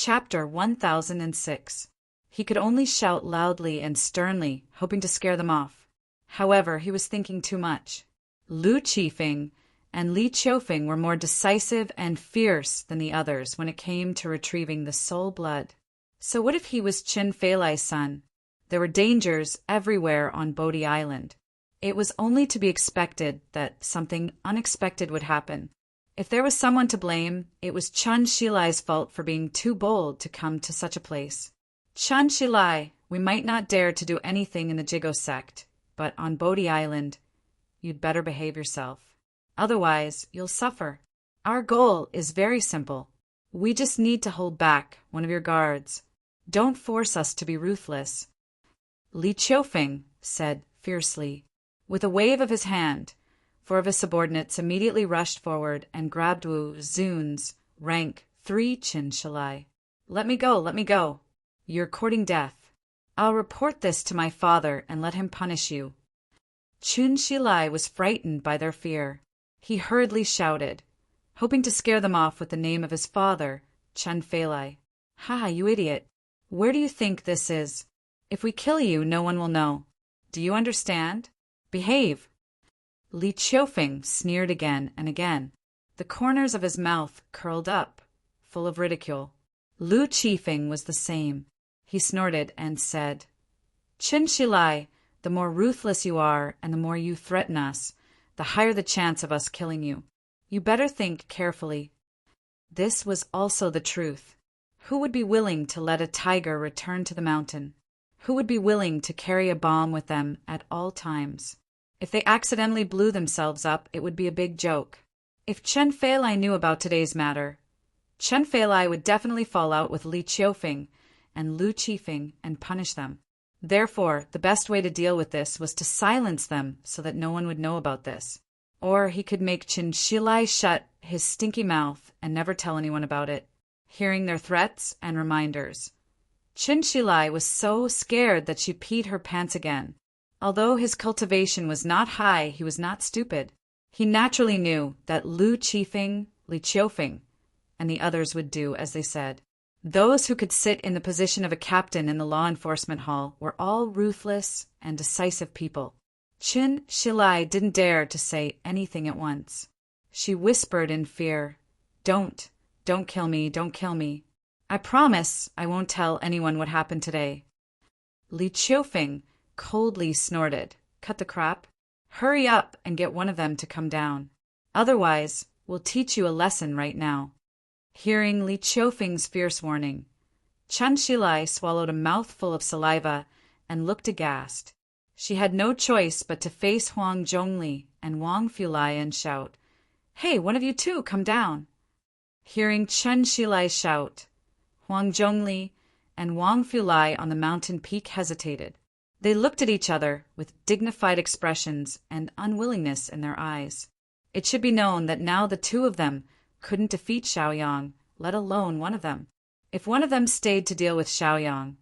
Chapter 1006. He could only shout loudly and sternly, hoping to scare them off. However, he was thinking too much. Lu Qifeng and Li Qiufeng were more decisive and fierce than the others when it came to retrieving the soul blood. So what if he was Chen Feilai's son? There were dangers everywhere on Bodhi Island. It was only to be expected that something unexpected would happen. If there was someone to blame, it was Chen Shilai's fault for being too bold to come to such a place. Chen Shilai, we might not dare to do anything in the Jigo sect, but on Bodhi Island, you'd better behave yourself. Otherwise, you'll suffer. Our goal is very simple. We just need to hold back one of your guards. Don't force us to be ruthless. Li Qiufeng said fiercely, with a wave of his hand. Four of his subordinates immediately rushed forward and grabbed Wu Zun's rank 3 Chen Shilai. Let me go, let me go. You're courting death. I'll report this to my father and let him punish you. Chen Shilai was frightened by their fear. He hurriedly shouted, hoping to scare them off with the name of his father, Chen Feilai. Ha, you idiot. Where do you think this is? If we kill you, no one will know. Do you understand? Behave. Li Qiufeng sneered again and again. The corners of his mouth curled up, full of ridicule. Lu Qifeng was the same. He snorted and said, Chen Shilai, the more ruthless you are and the more you threaten us, the higher the chance of us killing you. You better think carefully. This was also the truth. Who would be willing to let a tiger return to the mountain? Who would be willing to carry a bomb with them at all times? If they accidentally blew themselves up, it would be a big joke. If Chen Feilai knew about today's matter, Chen Feilai would definitely fall out with Li Qiufeng and Lu Qifeng and punish them. Therefore, the best way to deal with this was to silence them so that no one would know about this. Or he could make Chen Shilai shut his stinky mouth and never tell anyone about it, hearing their threats and reminders. Chen Shilai was so scared that she peed her pants again. Although his cultivation was not high, he was not stupid. He naturally knew that Lu Qifeng, Li Qiufeng, and the others would do as they said. Those who could sit in the position of a captain in the law enforcement hall were all ruthless and decisive people. Chen Shilai didn't dare to say anything at once. She whispered in fear, Don't kill me, don't kill me. I promise I won't tell anyone what happened today. Li Qiufeng coldly snorted, Cut the crap. Hurry up and get one of them to come down. Otherwise, we'll teach you a lesson right now. Hearing Li Qiufeng's fierce warning, Chen Shilai swallowed a mouthful of saliva and looked aghast. She had no choice but to face Huang Zhongli and Wang Fulai and shout, Hey, one of you two, come down. Hearing Chen Shilai shout, Huang Zhongli and Wang Fulai on the mountain peak hesitated. They looked at each other with dignified expressions and unwillingness in their eyes. It should be known that now the two of them couldn't defeat Xiaoyang, let alone one of them. If one of them stayed to deal with Xiaoyang,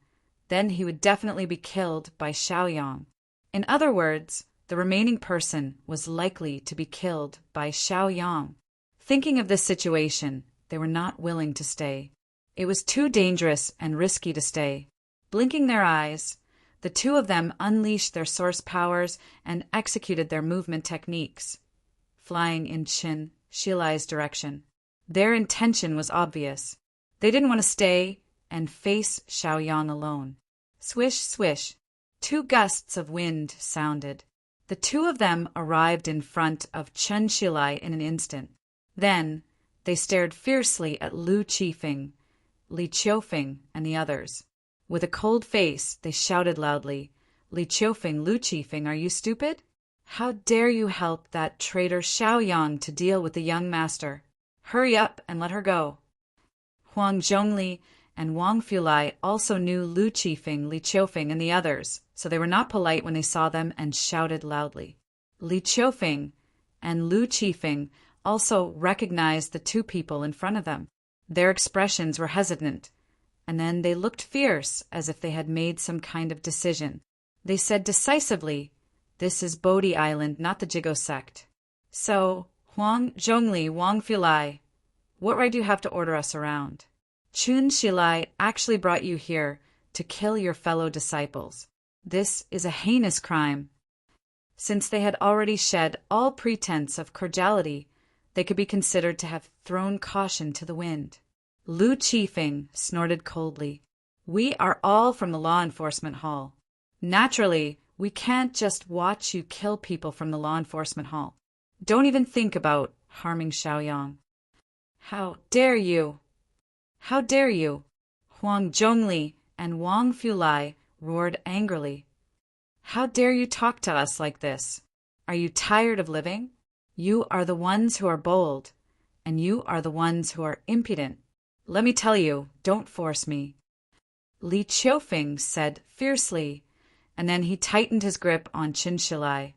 then he would definitely be killed by Xiaoyang. In other words, the remaining person was likely to be killed by Xiaoyang. Thinking of this situation, they were not willing to stay. It was too dangerous and risky to stay. Blinking their eyes, the two of them unleashed their source powers and executed their movement techniques, flying in Chen Shilai's direction. Their intention was obvious. They didn't want to stay and face Xiaoyang alone. Swish, swish. 2 gusts of wind sounded. The two of them arrived in front of Chen Shilai in an instant. Then they stared fiercely at Lu Qifeng, Li Qiufeng, and the others. With a cold face, they shouted loudly, Li Qiufeng, Lu Qifeng, are you stupid? How dare you help that traitor Xiaoyang to deal with the young master? Hurry up and let her go. Huang Zhongli and Wang Fulai also knew Lu Qifeng, Li Qiufeng, and the others, so they were not polite when they saw them and shouted loudly. Li Qiufeng and Lu Qifeng also recognized the two people in front of them. Their expressions were hesitant, and then they looked fierce as if they had made some kind of decision. They said decisively, This is Bodhi Island, not the Jigo sect. So, Huang Zhongli, Wang Fulai, what right do you have to order us around? Chun Shilai actually brought you here to kill your fellow disciples. This is a heinous crime. Since they had already shed all pretense of cordiality, they could be considered to have thrown caution to the wind. Lu Chifeng snorted coldly. We are all from the law enforcement hall. Naturally, we can't just watch you kill people from the law enforcement hall. Don't even think about harming Xiaoyang. How dare you? How dare you? Huang Zhongli and Wang Fulai roared angrily. How dare you talk to us like this? Are you tired of living? You are the ones who are bold, and you are the ones who are impudent. Let me tell you, don't force me. Li Qiufeng said fiercely, and then he tightened his grip on Qin Shilai,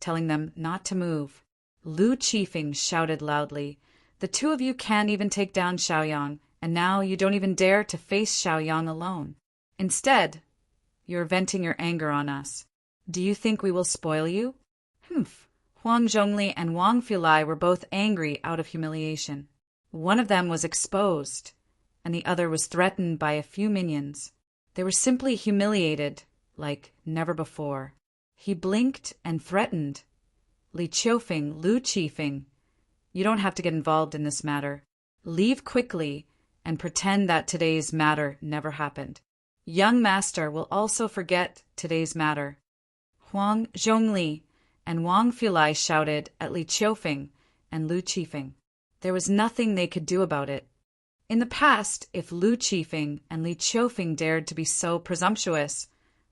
telling them not to move. Lu Chifeng shouted loudly, the two of you can't even take down Xiaoyang, and now you don't even dare to face Xiaoyang alone. Instead, you're venting your anger on us. Do you think we will spoil you? Humph. Huang Zhongli and Wang Fulai were both angry out of humiliation. One of them was exposed, and the other was threatened by a few minions. They were simply humiliated, like never before. He blinked and threatened. Li Qiufeng, Lu Chifeng, you don't have to get involved in this matter. Leave quickly and pretend that today's matter never happened. Young master will also forget today's matter. Huang Zhongli and Wang Fulai shouted at Li Qiufeng and Lu Chifeng. There was nothing they could do about it. In the past, if Lu Chifeng and Li Qiufeng dared to be so presumptuous,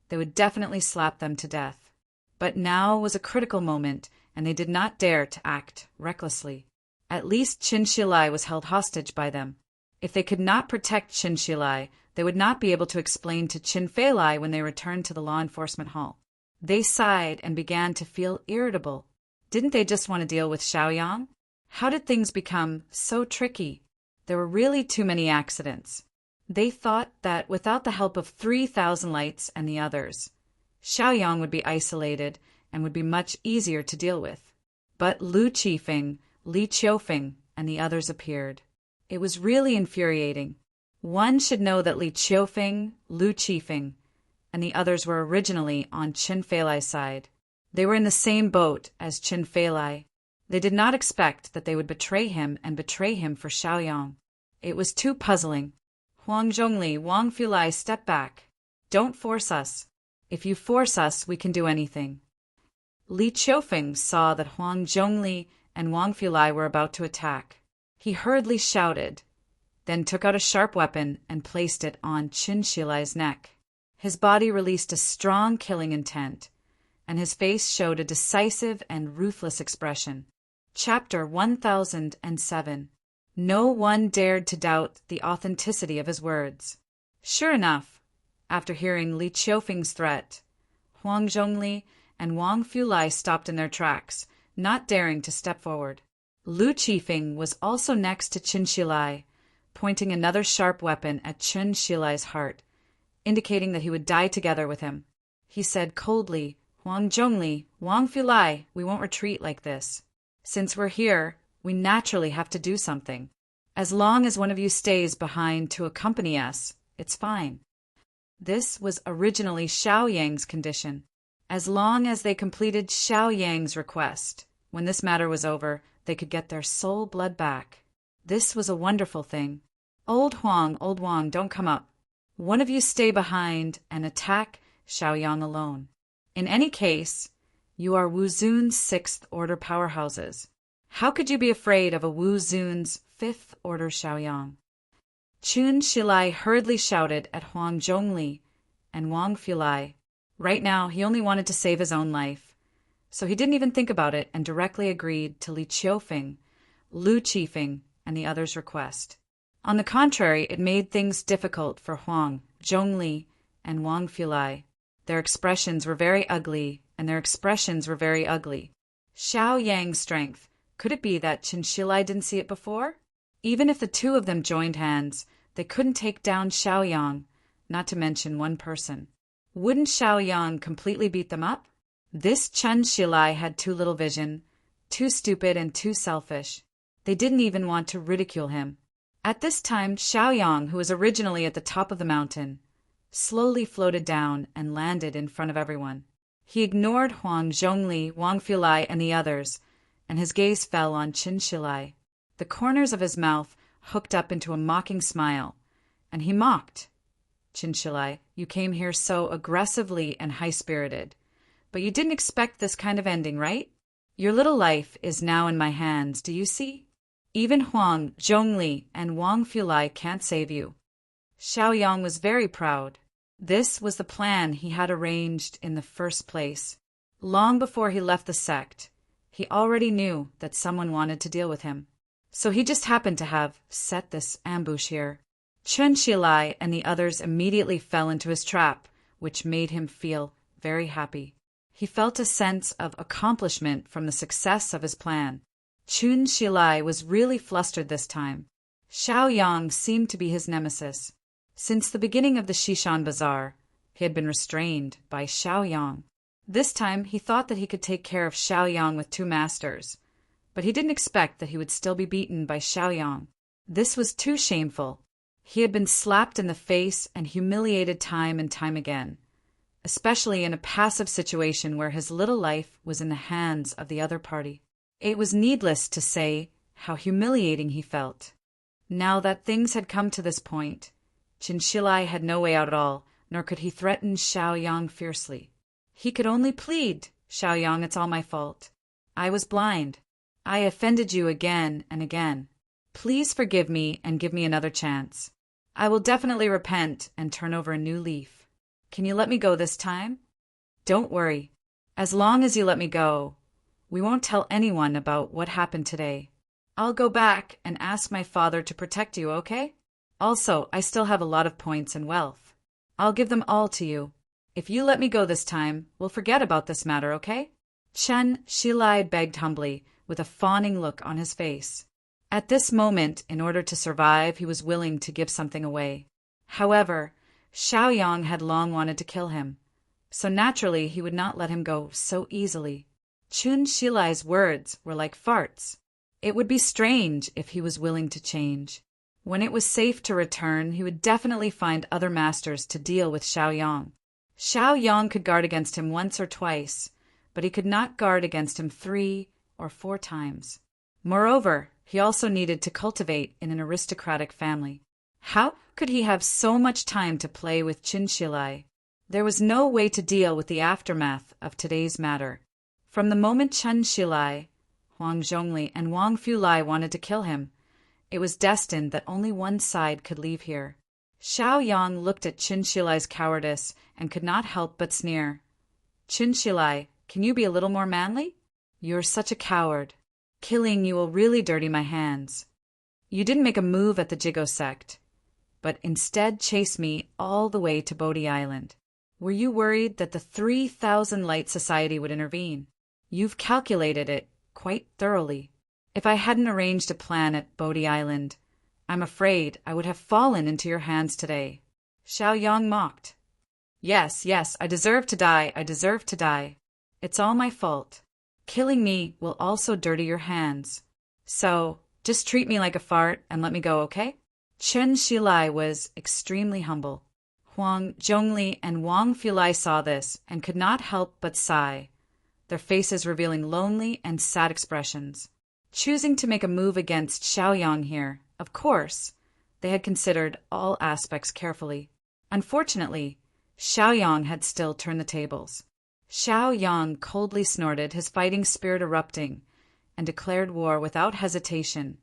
they would definitely slap them to death. But now was a critical moment, and they did not dare to act recklessly. At least Qin Shilai was held hostage by them. If they could not protect Qin Shilai, they would not be able to explain to Qin Feilai when they returned to the law enforcement hall. They sighed and began to feel irritable. Didn't they just want to deal with Xiaoyang? How did things become so tricky? There were really too many accidents. They thought that without the help of 3,000 lights and the others, Xiaoyang would be isolated and would be much easier to deal with. But Lu Chifeng, Li Qiufeng, and the others appeared. It was really infuriating. One should know that Li Qiufeng, Lu Chifeng, and the others were originally on Qin Feilai's side. They were in the same boat as Qin Feilai. They did not expect that they would betray him and betray him for Xiaoyang. It was too puzzling. Huang Zhongli, Wang Fulai, step back. Don't force us. If you force us, we can do anything. Li Qiufeng saw that Huang Zhongli and Wang Fulai were about to attack. He hurriedly shouted, then took out a sharp weapon and placed it on Qin Shilai's neck. His body released a strong killing intent, and his face showed a decisive and ruthless expression. Chapter 1007. No one dared to doubt the authenticity of his words. Sure enough, after hearing Li Qiufeng's threat, Huang Zhongli and Wang Fulai stopped in their tracks, not daring to step forward. Lu Chifeng was also next to Qin Shilai, pointing another sharp weapon at Qin Shilai's heart, indicating that he would die together with him. He said coldly, Huang Zhongli, Wang Fulai, we won't retreat like this. Since we're here, we naturally have to do something. As long as one of you stays behind to accompany us, it's fine. This was originally Xiaoyang's condition. As long as they completed Xiaoyang's request, when this matter was over, they could get their soul blood back. This was a wonderful thing. Old Wang, don't come up. One of you stay behind and attack Xiaoyang alone. In any case, you are Wu Zun's 6th Order powerhouses. How could you be afraid of a Wu Zun's 5th Order Xiaoyang? Qin Shilai hurriedly shouted at Huang Zhongli and Wang Fulai. Right now, he only wanted to save his own life, so he didn't even think about it and directly agreed to Li Qiufeng, Lu Chifeng, and the others' request. On the contrary, it made things difficult for Huang Zhongli and Wang Fulai. Their expressions were very ugly, and their expressions were very ugly. Xiaoyang's strength. Could it be that Qin Shilai didn't see it before? Even if the two of them joined hands, they couldn't take down Xiaoyang, not to mention one person. Wouldn't Xiaoyang completely beat them up? This Qin Shilai had too little vision, too stupid and too selfish. They didn't even want to ridicule him. At this time, Xiaoyang, who was originally at the top of the mountain, slowly floated down and landed in front of everyone. He ignored Huang Zhongli, Wang Fulai, and the others, and his gaze fell on Qin Shilai. The corners of his mouth hooked up into a mocking smile, and he mocked. Qin Shilai, you came here so aggressively and high-spirited, but you didn't expect this kind of ending, right? Your little life is now in my hands, do you see? Even Huang Zhongli and Wang Fulai can't save you. Xiaoyang was very proud. This was the plan he had arranged in the first place. Long before he left the sect, he already knew that someone wanted to deal with him. So he just happened to have set this ambush here. Qin Shilai and the others immediately fell into his trap, which made him feel very happy. He felt a sense of accomplishment from the success of his plan. Qin Shilai was really flustered this time. Xiaoyang seemed to be his nemesis. Since the beginning of the Shishan Bazaar, he had been restrained by Xiaoyang. This time he thought that he could take care of Xiaoyang with two masters, but he didn't expect that he would still be beaten by Xiaoyang. This was too shameful. He had been slapped in the face and humiliated time and time again, especially in a passive situation where his little life was in the hands of the other party. It was needless to say how humiliating he felt. Now that things had come to this point, Qin Shilai had no way out at all, nor could he threaten Xiaoyang fiercely. He could only plead, Xiaoyang, it's all my fault. I was blind. I offended you again and again. Please forgive me and give me another chance. I will definitely repent and turn over a new leaf. Can you let me go this time? Don't worry. As long as you let me go, we won't tell anyone about what happened today. I'll go back and ask my father to protect you, okay? Also, I still have a lot of points and wealth. I'll give them all to you. If you let me go this time, we'll forget about this matter, okay? Qin Shilai begged humbly, with a fawning look on his face. At this moment, in order to survive, he was willing to give something away. However, Xiaoyang had long wanted to kill him, so naturally he would not let him go so easily. Qin Shilai's words were like farts. It would be strange if he was willing to change. When it was safe to return, he would definitely find other masters to deal with Xiaoyang. Xiaoyang could guard against him once or twice, but he could not guard against him 3 or 4 times. Moreover, he also needed to cultivate in an aristocratic family. How could he have so much time to play with Qin Shilai? There was no way to deal with the aftermath of today's matter. From the moment Qin Shilai, Huang Zhongli, and Wang Fulai wanted to kill him, it was destined that only one side could leave here. Xiaoyang looked at Qin Shilai's cowardice and could not help but sneer. Qin Shilai, can you be a little more manly? You're such a coward. Killing you will really dirty my hands. You didn't make a move at the Jigo sect, but instead chased me all the way to Bodhi Island. Were you worried that the 3,000 Light Society would intervene? You've calculated it quite thoroughly. If I hadn't arranged a plan at Bodhi Island, I'm afraid I would have fallen into your hands today. Xiaoyang mocked. Yes, I deserve to die, I deserve to die. It's all my fault. Killing me will also dirty your hands. So, just treat me like a fart and let me go, okay? Qin Shilai was extremely humble. Huang Zhongli and Wang Fulai saw this and could not help but sigh, their faces revealing lonely and sad expressions. Choosing to make a move against Xiaoyang here, of course, they had considered all aspects carefully. Unfortunately, Xiaoyang had still turned the tables. Xiaoyang coldly snorted, his fighting spirit erupting, and declared war without hesitation.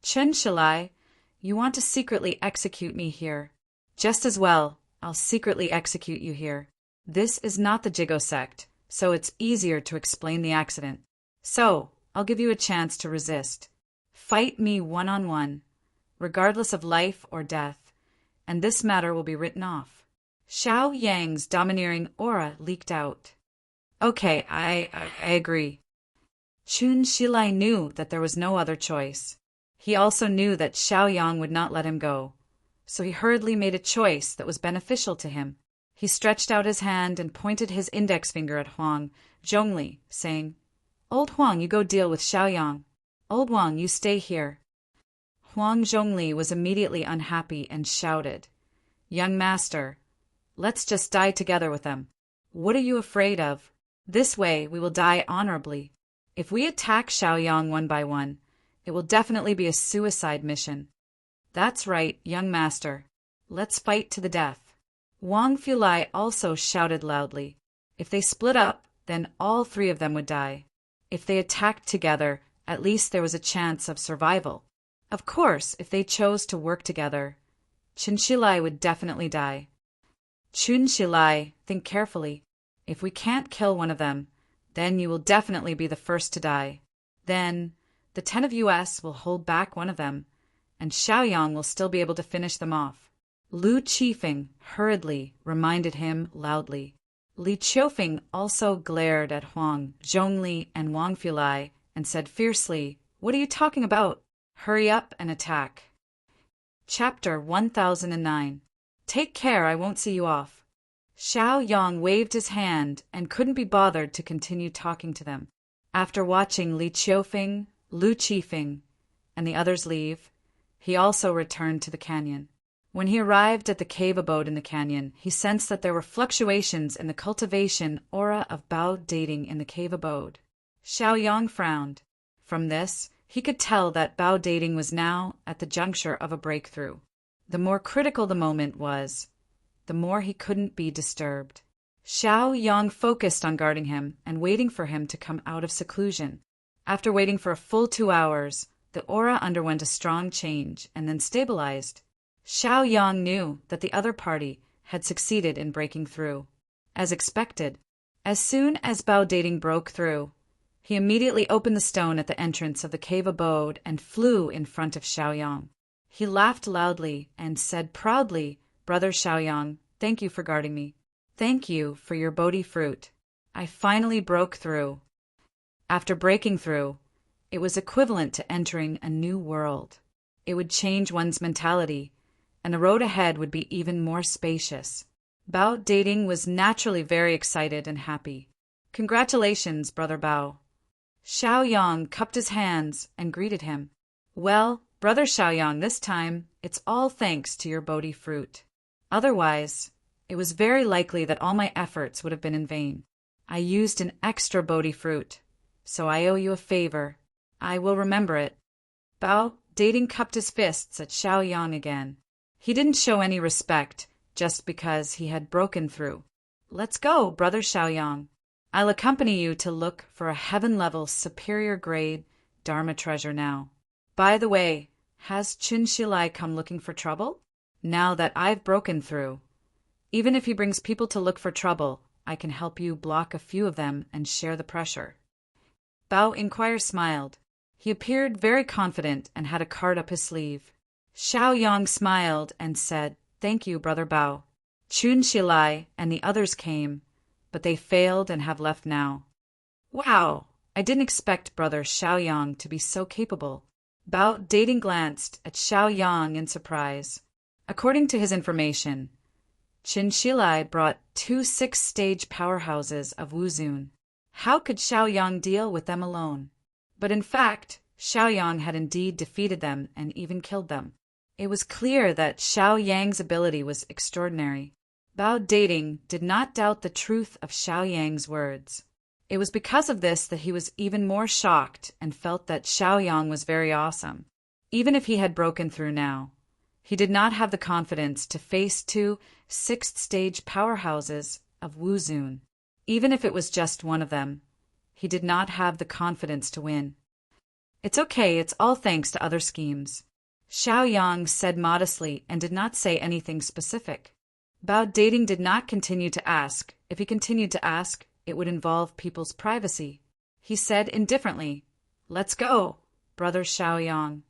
Qin Shilai, you want to secretly execute me here. Just as well, I'll secretly execute you here. This is not the Jigo sect, so it's easier to explain the accident. So, I'll give you a chance to resist. Fight me one-on-one, regardless of life or death, and this matter will be written off. Xiaoyang's domineering aura leaked out. Okay, I agree. Qin Shilai knew that there was no other choice. He also knew that Xiaoyang would not let him go, so he hurriedly made a choice that was beneficial to him. He stretched out his hand and pointed his index finger at Huang Zhongli, saying, Old Huang, you go deal with Xiaoyang. Old Huang, you stay here. Huang Zhongli was immediately unhappy and shouted, "Young master, let's just die together with them. What are you afraid of? This way we will die honorably. If we attack Xiaoyang one by one, it will definitely be a suicide mission." "That's right, young master. Let's fight to the death." Wang Fulai also shouted loudly. If they split up, then all three of them would die. If they attacked together, at least there was a chance of survival. Of course, if they chose to work together, Chun Shilai would definitely die. "Chun Shilai, think carefully. If we can't kill one of them, then you will definitely be the first to die. Then, the 10 of us will hold back one of them, and Xiaoyang will still be able to finish them off." Lu Qifeng hurriedly reminded him loudly. Li Qiufeng also glared at Huang Zhongli and Wang Fulai and said fiercely, "What are you talking about? Hurry up and attack." Chapter 1009. Take care I won't see you off. Xiaoyang waved his hand and couldn't be bothered to continue talking to them. After watching Li Qiufeng, Lu Qifeng, and the others leave, he also returned to the canyon. When he arrived at the cave abode in the canyon, he sensed that there were fluctuations in the cultivation aura of Bao Dating in the cave abode. Xiaoyang frowned. From this, he could tell that Bao Dating was now at the juncture of a breakthrough. The more critical the moment was, the more he couldn't be disturbed. Xiaoyang focused on guarding him and waiting for him to come out of seclusion. After waiting for a full 2 hours, the aura underwent a strong change and then stabilized. Xiaoyang knew that the other party had succeeded in breaking through. As expected, as soon as Bao Dating broke through, he immediately opened the stone at the entrance of the cave abode and flew in front of Xiaoyang. He laughed loudly and said proudly, "Brother Xiaoyang, thank you for guarding me. Thank you for your Bodhi fruit. I finally broke through." After breaking through, it was equivalent to entering a new world. It would change one's mentality, and the road ahead would be even more spacious. Bao Dating was naturally very excited and happy. "Congratulations, Brother Bao." Xiaoyang cupped his hands and greeted him. "Well, Brother Xiaoyang, this time, it's all thanks to your Bodhi fruit. Otherwise, it was very likely that all my efforts would have been in vain. I used an extra Bodhi fruit, so I owe you a favor. I will remember it." Bao Dating cupped his fists at Xiaoyang again. He didn't show any respect just because he had broken through. "Let's go, Brother Xiaoyang. I'll accompany you to look for a heaven-level superior grade Dharma treasure now. By the way, has Chun Shilai come looking for trouble? Now that I've broken through, even if he brings people to look for trouble, I can help you block a few of them and share the pressure." Bao Inquire smiled. He appeared very confident and had a card up his sleeve. Xiaoyang smiled and said, "Thank you, Brother Bao. Chun Shilai and the others came, but they failed and have left now." "Wow, I didn't expect Brother Xiaoyang to be so capable." Bao Dating glanced at Xiaoyang in surprise. According to his information, Chun Shilai brought 2 6-stage powerhouses of Wuzun. How could Xiaoyang deal with them alone? But in fact, Xiaoyang had indeed defeated them and even killed them. It was clear that Xiaoyang's ability was extraordinary. Bao Dating did not doubt the truth of Xiaoyang's words. It was because of this that he was even more shocked and felt that Xiaoyang was very awesome. Even if he had broken through now, he did not have the confidence to face 2 6th-stage powerhouses of Wuzun. Even if it was just one of them, he did not have the confidence to win. "It's okay, it's all thanks to other schemes," Xiaoyang said modestly and did not say anything specific. Bao Dating did not continue to ask. If he continued to ask, it would involve people's privacy. He said indifferently, "Let's go, Brother Xiaoyang."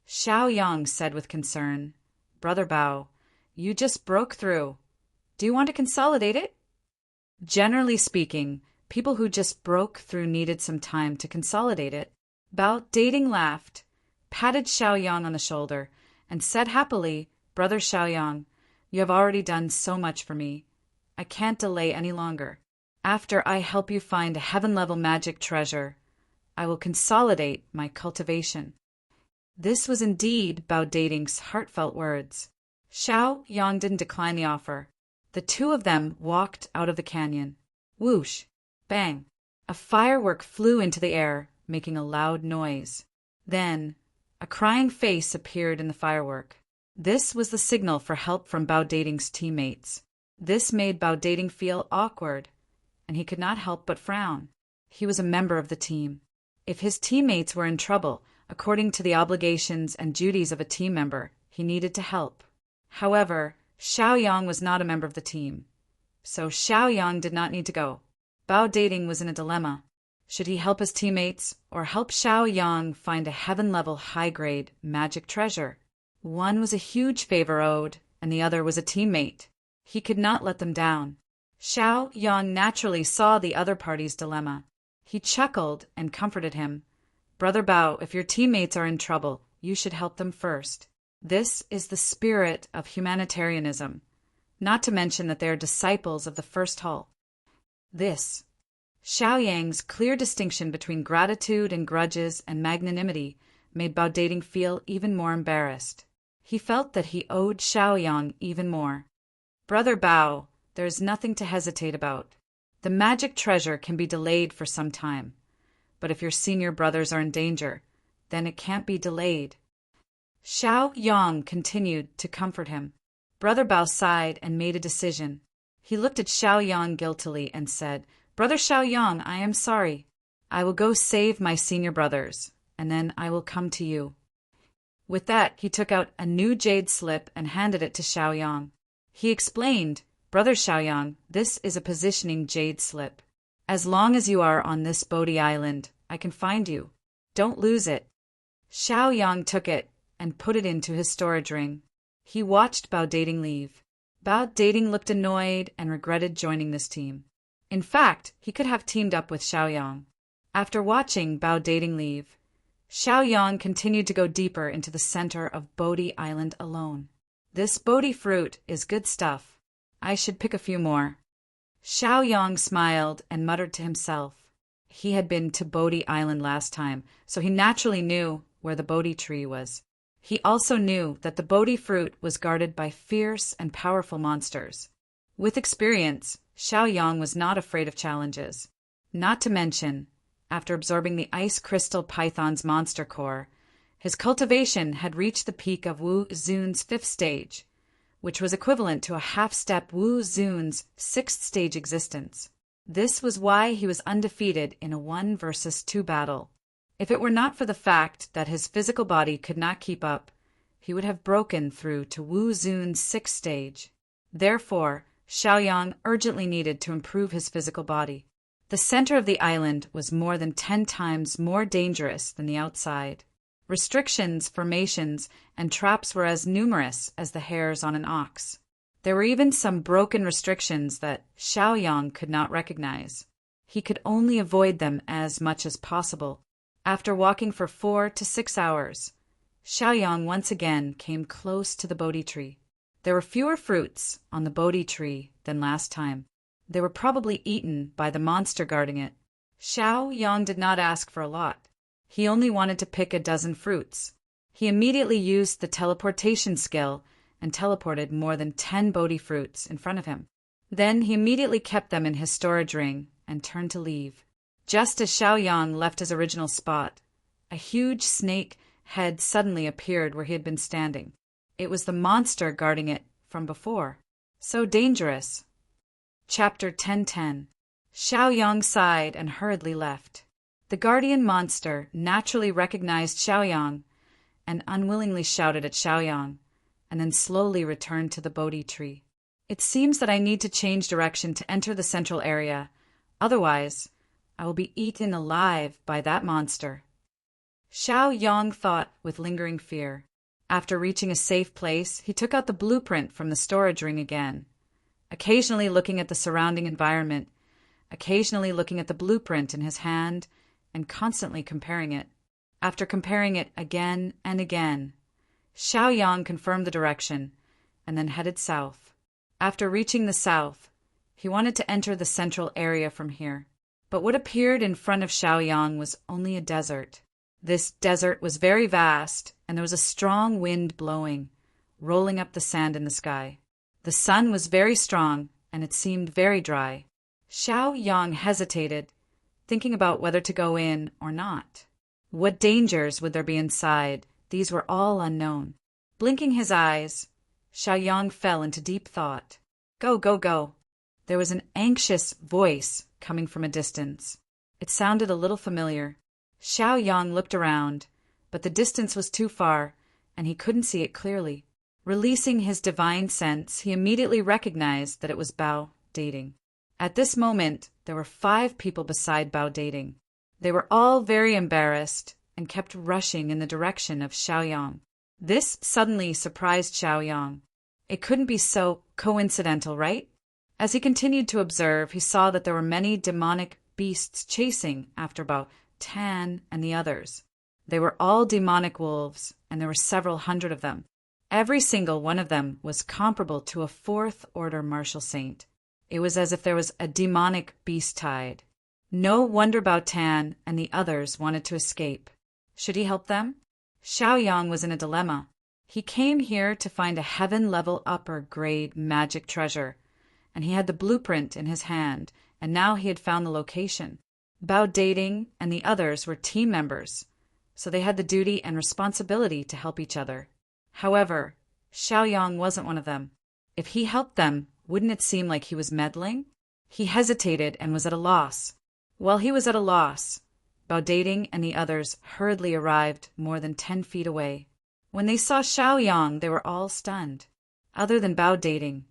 Xiaoyang said with concern, "Brother Bao, you just broke through. Do you want to consolidate it?" Generally speaking, people who just broke through needed some time to consolidate it. Bao Dating laughed, patted Xiaoyang on the shoulder, and said happily, "Brother Xiaoyang, you have already done so much for me. I can't delay any longer. After I help you find a heaven-level magic treasure, I will consolidate my cultivation." This was indeed Bao Dating's heartfelt words. Xiao Yang didn't decline the offer. The two of them walked out of the canyon. Whoosh! Bang! A firework flew into the air, making a loud noise. Then, a crying face appeared in the firework. This was the signal for help from Bao Dating's teammates. This made Bao Dating feel awkward, and he could not help but frown. He was a member of the team. If his teammates were in trouble, according to the obligations and duties of a team member, he needed to help. However, Xiao Yang was not a member of the team, so Xiao Yang did not need to go. Bao Dating was in a dilemma. Should he help his teammates or help Xiao Yang find a heaven-level high-grade magic treasure? One was a huge favor owed, and the other was a teammate. He could not let them down. Xiao Yang naturally saw the other party's dilemma. He chuckled and comforted him. Brother Bao, if your teammates are in trouble, you should help them first. This is the spirit of humanitarianism, not to mention that they are disciples of the first hall. This, Xiao Yang's clear distinction between gratitude and grudges and magnanimity made Bao Dating feel even more embarrassed. He felt that he owed Xiao Yang even more. Brother Bao, there is nothing to hesitate about. The magic treasure can be delayed for some time, but if your senior brothers are in danger, then it can't be delayed. Xiao Yang continued to comfort him. Brother Bao sighed and made a decision. He looked at Xiao Yang guiltily and said, Brother Xiao Yang, I am sorry. I will go save my senior brothers, and then I will come to you. With that, he took out a new jade slip and handed it to Xiao Yang. He explained, Brother Xiao Yang, this is a positioning jade slip. As long as you are on this Bodhi Island, I can find you. Don't lose it. Xiao Yang took it and put it into his storage ring. He watched Bao Dating leave. Bao Dating looked annoyed and regretted joining this team. In fact, he could have teamed up with Xiao Yang. After watching Bao Dating leave, Xiao Yang continued to go deeper into the center of Bodhi Island alone. This Bodhi fruit is good stuff. I should pick a few more. Xiao Yang smiled and muttered to himself. He had been to Bodhi Island last time, so he naturally knew where the Bodhi tree was. He also knew that the Bodhi fruit was guarded by fierce and powerful monsters. With experience, Xiao Yang was not afraid of challenges. Not to mention, after absorbing the ice crystal python's monster core, his cultivation had reached the peak of Wu Zun's 5th stage, which was equivalent to a half-step Wu Zun's 6th stage existence. This was why he was undefeated in a 1 versus 2 battle. If it were not for the fact that his physical body could not keep up, he would have broken through to Wu Zun's 6th stage. Therefore, Xiao Yang urgently needed to improve his physical body. The center of the island was more than 10 times more dangerous than the outside. Restrictions, formations, and traps were as numerous as the hairs on an ox. There were even some broken restrictions that Xiao Yang could not recognize. He could only avoid them as much as possible. After walking for 4 to 6 hours, Xiao Yang once again came close to the Bodhi tree. There were fewer fruits on the Bodhi tree than last time. They were probably eaten by the monster guarding it. Xiao Yang did not ask for a lot. He only wanted to pick a dozen fruits. He immediately used the teleportation skill and teleported more than 10 Bodhi fruits in front of him. Then he immediately kept them in his storage ring and turned to leave. Just as Xiao Yang left his original spot, a huge snake head suddenly appeared where he had been standing. It was the monster guarding it from before. So dangerous. Chapter 1010. Xiao Yang sighed and hurriedly left. The guardian monster naturally recognized Xiao Yang and unwillingly shouted at Xiao Yang, and then slowly returned to the Bodhi tree. It seems that I need to change direction to enter the central area. Otherwise, I will be eaten alive by that monster. Xiao Yang thought with lingering fear. After reaching a safe place, he took out the blueprint from the storage ring again, occasionally looking at the surrounding environment, occasionally looking at the blueprint in his hand, and constantly comparing it. After comparing it again and again, Xiao Yang confirmed the direction and then headed south. After reaching the south, he wanted to enter the central area from here. But what appeared in front of Xiao Yang was only a desert. This desert was very vast, and there was a strong wind blowing, rolling up the sand in the sky. The sun was very strong, and it seemed very dry. Xiao Yang hesitated, thinking about whether to go in or not. What dangers would there be inside? These were all unknown. Blinking his eyes, Xiao Yang fell into deep thought. Go, go, go. There was an anxious voice coming from a distance. It sounded a little familiar. Xiao Yang looked around, but the distance was too far, and he couldn't see it clearly. Releasing his divine sense, he immediately recognized that it was Bao Dating. At this moment, there were 5 people beside Bao Dating. They were all very embarrassed and kept rushing in the direction of Xiao Yang. This suddenly surprised Xiao Yang. It couldn't be so coincidental, right? As he continued to observe, he saw that there were many demonic beasts chasing after Bao Tan and the others. They were all demonic wolves, and there were several hundred of them. Every single one of them was comparable to a 4th-order martial saint. It was as if there was a demonic beast tide. No wonder Bao Tan and the others wanted to escape. Should he help them? Xiao Yang was in a dilemma. He came here to find a heaven-level upper-grade magic treasure, and he had the blueprint in his hand, and now he had found the location. Bao Dating and the others were team members, so they had the duty and responsibility to help each other. However, Xiao Yang wasn't one of them. If he helped them, wouldn't it seem like he was meddling? He hesitated and was at a loss. While he was at a loss, Bao Dating and the others hurriedly arrived more than 10 feet away. When they saw Xiao Yang, they were all stunned. Other than Bao Dating,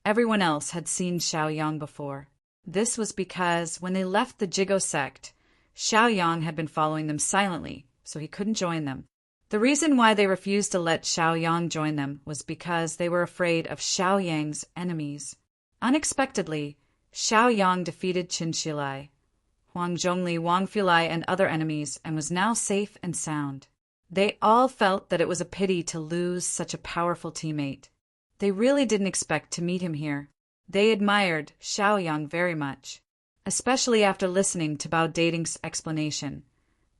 everyone else had seen Xiao Yang before. This was because when they left the Jigo sect, Xiao Yang had been following them silently, so he couldn't join them. The reason why they refused to let Xiao Yang join them was because they were afraid of Xiao Yang's enemies. Unexpectedly, Xiao Yang defeated Qin Shilai, Huang Zhongli, Wang Fulai, and other enemies, and was now safe and sound. They all felt that it was a pity to lose such a powerful teammate. They really didn't expect to meet him here. They admired Xiao Yang very much, especially after listening to Bao Dating's explanation.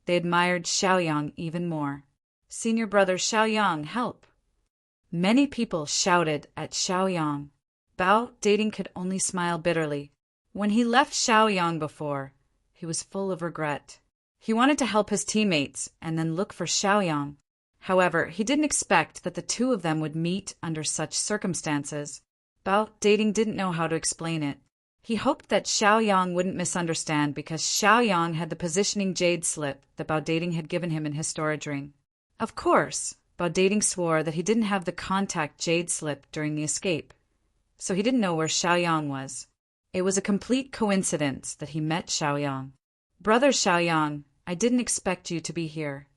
They admired Xiao Yang even more. Senior brother Xiao Yang, help! Many people shouted at Xiao Yang. Bao Dating could only smile bitterly. When he left Xiao Yang before, he was full of regret. He wanted to help his teammates and then look for Xiao Yang. However, he didn't expect that the 2 of them would meet under such circumstances. Bao Dating didn't know how to explain it. He hoped that Xiao Yang wouldn't misunderstand because Xiao Yang had the positioning jade slip that Bao Dating had given him in his storage ring. Of course, Bao Dating swore that he didn't have the contact jade slip during the escape, so he didn't know where Xiao Yang was. It was a complete coincidence that he met Xiao Yang. Brother Xiao Yang, I didn't expect you to be here.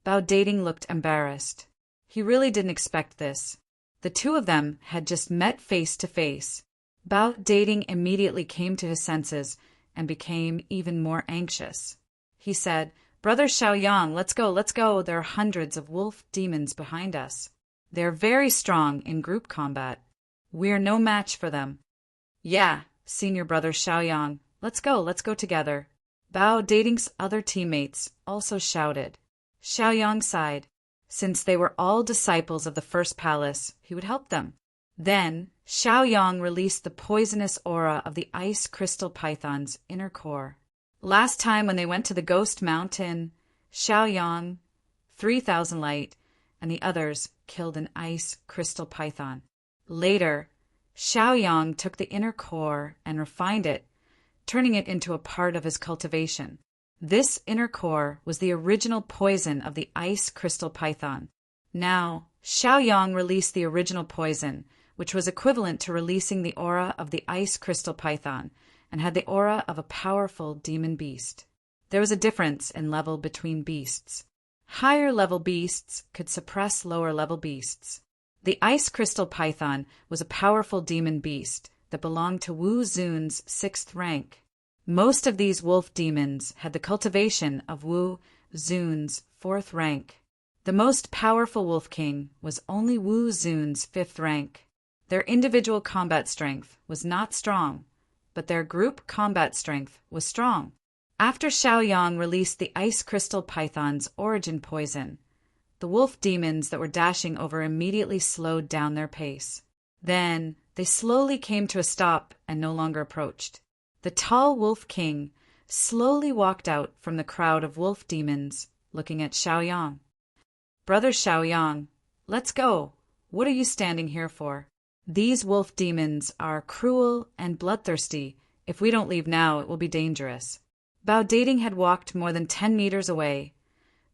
Bao Dating looked embarrassed. He really didn't expect this. The 2 of them had just met face to face. Bao Dating immediately came to his senses and became even more anxious. He said, Brother Xiao Yang, let's go. There are hundreds of wolf demons behind us. They are very strong in group combat. We are no match for them. Yeah, senior brother Xiao Yang, let's go together. Bao Dating's other teammates also shouted. Xiao Yang sighed. Since they were all disciples of the first palace, he would help them. Then, Xiao Yang released the poisonous aura of the ice crystal python's inner core. Last time when they went to the Ghost Mountain, Xiao Yang, 3000 Light, and the others killed an ice crystal python. Later, Xiao Yang took the inner core and refined it, turning it into a part of his cultivation. This inner core was the original poison of the ice crystal python. Now, Xiao Yang released the original poison, which was equivalent to releasing the aura of the ice crystal python, and had the aura of a powerful demon beast. There was a difference in level between beasts. Higher-level beasts could suppress lower-level beasts. The ice crystal python was a powerful demon beast that belonged to Wu Zun's 6th rank. Most of these wolf demons had the cultivation of Wu Zun's 4th rank. The most powerful wolf king was only Wu Zun's 5th rank. Their individual combat strength was not strong, but their group combat strength was strong. After Xiaoyang released the ice crystal python's origin poison, the wolf demons that were dashing over immediately slowed down their pace. Then they slowly came to a stop and no longer approached. The tall wolf king slowly walked out from the crowd of wolf demons, looking at Xiaoyang. "Brother Xiaoyang, let's go. What are you standing here for? These wolf demons are cruel and bloodthirsty. If we don't leave now, it will be dangerous." Bao Dating had walked more than 10 meters away,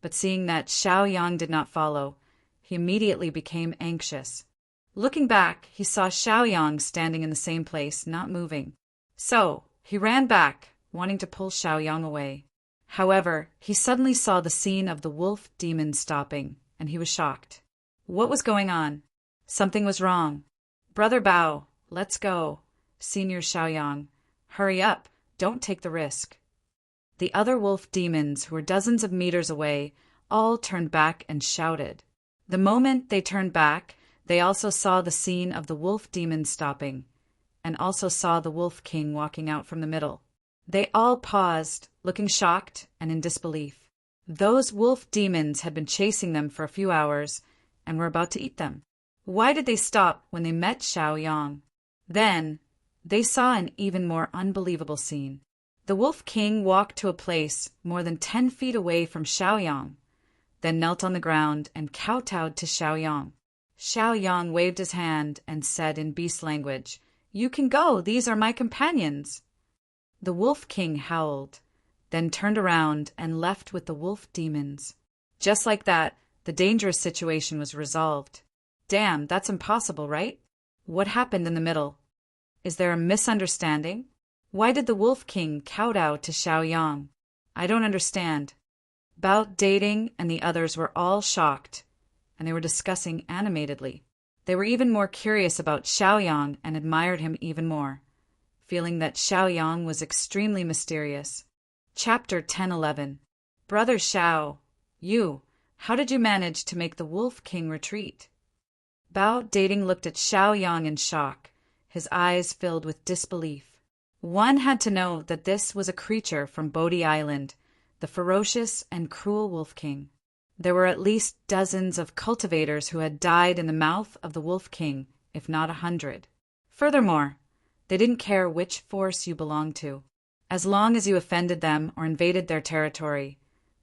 but seeing that Xiaoyang did not follow, he immediately became anxious. Looking back, he saw Xiaoyang standing in the same place, not moving. So he ran back, wanting to pull Xiaoyang away. However, he suddenly saw the scene of the wolf demons stopping, and he was shocked. What was going on? Something was wrong. "Brother Bao, let's go. Senior Xiaoyang, hurry up, don't take the risk." The other wolf demons, who were dozens of meters away, all turned back and shouted. The moment they turned back, they also saw the scene of the wolf demons stopping, and also saw the wolf king walking out from the middle. They all paused, looking shocked and in disbelief. Those wolf demons had been chasing them for a few hours and were about to eat them. Why did they stop when they met Xiaoyang? Then they saw an even more unbelievable scene. The wolf king walked to a place more than 10 feet away from Xiaoyang, then knelt on the ground and kowtowed to Xiaoyang. Xiaoyang waved his hand and said in beast language, "You can go, these are my companions." The wolf king howled, then turned around and left with the wolf demons. Just like that, the dangerous situation was resolved. Damn, that's impossible, right? What happened in the middle? Is there a misunderstanding? Why did the wolf king kowtow to Xiaoyang? I don't understand. Bao Dating and the others were all shocked, and they were discussing animatedly. They were even more curious about Xiaoyang and admired him even more, feeling that Xiaoyang was extremely mysterious. Chapter 10:11. Brother Xiao, how did you manage to make the wolf king retreat? Bao Dating looked at Xiaoyang in shock, his eyes filled with disbelief. One had to know that this was a creature from Bodhi Island, the ferocious and cruel Wolf King. There were at least dozens of cultivators who had died in the mouth of the Wolf King, if not 100. Furthermore, they didn't care which force you belonged to. As long as you offended them or invaded their territory,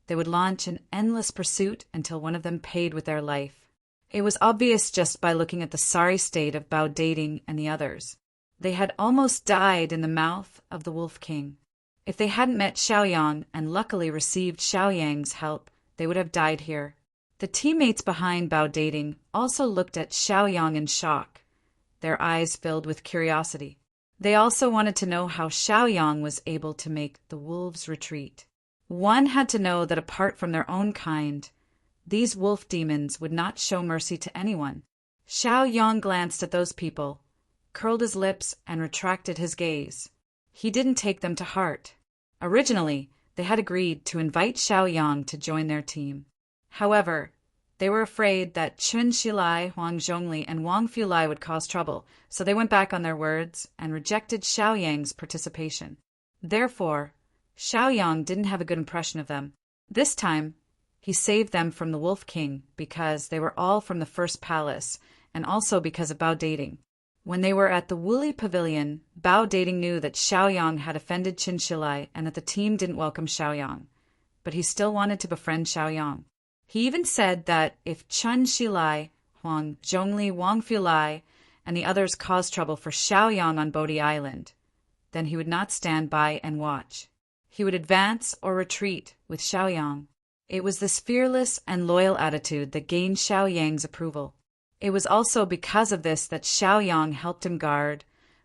they would launch an endless pursuit until one of them paid with their life. It was obvious just by looking at the sorry state of Bao Dating and the others. They had almost died in the mouth of the Wolf King. If they hadn't met Xiaoyang and luckily received Xiaoyang's help, they would have died here. The teammates behind Bao Dating also looked at Xiaoyang in shock, their eyes filled with curiosity. They also wanted to know how Xiaoyang was able to make the wolves retreat. One had to know that apart from their own kind, these wolf demons would not show mercy to anyone. Xiaoyang glanced at those people, curled his lips, and retracted his gaze. He didn't take them to heart. Originally, they had agreed to invite Xiaoyang to join their team. However, they were afraid that Chun Shilai, Huang Zhongli, and Wang Fulai would cause trouble, so they went back on their words and rejected Xiaoyang's participation. Therefore, Xiaoyang didn't have a good impression of them. This time, he saved them from the Wolf King because they were all from the first palace, and also because of Bao Dating. When they were at the Woolly Pavilion, Bao Dating knew that Xiaoyang had offended Qin Shilai and that the team didn't welcome Xiaoyang, but he still wanted to befriend Xiaoyang. He even said that if Chun Shilai, Huang Zhongli, Wang Fulai, and the others caused trouble for Xiaoyang on Bodhi Island, then he would not stand by and watch. He would advance or retreat with Xiaoyang. It was this fearless and loyal attitude that gained Xiaoyang's approval. It was also because of this that Xiaoyang helped him guard,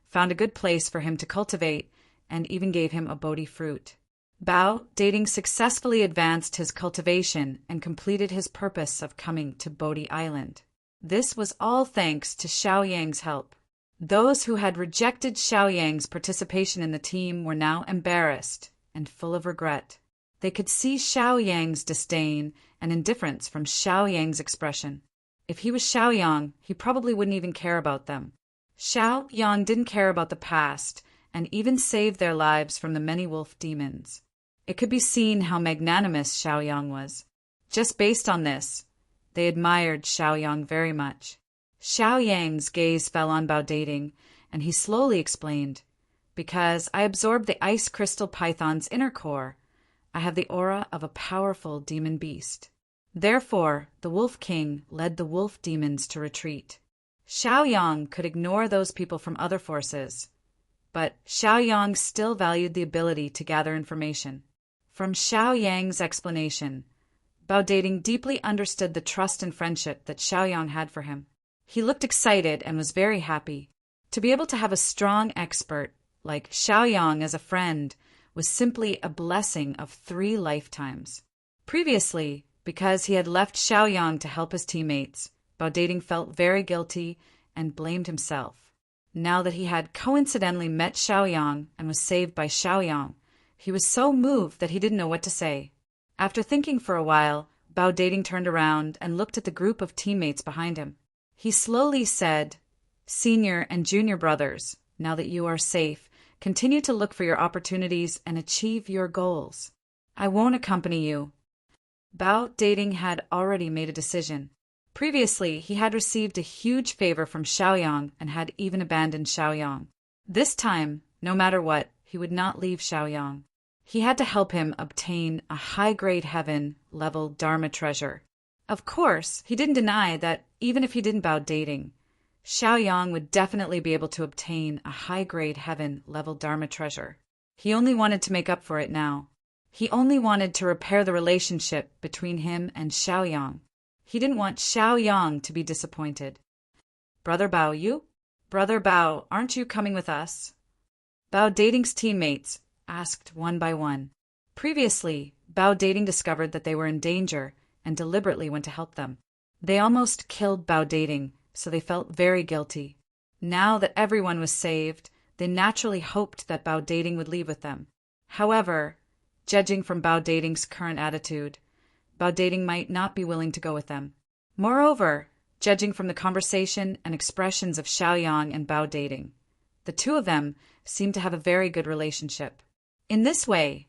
found a good place for him to cultivate, and even gave him a Bodhi fruit. Bao Dating successfully advanced his cultivation and completed his purpose of coming to Bodhi Island. This was all thanks to Xiaoyang's help. Those who had rejected Xiaoyang's participation in the team were now embarrassed and full of regret. They could see Xiaoyang's disdain and indifference from Xiaoyang's expression. If he was Xiaoyang, he probably wouldn't even care about them. Xiaoyang didn't care about the past and even saved their lives from the many wolf demons. It could be seen how magnanimous Xiaoyang was. Just based on this, they admired Xiaoyang very much. Xiaoyang's gaze fell on Bao Dating, and he slowly explained, "Because I absorbed the ice crystal python's inner core, I have the aura of a powerful demon beast. Therefore, the Wolf King led the wolf demons to retreat." Xiaoyang could ignore those people from other forces, but Xiaoyang still valued the ability to gather information. From Xiaoyang's explanation, Bao Dating deeply understood the trust and friendship that Xiaoyang had for him. He looked excited and was very happy. To be able to have a strong expert like Xiaoyang as a friend was simply a blessing of 3 lifetimes. Previously, because he had left Xiaoyang to help his teammates, Bao Dating felt very guilty and blamed himself. Now that he had coincidentally met Xiaoyang and was saved by Xiaoyang, he was so moved that he didn't know what to say. After thinking for a while, Bao Dating turned around and looked at the group of teammates behind him. He slowly said, "Senior and junior brothers, now that you are safe, continue to look for your opportunities and achieve your goals. I won't accompany you." Bao Dating had already made a decision. Previously, he had received a huge favor from Xiaoyang and had even abandoned Xiaoyang. This time, no matter what, he would not leave Xiaoyang. He had to help him obtain a high-grade heaven-level Dharma treasure. Of course, he didn't deny that even if he didn't Bao Dating, Xiaoyang would definitely be able to obtain a high-grade heaven-level Dharma treasure. He only wanted to make up for it now. He only wanted to repair the relationship between him and Xiaoyang. He didn't want Xiaoyang to be disappointed. "Brother Bao, you? Brother Bao, aren't you coming with us?" Bao Dating's teammates asked one by one. Previously, Bao Dating discovered that they were in danger and deliberately went to help them. They almost killed Bao Dating, so they felt very guilty. Now that everyone was saved, they naturally hoped that Bao Dating would leave with them. However, judging from Bao Dating's current attitude, Bao Dating might not be willing to go with them. Moreover, judging from the conversation and expressions of Xiaoyang and Bao Dating, the two of them seemed to have a very good relationship. In this way,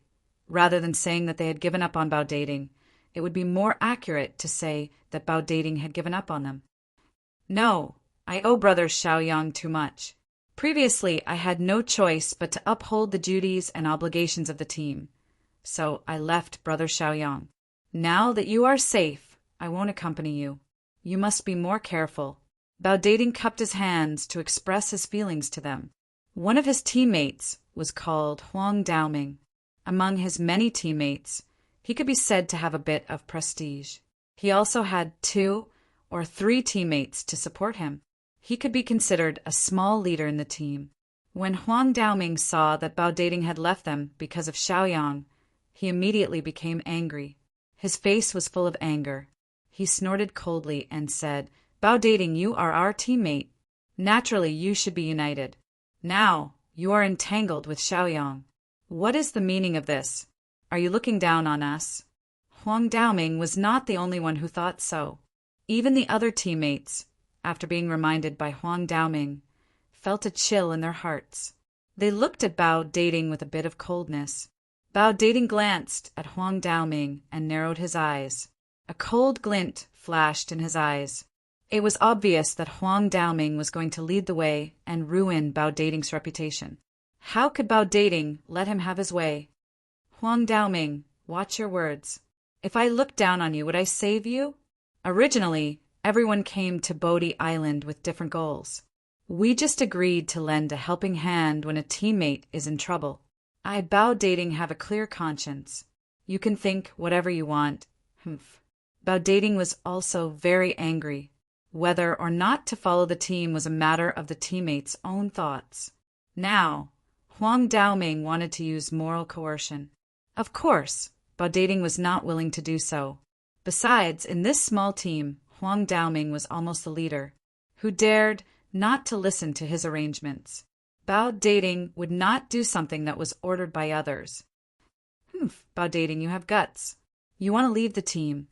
rather than saying that they had given up on Bao Dating, it would be more accurate to say that Bao Dating had given up on them. "No, I owe Brother Xiaoyang too much. Previously, I had no choice but to uphold the duties and obligations of the team, so I left Brother Xiaoyang. Now that you are safe, I won't accompany you. You must be more careful." Bao Dating cupped his hands to express his feelings to them. One of his teammates was called Huang Daoming. Among his many teammates, he could be said to have a bit of prestige. He also had 2 or 3 teammates to support him. He could be considered a small leader in the team. When Huang Daoming saw that Bao Dating had left them because of Xiaoyang, he immediately became angry. His face was full of anger. He snorted coldly and said, "Bao Dating, you are our teammate. Naturally, you should be united. Now, you are entangled with Xiaoyang. What is the meaning of this? Are you looking down on us?" Huang Daoming was not the only one who thought so. Even the other teammates, after being reminded by Huang Daoming, felt a chill in their hearts. They looked at Bao Dating with a bit of coldness. Bao Dating glanced at Huang Daoming and narrowed his eyes. A cold glint flashed in his eyes. It was obvious that Huang Daoming was going to lead the way and ruin Bao Dating's reputation. How could Bao Dating let him have his way? "Huang Daoming, watch your words. If I looked down on you, would I save you?" Originally, everyone came to Bodhi Island with different goals. We just agreed to lend a helping hand when a teammate is in trouble. I, Bao Dating, have a clear conscience. You can think whatever you want. Humph. Bao Dating was also very angry. Whether or not to follow the team was a matter of the teammates' own thoughts. Now, Huang Daoming wanted to use moral coercion. Of course, Bao Dating was not willing to do so. Besides, in this small team, Huang Daoming was almost the leader, who dared not to listen to his arrangements. Bao Dating would not do something that was ordered by others. "Humph, Bao Dating, you have guts. You want to leave the team."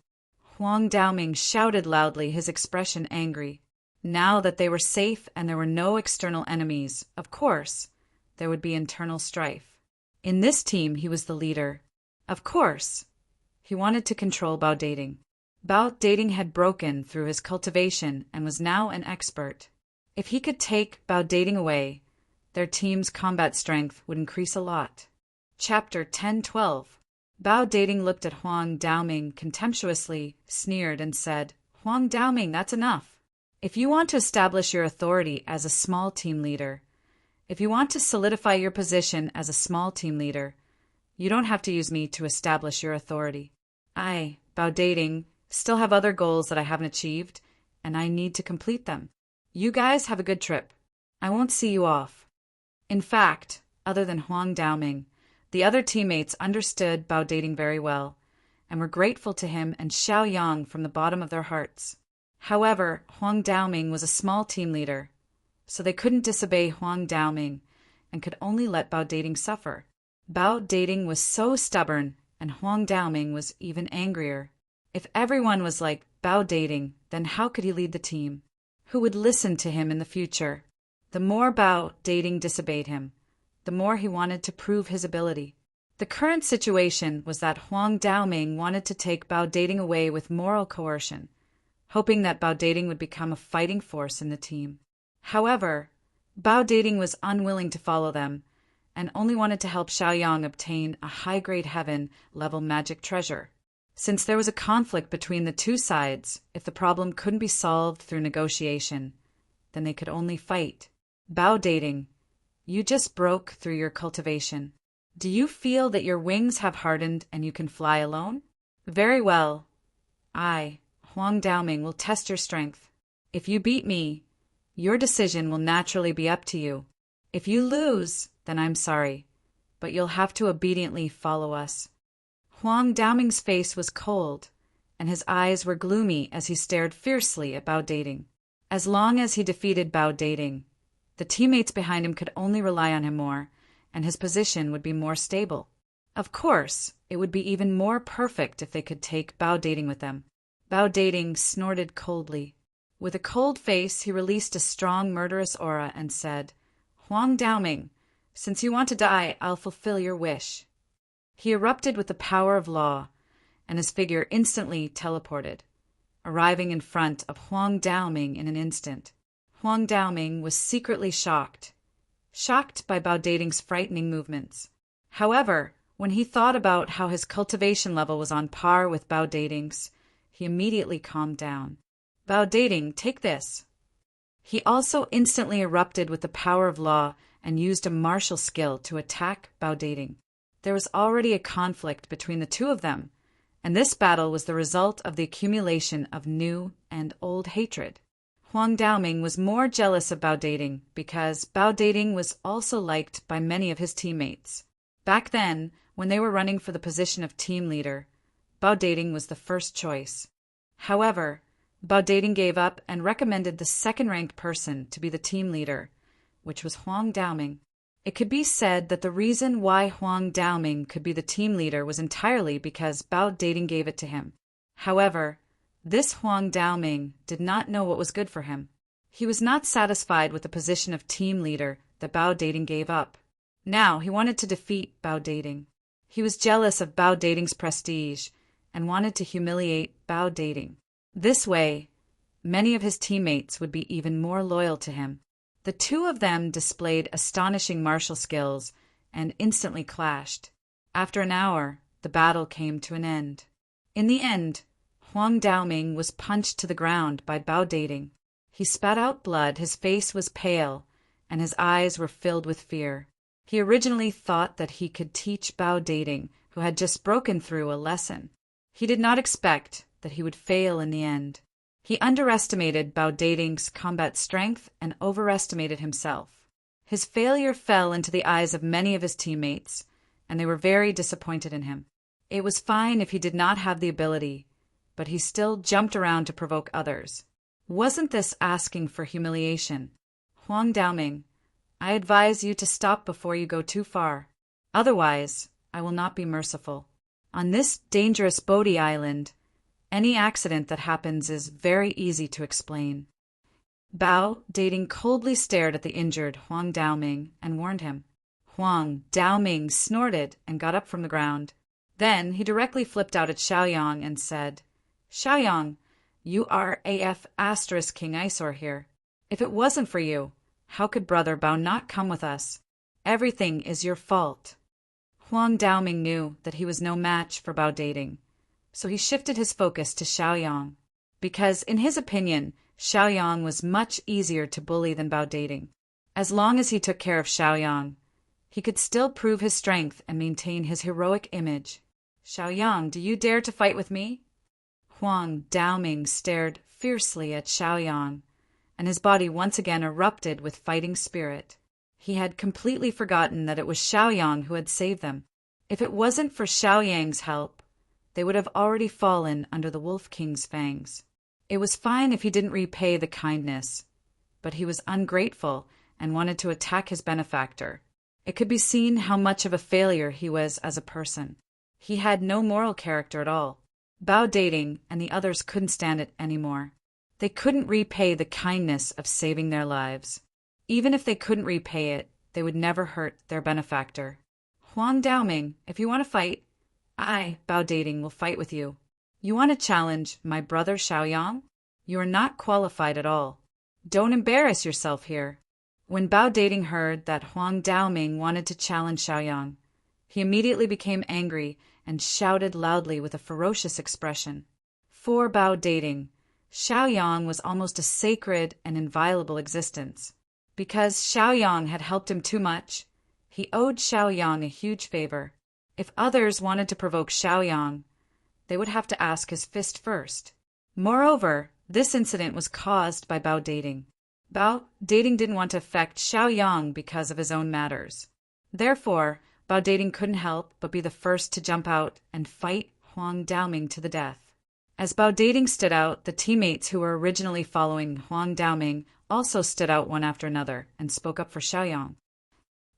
Huang Daoming shouted loudly, his expression angry. Now that they were safe and there were no external enemies, of course, there would be internal strife. In this team, he was the leader. Of course, he wanted to control Bao Dating. Bao Dating had broken through his cultivation and was now an expert. If he could take Bao Dating away, their team's combat strength would increase a lot. Chapter 10:12. Bao Dating looked at Huang Daoming contemptuously, sneered, and said, "Huang Daoming, that's enough. If you want to establish your authority as a small team leader, if you want to solidify your position as a small team leader, you don't have to use me to establish your authority. I, Bao Dating, still have other goals that I haven't achieved, and I need to complete them. You guys have a good trip. I won't see you off." In fact, other than Huang Daoming, the other teammates understood Bao Dating very well, and were grateful to him and Xiao Yang from the bottom of their hearts. However, Huang Daoming was a small team leader, so they couldn't disobey Huang Daoming and could only let Bao Dating suffer. Bao Dating was so stubborn, and Huang Daoming was even angrier. If everyone was like Bao Dating, then how could he lead the team? Who would listen to him in the future? The more Bao Dating disobeyed him, the more he wanted to prove his ability. The current situation was that Huang Daoming wanted to take Bao Dating away with moral coercion, hoping that Bao Dating would become a fighting force in the team. However, Bao Dating was unwilling to follow them, and only wanted to help Xiaoyang obtain a high-grade heaven-level magic treasure. Since there was a conflict between the two sides, if the problem couldn't be solved through negotiation, then they could only fight. Bao Dating, you just broke through your cultivation. Do you feel that your wings have hardened and you can fly alone? Very well. I, Huang Daoming, will test your strength. If you beat me, your decision will naturally be up to you. If you lose, then I'm sorry, but you'll have to obediently follow us. Huang Daoming's face was cold, and his eyes were gloomy as he stared fiercely at Bao Dating. As long as he defeated Bao Dating, the teammates behind him could only rely on him more, and his position would be more stable. Of course, it would be even more perfect if they could take Bao Dating with them. Bao Dating snorted coldly. With a cold face, he released a strong, murderous aura and said, "Huang Daoming, since you want to die, I'll fulfill your wish." He erupted with the power of law, and his figure instantly teleported, arriving in front of Huang Daoming in an instant. Huang Daoming was secretly shocked by Bao Dating's frightening movements. However, when he thought about how his cultivation level was on par with Bao Dating's, he immediately calmed down. "Bao Dating, take this." He also instantly erupted with the power of law and used a martial skill to attack Bao Dating. There was already a conflict between the two of them, and this battle was the result of the accumulation of new and old hatred. Huang Daoming was more jealous of Bao Dating because Bao Dating was also liked by many of his teammates. Back then, when they were running for the position of team leader, Bao Dating was the first choice. However, Bao Dating gave up and recommended the second-ranked person to be the team leader, which was Huang Daoming. It could be said that the reason why Huang Daoming could be the team leader was entirely because Bao Dating gave it to him. However, this Huang Daoming did not know what was good for him. He was not satisfied with the position of team leader that Bao Dating gave up. Now he wanted to defeat Bao Dating. He was jealous of Bao Dating's prestige and wanted to humiliate Bao Dating. This way, many of his teammates would be even more loyal to him. The two of them displayed astonishing martial skills and instantly clashed. After an hour, the battle came to an end. In the end, Huang Daoming was punched to the ground by Bao Dating. He spat out blood, his face was pale, and his eyes were filled with fear. He originally thought that he could teach Bao Dating, who had just broken through, a lesson. He did not expect that he would fail in the end. He underestimated Bao Dating's combat strength and overestimated himself. His failure fell into the eyes of many of his teammates, and they were very disappointed in him. It was fine if he did not have the ability, but he still jumped around to provoke others. Wasn't this asking for humiliation? Huang Daoming, I advise you to stop before you go too far. Otherwise, I will not be merciful. On this dangerous Bodhi Island, any accident that happens is very easy to explain. Bao Dating coldly stared at the injured Huang Daoming and warned him. Huang Daoming snorted and got up from the ground. Then he directly flipped out at Xiaoyang and said, "Xiaoyang, you are AF asterisk King Eyesore here. If it wasn't for you, how could Brother Bao not come with us? Everything is your fault." Huang Daoming knew that he was no match for Bao Dating, so he shifted his focus to Xiaoyang, because in his opinion, Xiaoyang was much easier to bully than Bao Dating. As long as he took care of Xiaoyang, he could still prove his strength and maintain his heroic image. "Xiaoyang, do you dare to fight with me?" Huang Daoming stared fiercely at Xiaoyang, and his body once again erupted with fighting spirit. He had completely forgotten that it was Xiaoyang who had saved them. If it wasn't for Xiaoyang's help, they would have already fallen under the Wolf King's fangs. It was fine if he didn't repay the kindness, but he was ungrateful and wanted to attack his benefactor. It could be seen how much of a failure he was as a person. He had no moral character at all. Bao Dating and the others couldn't stand it anymore. They couldn't repay the kindness of saving their lives. Even if they couldn't repay it, they would never hurt their benefactor. "Huang Daoming, if you want to fight, I, Bao Dating, will fight with you. You want to challenge my brother Xiaoyang? You are not qualified at all. Don't embarrass yourself here." When Bao Dating heard that Huang Daoming wanted to challenge Xiaoyang, he immediately became angry and shouted loudly with a ferocious expression. For Bao Dating, Xiaoyang was almost a sacred and inviolable existence. Because Xiaoyang had helped him too much, he owed Xiaoyang a huge favor. If others wanted to provoke Xiaoyang, they would have to ask his fist first. Moreover, this incident was caused by Bao Dating. Bao Dating didn't want to affect Xiaoyang because of his own matters. Therefore, Bao Dating couldn't help but be the first to jump out and fight Huang Daoming to the death. As Bao Dating stood out, the teammates who were originally following Huang Daoming also stood out one after another and spoke up for Xiaoyang.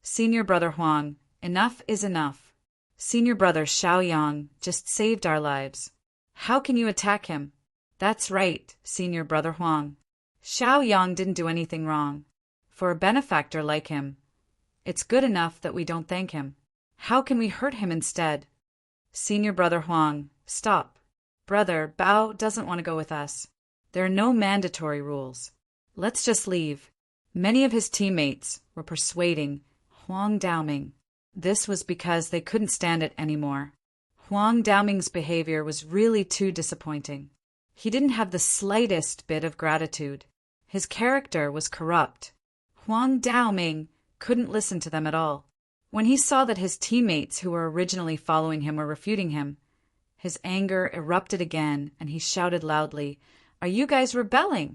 "Senior brother Huang, enough is enough. Senior brother Xiaoyang just saved our lives. How can you attack him?" "That's right, senior brother Huang. Xiaoyang didn't do anything wrong. For a benefactor like him, it's good enough that we don't thank him. How can we hurt him instead?" "Senior brother Huang, stop. Brother Bao doesn't want to go with us. There are no mandatory rules. Let's just leave." Many of his teammates were persuading Huang Daoming. This was because they couldn't stand it anymore. Huang Daoming's behavior was really too disappointing. He didn't have the slightest bit of gratitude. His character was corrupt. Huang Daoming couldn't listen to them at all. When he saw that his teammates who were originally following him were refuting him, his anger erupted again and he shouted loudly, "Are you guys rebelling?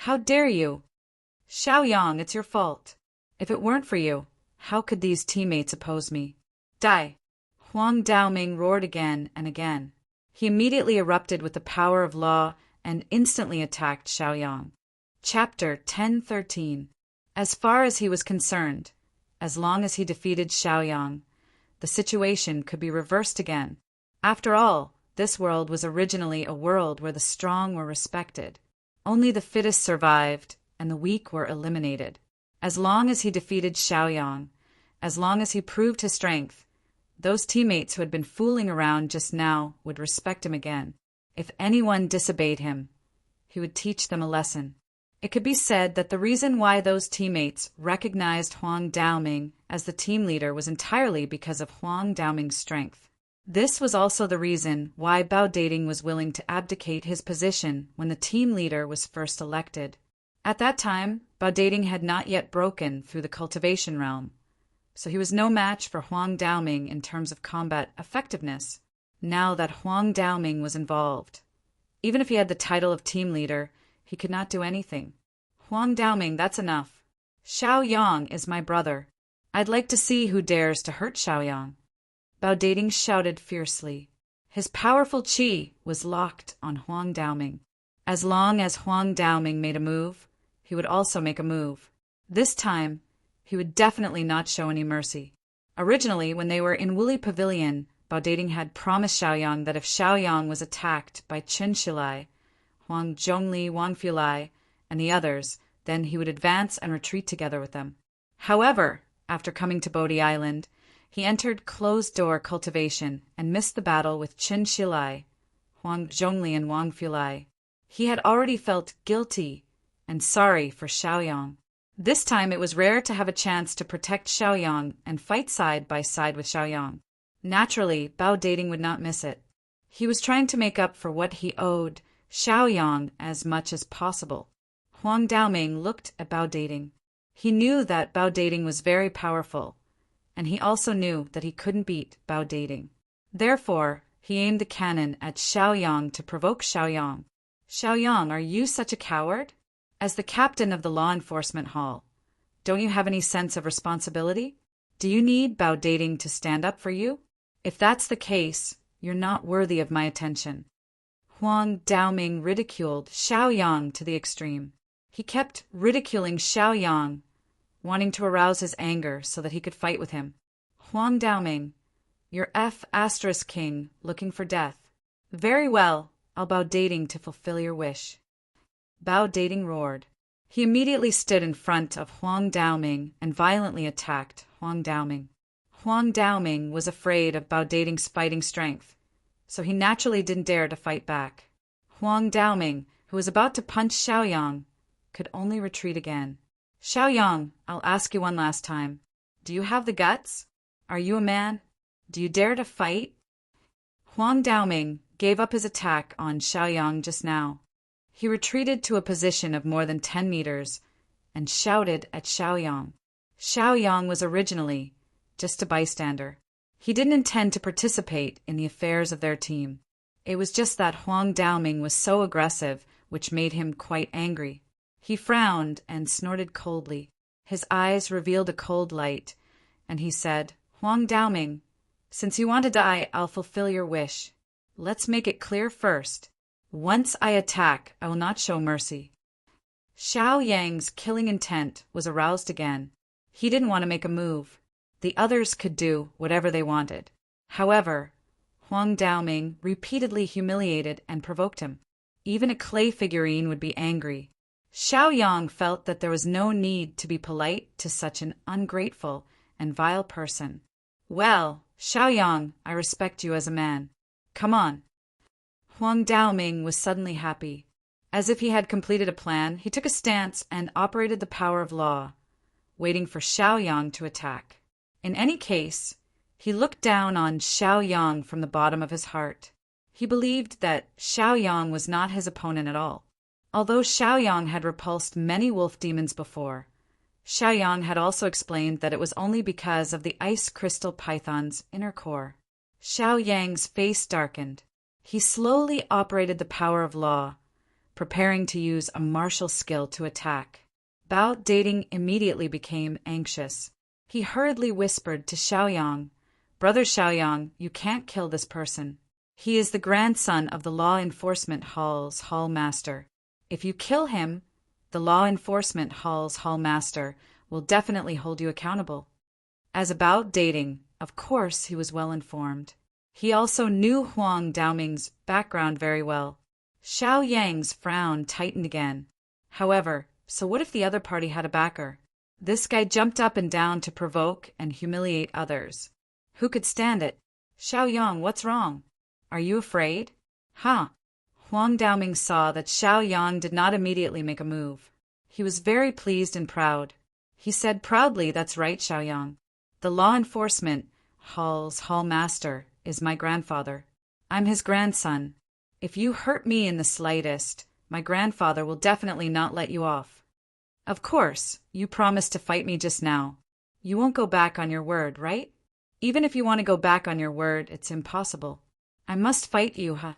How dare you? Xiaoyang, it's your fault. If it weren't for you, how could these teammates oppose me? Die!" Huang Daoming roared again and again. He immediately erupted with the power of law and instantly attacked Xiaoyang. Chapter 10:13. As far as he was concerned, as long as he defeated Xiaoyang, the situation could be reversed again. After all, this world was originally a world where the strong were respected. Only the fittest survived, and the weak were eliminated. As long as he defeated Xiaoyang, as long as he proved his strength, those teammates who had been fooling around just now would respect him again. If anyone disobeyed him, he would teach them a lesson. It could be said that the reason why those teammates recognized Huang Daoming as the team leader was entirely because of Huang Daoming's strength. This was also the reason why Bao Dating was willing to abdicate his position when the team leader was first elected. At that time, Bao Dating had not yet broken through the cultivation realm, so he was no match for Huang Daoming in terms of combat effectiveness. Now that Huang Daoming was involved, even if he had the title of team leader, he could not do anything. "Huang Daoming, that's enough. Xiaoyang is my brother. I'd like to see who dares to hurt Xiaoyang." Bao Dating shouted fiercely. His powerful qi was locked on Huang Daoming. As long as Huang Daoming made a move, he would also make a move. This time, he would definitely not show any mercy. Originally, when they were in Wuli Pavilion, Bao Dating had promised Xiaoyang that if Xiaoyang was attacked by Chen Shilai, Huang Zhongli, Wang Fulai, and the others, then he would advance and retreat together with them. However, after coming to Bodhi Island, He entered closed-door cultivation and missed the battle with Qin Shilai, Huang Zhongli and Wang Fulai. He had already felt guilty and sorry for Xiaoyang. This time it was rare to have a chance to protect Xiaoyang and fight side by side with Xiaoyang. Naturally, Bao Dating would not miss it. He was trying to make up for what he owed Xiaoyang as much as possible. Huang Daoming looked at Bao Dating. He knew that Bao Dating was very powerful, and he also knew that he couldn't beat Bao Dating. Therefore, he aimed the cannon at Xiaoyang to provoke Xiaoyang. Xiaoyang, are you such a coward? As the captain of the law enforcement hall, don't you have any sense of responsibility? Do you need Bao Dating to stand up for you? If that's the case, you're not worthy of my attention. Huang Daoming ridiculed Xiaoyang to the extreme. He kept ridiculing Xiaoyang, wanting to arouse his anger so that he could fight with him. Huang Daoming, you're F** king, looking for death. Very well, I'll Bao Dating to fulfill your wish. Bao Dating roared. He immediately stood in front of Huang Daoming and violently attacked Huang Daoming. Huang Daoming was afraid of Bao Dating's fighting strength, so he naturally didn't dare to fight back. Huang Daoming, who was about to punch Xiaoyang, could only retreat again. Xiaoyang, I'll ask you one last time. Do you have the guts? Are you a man? Do you dare to fight? Huang Daoming gave up his attack on Xiaoyang just now. He retreated to a position of more than 10 meters and shouted at Xiaoyang. Xiaoyang was originally just a bystander. He didn't intend to participate in the affairs of their team. It was just that Huang Daoming was so aggressive, which made him quite angry. He frowned and snorted coldly. His eyes revealed a cold light, and he said, Huang Daoming, since you want to die, I'll fulfill your wish. Let's make it clear first. Once I attack, I will not show mercy. Xiaoyang's killing intent was aroused again. He didn't want to make a move. The others could do whatever they wanted. However, Huang Daoming repeatedly humiliated and provoked him. Even a clay figurine would be angry. Xiaoyang felt that there was no need to be polite to such an ungrateful and vile person. Well, Xiaoyang, I respect you as a man. Come on. Huang Daoming was suddenly happy. As if he had completed a plan, he took a stance and operated the power of law, waiting for Xiaoyang to attack. In any case, he looked down on Xiaoyang from the bottom of his heart. He believed that Xiaoyang was not his opponent at all. Although Xiaoyang had repulsed many wolf demons before, Xiaoyang had also explained that it was only because of the ice crystal python's inner core. Xiaoyang's face darkened. He slowly operated the power of law, preparing to use a martial skill to attack. Bao Dating immediately became anxious. He hurriedly whispered to Xiaoyang, Brother Xiaoyang, you can't kill this person. He is the grandson of the law enforcement hall's hall master. If you kill him, the law enforcement hall's hall master will definitely hold you accountable. As about Dating, of course he was well informed. He also knew Huang Daoming's background very well. Xiaoyang's frown tightened again. However, so what if the other party had a backer? This guy jumped up and down to provoke and humiliate others. Who could stand it? Xiaoyang, what's wrong? Are you afraid? Huh. Huang Daoming saw that Xiaoyang did not immediately make a move. He was very pleased and proud. He said proudly, That's right, Xiaoyang. The law enforcement hall's hall master is my grandfather. I'm his grandson. If you hurt me in the slightest, my grandfather will definitely not let you off. Of course, you promised to fight me just now. You won't go back on your word, right? Even if you want to go back on your word, it's impossible. I must fight you, huh?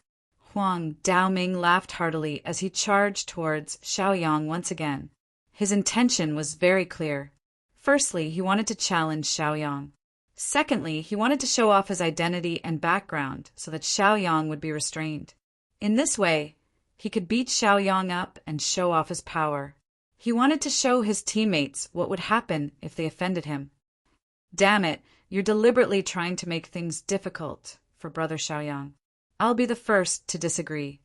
Huang Daoming laughed heartily as he charged towards Xiaoyang once again. His intention was very clear. Firstly, he wanted to challenge Xiaoyang. Secondly, he wanted to show off his identity and background so that Xiaoyang would be restrained. In this way, he could beat Xiaoyang up and show off his power. He wanted to show his teammates what would happen if they offended him. Damn it, you're deliberately trying to make things difficult for Brother Xiaoyang. I'll be the first to disagree.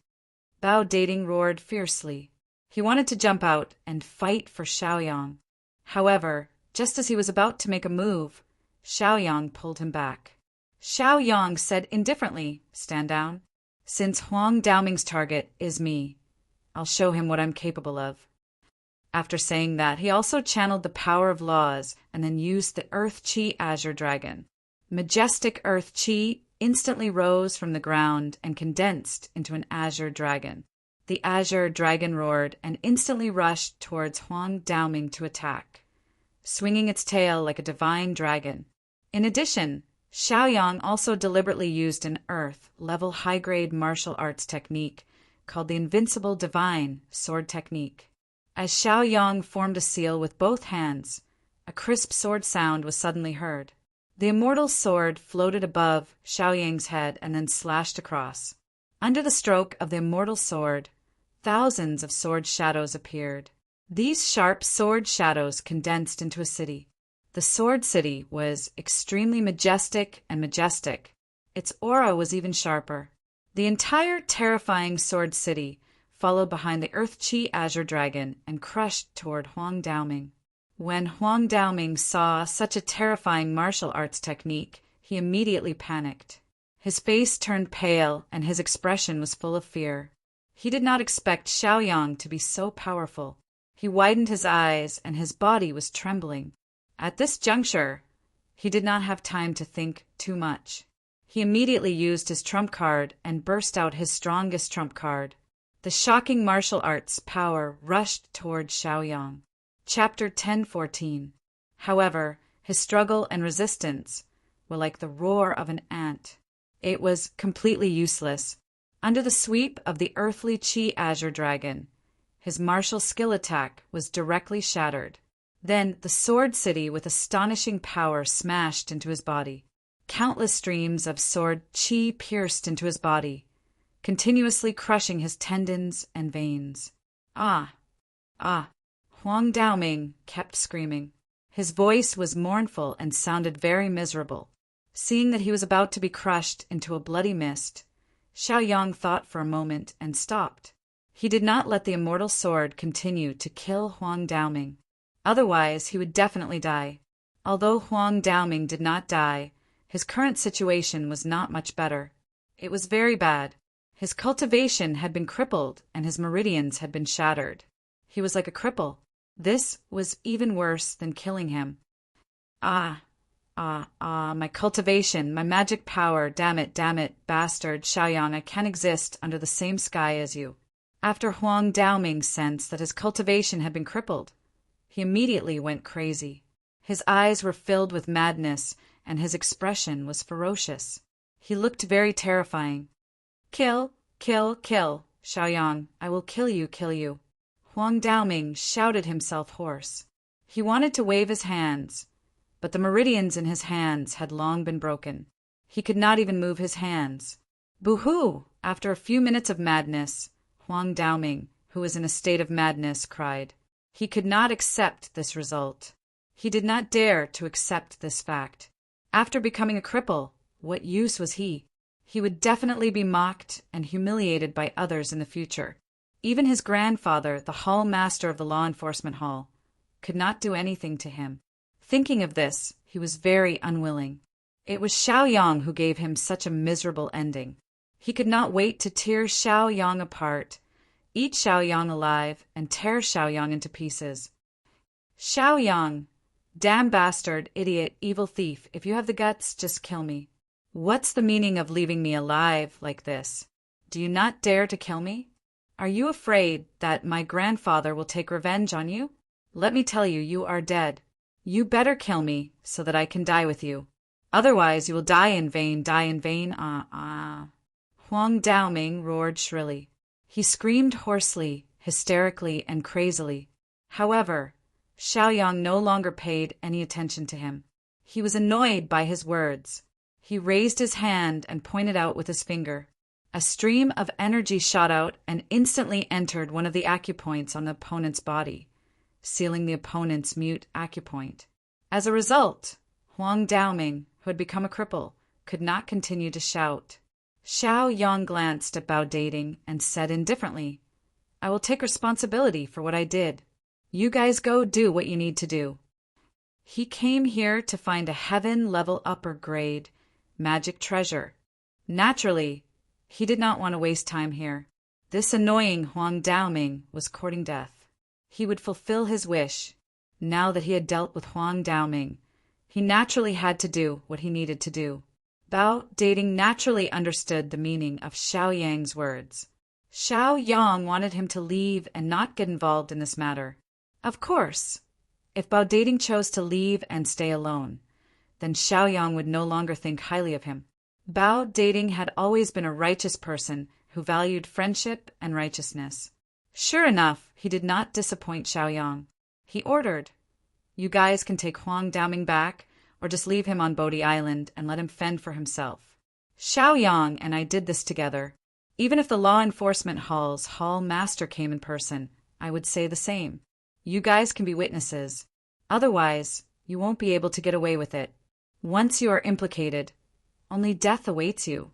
Bao Dating roared fiercely. He wanted to jump out and fight for Xiaoyang. However, just as he was about to make a move, Xiaoyang pulled him back. Xiaoyang said indifferently, "Stand down. Since Huang Daoming's target is me, I'll show him what I'm capable of." After saying that, he also channeled the power of laws and then used the Earth Chi Azure Dragon. Majestic Earth Chi instantly rose from the ground and condensed into an Azure Dragon. The Azure Dragon roared and instantly rushed towards Huang Daoming to attack, swinging its tail like a divine dragon. In addition, Xiaoyang also deliberately used an Earth-level high-grade martial arts technique called the Invincible Divine Sword Technique. As Xiaoyang formed a seal with both hands, a crisp sword sound was suddenly heard. The immortal sword floated above Xiaoyang's head and then slashed across. Under the stroke of the immortal sword, thousands of sword shadows appeared. These sharp sword shadows condensed into a city. The sword city was extremely majestic. Its aura was even sharper. The entire terrifying sword city followed behind the Earth Chi Azure Dragon and crushed toward Huang Daoming. When Huang Daoming saw such a terrifying martial arts technique, he immediately panicked. His face turned pale and his expression was full of fear. He did not expect Xiaoyang to be so powerful. He widened his eyes and his body was trembling. At this juncture, he did not have time to think too much. He immediately used his trump card and burst out his strongest trump card. The shocking martial arts power rushed toward Xiaoyang. Chapter 10:14. However, his struggle and resistance were like the roar of an ant. It was completely useless. Under the sweep of the earthly Chi Azure Dragon, his martial skill attack was directly shattered. Then the sword city with astonishing power smashed into his body. Countless streams of sword chi pierced into his body, continuously crushing his tendons and veins. Ah! Ah! Huang Daoming kept screaming. His voice was mournful and sounded very miserable. Seeing that he was about to be crushed into a bloody mist, Xiaoyang thought for a moment and stopped. He did not let the immortal sword continue to kill Huang Daoming. Otherwise, he would definitely die. Although Huang Daoming did not die, his current situation was not much better. It was very bad. His cultivation had been crippled and his meridians had been shattered. He was like a cripple. This was even worse than killing him. My cultivation, my magic power, damn it, bastard, Xiaoyang, I can't exist under the same sky as you. After Huang Daoming sensed that his cultivation had been crippled, he immediately went crazy. His eyes were filled with madness, and his expression was ferocious. He looked very terrifying. Kill, Xiaoyang, I will kill you. Huang Daoming shouted himself hoarse. He wanted to wave his hands, but the meridians in his hands had long been broken. He could not even move his hands. Boo-hoo! After a few minutes of madness, Huang Daoming, who was in a state of madness, cried. He could not accept this result. He did not dare to accept this fact. After becoming a cripple, what use was he? He would definitely be mocked and humiliated by others in the future. Even his grandfather, the hall master of the law enforcement hall, could not do anything to him. Thinking of this, he was very unwilling. It was Xiaoyang who gave him such a miserable ending. He could not wait to tear Xiaoyang apart, eat Xiaoyang alive, and tear Xiaoyang into pieces. Xiaoyang! Damn bastard, idiot, evil thief, if you have the guts, just kill me. What's the meaning of leaving me alive like this? Do you not dare to kill me? Are you afraid that my grandfather will take revenge on you? Let me tell you, you are dead. You better kill me so that I can die with you. Otherwise you will die in vain. Huang Daoming roared shrilly. He screamed hoarsely, hysterically, and crazily. However, Xiaoyang no longer paid any attention to him. He was annoyed by his words. He raised his hand and pointed out with his finger. A stream of energy shot out and instantly entered one of the acupoints on the opponent's body, sealing the opponent's mute acupoint. As a result, Huang Daoming, who had become a cripple, could not continue to shout. Xiaoyang glanced at Bao Dating and said indifferently, I will take responsibility for what I did. You guys go do what you need to do. He came here to find a heaven-level upper grade magic treasure. Naturally, he did not want to waste time here. This annoying Huang Daoming was courting death. He would fulfill his wish. Now that he had dealt with Huang Daoming, he naturally had to do what he needed to do. Bao Dating naturally understood the meaning of Xiao Yang's words. Xiao Yang wanted him to leave and not get involved in this matter. Of course, if Bao Dating chose to leave and stay alone, then Xiao Yang would no longer think highly of him. Bao Dating had always been a righteous person who valued friendship and righteousness. Sure enough, he did not disappoint Xiao Yang. He ordered, "You guys can take Huang Daoming back, or just leave him on Bodhi Island and let him fend for himself. Xiao Yang and I did this together. Even if the law enforcement hall's hall master came in person, I would say the same. You guys can be witnesses. Otherwise, you won't be able to get away with it. Once you are implicated, only death awaits you."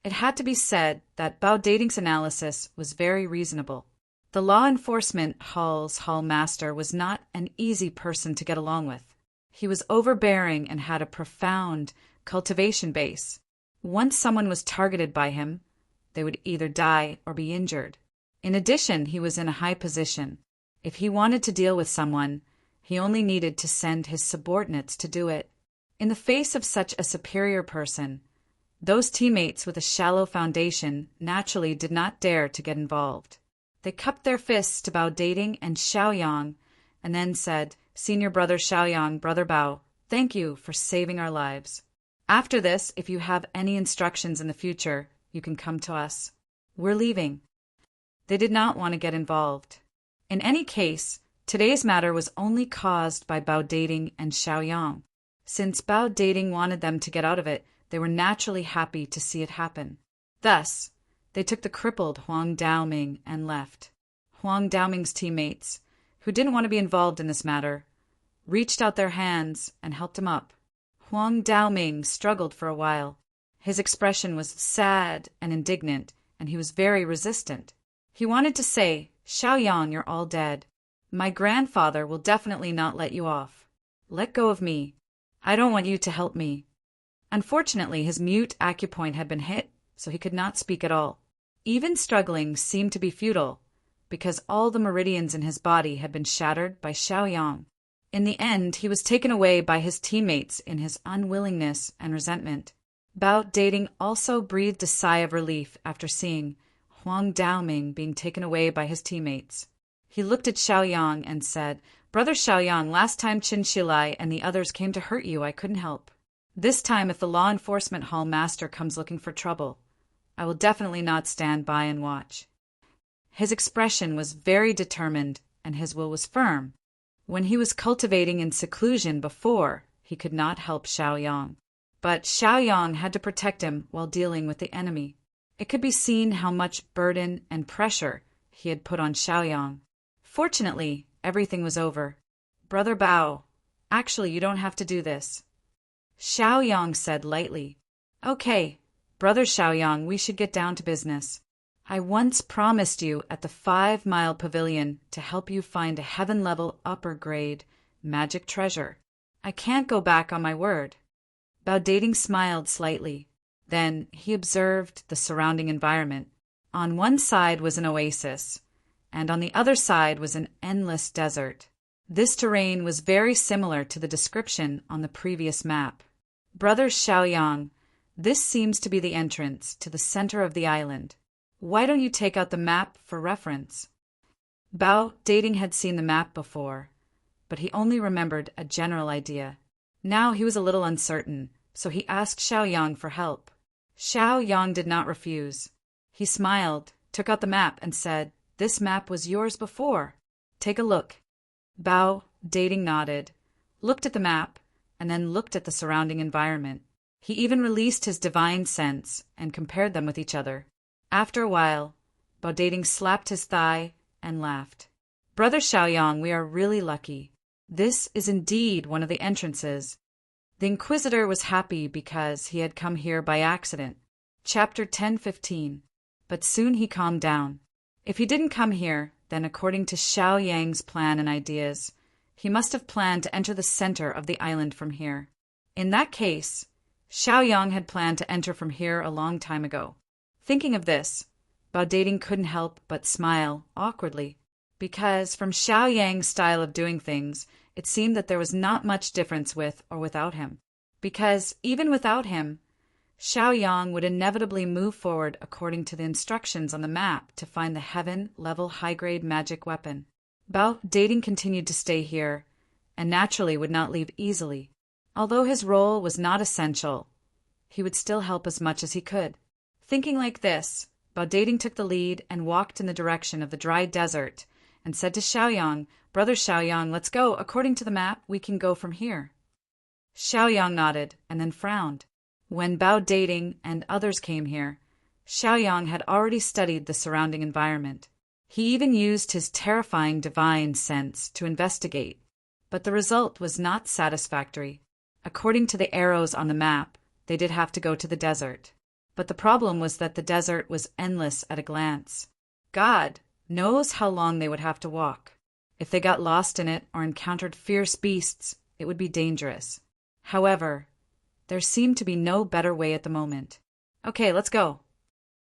It had to be said that Bao Dating's analysis was very reasonable. The law enforcement hall's hall master was not an easy person to get along with. He was overbearing and had a profound cultivation base. Once someone was targeted by him, they would either die or be injured. In addition, he was in a high position. If he wanted to deal with someone, he only needed to send his subordinates to do it. In the face of such a superior person, those teammates with a shallow foundation naturally did not dare to get involved. They cupped their fists to Bao Dating and Xiao Yang, and then said, "Senior brother Xiao Yang, brother Bao, thank you for saving our lives. After this, if you have any instructions in the future, you can come to us. We're leaving." They did not want to get involved. In any case, today's matter was only caused by Bao Dating and Xiao Yang. Since Bao Dating wanted them to get out of it, they were naturally happy to see it happen. Thus, they took the crippled Huang Daoming and left. Huang Daoming's teammates, who didn't want to be involved in this matter, reached out their hands and helped him up. Huang Daoming struggled for a while. His expression was sad and indignant, and he was very resistant. He wanted to say, "Xiao Yang, you're all dead. My grandfather will definitely not let you off. Let go of me. I don't want you to help me." Unfortunately, his mute acupoint had been hit, so he could not speak at all. Even struggling seemed to be futile, because all the meridians in his body had been shattered by Xiao Yang. In the end, he was taken away by his teammates in his unwillingness and resentment. Bao Dating also breathed a sigh of relief after seeing Huang Daoming being taken away by his teammates. He looked at Xiao Yang and said, "Brother Xiao Yang, last time Qin Shilai and the others came to hurt you, I couldn't help. This time, if the law enforcement hall master comes looking for trouble, I will definitely not stand by and watch." His expression was very determined, and his will was firm. When he was cultivating in seclusion before, he could not help Xiao Yang. But Xiao Yang had to protect him while dealing with the enemy. It could be seen how much burden and pressure he had put on Xiao Yang. Fortunately, everything was over. "Brother Bao, actually you don't have to do this," Xiao Yang said lightly. "Okay, brother Xiao Yang, we should get down to business. I once promised you at the 5-mile pavilion to help you find a heaven-level upper grade magic treasure. I can't go back on my word." Bao Dating smiled slightly. Then he observed the surrounding environment. On one side was an oasis, and on the other side was an endless desert. This terrain was very similar to the description on the previous map. "Brother Xiao Yang, this seems to be the entrance to the center of the island. Why don't you take out the map for reference?" Bao Dating had seen the map before, but he only remembered a general idea. Now he was a little uncertain, so he asked Xiao Yang for help. Xiao Yang did not refuse. He smiled, took out the map, and said, "This map was yours before. Take a look." Bao Dating nodded, looked at the map, and then looked at the surrounding environment. He even released his divine sense and compared them with each other. After a while, Bao Dating slapped his thigh and laughed. "Brother Xiao Yang, we are really lucky. This is indeed one of the entrances." The Inquisitor was happy because he had come here by accident. Chapter 10:15. But soon he calmed down. If he didn't come here, then according to Xiao Yang's plan and ideas, He must have planned to enter the center of the island from here. In that case, Xiaoyang had planned to enter from here a long time ago. Thinking of this, Bao Dating couldn't help but smile awkwardly, because from Xiaoyang's style of doing things, it seemed that there was not much difference with or without him. Because even without him, Xiaoyang would inevitably move forward according to the instructions on the map to find the heaven-level high-grade magic weapon. Bao Dating continued to stay here, and naturally would not leave easily. Although his role was not essential, he would still help as much as he could. Thinking like this, Bao Dating took the lead and walked in the direction of the dry desert and said to Xiaoyang, "Brother Xiaoyang, let's go. According to the map, we can go from here." Xiaoyang nodded and then frowned. When Bao Dating and others came here, Xiaoyang had already studied the surrounding environment. He even used his terrifying divine sense to investigate, but the result was not satisfactory. According to the arrows on the map, they did have to go to the desert. But the problem was that the desert was endless at a glance. God knows how long they would have to walk. If they got lost in it or encountered fierce beasts, it would be dangerous. However, there seemed to be no better way at the moment. "Okay, let's go."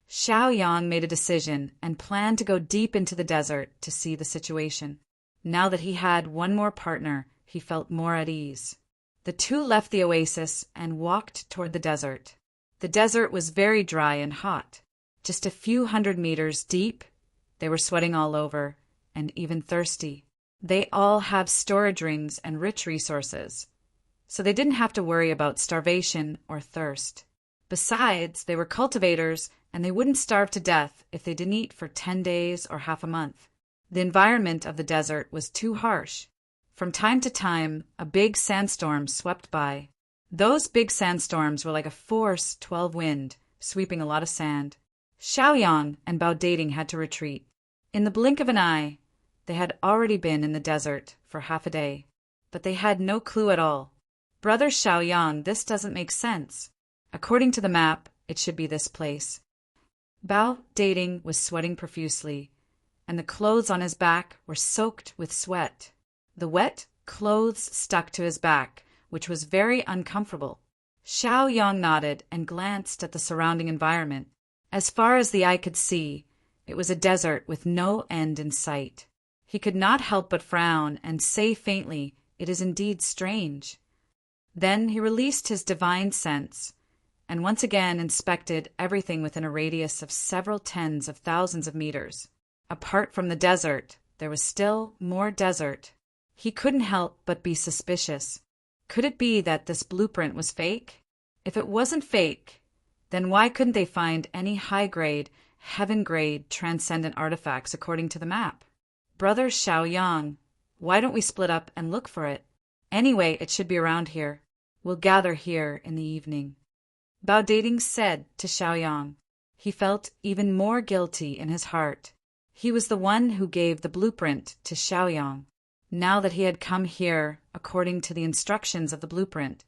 Xiaoyang made a decision and planned to go deep into the desert to see the situation. Now that he had one more partner, he felt more at ease. The two left the oasis and walked toward the desert. The desert was very dry and hot. Just a few hundred meters deep, they were sweating all over and even thirsty. They all have storage rings and rich resources, so they didn't have to worry about starvation or thirst. Besides, they were cultivators, and they wouldn't starve to death if they didn't eat for 10 days or half a month. The environment of the desert was too harsh. From time to time, a big sandstorm swept by. Those big sandstorms were like a force 12 wind, sweeping a lot of sand. Xiaoyang and Bao Dating had to retreat. In the blink of an eye, they had already been in the desert for half a day, but they had no clue at all. "Brother Xiaoyang, this doesn't make sense. According to the map, it should be this place." Bao Dating was sweating profusely, and the clothes on his back were soaked with sweat. The wet clothes stuck to his back, which was very uncomfortable. Xiaoyang nodded and glanced at the surrounding environment. As far as the eye could see, it was a desert with no end in sight. He could not help but frown and say faintly, "It is indeed strange." Then he released his divine sense and once again inspected everything within a radius of several tens of thousands of meters. Apart from the desert, there was still more desert. He couldn't help but be suspicious. Could it be that this blueprint was fake? If it wasn't fake, then why couldn't they find any high-grade, heaven-grade, transcendent artifacts according to the map? "Brother Xiaoyang, why don't we split up and look for it? Anyway, it should be around here. We'll gather here in the evening." Bao Dating said to Xiaoyang. He felt even more guilty in his heart. He was the one who gave the blueprint to Xiaoyang. Now that he had come here according to the instructions of the blueprint,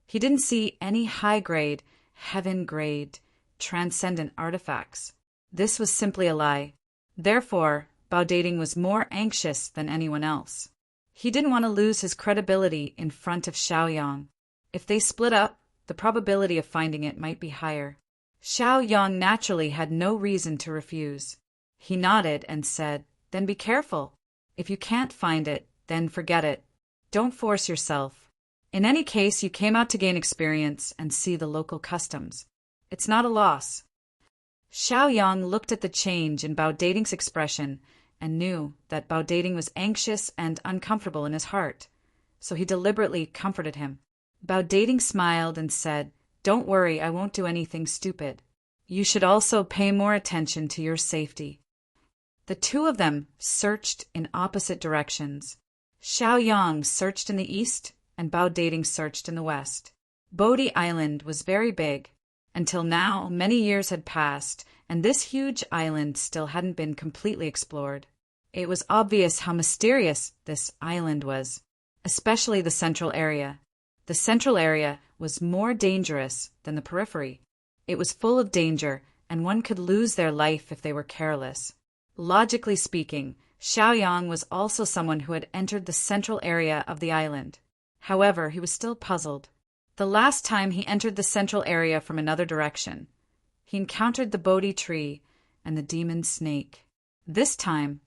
he didn't see any high-grade, heaven-grade, transcendent artifacts. This was simply a lie. Therefore, Bao Dating was more anxious than anyone else. He didn't want to lose his credibility in front of Xiaoyang. If they split up, the probability of finding it might be higher. Xiaoyang naturally had no reason to refuse. He nodded and said, "Then be careful. If you can't find it, then forget it. Don't force yourself. In any case, you came out to gain experience and see the local customs. It's not a loss." Xiaoyang looked at the change in Bao Dating's expression and knew that Bao Dating was anxious and uncomfortable in his heart, so he deliberately comforted him. Bao Dating smiled and said, "Don't worry, I won't do anything stupid. You should also pay more attention to your safety." The two of them searched in opposite directions. Xiaoyang searched in the east, and Bao Dating searched in the west. Bodhi Island was very big. Until now, many years had passed, and this huge island still hadn't been completely explored. It was obvious how mysterious this island was, especially the central area. The central area was more dangerous than the periphery. It was full of danger, and one could lose their life if they were careless. Logically speaking, Xiaoyang was also someone who had entered the central area of the island. However, he was still puzzled. The last time he entered the central area from another direction, he encountered the Bodhi tree and the demon snake. This time,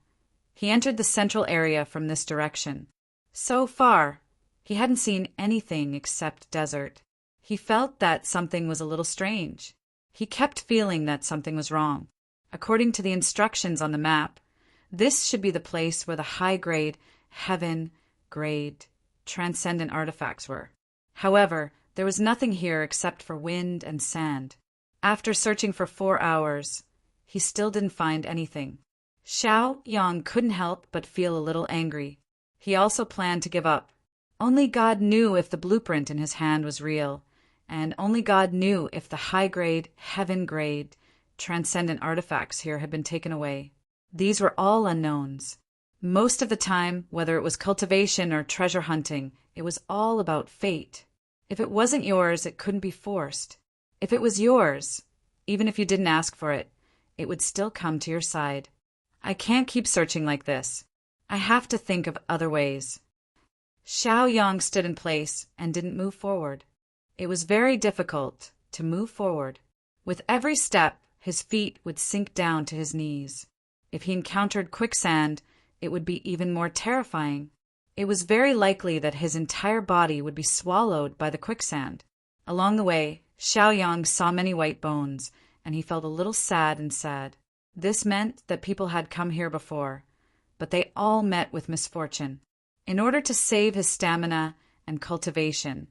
he entered the central area from this direction. So far, he hadn't seen anything except desert. He felt that something was a little strange. He kept feeling that something was wrong. According to the instructions on the map, this should be the place where the high-grade, heaven-grade, transcendent artifacts were. However, there was nothing here except for wind and sand. After searching for 4 hours, he still didn't find anything. Xiaoyang couldn't help but feel a little angry. He also planned to give up. Only God knew if the blueprint in his hand was real, and only God knew if the high-grade, heaven-grade, transcendent artifacts here had been taken away. These were all unknowns. Most of the time, whether it was cultivation or treasure hunting, it was all about fate. If it wasn't yours, it couldn't be forced. If it was yours, even if you didn't ask for it, it would still come to your side. I can't keep searching like this. I have to think of other ways. Xiaoyang stood in place and didn't move forward. It was very difficult to move forward. With every step, his feet would sink down to his knees. If he encountered quicksand, it would be even more terrifying. It was very likely that his entire body would be swallowed by the quicksand. Along the way, Xiaoyang saw many white bones, and he felt a little sad. This meant that people had come here before, but they all met with misfortune. In order to save his stamina and cultivation,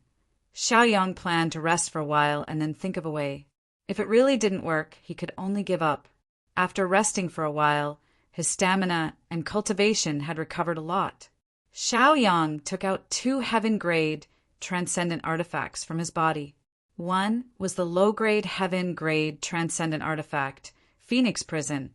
Xiaoyang planned to rest for a while and then think of a way. If it really didn't work, he could only give up. After resting for a while, his stamina and cultivation had recovered a lot. Xiaoyang took out 2 heaven-grade transcendent artifacts from his body. One was the low-grade heaven-grade transcendent artifact, Phoenix Prison,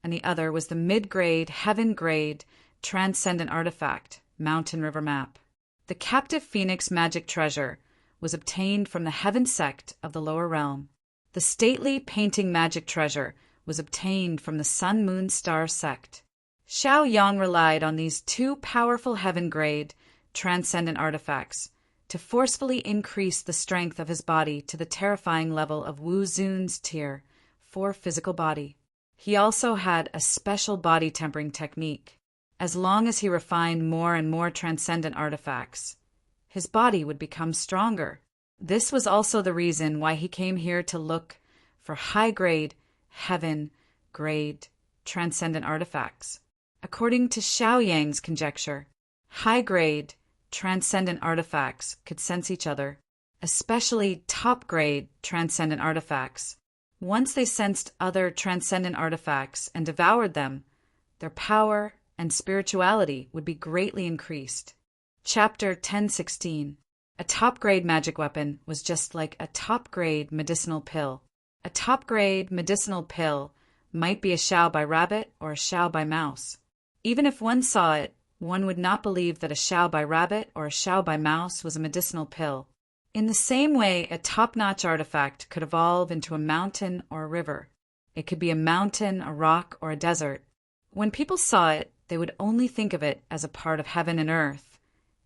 and the other was the mid-grade heaven-grade transcendent artifact, Mountain River Map. The captive Phoenix magic treasure was obtained from the Heaven sect of the lower realm. The stately painting magic treasure was obtained from the Sun Moon Star sect. Xiaoyang relied on these 2 powerful heaven-grade transcendent artifacts to forcefully increase the strength of his body to the terrifying level of Wu Zun's tier 4 physical body. He also had a special body tempering technique. As long as he refined more and more transcendent artifacts, his body would become stronger. This was also the reason why he came here to look for high-grade, heaven-grade, transcendent artifacts. According to Xiaoyang's conjecture, high-grade, transcendent artifacts could sense each other, especially top-grade transcendent artifacts. Once they sensed other transcendent artifacts and devoured them, their power and spirituality would be greatly increased. Chapter 1016. A top-grade magic weapon was just like a top-grade medicinal pill. A top-grade medicinal pill might be a Xiao by rabbit or a Xiao by mouse. Even if one saw it, one would not believe that a Xiao by rabbit or a Xiao by mouse was a medicinal pill. In the same way, a top-notch artifact could evolve into a mountain or a river. It could be a mountain, a rock, or a desert. When people saw it, they would only think of it as a part of heaven and earth,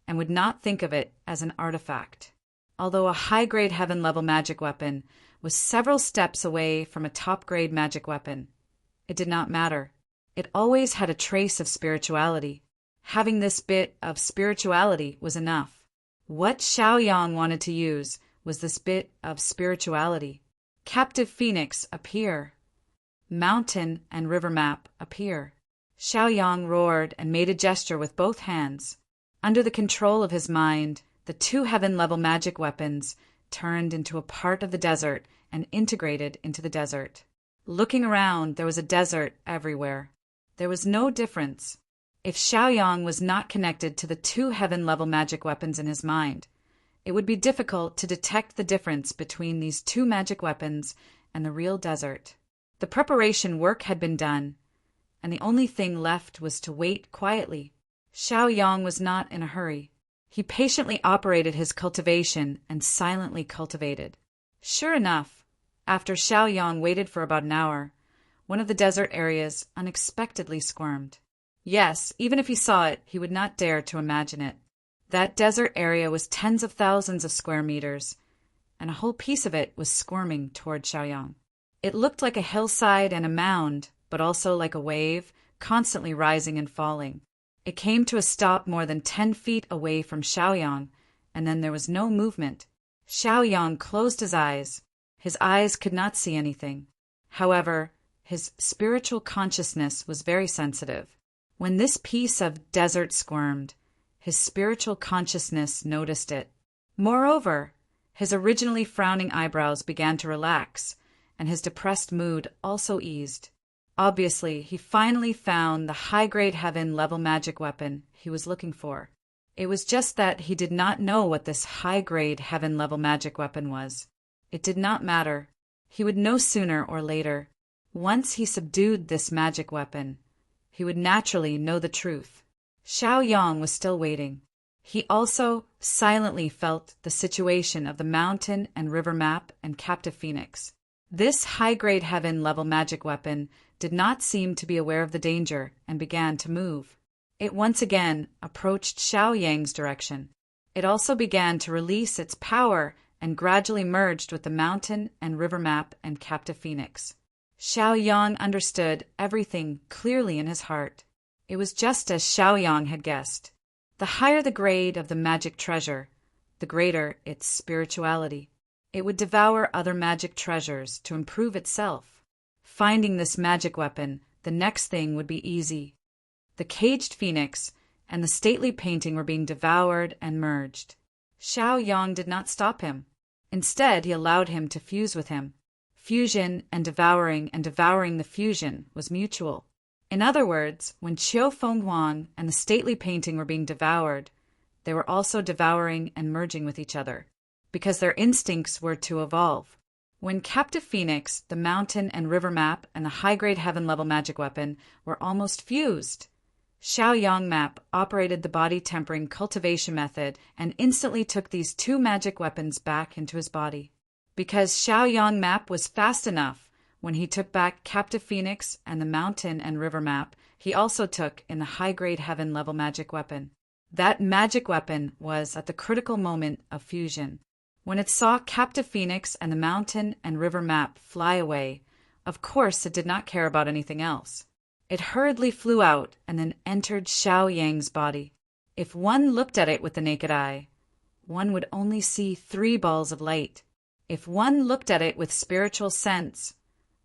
and would not think of it as an artifact. Although a high-grade heaven-level magic weapon was several steps away from a top-grade magic weapon, it did not matter. It always had a trace of spirituality. Having this bit of spirituality was enough. What Xiaoyang wanted to use was this bit of spirituality. Captive Phoenix, appear. Mountain and river map, appear. Xiaoyang roared and made a gesture with both hands. Under the control of his mind, the 2 heaven-level magic weapons turned into a part of the desert and integrated into the desert. Looking around, there was a desert everywhere. There was no difference. If Xiaoyang was not connected to the 2 heaven-level magic weapons in his mind, it would be difficult to detect the difference between these 2 magic weapons and the real desert. The preparation work had been done, and the only thing left was to wait quietly. Xiaoyang was not in a hurry. He patiently operated his cultivation and silently cultivated. Sure enough, after Xiaoyang waited for about an hour, one of the desert areas unexpectedly squirmed. Yes, even if he saw it, he would not dare to imagine it. That desert area was tens of thousands of square meters, and a whole piece of it was squirming toward Xiaoyang. It looked like a hillside and a mound, but also like a wave, constantly rising and falling. It came to a stop more than 10 feet away from Xiaoyang, and then there was no movement. Xiaoyang closed his eyes. His eyes could not see anything. However, his spiritual consciousness was very sensitive. When this piece of desert squirmed, his spiritual consciousness noticed it. Moreover, his originally frowning eyebrows began to relax, and his depressed mood also eased. Obviously, he finally found the high-grade heaven-level magic weapon he was looking for. It was just that he did not know what this high-grade heaven-level magic weapon was. It did not matter. He would know sooner or later. Once he subdued this magic weapon, he would naturally know the truth. Xiaoyang was still waiting. He also silently felt the situation of the mountain and river map and captive phoenix. This high-grade heaven-level magic weapon did not seem to be aware of the danger and began to move. It once again approached Xiaoyang's direction. It also began to release its power and gradually merged with the mountain and river map and captive phoenix. Xiaoyang understood everything clearly in his heart. It was just as Xiaoyang had guessed. The higher the grade of the magic treasure, the greater its spirituality. It would devour other magic treasures to improve itself. Finding this magic weapon, the next thing would be easy. The caged phoenix and the stately painting were being devoured and merged. Xiaoyang did not stop him. Instead, he allowed him to fuse with him. Fusion and devouring the fusion was mutual. In other words, when Qiu Fenghuang and the stately painting were being devoured, they were also devouring and merging with each other, because their instincts were to evolve. When captive phoenix, the mountain and river map, and the high-grade heaven-level magic weapon were almost fused, Xiaoyang map operated the body-tempering cultivation method and instantly took these two magic weapons back into his body. Because Xiaoyang map was fast enough, when he took back captive phoenix and the mountain and river map, he also took in the high-grade heaven-level magic weapon. That magic weapon was at the critical moment of fusion. When it saw captive phoenix and the mountain and river map fly away, of course it did not care about anything else. It hurriedly flew out and then entered Xiaoyang's body. If one looked at it with the naked eye, one would only see 3 balls of light. If one looked at it with spiritual sense,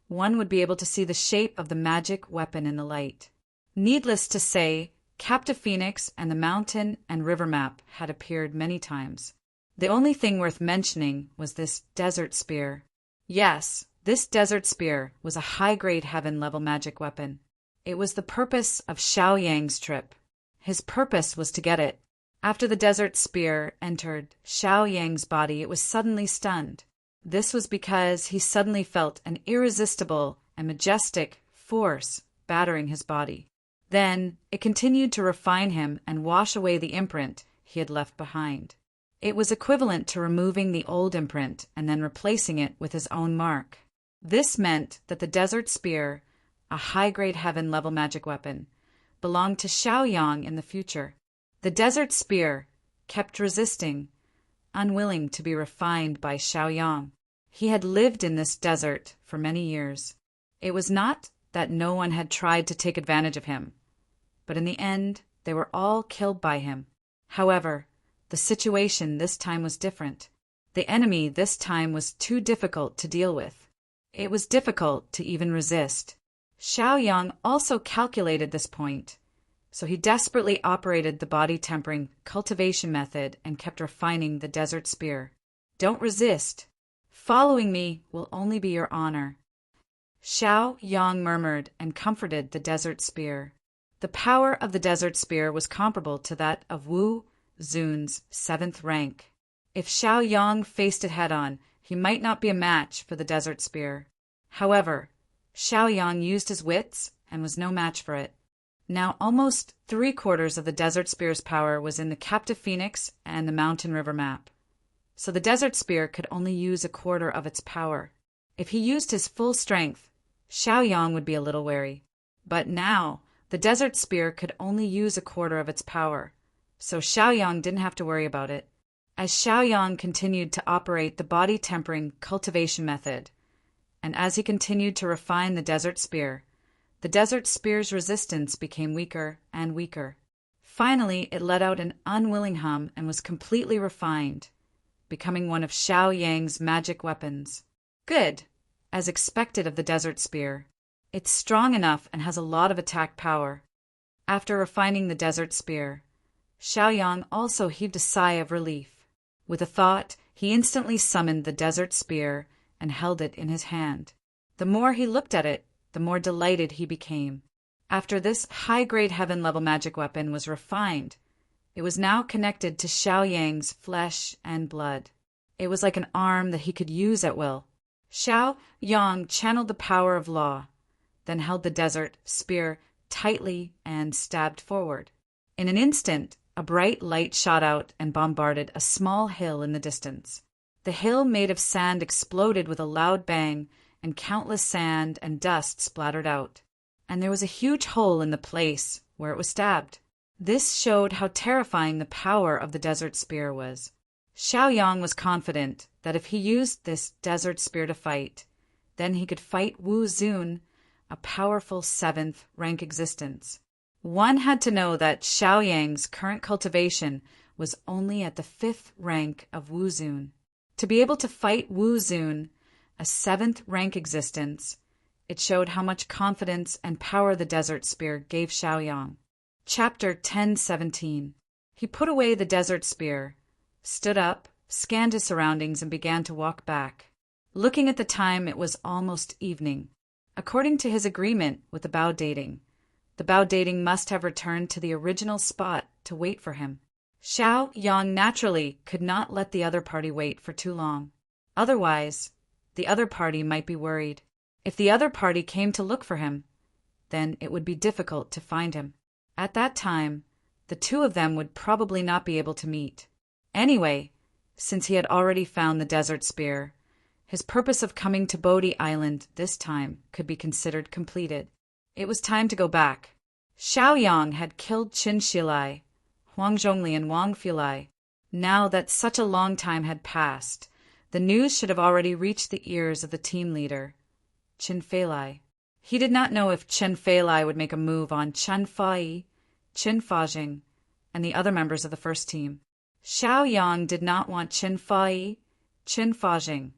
one would be able to see the shape of the magic weapon in the light. Needless to say, captive phoenix and the mountain and river map had appeared many times. The only thing worth mentioning was this desert spear. Yes, this desert spear was a high-grade heaven-level magic weapon. It was the purpose of Xiaoyang's trip. His purpose was to get it. After the desert spear entered Xiaoyang's body, it was suddenly stunned. This was because he suddenly felt an irresistible and majestic force battering his body. Then it continued to refine him and wash away the imprint he had left behind. It was equivalent to removing the old imprint and then replacing it with his own mark. This meant that the desert spear, a high-grade heaven-level magic weapon, belonged to Xiaoyang in the future. The desert spear kept resisting, unwilling to be refined by Xiaoyang. He had lived in this desert for many years. It was not that no one had tried to take advantage of him, but in the end they were all killed by him. However, the situation this time was different. The enemy this time was too difficult to deal with. It was difficult to even resist. Xiaoyang also calculated this point, so he desperately operated the body-tempering cultivation method and kept refining the desert spear. Don't resist. Following me will only be your honor. Xiaoyang murmured and comforted the desert spear. The power of the desert spear was comparable to that of Wu Zun's 7th rank. If Xiaoyang faced it head-on, he might not be a match for the desert spear. However, Xiaoyang used his wits and was no match for it. Now almost 3/4 of the desert spear's power was in the captive phoenix and the mountain river map. So the desert spear could only use 1/4 of its power. If he used his full strength, Xiaoyang would be a little wary. But now, The desert spear could only use a quarter of its power, so Xiaoyang didn't have to worry about it. As Xiaoyang continued to operate the body-tempering cultivation method, and as he continued to refine the desert spear's resistance became weaker and weaker. Finally, it let out an unwilling hum and was completely refined, becoming one of Xiaoyang's magic weapons. Good, as expected of the desert spear. It's strong enough and has a lot of attack power. After refining the desert spear, Xiaoyang also heaved a sigh of relief. With a thought, he instantly summoned the desert spear and held it in his hand. The more he looked at it, the more delighted he became. After this high-grade heaven-level magic weapon was refined, it was now connected to Xiaoyang's flesh and blood. It was like an arm that he could use at will. Xiaoyang channeled the power of law, then held the desert spear tightly and stabbed forward. In an instant, a bright light shot out and bombarded a small hill in the distance. The hill made of sand exploded with a loud bang, and countless sand and dust splattered out. And there was a huge hole in the place where it was stabbed. This showed how terrifying the power of the desert spear was. Xiaoyang was confident that if he used this desert spear to fight, then he could fight Wu Zun, a powerful 7th rank existence. One had to know that Xiaoyang's current cultivation was only at the 5th rank of Wu Zun. To be able to fight Wu Zun, a 7th rank existence, it showed how much confidence and power the desert spear gave Xiaoyang. Chapter 10:17. He put away the desert spear, stood up, scanned his surroundings, and began to walk back. Looking at the time, it was almost evening. According to his agreement with the Bao Dating, the Bao Dating must have returned to the original spot to wait for him. Xiaoyang naturally could not let the other party wait for too long. Otherwise, the other party might be worried. If the other party came to look for him, then it would be difficult to find him. At that time, the two of them would probably not be able to meet. Anyway, since he had already found the desert spear, his purpose of coming to Bodhi Island this time could be considered completed. It was time to go back. Xiaoyang had killed Qin Shilai, Huang Zhongli, and Wang Filai. Now that such a long time had passed, the news should have already reached the ears of the team leader, Qin Feilai. He did not know if Qin Feilai would make a move on Chen Fai, Qin Fajing, and the other members of the first team. Xiaoyang did not want Qin Fai, Qin Fajing,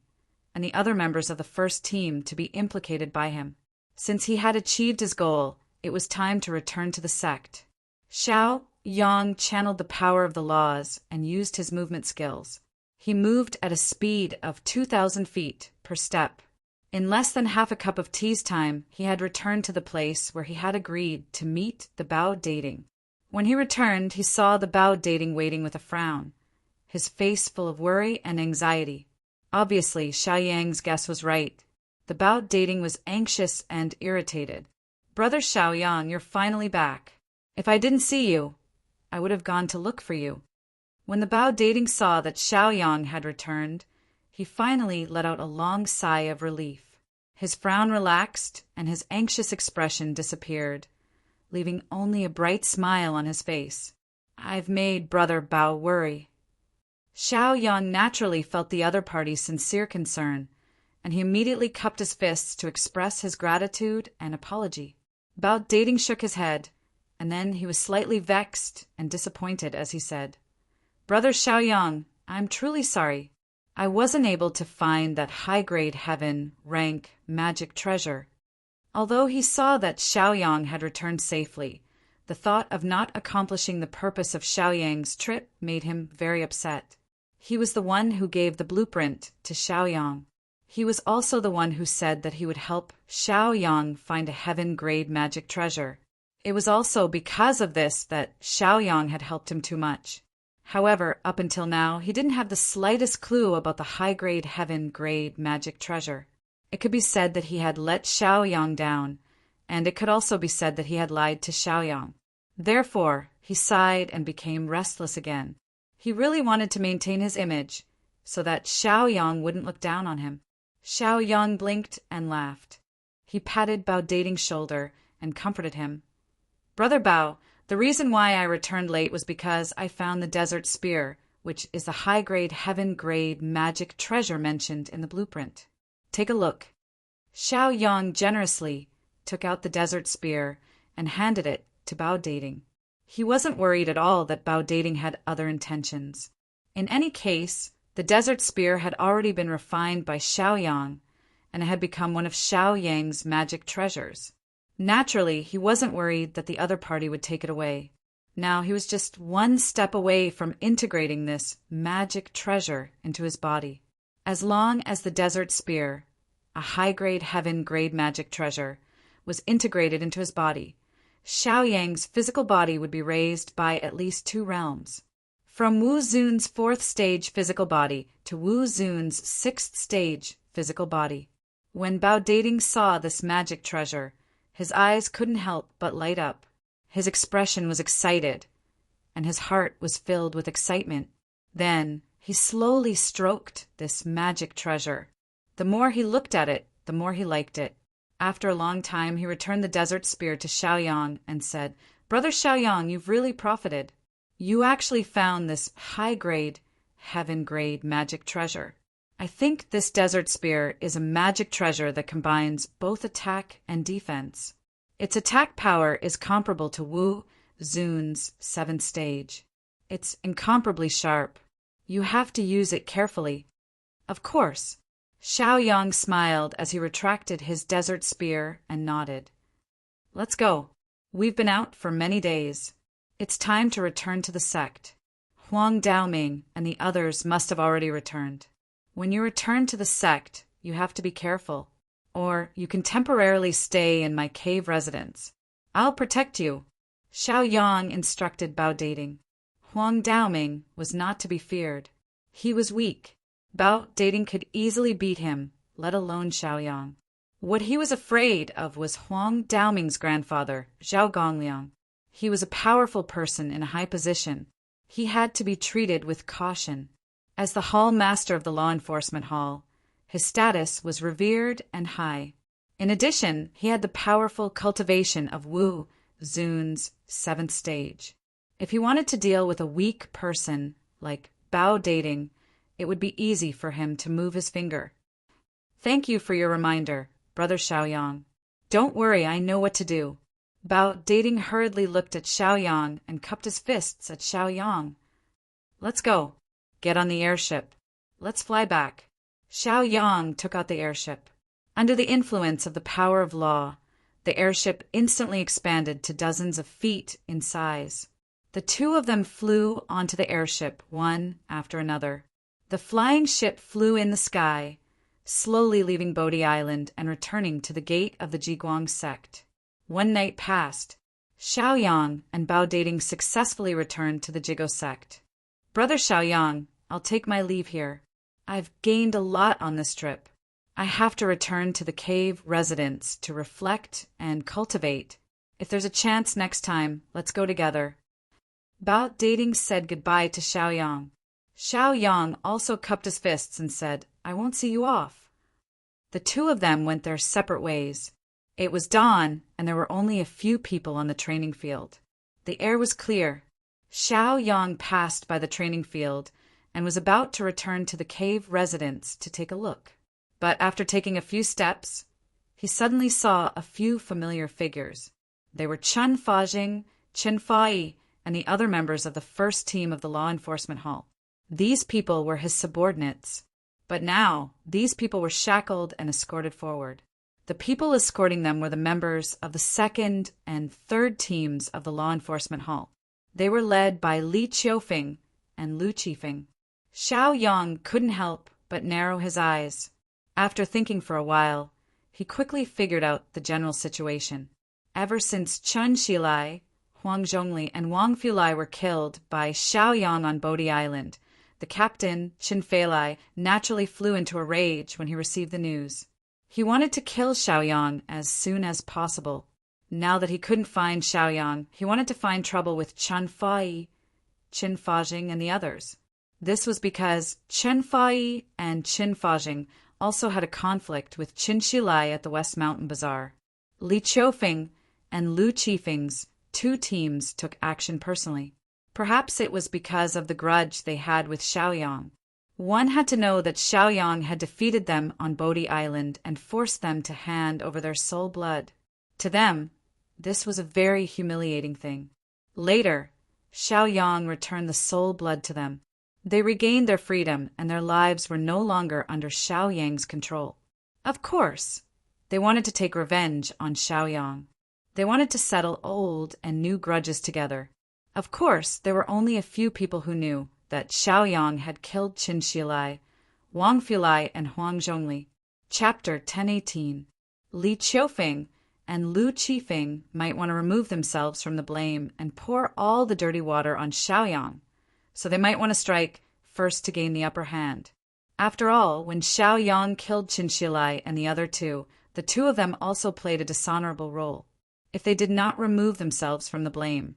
and the other members of the first team to be implicated by him. Since he had achieved his goal, it was time to return to the sect. Xiaoyang channeled the power of the laws and used his movement skills. He moved at a speed of 2,000 feet per step. In less than half a cup of tea's time, he had returned to the place where he had agreed to meet the Bao Dating. When he returned, he saw the Bao Dating waiting with a frown, his face full of worry and anxiety. Obviously, Xiaoyang's guess was right. The Bao Dating was anxious and irritated. "Brother Xiaoyang, you're finally back. If I didn't see you, I would have gone to look for you." When the Bao Dating saw that Xiaoyang had returned, he finally let out a long sigh of relief. His frown relaxed and his anxious expression disappeared, leaving only a bright smile on his face. "I've made Brother Bao worry." Xiaoyang naturally felt the other party's sincere concern, and he immediately cupped his fists to express his gratitude and apology. Bao Dating shook his head, and then he was slightly vexed and disappointed as he said, "Brother Xiaoyang, I'm truly sorry. I wasn't able to find that high-grade heaven rank magic treasure." Although he saw that Xiaoyang had returned safely, the thought of not accomplishing the purpose of Xiaoyang's trip made him very upset. He was the one who gave the blueprint to Xiaoyang. He was also the one who said that he would help Xiaoyang find a heaven-grade magic treasure. It was also because of this that Xiaoyang had helped him too much. However, up until now, he didn't have the slightest clue about the high-grade heaven-grade magic treasure. It could be said that he had let Xiaoyang down, and it could also be said that he had lied to Xiaoyang. Therefore, he sighed and became restless again. He really wanted to maintain his image, so that Xiaoyang wouldn't look down on him. Xiaoyang blinked and laughed. He patted Bao Dating's shoulder and comforted him. Brother Bao, the reason why I returned late was because I found the desert spear, which is the high-grade, heaven-grade magic treasure mentioned in the blueprint. Take a look. Xiao Yang generously took out the desert spear and handed it to Bao Dating. He wasn't worried at all that Bao Dating had other intentions. In any case, the desert spear had already been refined by Xiao Yang, and it had become one of Xiao Yang's magic treasures. Naturally, he wasn't worried that the other party would take it away. Now he was just one step away from integrating this magic treasure into his body. As long as the desert spear, a high-grade heaven-grade magic treasure, was integrated into his body, Xiao Yang's physical body would be raised by at least 2 realms. From Wu Zun's 4th stage physical body to Wu Zun's 6th stage physical body. When Bao Dating saw this magic treasure, his eyes couldn't help but light up. His expression was excited, and his heart was filled with excitement. Then he slowly stroked this magic treasure. The more he looked at it, the more he liked it. After a long time, he returned the desert spear to Xiao Yang and said, "Brother Xiao Yang, you've really profited. You actually found this high-grade, heaven-grade magic treasure. I think this desert spear is a magic treasure that combines both attack and defense. Its attack power is comparable to Wu Zun's 7th stage. It's incomparably sharp. You have to use it carefully." "Of course." Xiao Yang smiled as he retracted his desert spear and nodded. "Let's go. We've been out for many days. It's time to return to the sect. Huang Daoming and the others must have already returned. When you return to the sect, you have to be careful, or you can temporarily stay in my cave residence. I'll protect you," Xiao Yang instructed Bao Dating. Huang Daoming was not to be feared. He was weak. Bao Dating could easily beat him, let alone Xiao Yang. What he was afraid of was Huang Daoming's grandfather, Zhao Gongliang. He was a powerful person in a high position. He had to be treated with caution. As the hall master of the law enforcement hall, his status was revered and high. In addition, he had the powerful cultivation of Wu Zun's 7th stage. If he wanted to deal with a weak person like Bao Dating, it would be easy for him to move his finger. "Thank you for your reminder, Brother Xiao Yang. Don't worry, I know what to do." Bao Dating hurriedly looked at Xiao Yang and cupped his fists at Xiao Yang. "Let's go. Get on the airship. Let's fly back." Xiao Yang took out the airship. Under the influence of the power of law, the airship instantly expanded to dozens of feet in size. The 2 of them flew onto the airship, one after another. The flying ship flew in the sky, slowly leaving Bodhi Island and returning to the gate of the Jiguang sect. One night passed. Xiao Yang and Bao Dating successfully returned to the Jigo sect. "Brother Xiao Yang, I'll take my leave here. I've gained a lot on this trip. I have to return to the cave residence to reflect and cultivate. If there's a chance next time, let's go together." Bao Dating said goodbye to Xiao Yang. Xiao Yang also cupped his fists and said, "I won't see you off." The 2 of them went their separate ways. It was dawn, and there were only a few people on the training field. The air was clear. Xiao Yang passed by the training field and was about to return to the cave residence to take a look. But after taking a few steps, he suddenly saw a few familiar figures. They were Chen Fajing, Chen Fai, and the other members of the first team of the law enforcement hall. These people were his subordinates. But now, these people were shackled and escorted forward. The people escorting them were the members of the 2nd and 3rd teams of the law enforcement hall. They were led by Li Qiufeng and Lu Qifeng. Xiao Yang couldn't help but narrow his eyes. After thinking for a while, he quickly figured out the general situation. Ever since Chen Xilai, Huang Zhongli, and Wang Fulai were killed by Xiao Yang on Bodhi Island, the captain, Qin Feilai, naturally flew into a rage when he received the news. He wanted to kill Xiao Yang as soon as possible. Now that he couldn't find Xiao Yang, he wanted to find trouble with Chen Fai, Qin Fajing, and the others. This was because Chen Fai and Qin Fajing also had a conflict with Qin Xilai at the West Mountain Bazaar. Li Qiufeng and Lu Qifeng's two teams took action personally. Perhaps it was because of the grudge they had with Xiaoyang. One had to know that Xiaoyang had defeated them on Bodhi Island and forced them to hand over their soul blood. To them, this was a very humiliating thing. Later, Xiaoyang returned the soul blood to them. They regained their freedom, and their lives were no longer under Xiaoyang's control. Of course, they wanted to take revenge on Xiaoyang. They wanted to settle old and new grudges together. Of course, there were only a few people who knew that Xiaoyang had killed Qin Shilai, Wang Fulai, and Huang Zhongli. Chapter 1018. Li Qiufeng and Lu Qifeng might want to remove themselves from the blame and pour all the dirty water on Xiaoyang, so they might want to strike first to gain the upper hand. After all, when Xiaoyang killed Qin Shilai and the other two, the two of them also played a dishonorable role. If they did not remove themselves from the blame,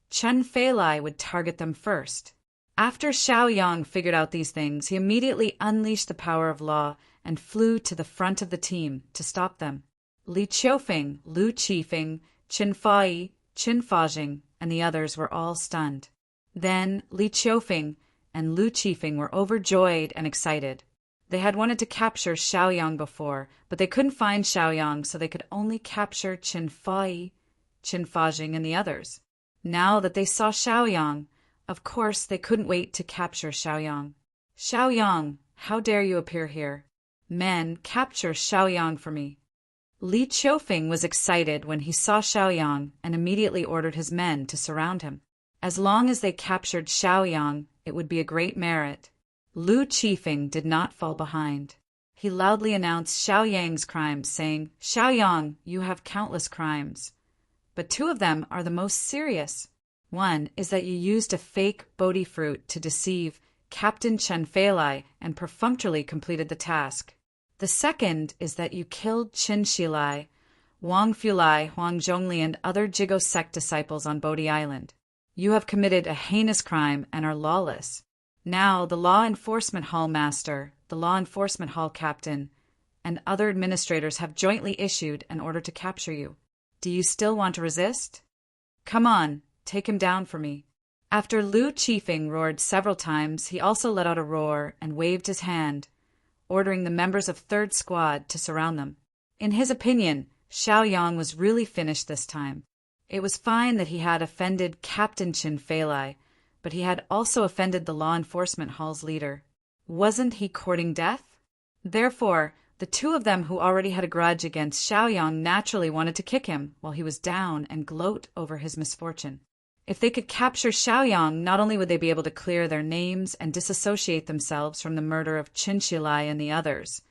Chen Feilai would target them first. After Xiaoyang figured out these things, he immediately unleashed the power of law and flew to the front of the team to stop them. Li Qiufeng, Lu Qifeng, Qin Fai, Qin Fajing, and the others were all stunned. Then Li Qiufeng and Lu Qifeng were overjoyed and excited. They had wanted to capture Xiaoyang before, but they couldn't find Xiaoyang, so they could only capture Qin Fai, Qin Fajing, and the others. Now that they saw Xiaoyang, of course they couldn't wait to capture Xiaoyang. Xiaoyang, how dare you appear here? Men, capture Xiaoyang for me. Li Qiufeng was excited when he saw Xiaoyang and immediately ordered his men to surround him. As long as they captured Xiaoyang, it would be a great merit. Lu Qifeng did not fall behind. He loudly announced Xiaoyang's crimes, saying, "Xiaoyang, you have countless crimes, but two of them are the most serious. One is that you used a fake Bodhi fruit to deceive Captain Chen Feilai and perfunctorily completed the task. The second is that you killed Qin Shilai, Wang Fulai, Huang Zhongli, and other Jigo sect disciples on Bodhi Island. You have committed a heinous crime and are lawless. Now the Law Enforcement Hall Master, the Law Enforcement Hall Captain, and other administrators have jointly issued an order to capture you. Do you still want to resist? Come on, take him down for me." After Lu Qifeng roared several times, he also let out a roar and waved his hand, ordering the members of Third Squad to surround them. In his opinion, Xiaoyang was really finished this time. It was fine that he had offended Captain Qin Feilai, but he had also offended the Law Enforcement Hall's leader. Wasn't he courting death? Therefore, the two of them who already had a grudge against Xiaoyang naturally wanted to kick him while he was down and gloat over his misfortune. If they could capture Xiaoyang, not only would they be able to clear their names and disassociate themselves from the murder of Qin Shilai and the others,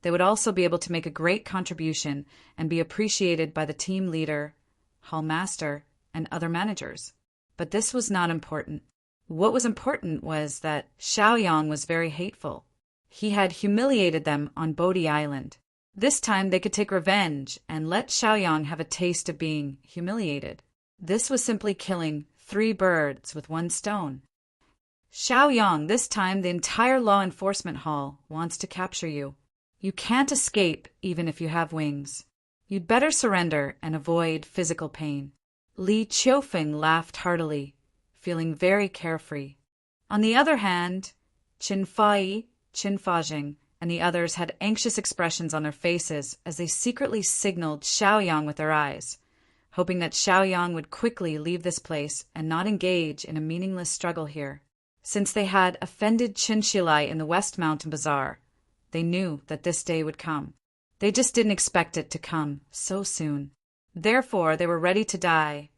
they would also be able to make a great contribution and be appreciated by the team leader, hall master, and other managers. But this was not important. What was important was that Xiaoyang was very hateful. He had humiliated them on Bodhi Island. This time they could take revenge and let Xiaoyang have a taste of being humiliated. This was simply killing 3 birds with 1 stone. Xiaoyang, this time the entire Law Enforcement Hall wants to capture you. You can't escape even if you have wings. You'd better surrender and avoid physical pain. Li Qiufeng laughed heartily, feeling very carefree. On the other hand, Qin Fai, Qin Fajing, and the others had anxious expressions on their faces as they secretly signaled Xiaoyang with their eyes, hoping that Xiaoyang would quickly leave this place and not engage in a meaningless struggle here. Since they had offended Qin Shilai in the West Mountain Bazaar, they knew that this day would come. They just didn't expect it to come so soon. Therefore, they were ready to die,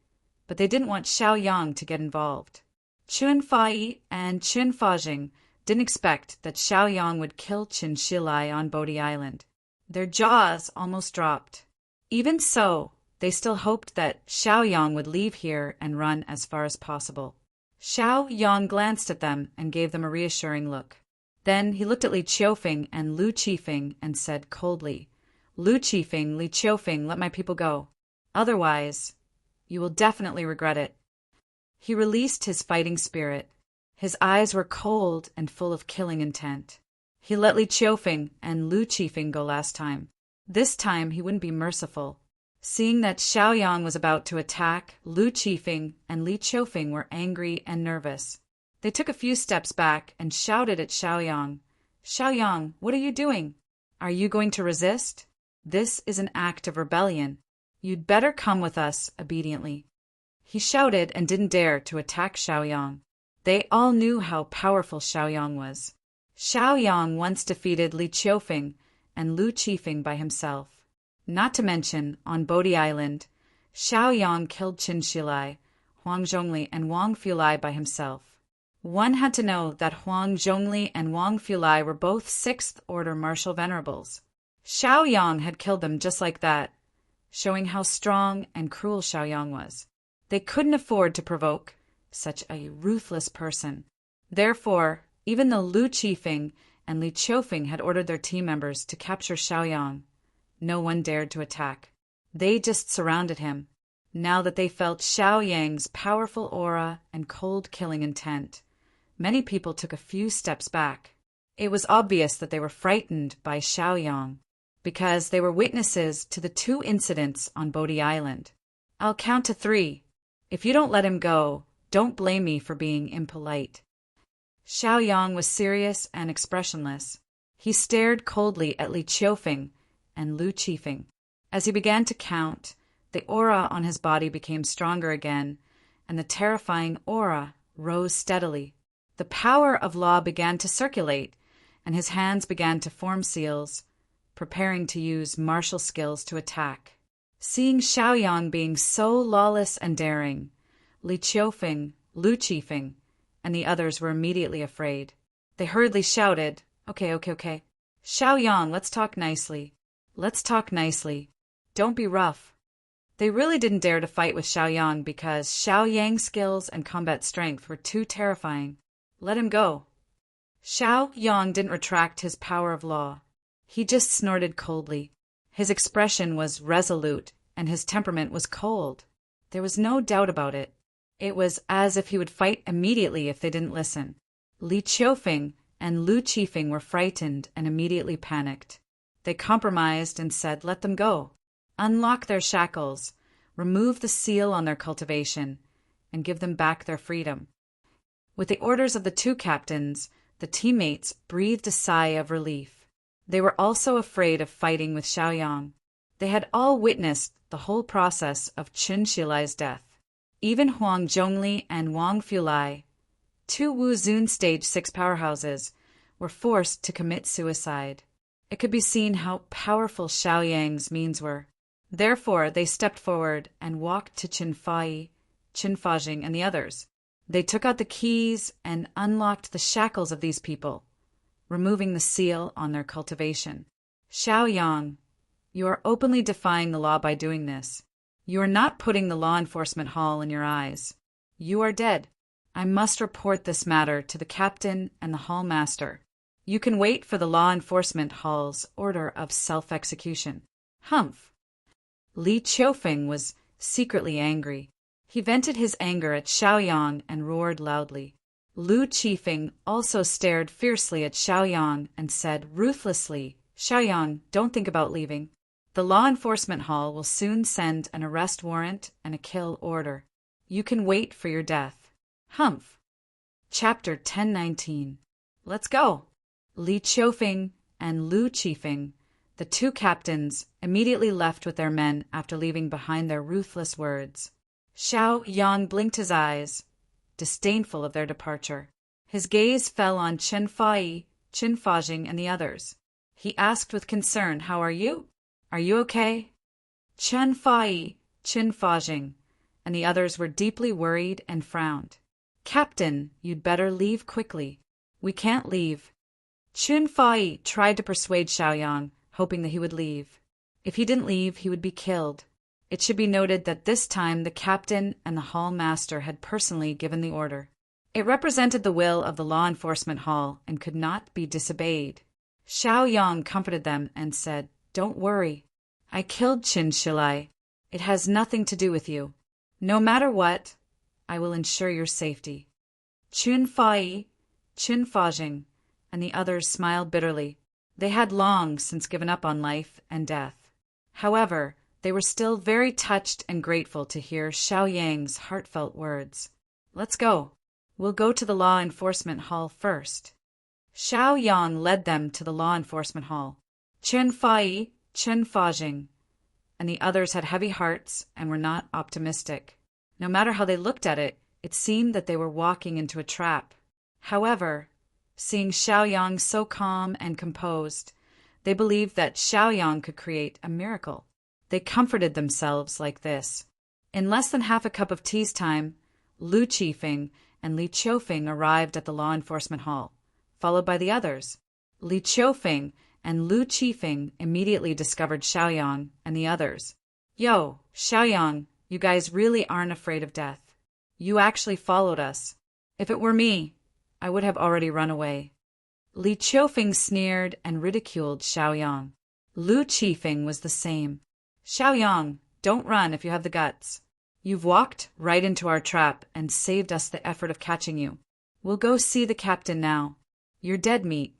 but they didn't want Xiaoyang to get involved. Qin Fai and Qin Fajing didn't expect that Xiaoyang would kill Qin Shilai on Bodhi Island. Their jaws almost dropped. Even so, they still hoped that Xiaoyang would leave here and run as far as possible. Xiaoyang glanced at them and gave them a reassuring look. Then he looked at Li Qiufeng and Lu Qifeng and said coldly, "Lu Qifeng, Li Qiufeng, let my people go. Otherwise, you will definitely regret it." He released his fighting spirit. His eyes were cold and full of killing intent. He let Li Qiufeng and Lu Qifeng go last time. This time he wouldn't be merciful. Seeing that Xiaoyang was about to attack, Lu Qifeng and Li Qiufeng were angry and nervous. They took a few steps back and shouted at Xiaoyang. "Xiaoyang, what are you doing? Are you going to resist? This is an act of rebellion. You'd better come with us obediently." He shouted and didn't dare to attack Xiaoyang. They all knew how powerful Xiaoyang was. Xiaoyang once defeated Li Qiufeng and Lu Qifeng by himself. Not to mention, on Bodhi Island, Xiaoyang killed Qin Shilai, Huang Zhongli, and Wang Fulai by himself. One had to know that Huang Zhongli and Wang Fulai were both 6th Order martial venerables. Xiaoyang had killed them just like that, showing how strong and cruel Xiaoyang was. They couldn't afford to provoke such a ruthless person. Therefore, even though Lu Qifeng and Li Qiufeng had ordered their team members to capture Xiaoyang, no one dared to attack. They just surrounded him, now that they felt Xiaoyang's powerful aura and cold killing intent. Many people took a few steps back. It was obvious that they were frightened by Xiaoyang, because they were witnesses to the 2 incidents on Bodhi Island. "I'll count to 3. If you don't let him go, don't blame me for being impolite." Xiaoyang was serious and expressionless. He stared coldly at Li Qiufeng and Lu Qifeng. As he began to count, the aura on his body became stronger again, and the terrifying aura rose steadily. The power of law began to circulate, and his hands began to form seals, preparing to use martial skills to attack. Seeing Xiaoyang being so lawless and daring, Li Qiufeng, Lu Qifeng, and the others were immediately afraid. They hurriedly shouted, Okay. Xiaoyang, let's talk nicely. Let's talk nicely. Don't be rough." They really didn't dare to fight with Xiaoyang because Xiaoyang's skills and combat strength were too terrifying. Let him go. Xiaoyang didn't retract his power of law. He just snorted coldly. His expression was resolute, and his temperament was cold. There was no doubt about it. It was as if he would fight immediately if they didn't listen. Li Qiufeng and Lu Qifeng were frightened and immediately panicked. They compromised and said, "Let them go. Unlock their shackles, remove the seal on their cultivation, and give them back their freedom." With the orders of the 2 captains, the teammates breathed a sigh of relief. They were also afraid of fighting with Xiaoyang. They had all witnessed the whole process of Qin Shilai's death. Even Huang Zhongli and Wang Fulai, 2 Wuzun Stage 6 powerhouses, were forced to commit suicide. It could be seen how powerful Xiaoyang's means were. Therefore, they stepped forward and walked to Qin Fai, Qin Fajing, and the others. They took out the keys and unlocked the shackles of these people, removing the seal on their cultivation. "Xiaoyang, you are openly defying the law by doing this. You are not putting the law enforcement hall in your eyes. You are dead. I must report this matter to the captain and the hall master. You can wait for the law enforcement hall's order of self-execution." Humph! Li Qiufeng was secretly angry. He vented his anger at Xiaoyang and roared loudly. Lu Qifeng also stared fiercely at Xiaoyang and said ruthlessly, "Xiaoyang, don't think about leaving. The law enforcement hall will soon send an arrest warrant and a kill order. You can wait for your death." Humph! Chapter 1019. Let's go! Li Qiufeng and Lu Qifeng, the 2 captains, immediately left with their men after leaving behind their ruthless words. Xiaoyang blinked his eyes, disdainful of their departure. His gaze fell on Qin Fai, Qin Fajing, and the others. He asked with concern, "How are you? Are you okay?" Qin Fai, Qin Fajing, and the others were deeply worried and frowned. "Captain, you'd better leave quickly." "We can't leave." Qin Fai tried to persuade Xiaoyang, hoping that he would leave. If he didn't leave, he would be killed. It should be noted that this time the captain and the hall master had personally given the order. It represented the will of the law enforcement hall and could not be disobeyed. Xiaoyang comforted them and said, "Don't worry. I killed Qin Shilai. It has nothing to do with you. No matter what, I will ensure your safety." Qin Fai, Qin Fajing, and the others smiled bitterly. They had long since given up on life and death. However, They were still very touched and grateful to hear Xiao Yang's heartfelt words. "Let's go. We'll go to the law enforcement hall first." Xiao Yang led them to the law enforcement hall. Chen Fai, Chen Fajing, and the others had heavy hearts and were not optimistic. No matter how they looked at it, it seemed that they were walking into a trap. However, seeing Xiao Yang so calm and composed, they believed that Xiao Yang could create a miracle. They comforted themselves like this. In less than half a cup of tea's time, Lu Qifeng and Li Qiufeng arrived at the law enforcement hall, followed by the others. Li Qiufeng and Lu Qifeng immediately discovered Xiao Yang and the others. "Yo, Xiao Yang, you guys really aren't afraid of death. You actually followed us. If it were me, I would have already run away." Li Qiufeng sneered and ridiculed Xiao Yang. Lu Qifeng was the same. "Xiao Yang, don't run if you have the guts. You've walked right into our trap and saved us the effort of catching you. We'll go see the captain now. You're dead meat."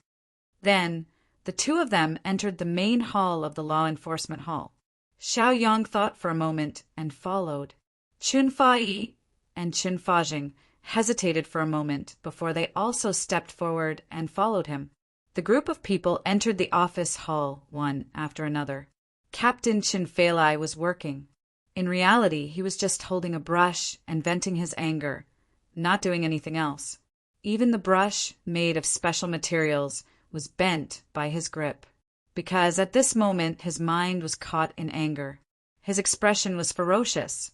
Then, the two of them entered the main hall of the law enforcement hall. Xiao Yang thought for a moment and followed. Chen Fai and Chen Fajing hesitated for a moment before they also stepped forward and followed him. The group of people entered the office hall one after another. Captain Chen Feilai was working. In reality, he was just holding a brush and venting his anger, not doing anything else. Even the brush, made of special materials, was bent by his grip, because at this moment his mind was caught in anger. His expression was ferocious,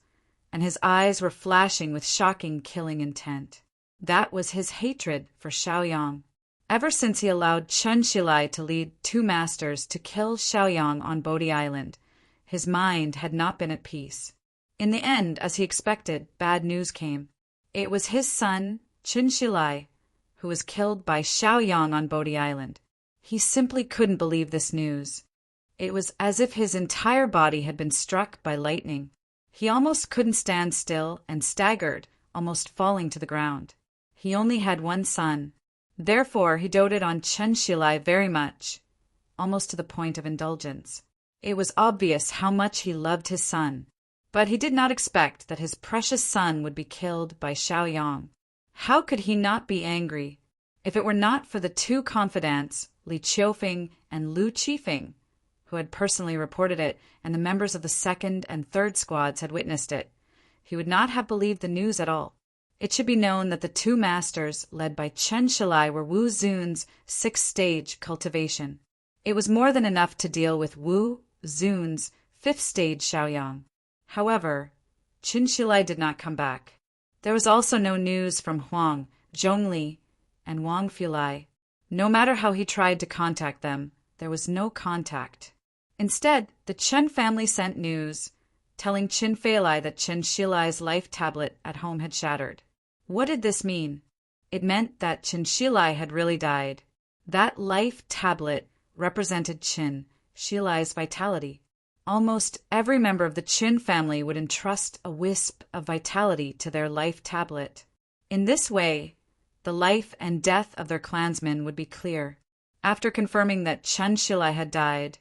and his eyes were flashing with shocking, killing intent. That was his hatred for Xiao Yang. Ever since he allowed Chen Xilai to lead two masters to kill Xiao Yang on Bodhi Island, his mind had not been at peace. In the end, as he expected, bad news came. It was his son, Chen Xilai, who was killed by Xiao Yang on Bodhi Island. He simply couldn't believe this news. It was as if his entire body had been struck by lightning. He almost couldn't stand still and staggered, almost falling to the ground. He only had one son. Therefore, he doted on Chen Xilai very much, almost to the point of indulgence. It was obvious how much he loved his son, but he did not expect that his precious son would be killed by Xiao Yang. How could he not be angry? If it were not for the two confidants, Li Qiufeng and Lu Qifeng, who had personally reported it, and the members of the second and third squads had witnessed it, he would not have believed the news at all. It should be known that the two masters, led by Chen Xilai, were Wu Zun's sixth-stage cultivation. It was more than enough to deal with Wu Zun's fifth-stage Xiao Yang. However, Chen Xilai did not come back. There was also no news from Huang, Zhongli, and Wang Fulai. No matter how he tried to contact them, there was no contact. Instead, the Chen family sent news, telling Chen Feilai that Chen Xilai's life tablet at home had shattered. What did this mean? It meant that Chen Xilai had really died. That life tablet represented Chen Xilai's vitality. Almost every member of the Qin family would entrust a wisp of vitality to their life tablet. In this way, the life and death of their clansmen would be clear. After confirming that Chen Xilai had died,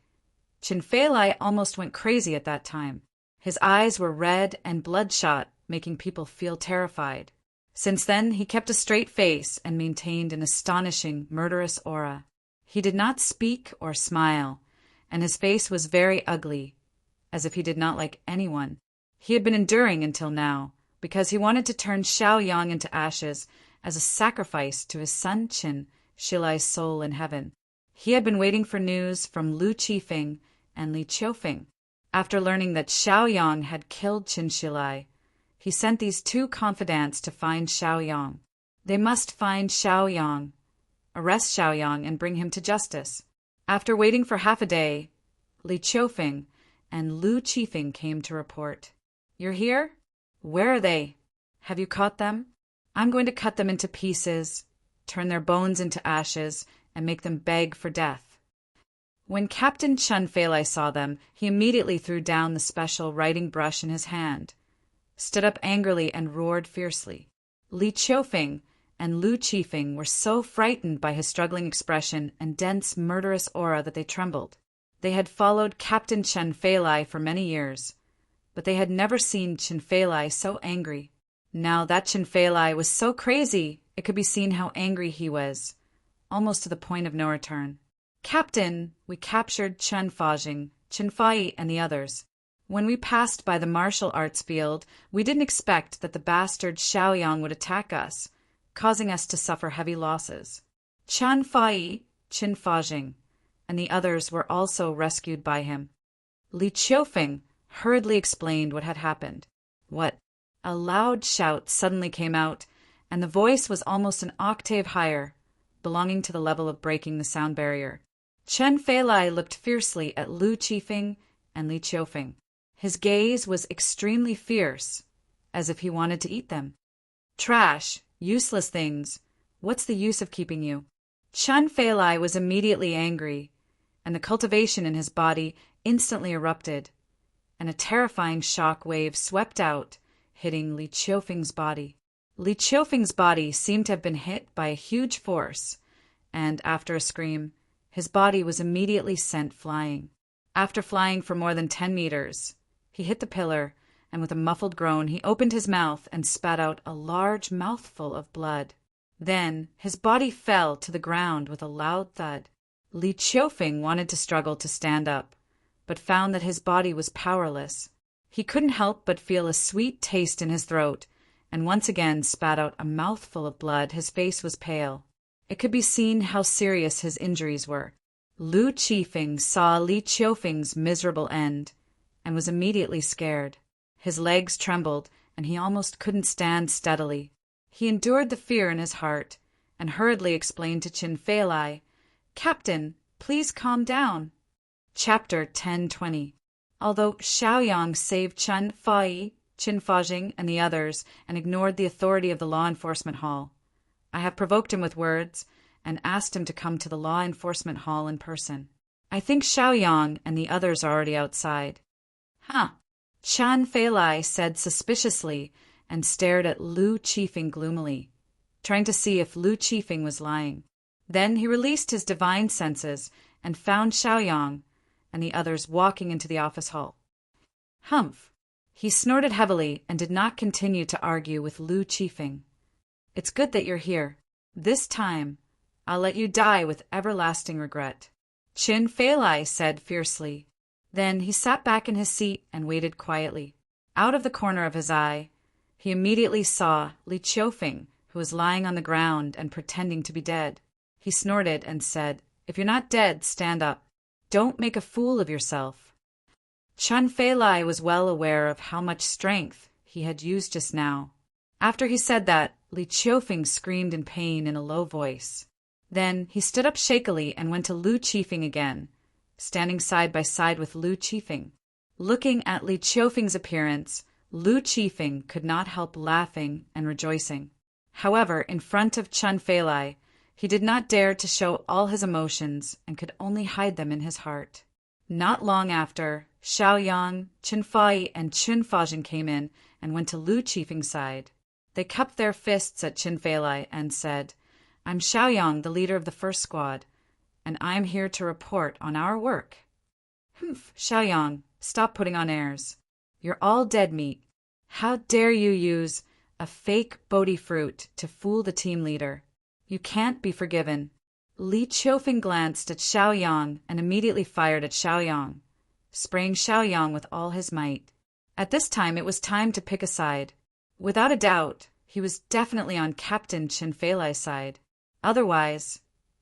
Chen Feilai almost went crazy at that time. His eyes were red and bloodshot, making people feel terrified. Since then, he kept a straight face and maintained an astonishing, murderous aura. He did not speak or smile, and his face was very ugly, as if he did not like anyone. He had been enduring until now, because he wanted to turn Xiao Yang into ashes as a sacrifice to his son Chen Xilai's soul in heaven. He had been waiting for news from Lu Qifeng and Li Qiufeng. After learning that Xiao Yang had killed Chen Xilai, he sent these two confidants to find Xiao Yang. They must find Xiao Yang, arrest Xiao Yang, and bring him to justice. After waiting for half a day, Li Qiufeng and Lu Qifeng came to report. "You're here? Where are they? Have you caught them? I'm going to cut them into pieces, turn their bones into ashes, and make them beg for death." When Captain Chen Feilai saw them, he immediately threw down the special writing brush in his hand, stood up angrily, and roared fiercely. Li Qiufeng and Lu Qifeng were so frightened by his struggling expression and dense, murderous aura that they trembled. They had followed Captain Chen Feilai for many years, but they had never seen Chen Feilai so angry. Now that Chen Feilai was so crazy, it could be seen how angry he was, almost to the point of no return. Captain, we captured Chen Fajing, Chen Fai, and the others. When we passed by the martial arts field, we didn't expect that the bastard Xiaoyang would attack us, causing us to suffer heavy losses. Chen Fai, Chen Fajing, and the others were also rescued by him. Li Qiufeng hurriedly explained what had happened. What? A loud shout suddenly came out, and the voice was almost an octave higher, belonging to the level of breaking the sound barrier. Chen Feilai looked fiercely at Lu Qifeng and Li Qiufeng. His gaze was extremely fierce, as if he wanted to eat them. Trash, useless things, what's the use of keeping you? Chen Feilai was immediately angry, and the cultivation in his body instantly erupted, and a terrifying shock wave swept out, hitting Li Qiufeng's body. Li Qiufeng's body seemed to have been hit by a huge force, and after a scream, his body was immediately sent flying. After flying for more than 10 meters, he hit the pillar, and with a muffled groan he opened his mouth and spat out a large mouthful of blood. Then his body fell to the ground with a loud thud. Li Qiufeng wanted to struggle to stand up, but found that his body was powerless. He couldn't help but feel a sweet taste in his throat, and once again spat out a mouthful of blood. His face was pale. It could be seen how serious his injuries were. Lu Qifeng saw Li Qiufeng's miserable end, and was immediately scared. His legs trembled, and he almost couldn't stand steadily. He endured the fear in his heart, and hurriedly explained to Chen Feilai, "Captain, please calm down." Chapter 10:20. Although Xiaoyang saved Chen Fai, Chen Fajing, and the others, and ignored the authority of the law enforcement hall, I have provoked him with words, and asked him to come to the law enforcement hall in person. I think Xiaoyang and the others are already outside. Huh. Chen Feilai said suspiciously, and stared at Lu Qifeng gloomily, trying to see if Lu Qifeng was lying. Then he released his divine senses and found Xiaoyang and the others walking into the office hall. Humph! He snorted heavily and did not continue to argue with Lu Qifeng. It's good that you're here. This time, I'll let you die with everlasting regret. Chen Feilai said fiercely. Then he sat back in his seat and waited quietly. Out of the corner of his eye, he immediately saw Li Qiufeng, who was lying on the ground and pretending to be dead. He snorted and said, "If you're not dead, stand up. Don't make a fool of yourself." Chen Feilai was well aware of how much strength he had used just now. After he said that, Li Qiufeng screamed in pain in a low voice. Then he stood up shakily and went to Lu Qifeng again, standing side by side with Lu Qifeng. Looking at Li Qiufeng's appearance, Lu Qifeng could not help laughing and rejoicing. However, in front of Chen Feilai, he did not dare to show all his emotions and could only hide them in his heart. Not long after, Xiaoyang, Chen Fai, and Chen Fajing came in and went to Lu Qifeng's side. They cupped their fists at Chen Feilai and said, "I'm Xiaoyang, the leader of the first squad, and I'm here to report on our work." "Humph, Xiaoyang, stop putting on airs. You're all dead meat. How dare you use a fake Bodhi fruit to fool the team leader? You can't be forgiven." Li Qiufeng glanced at Xiaoyang and immediately fired at Xiaoyang, spraying Xiaoyang with all his might. At this time it was time to pick a side. Without a doubt, he was definitely on Captain Chen Feilai's side. Otherwise,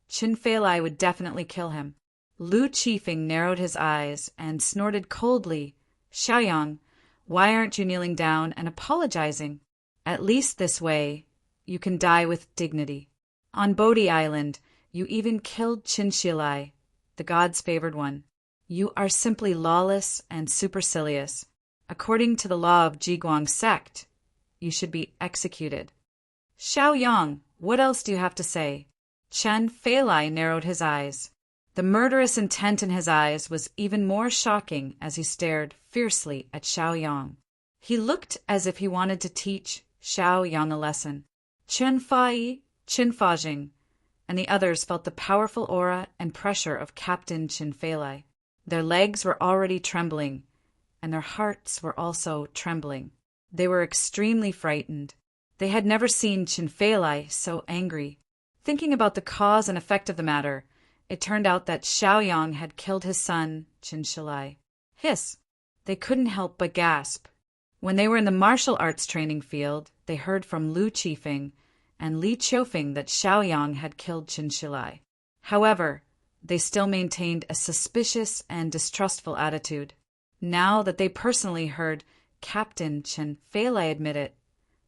Chen Feilai would definitely kill him. Lu Qifeng narrowed his eyes and snorted coldly, "Xiaoyang, why aren't you kneeling down and apologizing? At least this way, you can die with dignity. On Bodhi Island, you even killed Qin Shilai, the god's favored one. You are simply lawless and supercilious. According to the law of Jiguang sect, you should be executed." "Xiaoyang, what else do you have to say?" Chen Feilai narrowed his eyes. The murderous intent in his eyes was even more shocking as he stared fiercely at Xiaoyang. He looked as if he wanted to teach Xiaoyang a lesson. Chen Fai, Chen Fajing, and the others felt the powerful aura and pressure of Captain Chen Feilai. Their legs were already trembling, and their hearts were also trembling. They were extremely frightened. They had never seen Chinfeilai so angry. Thinking about the cause and effect of the matter, it turned out that Xiaoyang had killed his son, Chinshilai. Hiss! They couldn't help but gasp. When they were in the martial arts training field, they heard from Lu Qifeng and Li Qiufeng that Xiaoyang had killed Chinshilai. However, they still maintained a suspicious and distrustful attitude. Now that they personally heard Captain Chinfeilai admit it,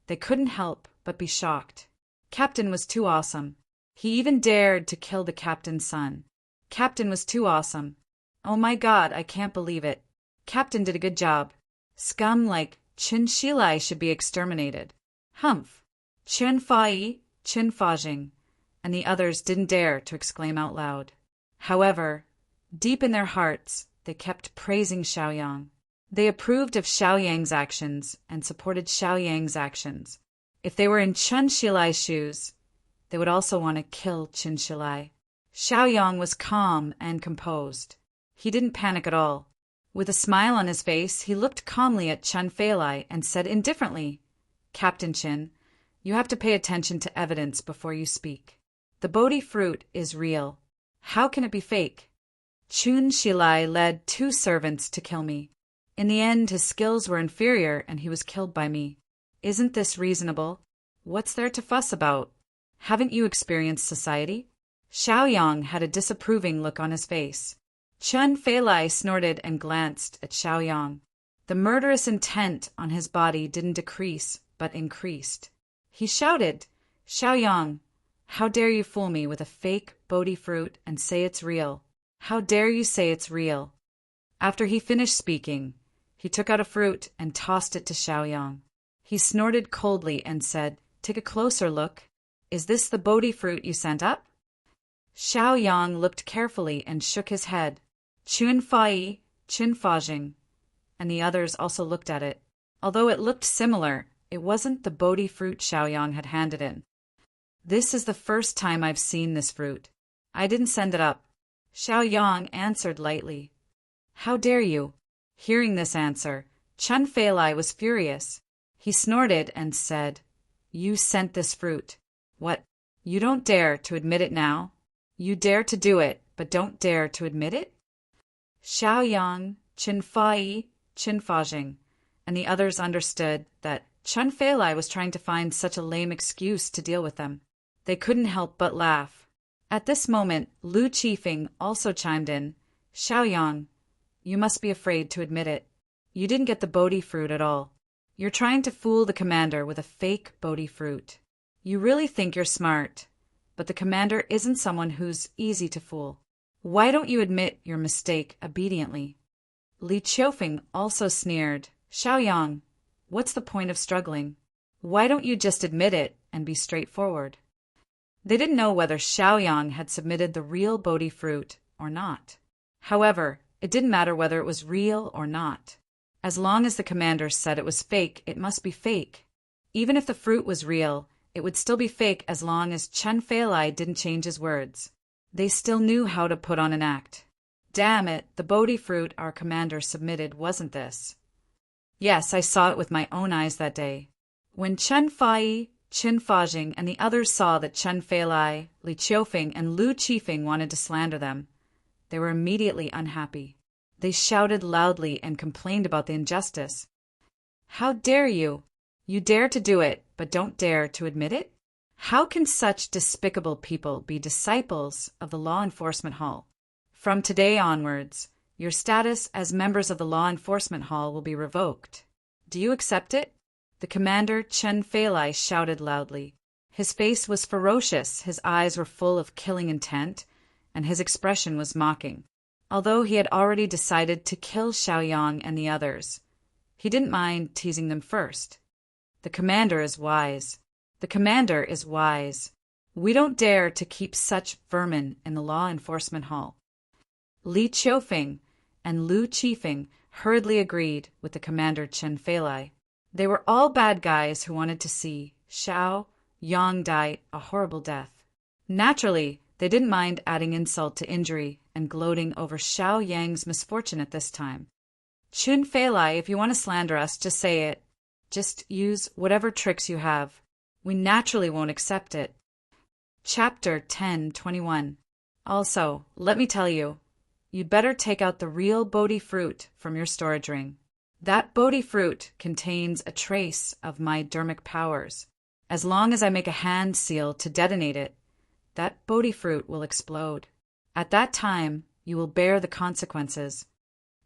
they couldn't help but be shocked. Captain was too awesome. He even dared to kill the captain's son. Captain was too awesome. Oh my God, I can't believe it. Captain did a good job. Scum like Chinshilai should be exterminated. Humph! Chinfai, Chinfajing, and the others didn't dare to exclaim out loud. However, deep in their hearts, they kept praising Xiaoyang. They approved of Xiaoyang's actions and supported Xiaoyang's actions. If they were in Chinshilai's shoes, they would also want to kill Chinshilai. Xiaoyang was calm and composed. He didn't panic at all. With a smile on his face, he looked calmly at Chinfeilai and said indifferently, "Captain Chin, you have to pay attention to evidence before you speak. The Bodhi fruit is real. How can it be fake? Chinshilai led 2 servants to kill me. In the end, his skills were inferior and he was killed by me. Isn't this reasonable? What's there to fuss about? Haven't you experienced society?" Xiaoyang had a disapproving look on his face. Chinfeilai snorted and glanced at Xiaoyang. The murderous intent on his body didn't decrease, but increased. He shouted, "Xiaoyang, how dare you fool me with a fake Bodhi fruit and say it's real? How dare you say it's real?" After he finished speaking, he took out a fruit and tossed it to Xiaoyang. He snorted coldly and said, "Take a closer look. Is this the Bodhi fruit you sent up?" Xiaoyang looked carefully and shook his head. Chinfai, Chinfajing, and the others also looked at it. Although it looked similar, it wasn't the Bodhi fruit Xiaoyang had handed in. "This is the first time I've seen this fruit. I didn't send it up," Xiaoyang answered lightly. "How dare you?" Hearing this answer, Chinfeilai was furious. He snorted and said, "You sent this fruit. What? You don't dare to admit it now? You dare to do it, but don't dare to admit it?" Xiaoyang, Chinfai, Chinfajing, and the others understood that Chinfeilai was trying to find such a lame excuse to deal with them. They couldn't help but laugh. At this moment, Lu Qifeng also chimed in. "Xiaoyang, you must be afraid to admit it. You didn't get the Bodhi fruit at all. You're trying to fool the commander with a fake Bodhi fruit. You really think you're smart, but the commander isn't someone who's easy to fool. Why don't you admit your mistake obediently?" Li Qiufeng also sneered. "Xiaoyang, what's the point of struggling? Why don't you just admit it and be straightforward?" They didn't know whether Xiaoyang had submitted the real Bodhi fruit or not. However, it didn't matter whether it was real or not. As long as the commander said it was fake, it must be fake. Even if the fruit was real, it would still be fake as long as Chinfeilai didn't change his words. They still knew how to put on an act. Damn it, the Bodhi fruit our commander submitted wasn't this. Yes, I saw it with my own eyes that day. When Chinfai, Chinfajing, and the others saw that Chinfeilai, Li Qiufeng, and Lu Qifeng wanted to slander them, they were immediately unhappy. They shouted loudly and complained about the injustice. "How dare you? You dare to do it, but don't dare to admit it? How can such despicable people be disciples of the Law Enforcement Hall? From today onwards, your status as members of the Law Enforcement Hall will be revoked. Do you accept it?" The commander Chinfeilai shouted loudly. His face was ferocious, his eyes were full of killing intent, and his expression was mocking. Although he had already decided to kill Xiaoyang and the others, he didn't mind teasing them first. The commander is wise. The commander is wise. We don't dare to keep such vermin in the Law Enforcement Hall. Li Qiufeng and Lu Qifeng hurriedly agreed with the commander Chinfeilai. They were all bad guys who wanted to see Xiaoyang die a horrible death. Naturally, they didn't mind adding insult to injury and gloating over Xiao Yang's misfortune at this time. Chun Fei Lai, if you want to slander us, just say it. Just use whatever tricks you have. We naturally won't accept it. Chapter 10:21. Also, let me tell you, you'd better take out the real Bodhi fruit from your storage ring. That Bodhi fruit contains a trace of my dermic powers. As long as I make a hand seal to detonate it, that Bodhi fruit will explode. At that time, you will bear the consequences.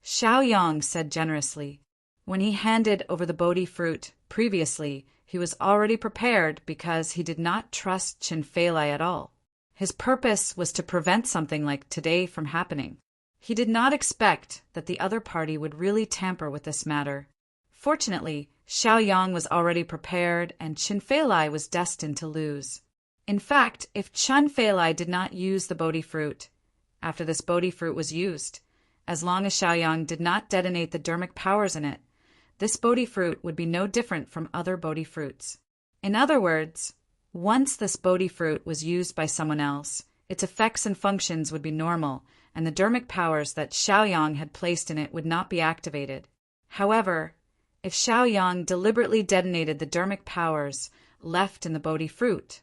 Xiao Yang said generously. When he handed over the Bodhi fruit previously, he was already prepared because he did not trust Chun Fei Lai at all. His purpose was to prevent something like today from happening. He did not expect that the other party would really tamper with this matter. Fortunately, Xiao Yang was already prepared and Chun Fei Lai was destined to lose. In fact, if Chun Fei Lai did not use the Bodhi fruit, after this Bodhi fruit was used, as long as Xiao Yang did not detonate the dermic powers in it, this Bodhi fruit would be no different from other Bodhi fruits. In other words, once this Bodhi fruit was used by someone else, its effects and functions would be normal, and the dermic powers that Xiao Yang had placed in it would not be activated. However, if Xiao Yang deliberately detonated the dermic powers left in the Bodhi fruit,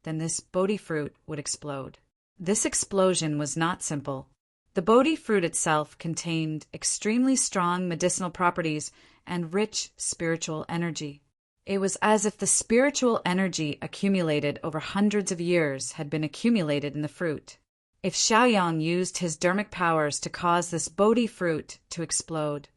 then this Bodhi fruit would explode. This explosion was not simple. The Bodhi fruit itself contained extremely strong medicinal properties and rich spiritual energy. It was as if the spiritual energy accumulated over hundreds of years had been accumulated in the fruit. If Xiao Yang used his dermic powers to cause this Bodhi fruit to explode,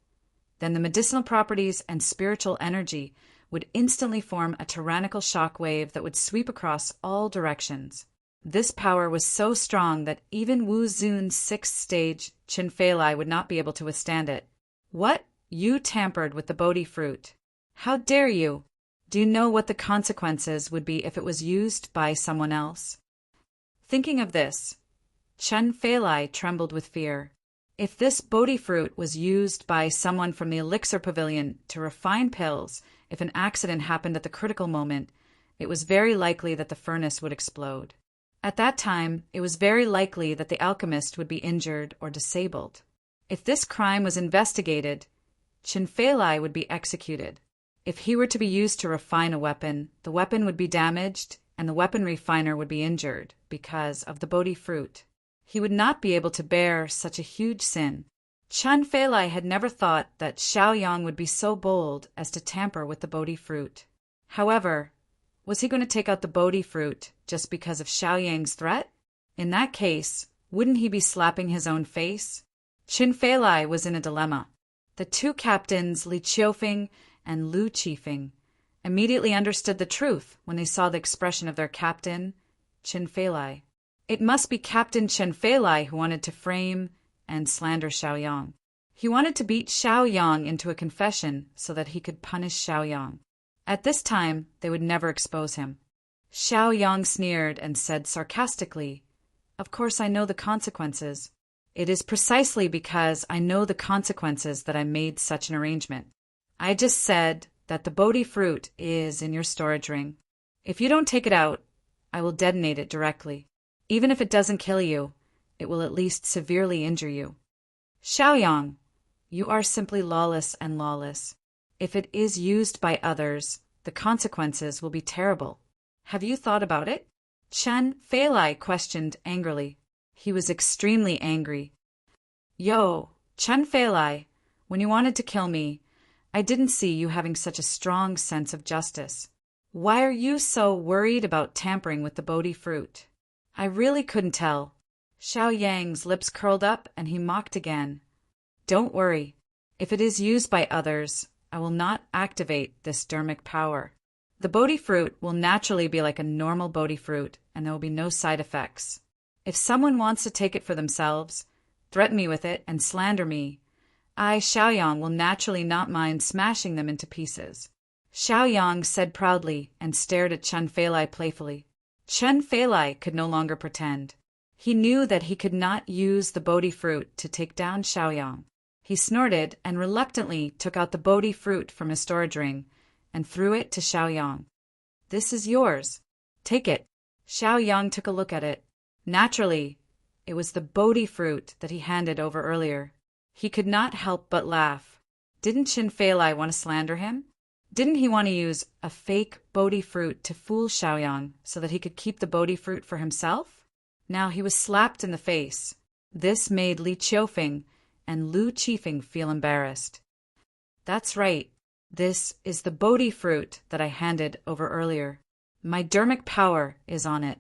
then the medicinal properties and spiritual energy would instantly form a tyrannical shock wave that would sweep across all directions. This power was so strong that even Wu Zun's 6th stage Chun Fei Lai would not be able to withstand it. What? You tampered with the Bodhi fruit. How dare you? Do you know what the consequences would be if it was used by someone else? Thinking of this, Chun Fei Lai trembled with fear. If this Bodhi fruit was used by someone from the elixir pavilion to refine pills, if an accident happened at the critical moment, it was very likely that the furnace would explode. At that time, it was very likely that the alchemist would be injured or disabled. If this crime was investigated, Chun Fei Lai would be executed. If he were to be used to refine a weapon, the weapon would be damaged and the weapon refiner would be injured because of the Bodhi fruit. He would not be able to bear such a huge sin. Chun Fei Lai had never thought that Xiao Yang would be so bold as to tamper with the Bodhi fruit. However, was he going to take out the Bodhi fruit just because of Xiao Yang's threat? In that case, wouldn't he be slapping his own face? Chun Fei Lai was in a dilemma. The two captains, Li Qiufeng and Lu Qifeng, immediately understood the truth when they saw the expression of their captain, Chun Fei Lai. It must be Captain Chun Fei Lai who wanted to frame and slander Xiao Yang. He wanted to beat Xiao Yang into a confession so that he could punish Xiao Yang. At this time, they would never expose him. Xiao Yang sneered and said sarcastically, "Of course I know the consequences. It is precisely because I know the consequences that I made such an arrangement. I just said that the Bodhi fruit is in your storage ring. If you don't take it out, I will detonate it directly. Even if it doesn't kill you, it will at least severely injure you. Xiao Yang, you are simply lawless and lawless. If it is used by others, the consequences will be terrible. Have you thought about it?" Chun Fei Lai questioned angrily. He was extremely angry. "Yo, Chun Fei Lai, when you wanted to kill me, I didn't see you having such a strong sense of justice. Why are you so worried about tampering with the Bodhi fruit? I really couldn't tell." Xiao Yang's lips curled up and he mocked again. "Don't worry. If it is used by others, I will not activate this dermic power. The Bodhi fruit will naturally be like a normal Bodhi fruit and there will be no side effects. If someone wants to take it for themselves, threaten me with it and slander me, I, Xiao Yang, will naturally not mind smashing them into pieces." Xiao Yang said proudly and stared at Chun Fei Lai playfully. Chun Fei Lai could no longer pretend. He knew that he could not use the Bodhi fruit to take down Xiao Yang. He snorted and reluctantly took out the Bodhi fruit from his storage ring and threw it to Xiao Yang. "This is yours. Take it." Xiao Yang took a look at it. Naturally, It was the Bodhi fruit that he handed over earlier. He could not help but laugh. Didn't Qin Feilai want to slander him? Didn't he want to use a fake Bodhi fruit to fool Xiaoyang so that he could keep the Bodhi fruit for himself? Now he was slapped in the face. This made Li Qiufeng and Lu Qifeng feel embarrassed. That's right. This is the Bodhi fruit that I handed over earlier. My dermic power is on it.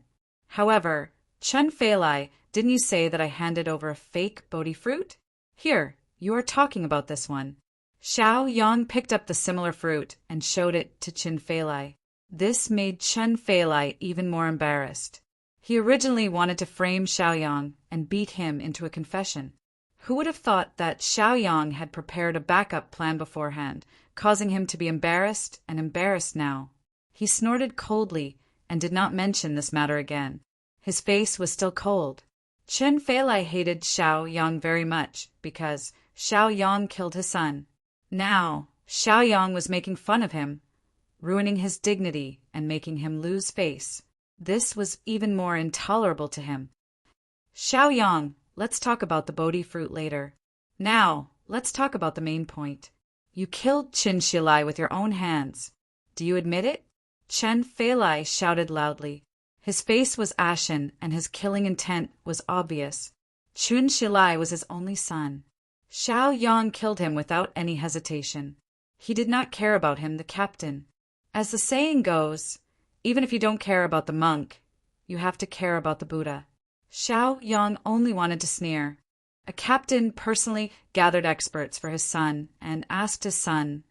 However, Qin Feilai, didn't you say that I handed over a fake Bodhi fruit? Here, you are talking about this one. Xiaoyang picked up the similar fruit and showed it to Qin Feilai. This made Qin Feilai even more embarrassed. He originally wanted to frame Xiaoyang and beat him into a confession. Who would have thought that Xiaoyang had prepared a backup plan beforehand, causing him to be embarrassed and embarrassed now? He snorted coldly and did not mention this matter again. His face was still cold. Qin Feilai hated Xiaoyang very much because Xiaoyang killed his son. Now, Xiaoyang was making fun of him, ruining his dignity and making him lose face. This was even more intolerable to him. Xiaoyang, let's talk about the Bodhi fruit later. Now, let's talk about the main point. You killed Qin Shilai with your own hands. Do you admit it? Qin Feilai shouted loudly. His face was ashen and his killing intent was obvious. Qin Shilai was his only son. Xiaoyang killed him without any hesitation. He did not care about him, the captain. As the saying goes, even if you don't care about the monk, you have to care about the Buddha. Xiaoyang only wanted to sneer. A captain personally gathered experts for his son and asked his son,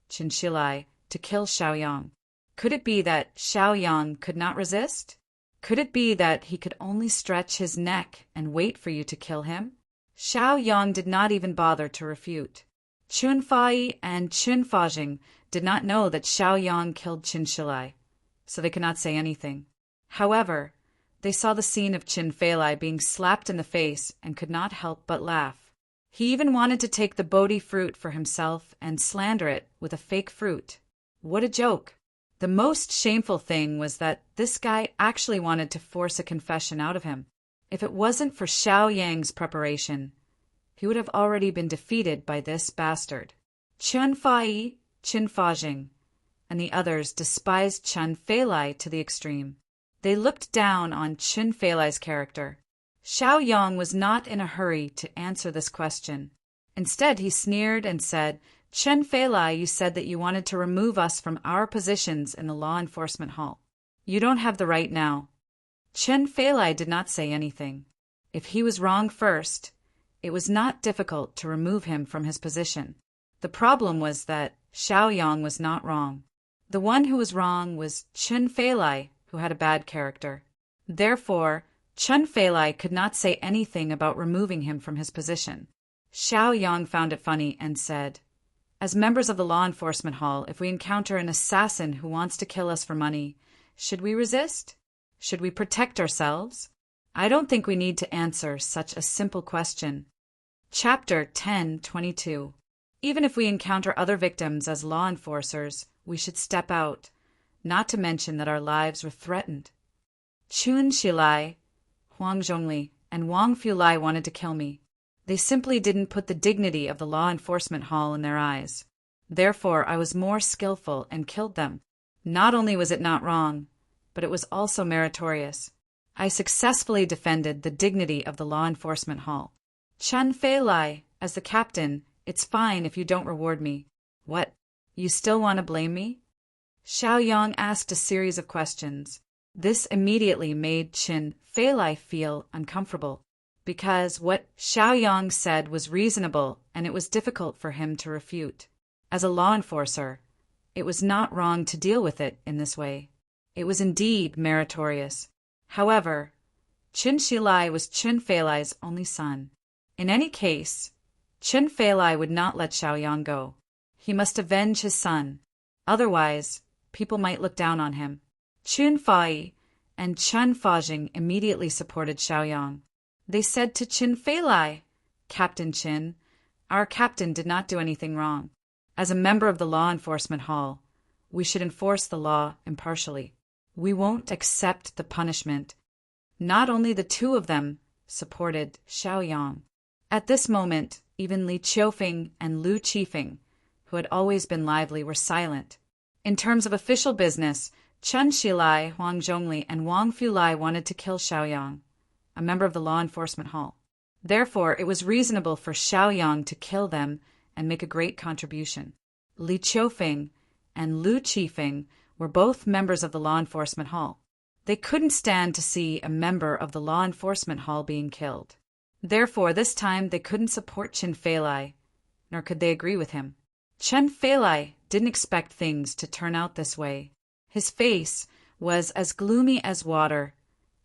Qin Shilai, to kill Xiaoyang. Could it be that Xiaoyang could not resist? Could it be that he could only stretch his neck and wait for you to kill him? Xiaoyang did not even bother to refute. Qin Fai and Qin Fajing did not know that Xiaoyang killed Qin Shilai, so they could not say anything. However, they saw the scene of Qin Feilai being slapped in the face and could not help but laugh. He even wanted to take the Bodhi fruit for himself and slander it with a fake fruit. What a joke! The most shameful thing was that this guy actually wanted to force a confession out of him. If it wasn't for Xiaoyang's preparation, he would have already been defeated by this bastard. Qin Fai, Qin Fajing, and the others despised Qin Feilai to the extreme. They looked down on Qin Feilai's character. Xiaoyang was not in a hurry to answer this question. Instead, he sneered and said, Qin Feilai, you said that you wanted to remove us from our positions in the law enforcement hall. You don't have the right now. Qin Feilai did not say anything. If he was wrong first, it was not difficult to remove him from his position. The problem was that Xiaoyang was not wrong. The one who was wrong was Qin Feilai, who had a bad character. Therefore, Qin Feilai could not say anything about removing him from his position. Xiaoyang found it funny and said, As members of the law enforcement hall, if we encounter an assassin who wants to kill us for money, should we resist? Should we protect ourselves? I don't think we need to answer such a simple question. Chapter 10:22. Even if we encounter other victims as law enforcers, we should step out, not to mention that our lives were threatened. Qin Shilai, Huang Zhongli, and Wang Fulai wanted to kill me. They simply didn't put the dignity of the law enforcement hall in their eyes. Therefore, I was more skillful and killed them. Not only was it not wrong, but it was also meritorious. I successfully defended the dignity of the law enforcement hall. Qin Feilai, as the captain, it's fine if you don't reward me. What? You still want to blame me? Xiaoyang asked a series of questions. This immediately made Qin Feilai feel uncomfortable, because what Xiaoyang said was reasonable and it was difficult for him to refute. As a law enforcer, it was not wrong to deal with it in this way. It was indeed meritorious. However, Qin Shilai was Qin Feilai's only son. In any case, Qin Feilai would not let Xiaoyang go. He must avenge his son. Otherwise, people might look down on him. Qin Fai and Qin Fajing immediately supported Xiaoyang. They said to Qin Feilai, Captain Qin, our captain did not do anything wrong. As a member of the law enforcement hall, we should enforce the law impartially. We won't accept the punishment. Not only the two of them, supported Xiaoyang. At this moment, even Li Qiufeng and Lu Qifeng, who had always been lively, were silent. In terms of official business, Chen Xilai, Huang Zhongli, and Wang Fulai wanted to kill Xiaoyang, a member of the law enforcement hall. Therefore, it was reasonable for Xiaoyang to kill them and make a great contribution. Li Qiufeng and Lu Qifeng were both members of the law enforcement hall. They couldn't stand to see a member of the law enforcement hall being killed. Therefore, this time they couldn't support Chen Feilai, nor could they agree with him. Chen Feilai didn't expect things to turn out this way. His face was as gloomy as water,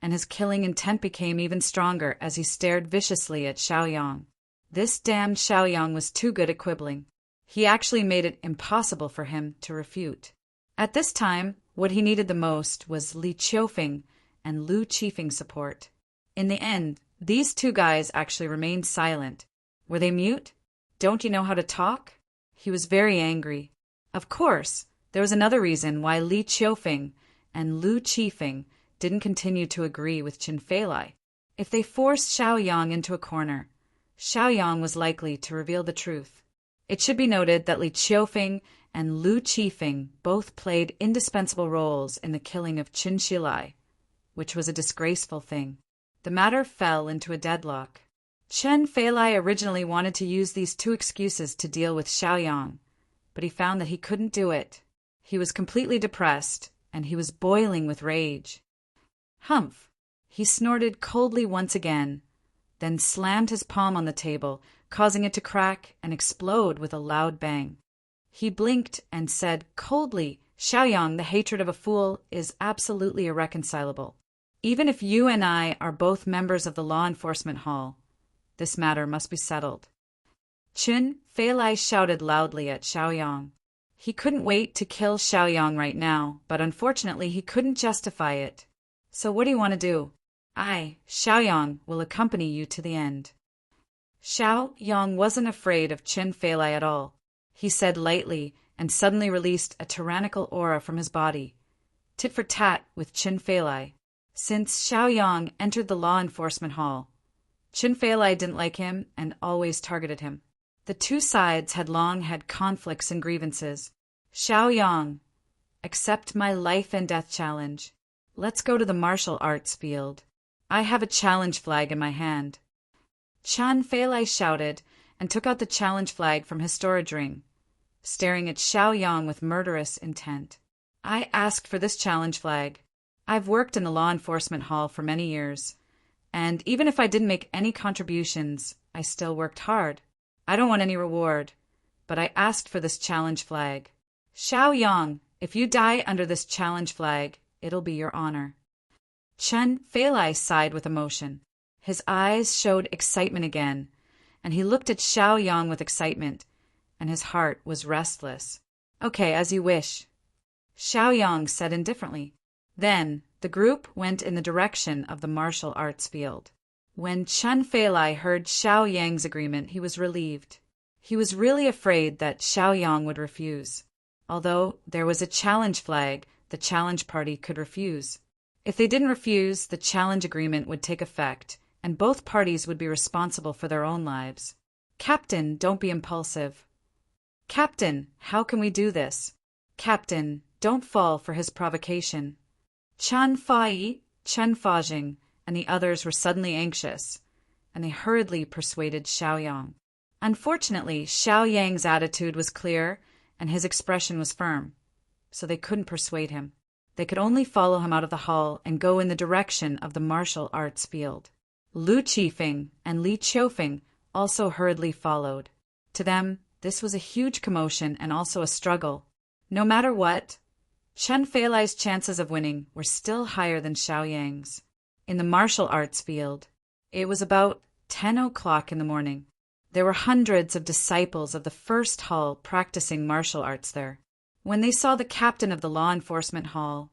and his killing intent became even stronger as he stared viciously at Xiaoyang. This damned Xiaoyang was too good at quibbling. He actually made it impossible for him to refute. At this time, what he needed the most was Li Qiufeng and Lu Qifeng's support. In the end, these two guys actually remained silent. Were they mute? Don't you know how to talk? He was very angry. Of course, there was another reason why Li Qiufeng and Lu Qifeng didn't continue to agree with Chen Feilai. If they forced Xiaoyang into a corner, Xiaoyang was likely to reveal the truth. It should be noted that Li Qiufeng and Lu Qifeng both played indispensable roles in the killing of Chen Xilai, which was a disgraceful thing. The matter fell into a deadlock. Chen Feilai originally wanted to use these two excuses to deal with Xiaoyang, but he found that he couldn't do it. He was completely depressed, and he was boiling with rage. Humph! He snorted coldly once again, then slammed his palm on the table, causing it to crack and explode with a loud bang. He blinked and said coldly, "Xiaoyang, the hatred of a fool is absolutely irreconcilable. Even if you and I are both members of the law enforcement hall, this matter must be settled." Chen Feilai shouted loudly at Xiaoyang. He couldn't wait to kill Xiaoyang right now, but unfortunately he couldn't justify it. "So what do you want to do?" "I, Xiaoyang, will accompany you to the end." Xiaoyang wasn't afraid of Chen Feilai at all. He said lightly and suddenly released a tyrannical aura from his body, tit for tat with Chen Feilai. Since Xiaoyang entered the law enforcement hall, Chen Feilai didn't like him and always targeted him. The two sides had long had conflicts and grievances. "Xiaoyang, accept my life and death challenge. Let's go to the martial arts field. I have a challenge flag in my hand." Chen Feilai shouted and took out the challenge flag from his storage ring, staring at Xiaoyang with murderous intent. "I asked for this challenge flag. I've worked in the law enforcement hall for many years, and even if I didn't make any contributions, I still worked hard. I don't want any reward, but I asked for this challenge flag. Xiaoyang, if you die under this challenge flag, it'll be your honor." Chen Feilai sighed with emotion. His eyes showed excitement again, and he looked at Xiaoyang with excitement, and his heart was restless. "Okay, as you wish," Xiaoyang said indifferently. Then the group went in the direction of the martial arts field. When Chen Feilai heard Xiaoyang's agreement, he was relieved. He was really afraid that Xiaoyang would refuse. Although there was a challenge flag, the challenge party could refuse. If they didn't refuse, the challenge agreement would take effect, and both parties would be responsible for their own lives. "Captain, don't be impulsive." "Captain, how can we do this?" "Captain, don't fall for his provocation." Chen Fai, Chen Fajing, and the others were suddenly anxious, and they hurriedly persuaded Xiaoyang. Unfortunately, Xiaoyang's attitude was clear, and his expression was firm, so they couldn't persuade him. They could only follow him out of the hall and go in the direction of the martial arts field. Lu Qifeng and Li Qiufeng also hurriedly followed. To them, this was a huge commotion and also a struggle. No matter what, Chen Feilai's chances of winning were still higher than Xiaoyang's. In the martial arts field, it was about 10 o'clock in the morning. There were hundreds of disciples of the first hall practicing martial arts there. When they saw the captain of the law enforcement hall,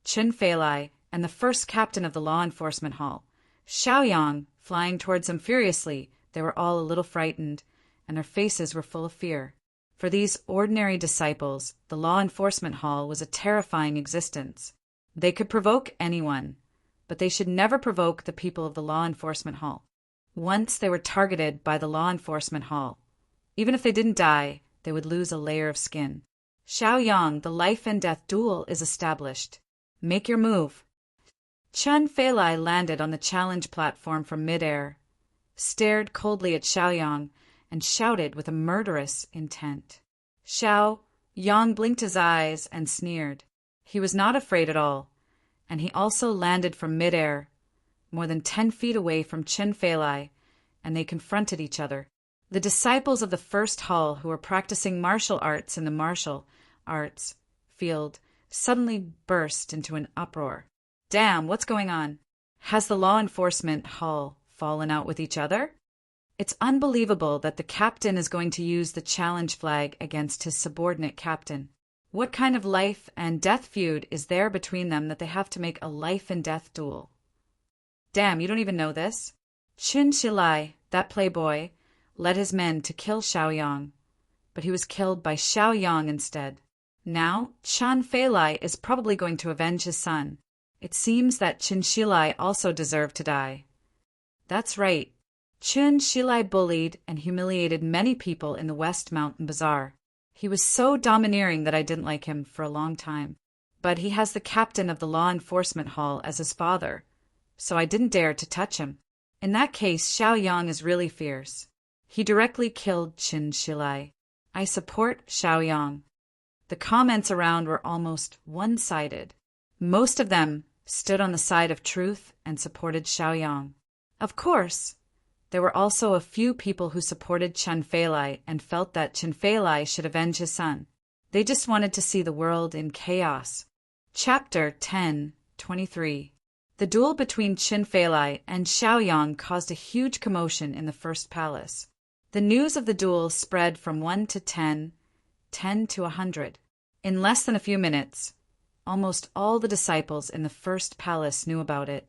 Chen Feilai, and the first captain of the law enforcement hall, Xiaoyang, flying towards them furiously, they were all a little frightened, and their faces were full of fear. For these ordinary disciples, the law enforcement hall was a terrifying existence. They could provoke anyone, but they should never provoke the people of the law enforcement hall. Once they were targeted by the law enforcement hall, even if they didn't die, they would lose a layer of skin. Xiaoyang, the life and death duel is established. Make your move. Chen Feilai landed on the challenge platform from midair, stared coldly at Xiaoyang, and shouted with a murderous intent. Xiaoyang blinked his eyes and sneered. He was not afraid at all, and he also landed from midair, more than 10 feet away from Chen Feilai, and they confronted each other. The disciples of the first hall who were practicing martial arts in the martial arts field suddenly burst into an uproar. Damn, what's going on? Has the law enforcement hall fallen out with each other? It's unbelievable that the captain is going to use the challenge flag against his subordinate captain. What kind of life and death feud is there between them that they have to make a life and death duel? Damn, you don't even know this? Qin Shilai, that playboy, led his men to kill Xiaoyang, but he was killed by Xiaoyang instead. Now, Chen Feilai is probably going to avenge his son. It seems that Qin Shilai also deserved to die. That's right. Qin Shilai bullied and humiliated many people in the West Mountain Bazaar. He was so domineering that I didn't like him for a long time. But he has the captain of the law enforcement hall as his father, so I didn't dare to touch him. In that case, Xiaoyang is really fierce. He directly killed Qin Shilai. I support Xiaoyang. The comments around were almost one-sided. Most of them stood on the side of truth and supported Xiaoyang. Of course, there were also a few people who supported Chen Feilai and felt that Chen Feilai should avenge his son. They just wanted to see the world in chaos. Chapter 10:23. The duel between Chen Feilai and Xiaoyang caused a huge commotion in the first palace. The news of the duel spread from 1 to 10, 10 to 100. In less than a few minutes, almost all the disciples in the first palace knew about it.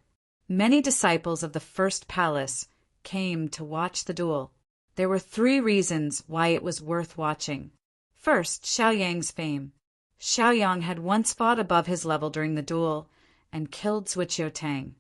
Many disciples of the first palace came to watch the duel. There were 3 reasons why it was worth watching. First, Xiaoyang's fame. Xiaoyang had once fought above his level during the duel and killed Zuiqiu Tang.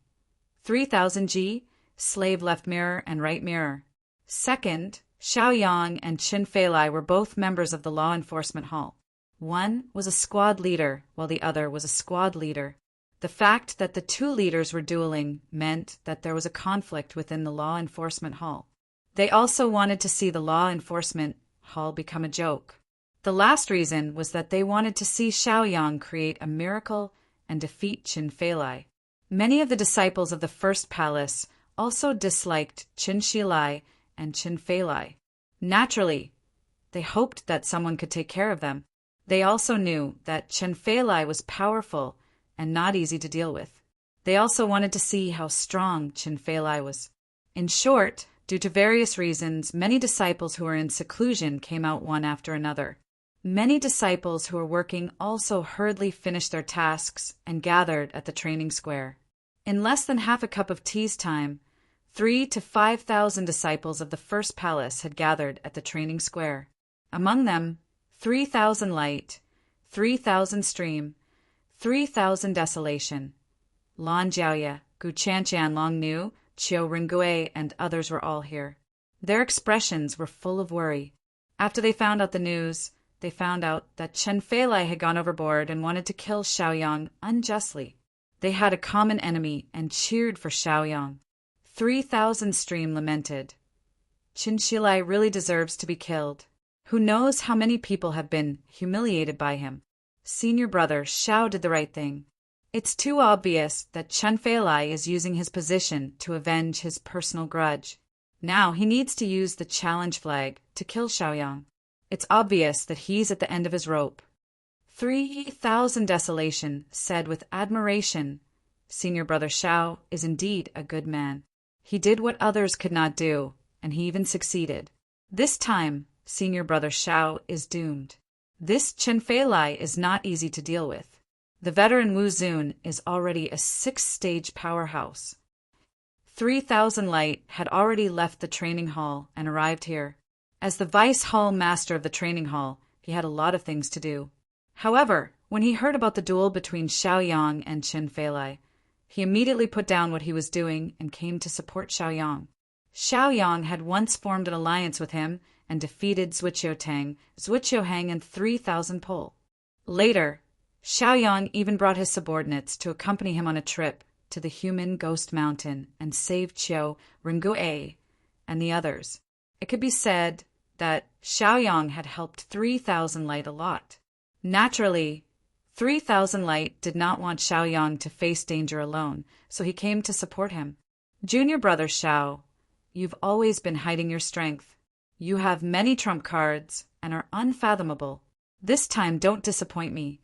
3,000 G, slave left mirror and right mirror. Second, Xiaoyang and Qin Feilai were both members of the law enforcement hall. One was a squad leader, while the other was a squad leader. The fact that the 2 leaders were dueling meant that there was a conflict within the law enforcement hall. They also wanted to see the law enforcement hall become a joke. The last reason was that they wanted to see Xiaoyang create a miracle and defeat Qin Feilai. Many of the disciples of the first palace also disliked Qin Shilai and Qin Feilai. Naturally, they hoped that someone could take care of them. They also knew that Qin Feilai was powerful and not easy to deal with. They also wanted to see how strong Qin Feilai was. In short, due to various reasons, many disciples who were in seclusion came out one after another. Many disciples who were working also hurriedly finished their tasks and gathered at the training square. In less than half a cup of tea's time, 3,000 to 5,000 disciples of the first palace had gathered at the training square. Among them, 3,000 light, 3,000 stream, 3,000 desolation. Lan Jiaoye, Gu Chanqian Long Nu, Qiu Ringgui, and others were all here. Their expressions were full of worry. After they found out the news, they found out that Chen Feilai had gone overboard and wanted to kill Xiaoyang unjustly. They had a common enemy and cheered for Xiaoyang. 3,000 stream lamented. Qin Shilai really deserves to be killed. Who knows how many people have been humiliated by him? Senior brother Xiao did the right thing. It's too obvious that Chen Feilai is using his position to avenge his personal grudge. Now he needs to use the challenge flag to kill Xiaoyang. It's obvious that he's at the end of his rope. 3,000 desolation said with admiration, Senior brother Xiao is indeed a good man. He did what others could not do, and he even succeeded. This time, Senior brother Xiao is doomed. This Chen Feilai is not easy to deal with. The veteran Wu Zun is already a 6-stage powerhouse. 3,000 light had already left the training hall and arrived here. As the vice hall master of the training hall, he had a lot of things to do. However, when he heard about the duel between Xiaoyang and Qin Feilai, He immediately put down what he was doing and came to support Xiaoyang. Xiaoyang had once formed an alliance with him and defeated Zhuqiuhang and 3,000 Pole. Later, Xiaoyang even brought his subordinates to accompany him on a trip to the human ghost mountain and saved Qiu, Ringue, and the others. It could be said that Xiaoyang had helped 3,000 Light a lot. Naturally, 3,000 Light did not want Xiaoyang to face danger alone, so he came to support him. Junior brother Xiao, you've always been hiding your strength. You have many trump cards and are unfathomable. This time don't disappoint me.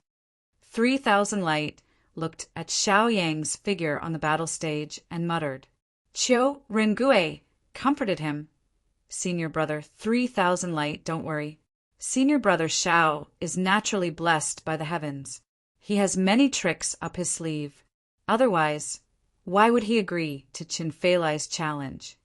3,000 Light looked at Xiaoyang's figure on the battle stage and muttered. Qiu Ringue comforted him. Senior brother 3,000 Light, don't worry. Senior brother Xiao is naturally blessed by the heavens. He has many tricks up his sleeve. Otherwise, why would he agree to Qin Feilai's challenge?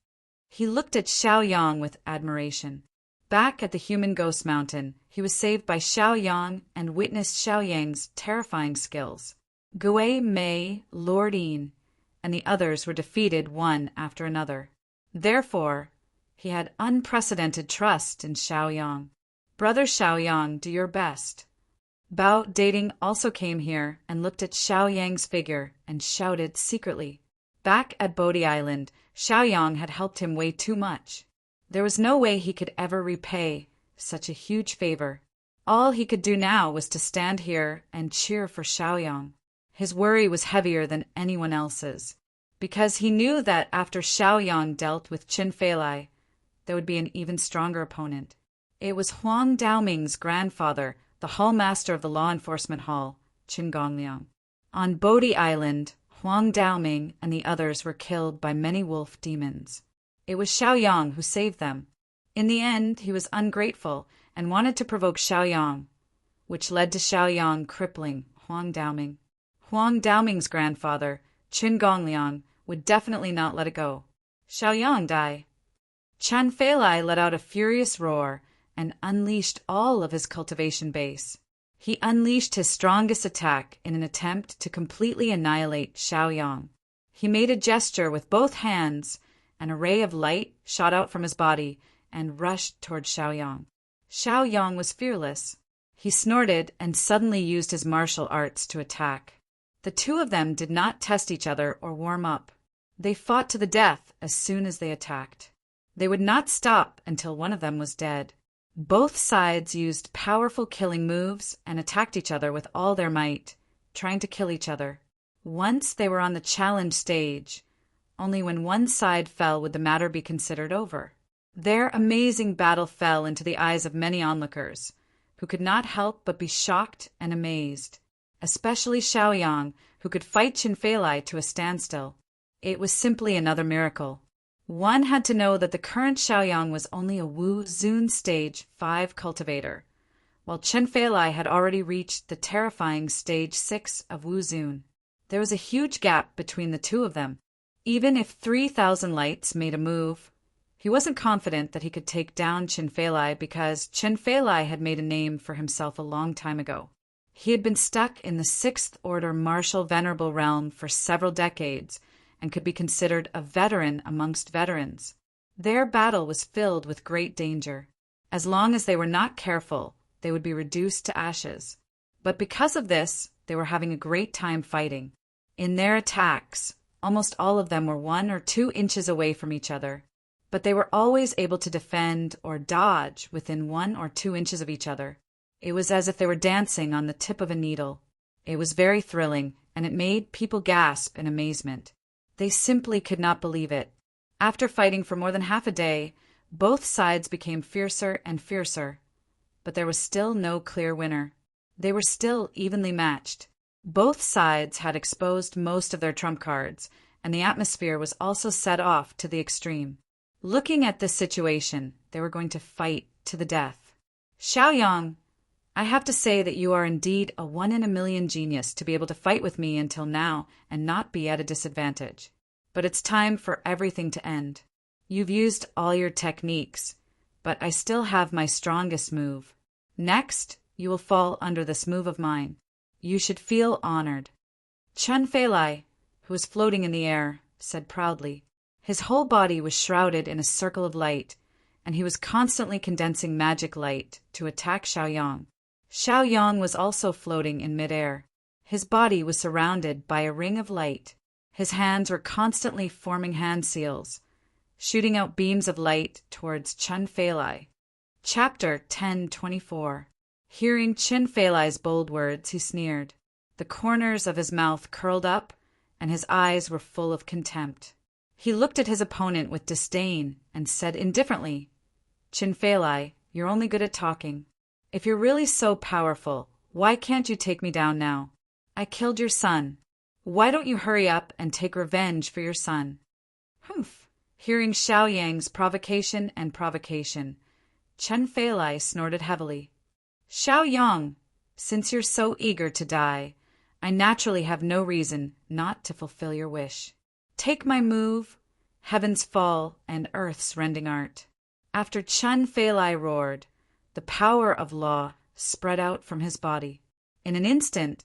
He looked at Xiaoyang with admiration. Back at the human ghost mountain, he was saved by Xiaoyang and witnessed Xiaoyang's terrifying skills. Gui, Mei, Lord Yin, and the others were defeated one after another. Therefore, he had unprecedented trust in Xiaoyang. Brother Xiaoyang, do your best. Bao Dating also came here and looked at Xiaoyang's figure and shouted secretly. Back at Bodhi Island, Xiaoyang had helped him way too much. There was no way he could ever repay such a huge favor. All he could do now was to stand here and cheer for Xiaoyang. His worry was heavier than anyone else's, because he knew that after Xiaoyang dealt with Qin Feilai, there would be an even stronger opponent. It was Huang Daoming's grandfather, the hall master of the law enforcement hall, Qin Gongliang. On Bodhi Island, Huang Daoming and the others were killed by many wolf demons. It was Xiaoyang who saved them. In the end, he was ungrateful and wanted to provoke Xiaoyang, which led to Xiaoyang crippling Huang Daoming. Huang Daoming's grandfather, Qin Gongliang, would definitely not let it go. Xiaoyang die. Qin Feilai let out a furious roar and unleashed all of his cultivation base. He unleashed his strongest attack in an attempt to completely annihilate Xiaoyang. He made a gesture with both hands, and a ray of light shot out from his body and rushed toward Xiaoyang. Xiaoyang was fearless. He snorted and suddenly used his martial arts to attack. The two of them did not test each other or warm up. They fought to the death as soon as they attacked. They would not stop until one of them was dead. Both sides used powerful killing moves and attacked each other with all their might, trying to kill each other. Once they were on the challenge stage, only when one side fell would the matter be considered over. Their amazing battle fell into the eyes of many onlookers, who could not help but be shocked and amazed, especially Xiaoyang, who could fight Qin Feilai to a standstill. It was simply another miracle. One had to know that the current Xiaoyang was only a Wu Zun Stage 5 cultivator, while Qin Feilai had already reached the terrifying Stage 6 of Wu Zun. There was a huge gap between the two of them. Even if 3,000 Lights made a move, he wasn't confident that he could take down Qin Feilai because Qin Feilai had made a name for himself a long time ago. He had been stuck in the 6th Order Martial Venerable realm for several decades, and could be considered a veteran amongst veterans. Their battle was filled with great danger. As long as they were not careful, they would be reduced to ashes. But because of this, they were having a great time fighting. In their attacks, almost all of them were 1 or 2 inches away from each other, but they were always able to defend or dodge within 1 or 2 inches of each other. It was as if they were dancing on the tip of a needle. It was very thrilling, and it made people gasp in amazement. They simply could not believe it. After fighting for more than half a day, both sides became fiercer and fiercer, but there was still no clear winner. They were still evenly matched. Both sides had exposed most of their trump cards, and the atmosphere was also set off to the extreme. Looking at this situation, they were going to fight to the death. Xiaoyang, I have to say that you are indeed a 1 in a million genius to be able to fight with me until now and not be at a disadvantage. But it's time for everything to end. You've used all your techniques, but I still have my strongest move. Next, you will fall under this move of mine. You should feel honored. Qin Feilai, who was floating in the air, said proudly. His whole body was shrouded in a circle of light, and he was constantly condensing magic light to attack Xiaoyang. Xiaoyang was also floating in midair. His body was surrounded by a ring of light. His hands were constantly forming hand seals, shooting out beams of light towards Chen Feilai. Chapter 10:24. Hearing Chen Feilai's bold words, he sneered. The corners of his mouth curled up, and his eyes were full of contempt. He looked at his opponent with disdain and said indifferently, Chen Feilai, you're only good at talking. If you're really so powerful, why can't you take me down now? I killed your son. Why don't you hurry up and take revenge for your son? Humph! Hearing Xiaoyang's provocation, Chen Feilai snorted heavily. Xiaoyang, since you're so eager to die, I naturally have no reason not to fulfill your wish. Take my move, Heaven's Fall and Earth's Rending Art. After Chen Feilai roared, the power of law spread out from his body. In an instant,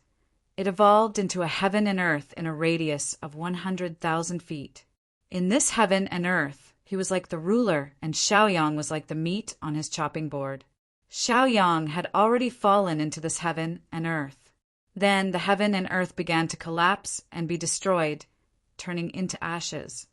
it evolved into a heaven and earth in a radius of 100,000 feet. In this heaven and earth, he was like the ruler, and Xiaoyang was like the meat on his chopping board. Xiaoyang had already fallen into this heaven and earth. Then the heaven and earth began to collapse and be destroyed, turning into ashes.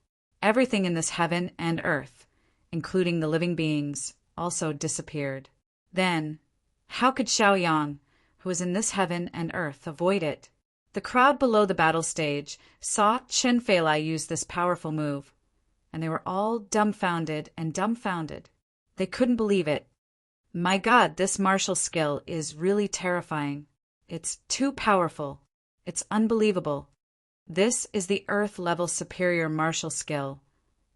Everything in this heaven and earth, including the living beings, also disappeared. Then, how could Xiaoyang, who was in this heaven and earth, avoid it? The crowd below the battle stage saw Chen Feilai use this powerful move, and they were all dumbfounded. They couldn't believe it. My God, this martial skill is really terrifying. It's too powerful. It's unbelievable. This is the Earth-level superior martial skill,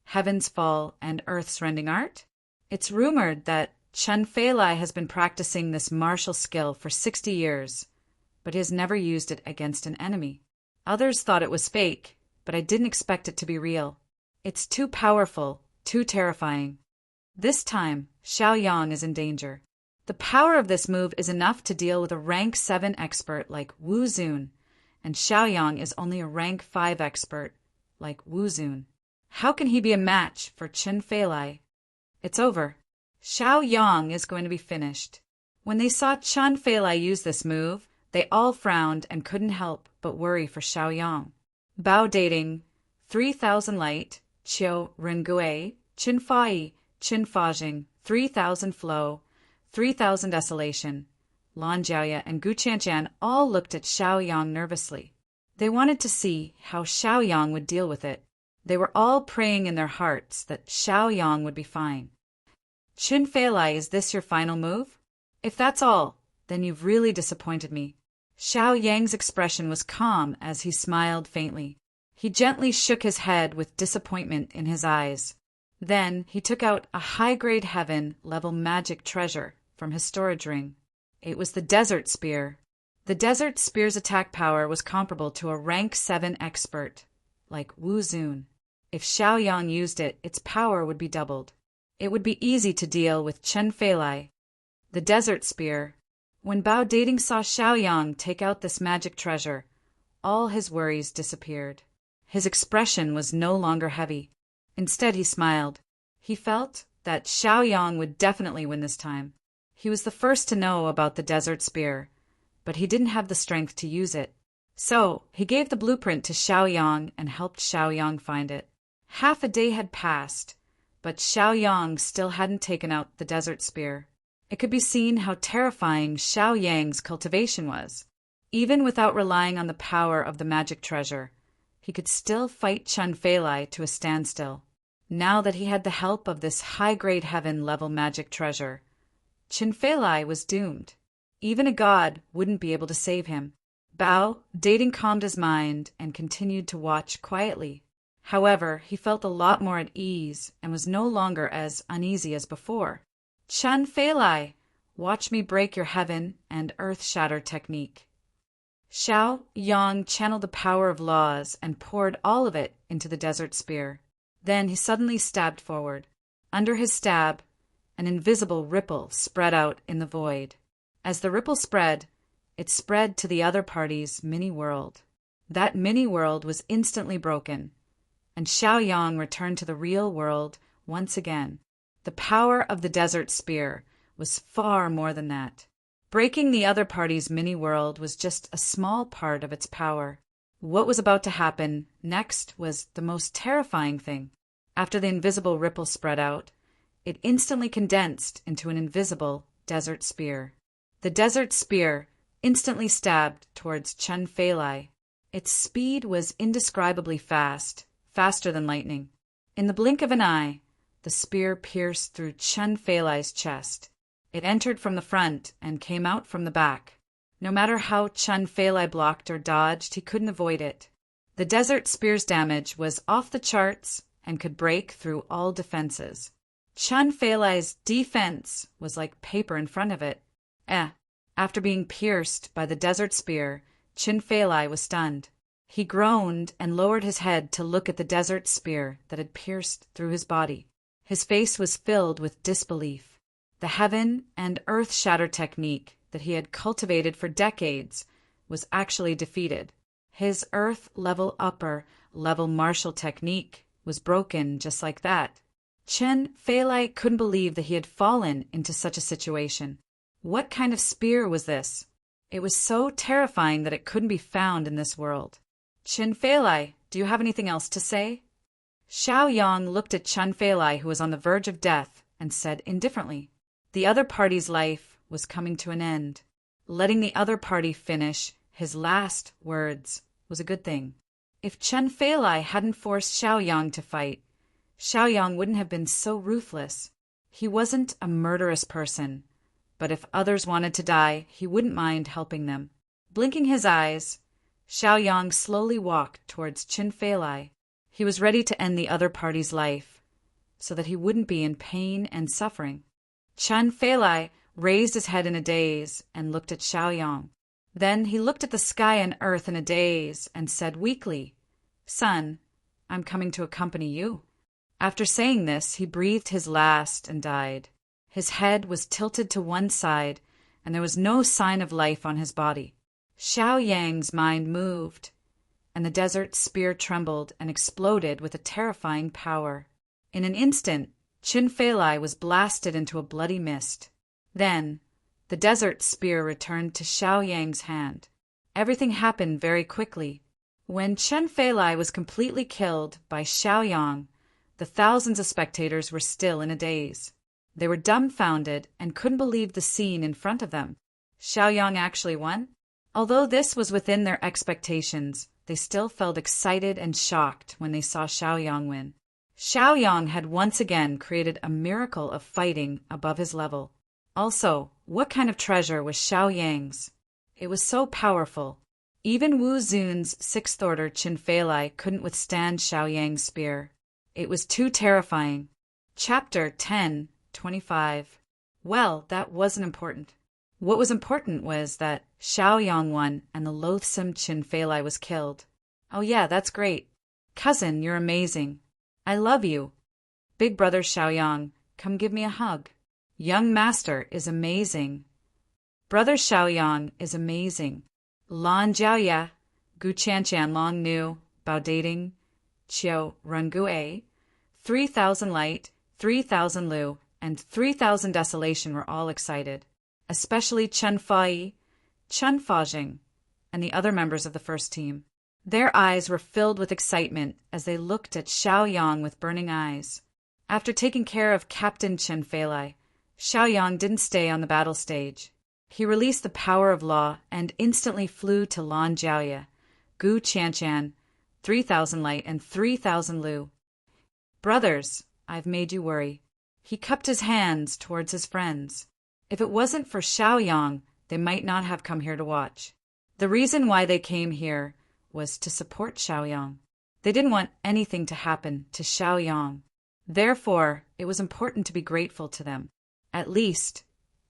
Heaven's Fall and Earth's Rending Art? It's rumored that Chen Feilai has been practicing this martial skill for 60 years, but he has never used it against an enemy. Others thought it was fake, but I didn't expect it to be real. It's too powerful, too terrifying. This time, Xiaoyang is in danger. The power of this move is enough to deal with a rank 7 expert like Wu Zun, and Xiaoyang is only a rank 5 expert like Wu Zun. How can he be a match for Chen Feilai? It's over. Xiaoyang is going to be finished. When they saw Chen Feilai use this move, they all frowned and couldn't help but worry for Xiaoyang. Bao dating, 3,000 light, Qiu Rengui, Qin Fai, Qin Fajing, 3,000 flow, 3,000 desolation. Lan Jiaoya and Gu Qianqian all looked at Xiaoyang nervously. They wanted to see how Xiaoyang would deal with it. They were all praying in their hearts that Xiaoyang would be fine. Chen Feilai, is this your final move? If that's all, then you've really disappointed me. Xiaoyang's expression was calm as he smiled faintly. He gently shook his head with disappointment in his eyes. Then he took out a high-grade heaven-level magic treasure from his storage ring. It was the Desert Spear. The Desert Spear's attack power was comparable to a rank 7 expert, like Wu Zun. If Xiaoyang used it, its power would be doubled. It would be easy to deal with Chen Feilai. The Desert Spear. When Bao Dating saw Xiaoyang take out this magic treasure, all his worries disappeared. His expression was no longer heavy. Instead, he smiled. He felt that Xiaoyang would definitely win this time. He was the first to know about the Desert Spear, but he didn't have the strength to use it. So, he gave the blueprint to Xiaoyang and helped Xiaoyang find it. Half a day had passed, but Xiaoyang still hadn't taken out the Desert Spear. It could be seen how terrifying Xiaoyang's cultivation was. Even without relying on the power of the magic treasure, he could still fight Chen Feilai to a standstill. Now that he had the help of this high-grade heaven-level magic treasure, Chen Feilai was doomed. Even a god wouldn't be able to save him. Bao Dating calmed his mind and continued to watch quietly. However, he felt a lot more at ease and was no longer as uneasy as before. Chen Feilai, watch me break your heaven and earth shatter technique. Xiaoyang channeled the power of laws and poured all of it into the Desert Spear. Then he suddenly stabbed forward. Under his stab, an invisible ripple spread out in the void. As the ripple spread, it spread to the other party's mini-world. That mini-world was instantly broken, and Xiaoyang returned to the real world once again. The power of the desert spear was far more than that. Breaking the other party's mini-world was just a small part of its power. What was about to happen next was the most terrifying thing. After the invisible ripple spread out, it instantly condensed into an invisible desert spear. The desert spear instantly stabbed towards Chen Feilai. Its speed was indescribably fast, faster than lightning. In the blink of an eye, the spear pierced through Chen Feilai's chest. It entered from the front and came out from the back. No matter how Chen Feilai blocked or dodged, he couldn't avoid it. The desert spear's damage was off the charts and could break through all defenses. Chen Feilai's defense was like paper in front of it. After being pierced by the desert spear, Chen Feilai was stunned. He groaned and lowered his head to look at the desert spear that had pierced through his body. His face was filled with disbelief. The heaven and earth shatter technique that he had cultivated for decades was actually defeated. His earth-level upper-level martial technique was broken just like that. Chen Feilai couldn't believe that he had fallen into such a situation. What kind of spear was this? It was so terrifying that it couldn't be found in this world. Chen Feilai, do you have anything else to say? Xiaoyang looked at Chen Feilai, who was on the verge of death, and said indifferently, the other party's life was coming to an end. Letting the other party finish his last words was a good thing. If Chen Feilai hadn't forced Xiaoyang to fight, Xiaoyang wouldn't have been so ruthless. He wasn't a murderous person, but if others wanted to die, he wouldn't mind helping them. Blinking his eyes, Xiaoyang slowly walked towards Chen Feilai. He was ready to end the other party's life, so that he wouldn't be in pain and suffering. Chen Feilai raised his head in a daze and looked at Xiaoyang. Then he looked at the sky and earth in a daze and said weakly, Son, I'm coming to accompany you. After saying this, he breathed his last and died. His head was tilted to one side, and there was no sign of life on his body. Xiaoyang's mind moved, and the desert spear trembled and exploded with a terrifying power. In an instant, Chen Feilai was blasted into a bloody mist. Then, the desert spear returned to Xiaoyang's hand. Everything happened very quickly. When Chen Feilai was completely killed by Xiaoyang, the thousands of spectators were still in a daze. They were dumbfounded and couldn't believe the scene in front of them. Xiaoyang actually won? Although this was within their expectations, they still felt excited and shocked when they saw Xiaoyang win. Xiaoyang had once again created a miracle of fighting above his level. Also, what kind of treasure was Xiaoyang's? It was so powerful. Even Wu Zun's sixth order Chen Feilai couldn't withstand Xiaoyang's spear. It was too terrifying. Chapter 10:25. Well, that wasn't important. What was important was that Xiaoyang won and the loathsome Chen Feilai was killed. Oh yeah, that's great. Cousin, you're amazing. I love you. Big brother Xiaoyang, come give me a hug. Young master is amazing. Brother Xiaoyang is amazing. Lan Jiaoya, Gu Qianshan Long Nu, Bao Dating, Qiu Rengui, 3,000 Light, 3,000 Lu, and 3,000 Desolation were all excited, especially Chen Fai, Chen Fajing, and the other members of the first team. Their eyes were filled with excitement as they looked at Xiaoyang with burning eyes. After taking care of Captain Chen Feilai, Xiaoyang didn't stay on the battle stage. He released the power of law and instantly flew to Lan Jiaoya, Gu Qianshan, 3,000 Light, and 3,000 Lu. Brothers, I've made you worry. He cupped his hands towards his friends. If it wasn't for Xiaoyang, they might not have come here to watch. The reason why they came here was to support Xiaoyang. They didn't want anything to happen to Xiaoyang. Therefore, it was important to be grateful to them. At least,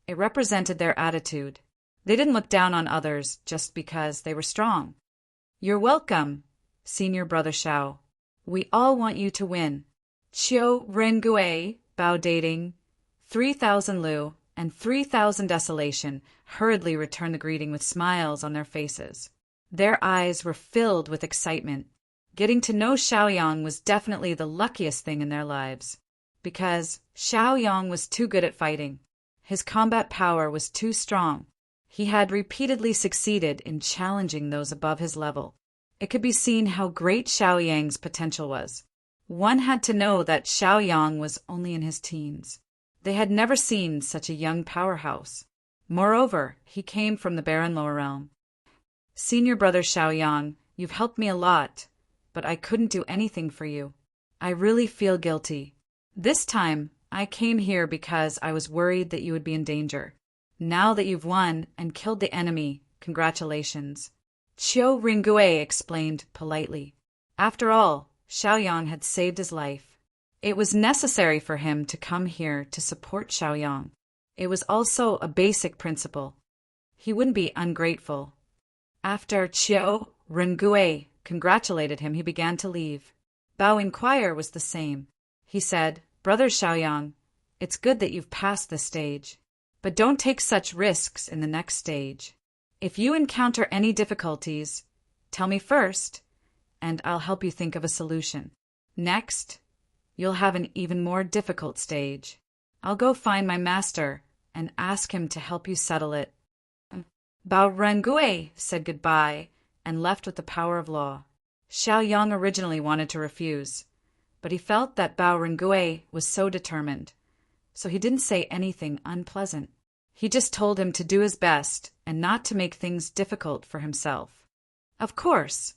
it represented their attitude. They didn't look down on others just because they were strong. You're welcome, Senior Brother Xiao. We all want you to win. Qiu Rengui, Bao Dating, 3,000 Lu, and 3,000 Desolation hurriedly returned the greeting with smiles on their faces. Their eyes were filled with excitement. Getting to know Xiaoyang was definitely the luckiest thing in their lives, because Xiaoyang was too good at fighting. His combat power was too strong. He had repeatedly succeeded in challenging those above his level. It could be seen how great Xiaoyang's potential was. One had to know that Xiaoyang was only in his teens. They had never seen such a young powerhouse. Moreover, he came from the barren lower realm. Senior brother Xiaoyang, you've helped me a lot, but I couldn't do anything for you. I really feel guilty. This time, I came here because I was worried that you would be in danger. Now that you've won and killed the enemy, congratulations. Qiu Ringgui explained politely. After all, Xiaoyang had saved his life. It was necessary for him to come here to support Xiaoyang. It was also a basic principle. He wouldn't be ungrateful. After Qiu Ringgui congratulated him, he began to leave. Bao Inquire was the same. He said, Brother Xiaoyang, it's good that you've passed this stage, but don't take such risks in the next stage. If you encounter any difficulties, tell me first, and I'll help you think of a solution. Next, you'll have an even more difficult stage. I'll go find my master and ask him to help you settle it. Bao Rengui said goodbye and left with the power of law. Xiaoyang originally wanted to refuse, but he felt that Bao Rengui was so determined, so he didn't say anything unpleasant. He just told him to do his best and not to make things difficult for himself. Of course,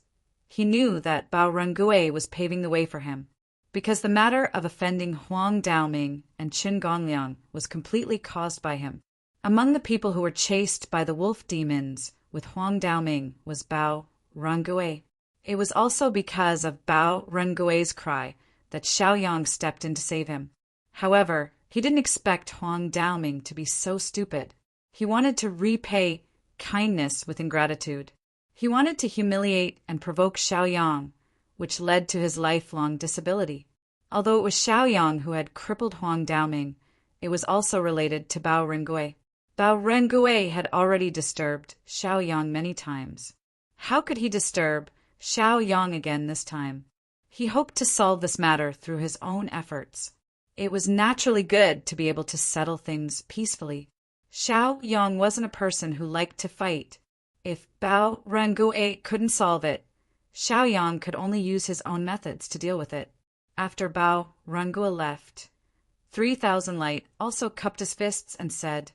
he knew that Bao Rengui was paving the way for him, because the matter of offending Huang Daoming and Qin Gongliang was completely caused by him. Among the people who were chased by the wolf demons with Huang Daoming was Bao Rengui. It was also because of Bao Rengui's cry that Xiaoyang stepped in to save him. However, he didn't expect Huang Daoming to be so stupid. He wanted to repay kindness with ingratitude. He wanted to humiliate and provoke Xiaoyang, which led to his lifelong disability. Although it was Xiaoyang who had crippled Huang Daoming, it was also related to Bao Rengui. Bao Rengui had already disturbed Xiaoyang many times. How could he disturb Xiaoyang again this time? He hoped to solve this matter through his own efforts. It was naturally good to be able to settle things peacefully. Xiaoyang wasn't a person who liked to fight. If Bao Rengui couldn't solve it, Xiaoyang could only use his own methods to deal with it. After Bao Rengui left, 3000 Light also cupped his fists and said,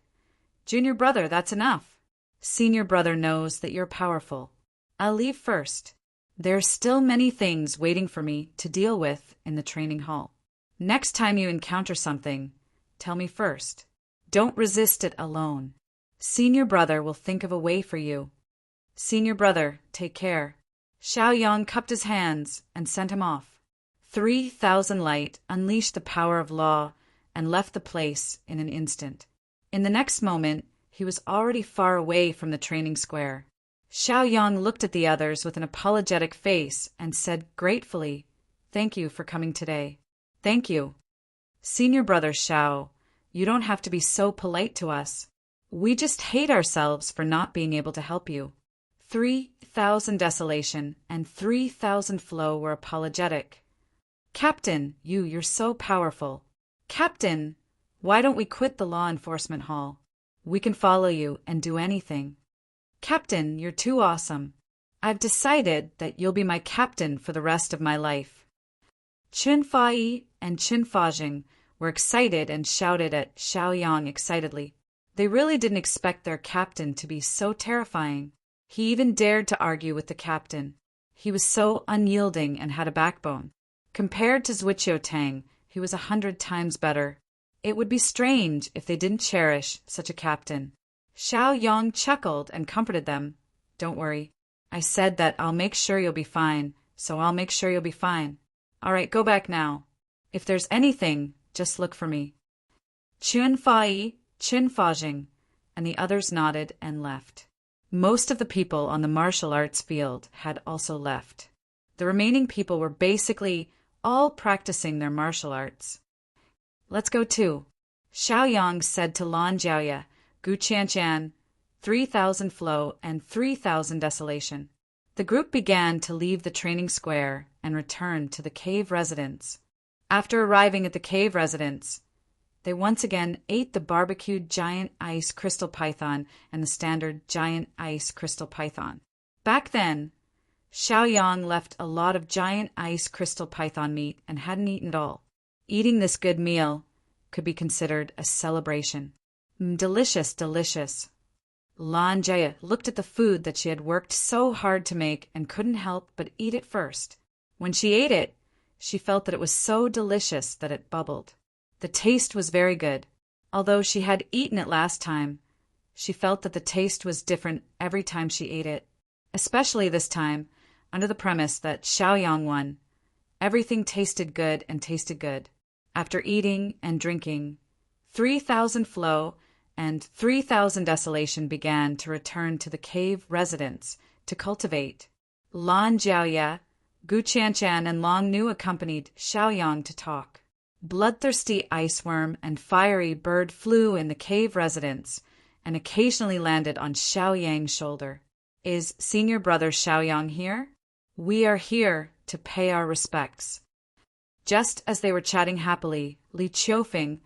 Junior brother, that's enough. Senior brother knows that you're powerful. I'll leave first. There's still many things waiting for me to deal with in the training hall. Next time you encounter something, tell me first. Don't resist it alone. Senior brother will think of a way for you. Senior brother, take care. Xiaoyang cupped his hands and sent him off. 3000 Light unleashed the power of law and left the place in an instant. In the next moment, he was already far away from the training square. Xiaoyang looked at the others with an apologetic face and said gratefully, Thank you for coming today. Thank you. Senior brother Xiao, you don't have to be so polite to us. We just hate ourselves for not being able to help you. 3000 Desolation and 3000 Flow were apologetic. Captain, you're so powerful. Captain, why don't we quit the law enforcement hall? We can follow you and do anything. Captain, you're too awesome. I've decided that you'll be my captain for the rest of my life. Qin Fai and Qin Fajing were excited and shouted at Xiaoyang excitedly. They really didn't expect their captain to be so terrifying. He even dared to argue with the captain. He was so unyielding and had a backbone. Compared to Zhuqiu Tang, he was 100 times better. It would be strange if they didn't cherish such a captain. Xiaoyang chuckled and comforted them. Don't worry. I said that I'll make sure you'll be fine, so I'll make sure you'll be fine. All right, go back now. If there's anything, just look for me. Qin Fai, Qin Fajing, and the others nodded and left. Most of the people on the martial arts field had also left. The remaining people were basically all practicing their martial arts. Let's go too. Xiaoyang said to Lan Jiaoya, Gu Qianchan, 3000 Flow and 3000 Desolation. The group began to leave the training square and return to the cave residence. After arriving at the cave residence, they once again ate the barbecued giant ice crystal python and the standard giant ice crystal python. Back then, Xiaoyang left a lot of giant ice crystal python meat and hadn't eaten it all. Eating this good meal could be considered a celebration. Delicious, delicious. Lan Jia looked at the food that she had worked so hard to make and couldn't help but eat it first. When she ate it, she felt that it was so delicious that it bubbled. The taste was very good. Although she had eaten it last time, she felt that the taste was different every time she ate it, especially this time, under the premise that Xiaoyang won. Everything tasted good and tasted good. After eating and drinking, 3,000 flow and 3,000 desolation began to return to the cave residence to cultivate. Lan Jiaoya, Gu Qianchan, and Long Nu accompanied Xiaoyang to talk. Bloodthirsty ice worm and fiery bird flew in the cave residence and occasionally landed on Xiaoyang's shoulder. Is senior brother Xiaoyang here? We are here to pay our respects. Just as they were chatting happily, Li Qiufeng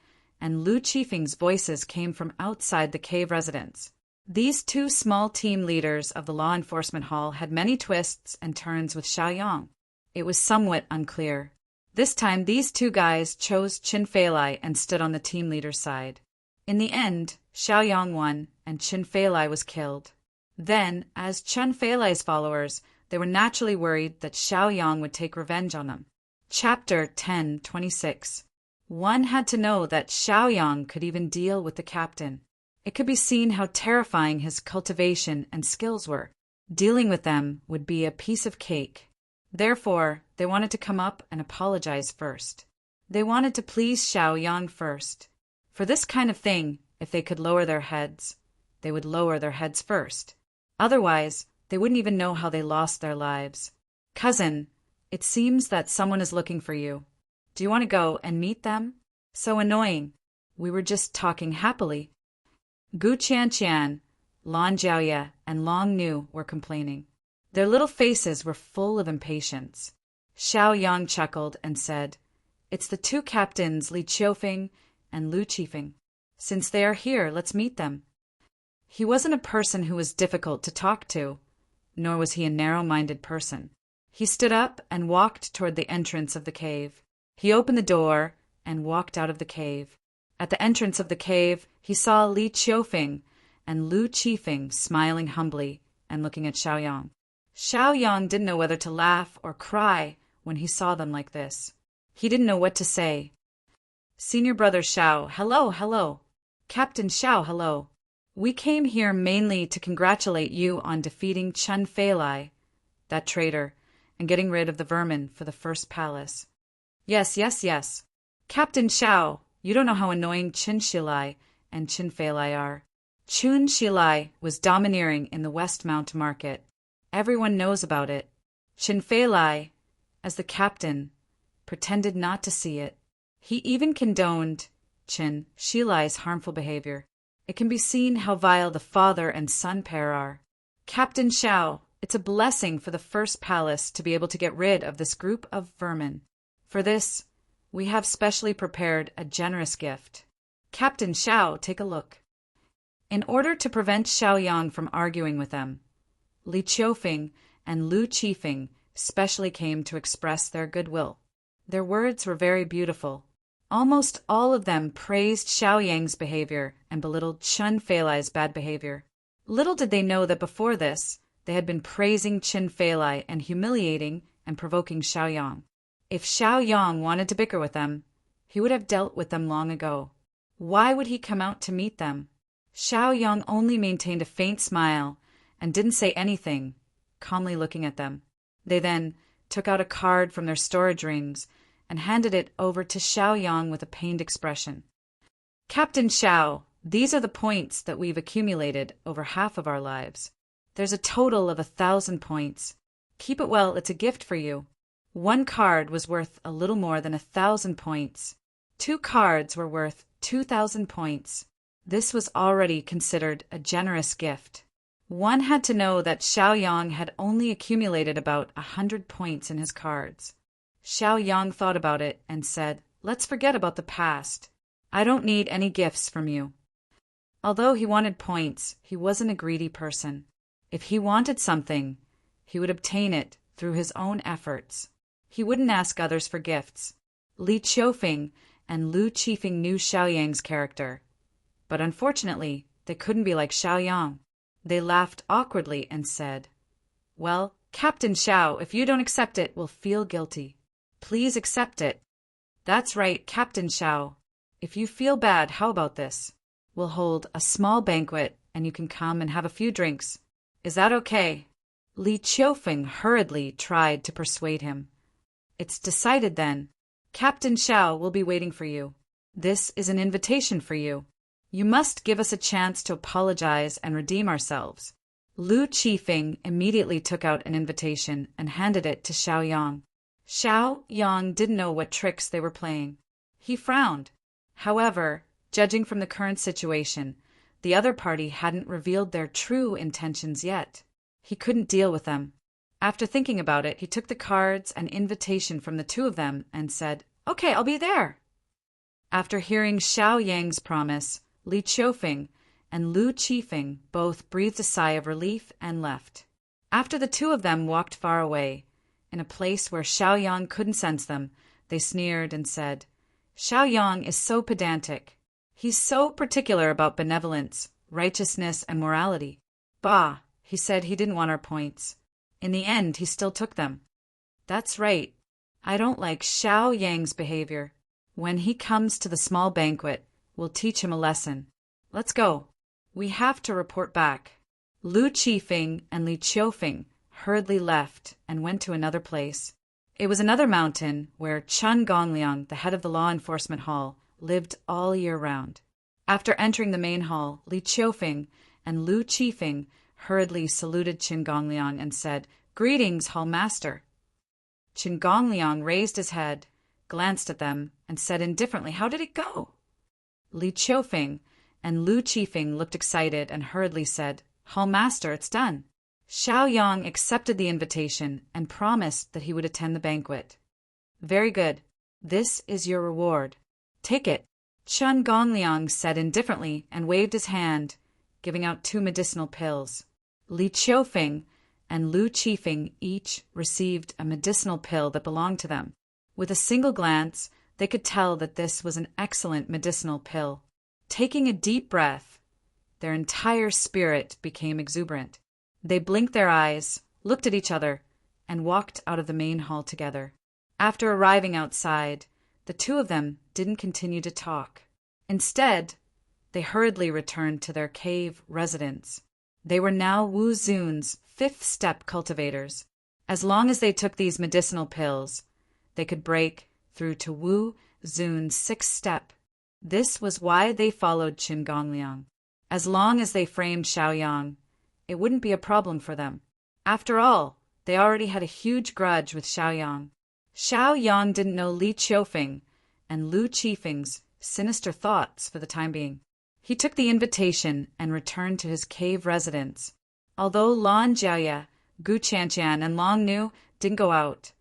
and Lu Qifeng's voices came from outside the cave residence. These two small team leaders of the law enforcement hall had many twists and turns with Xiaoyang. It was somewhat unclear. This time, these two guys chose Qin Feilai and stood on the team leader's side. In the end, Xiaoyang won, and Qin Feilai was killed. Then, as Qin Feilai's followers, they were naturally worried that Xiaoyang would take revenge on them. Chapter 10:26. One had to know that Xiaoyang could even deal with the captain. It could be seen how terrifying his cultivation and skills were. Dealing with them would be a piece of cake. Therefore, they wanted to come up and apologize first. They wanted to please Xiaoyang first. For this kind of thing, if they could lower their heads, they would lower their heads first. Otherwise, they wouldn't even know how they lost their lives. Cousin, it seems that someone is looking for you. Do you want to go and meet them? So annoying. We were just talking happily. Gu Qianqian, Lan Jiaoya, and Long Nu were complaining. Their little faces were full of impatience. Xiaoyang chuckled and said, It's the two captains, Li Qiufeng and Lu Qifeng. Since they are here, let's meet them. He wasn't a person who was difficult to talk to, nor was he a narrow-minded person. He stood up and walked toward the entrance of the cave. He opened the door and walked out of the cave. At the entrance of the cave, he saw Li Qiufeng and Lu Qifeng smiling humbly and looking at Xiaoyang. Xiaoyang didn't know whether to laugh or cry when he saw them like this. He didn't know what to say. Senior brother Xiao, hello, hello. Captain Xiao, hello. We came here mainly to congratulate you on defeating Qin Feilai, that traitor, and getting rid of the vermin for the first palace. Yes, yes, yes. Captain Xiao, you don't know how annoying Qin Shilai and Qin Feilai are. Qin Shilai was domineering in the West Mount Market. Everyone knows about it. Qin Feilai, as the captain, pretended not to see it. He even condoned Qin Shilai's harmful behavior. It can be seen how vile the father and son pair are. Captain Xiao, it's a blessing for the first palace to be able to get rid of this group of vermin. For this, we have specially prepared a generous gift. Captain Xiao, take a look. In order to prevent Xiaoyang from arguing with them, Li Qiufeng and Lu Qifeng specially came to express their goodwill. Their words were very beautiful. Almost all of them praised Xiaoyang's behavior and belittled Qin Feilai's bad behavior. Little did they know that before this, they had been praising Qin Feilai and humiliating and provoking Xiaoyang. If Xiaoyang wanted to bicker with them, he would have dealt with them long ago. Why would he come out to meet them? Xiaoyang only maintained a faint smile and didn't say anything, calmly looking at them. They then took out a card from their storage rings and handed it over to Xiaoyang with a pained expression. Captain Xiao, these are the points that we've accumulated over half of our lives. There's a total of 1,000 points. Keep it well, it's a gift for you. One card was worth a little more than 1,000 points. 2 cards were worth 2,000 points. This was already considered a generous gift. One had to know that Xiao Yang had only accumulated about 100 points in his cards. Xiao Yang thought about it and said, "Let's forget about the past. I don't need any gifts from you." Although he wanted points, he wasn't a greedy person. If he wanted something, he would obtain it through his own efforts. He wouldn't ask others for gifts. Li Qiufeng and Lu Qifeng knew Xiao Yang's character, but unfortunately, they couldn't be like Xiao Yang. They laughed awkwardly and said, "Well, Captain Xiao, if you don't accept it, we'll feel guilty. Please accept it." "That's right, Captain Xiao. If you feel bad, how about this? We'll hold a small banquet and you can come and have a few drinks. Is that okay?" Li Qiufeng hurriedly tried to persuade him. "It's decided then. Captain Xiao will be waiting for you. This is an invitation for you. You must give us a chance to apologize and redeem ourselves." Lu Qifeng immediately took out an invitation and handed it to Xiao Yang. Xiao Yang didn't know what tricks they were playing. He frowned. However, judging from the current situation, the other party hadn't revealed their true intentions yet. He couldn't deal with them. After thinking about it, he took the cards and invitation from the two of them and said, "Okay, I'll be there." After hearing Xiao Yang's promise, Li Qiufeng and Lu Qifeng both breathed a sigh of relief and left. After the two of them walked far away, in a place where Xiao Yang couldn't sense them, they sneered and said, "Xiao Yang is so pedantic. He's so particular about benevolence, righteousness, and morality. Bah, he said he didn't want our points. In the end, he still took them. That's right. I don't like Xiao Yang's behavior. When he comes to the small banquet, we'll teach him a lesson. Let's go. We have to report back." Lu Qifeng and Li Qiufeng hurriedly left and went to another place. It was another mountain where Chen Gongliang, the head of the law enforcement hall, lived all year round. After entering the main hall, Li Qiufeng and Lu Qifeng hurriedly saluted Qin Gongliang and said, "Greetings, Hall Master." Qin Gongliang raised his head, glanced at them, and said indifferently, "How did it go?" Li Qiufeng and Lu Qifeng looked excited and hurriedly said, "Hall Master, it's done." Xiao Yang accepted the invitation and promised that he would attend the banquet. "Very good. This is your reward. Take it." Chen Gongliang said indifferently and waved his hand, giving out 2 medicinal pills. Li Qiufeng and Lu Qifeng each received a medicinal pill that belonged to them. With a single glance, they could tell that this was an excellent medicinal pill. Taking a deep breath, their entire spirit became exuberant. They blinked their eyes, looked at each other, and walked out of the main hall together. After arriving outside, the two of them didn't continue to talk. Instead, they hurriedly returned to their cave residence. They were now Wu Zun's 5th step cultivators. As long as they took these medicinal pills, they could break through to Wu Zun's 6th step. This was why they followed Qin Gongliang. As long as they framed Xiao Yang, it wouldn't be a problem for them. After all, they already had a huge grudge with Xiao Yang. Xiao Yang didn't know Li Qiufeng and Lu Qifeng's sinister thoughts for the time being. He took the invitation and returned to his cave residence. Although Lan Jiaoye, Gu Qianqian, and Long Nu didn't go out,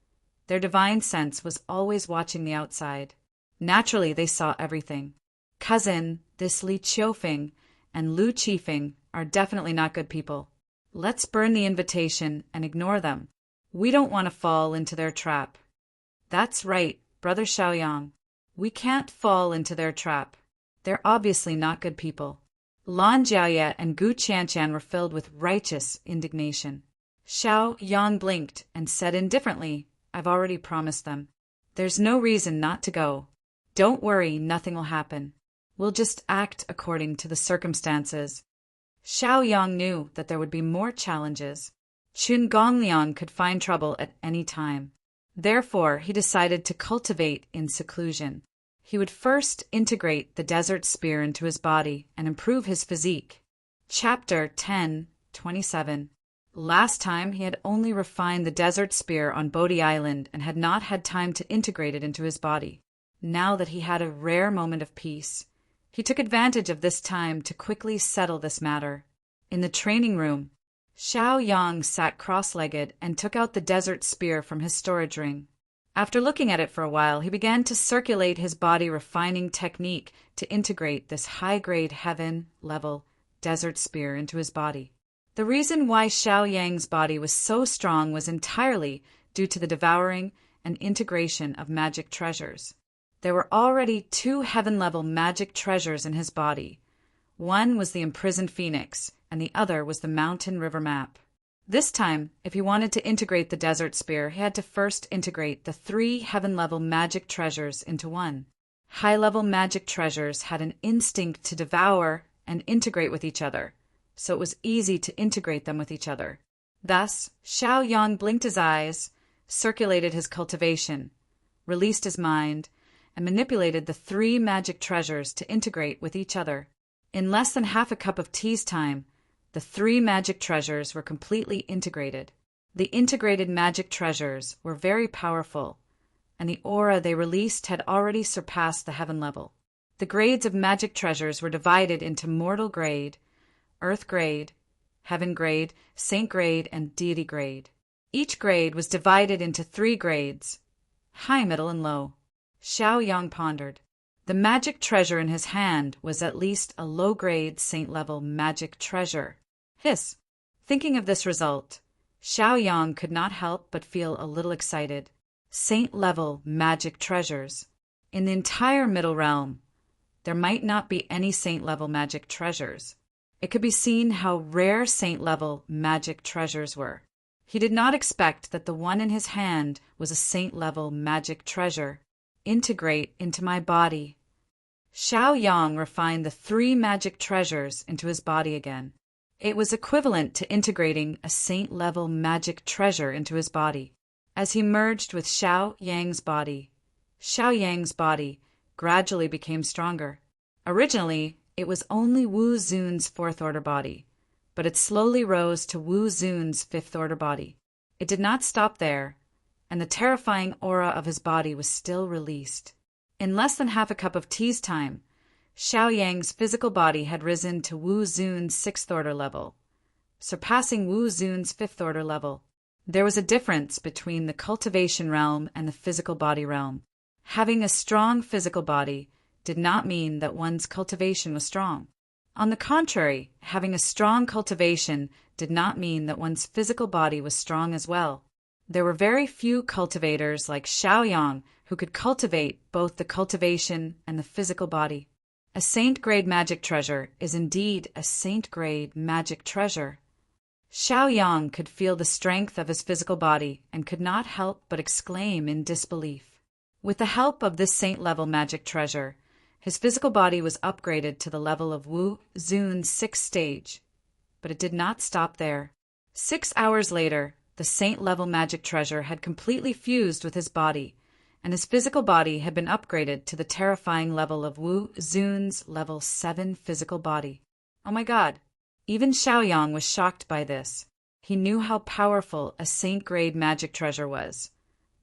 their divine sense was always watching the outside. Naturally, they saw everything. "Cousin, this Li Qiufeng and Lu Qifeng are definitely not good people. Let's burn the invitation and ignore them. We don't want to fall into their trap." "That's right, Brother Xiao Yang. We can't fall into their trap. They're obviously not good people." Lan Jiaoye and Gu Qianqian were filled with righteous indignation. Xiao Yang blinked and said indifferently, "I've already promised them. There's no reason not to go. Don't worry, nothing will happen. We'll just act according to the circumstances." Xiao Yang knew that there would be more challenges. Qin Gongliang could find trouble at any time. Therefore, he decided to cultivate in seclusion. He would first integrate the desert spear into his body and improve his physique. Chapter 10:27. Last time he had only refined the desert spear on Bodhi Island and had not had time to integrate it into his body. Now that he had a rare moment of peace, he took advantage of this time to quickly settle this matter. In the training room, Xiao Yang sat cross-legged and took out the desert spear from his storage ring. After looking at it for a while, he began to circulate his body, refining technique to integrate this high-grade heaven-level desert spear into his body. The reason why Xiao Yang's body was so strong was entirely due to the devouring and integration of magic treasures. There were already 2 heaven-level magic treasures in his body. One was the imprisoned phoenix, and the other was the mountain river map. This time, if he wanted to integrate the desert spear, he had to first integrate the 3 heaven-level magic treasures into one. High-level magic treasures had an instinct to devour and integrate with each other, so it was easy to integrate them with each other. Thus, Xiao Yang blinked his eyes, circulated his cultivation, released his mind, and manipulated the 3 magic treasures to integrate with each other. In less than half a cup of tea's time, the 3 magic treasures were completely integrated. The integrated magic treasures were very powerful, and the aura they released had already surpassed the heaven level. The grades of magic treasures were divided into mortal grade, earth grade, heaven grade, saint grade, and deity grade. Each grade was divided into 3 grades, high, middle, and low. Xiao Yang pondered. The magic treasure in his hand was at least a low-grade saint-level magic treasure. Hiss! Thinking of this result, Xiao Yang could not help but feel a little excited. Saint-level magic treasures. In the entire Middle Realm, there might not be any saint-level magic treasures. It could be seen how rare saint-level magic treasures were. He did not expect that the one in his hand was a saint-level magic treasure. Integrate into my body. Xiao Yang refined the 3 magic treasures into his body again. It was equivalent to integrating a saint-level magic treasure into his body. As he merged with Xiao Yang's body gradually became stronger. Originally, it was only Wu Zun's 4th order body, but it slowly rose to Wu Zun's 5th order body. It did not stop there, and the terrifying aura of his body was still released. In less than half a cup of tea's time, Xiao Yang's physical body had risen to Wu Zun's 6th order level, surpassing Wu Zun's 5th order level. There was a difference between the cultivation realm and the physical body realm. Having a strong physical body did not mean that one's cultivation was strong. On the contrary, having a strong cultivation did not mean that one's physical body was strong as well. There were very few cultivators like Xiao Yang who could cultivate both the cultivation and the physical body. A saint-grade magic treasure is indeed a saint-grade magic treasure. Xiao Yang could feel the strength of his physical body and could not help but exclaim in disbelief. With the help of this saint-level magic treasure, his physical body was upgraded to the level of Wu Zun's 6th stage, but it did not stop there. 6 hours later, the saint-level magic treasure had completely fused with his body, and his physical body had been upgraded to the terrifying level of Wu Zun's level 7 physical body. Oh my god! Even Xiao Yang was shocked by this. He knew how powerful a saint-grade magic treasure was,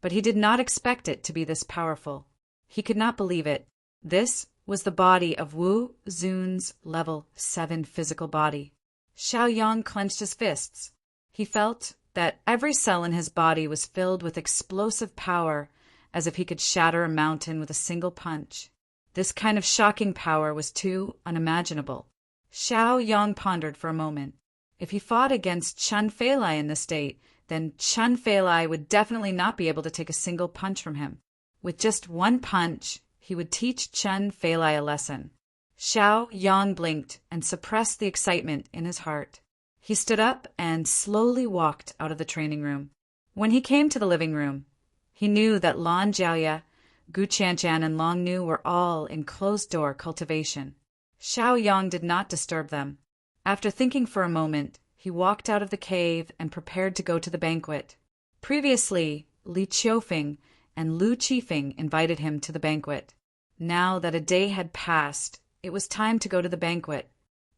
but he did not expect it to be this powerful. He could not believe it. This was the body of Wu Zun's level 7 physical body. Xiao Yang clenched his fists. He felt that every cell in his body was filled with explosive power, as if he could shatter a mountain with a single punch. This kind of shocking power was too unimaginable. Xiao Yang pondered for a moment. If he fought against Chun Feilai in this state, then Chun Feilai would definitely not be able to take a single punch from him. With just one punch, he would teach Chun Feilai a lesson. Xiao Yang blinked and suppressed the excitement in his heart. He stood up and slowly walked out of the training room. When he came to the living room, he knew that Lan Jiaoya, Gu Qianshan, and Long Nu were all in closed-door cultivation. Xiao Yang did not disturb them. After thinking for a moment, he walked out of the cave and prepared to go to the banquet. Previously, Li Qiufeng and Lu Qifeng invited him to the banquet. Now that a day had passed, it was time to go to the banquet.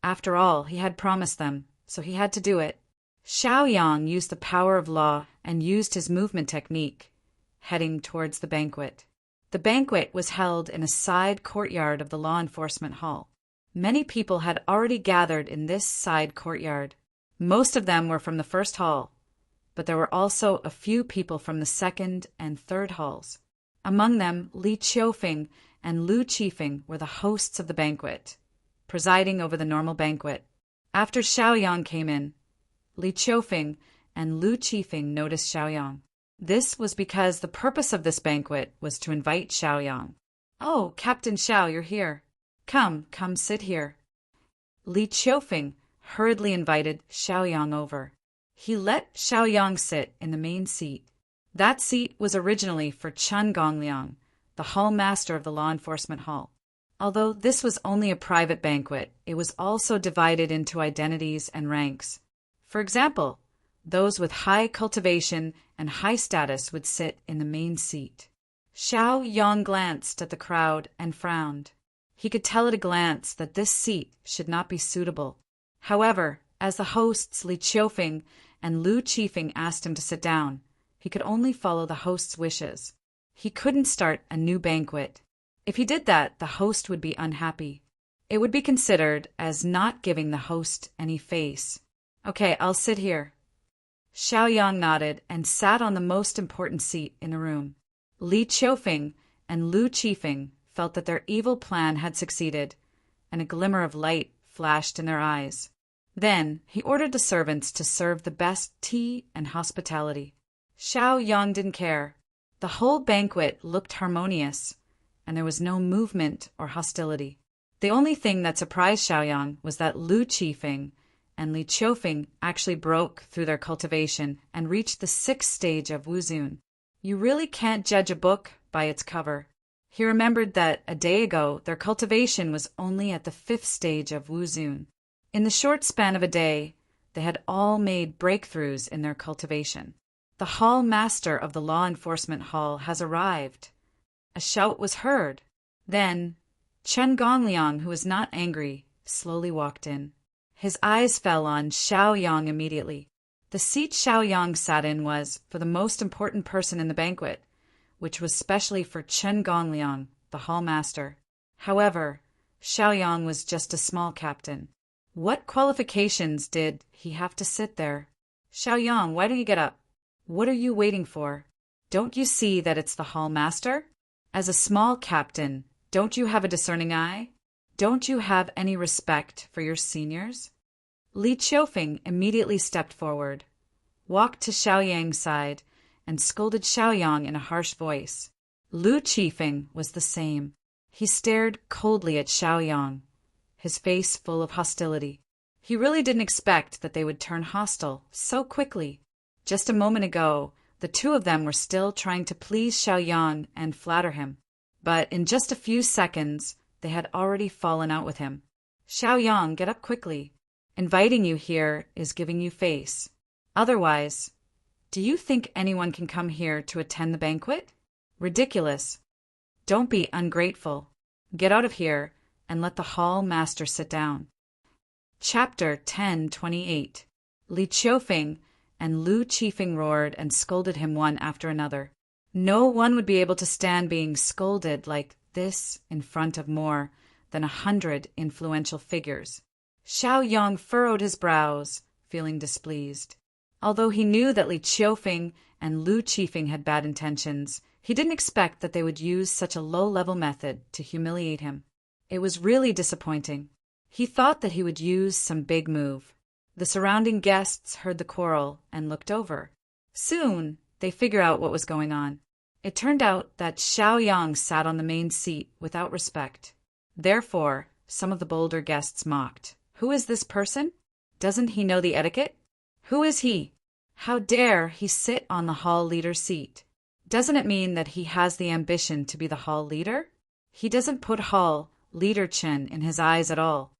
After all, he had promised them, so he had to do it. Xiao Yang used the power of law and used his movement technique, heading towards the banquet. The banquet was held in a side courtyard of the law enforcement hall. Many people had already gathered in this side courtyard. Most of them were from the first hall, but there were also a few people from the second and third halls. Among them, Li Qiufeng and Lu Qifeng were the hosts of the banquet, presiding over the normal banquet. After Xiaoyang came in, Li Qiufeng and Lu Qifeng noticed Xiaoyang. This was because the purpose of this banquet was to invite Xiaoyang. "Oh, Captain Xiao, you're here. Come sit here." Li Qiufeng hurriedly invited Xiaoyang over. He let Xiaoyang sit in the main seat. That seat was originally for Chen Gongliang, the hall master of the law enforcement hall. Although this was only a private banquet, it was also divided into identities and ranks. For example, those with high cultivation and high status would sit in the main seat. Xiaoyang glanced at the crowd and frowned. He could tell at a glance that this seat should not be suitable. However, as the hosts Li Qiufeng and Lu Qifeng asked him to sit down, he could only follow the host's wishes. He couldn't start a new banquet. If he did that, the host would be unhappy. It would be considered as not giving the host any face. "Okay, I'll sit here." Xiaoyang nodded and sat on the most important seat in the room. Li Qiufeng and Lu Qifeng felt that their evil plan had succeeded, and a glimmer of light flashed in their eyes. Then he ordered the servants to serve the best tea and hospitality. Xiaoyang didn't care. The whole banquet looked harmonious, and there was no movement or hostility. The only thing that surprised Xiaoyang was that Lu Qifeng and Li Qiufeng actually broke through their cultivation and reached the 6th stage of Wuzun. You really can't judge a book by its cover. He remembered that a day ago their cultivation was only at the 5th stage of Wuzun. In the short span of a day, they had all made breakthroughs in their cultivation. "The hall master of the law enforcement hall has arrived." A shout was heard. Then Chen Gongliang, who was not angry, slowly walked in. His eyes fell on Xiaoyang immediately. The seat Xiaoyang sat in was for the most important person in the banquet, which was specially for Chen Gongliang, the hall master. However, Xiaoyang was just a small captain. What qualifications did he have to sit there? "Xiaoyang, why don't you get up? What are you waiting for? Don't you see that it's the hall master? As a small captain, don't you have a discerning eye? Don't you have any respect for your seniors?" Li Qiufeng immediately stepped forward, walked to Xiaoyang's side, and scolded Xiaoyang in a harsh voice. Lu Qifeng was the same. He stared coldly at Xiaoyang, his face full of hostility. He really didn't expect that they would turn hostile so quickly. Just a moment ago, the two of them were still trying to please Xiaoyang and flatter him. But in just a few seconds, they had already fallen out with him. "Xiaoyang, get up quickly. Inviting you here is giving you face. Otherwise, do you think anyone can come here to attend the banquet? Ridiculous. Don't be ungrateful. Get out of here and let the hall master sit down." Chapter 10:28. Li Qiufeng and Lu Qifeng roared and scolded him one after another. No one would be able to stand being scolded like this in front of more than 100 influential figures. Xiaoyang furrowed his brows, feeling displeased. Although he knew that Li Qiufeng and Lu Qifeng had bad intentions, he didn't expect that they would use such a low-level method to humiliate him. It was really disappointing. He thought that he would use some big move. The surrounding guests heard the quarrel and looked over. Soon, they figured out what was going on. It turned out that Xiaoyang sat on the main seat without respect. Therefore, some of the bolder guests mocked. "Who is this person? Doesn't he know the etiquette? Who is he? How dare he sit on the hall leader's seat? Doesn't it mean that he has the ambition to be the hall leader? He doesn't put hall leader Chen in his eyes at all.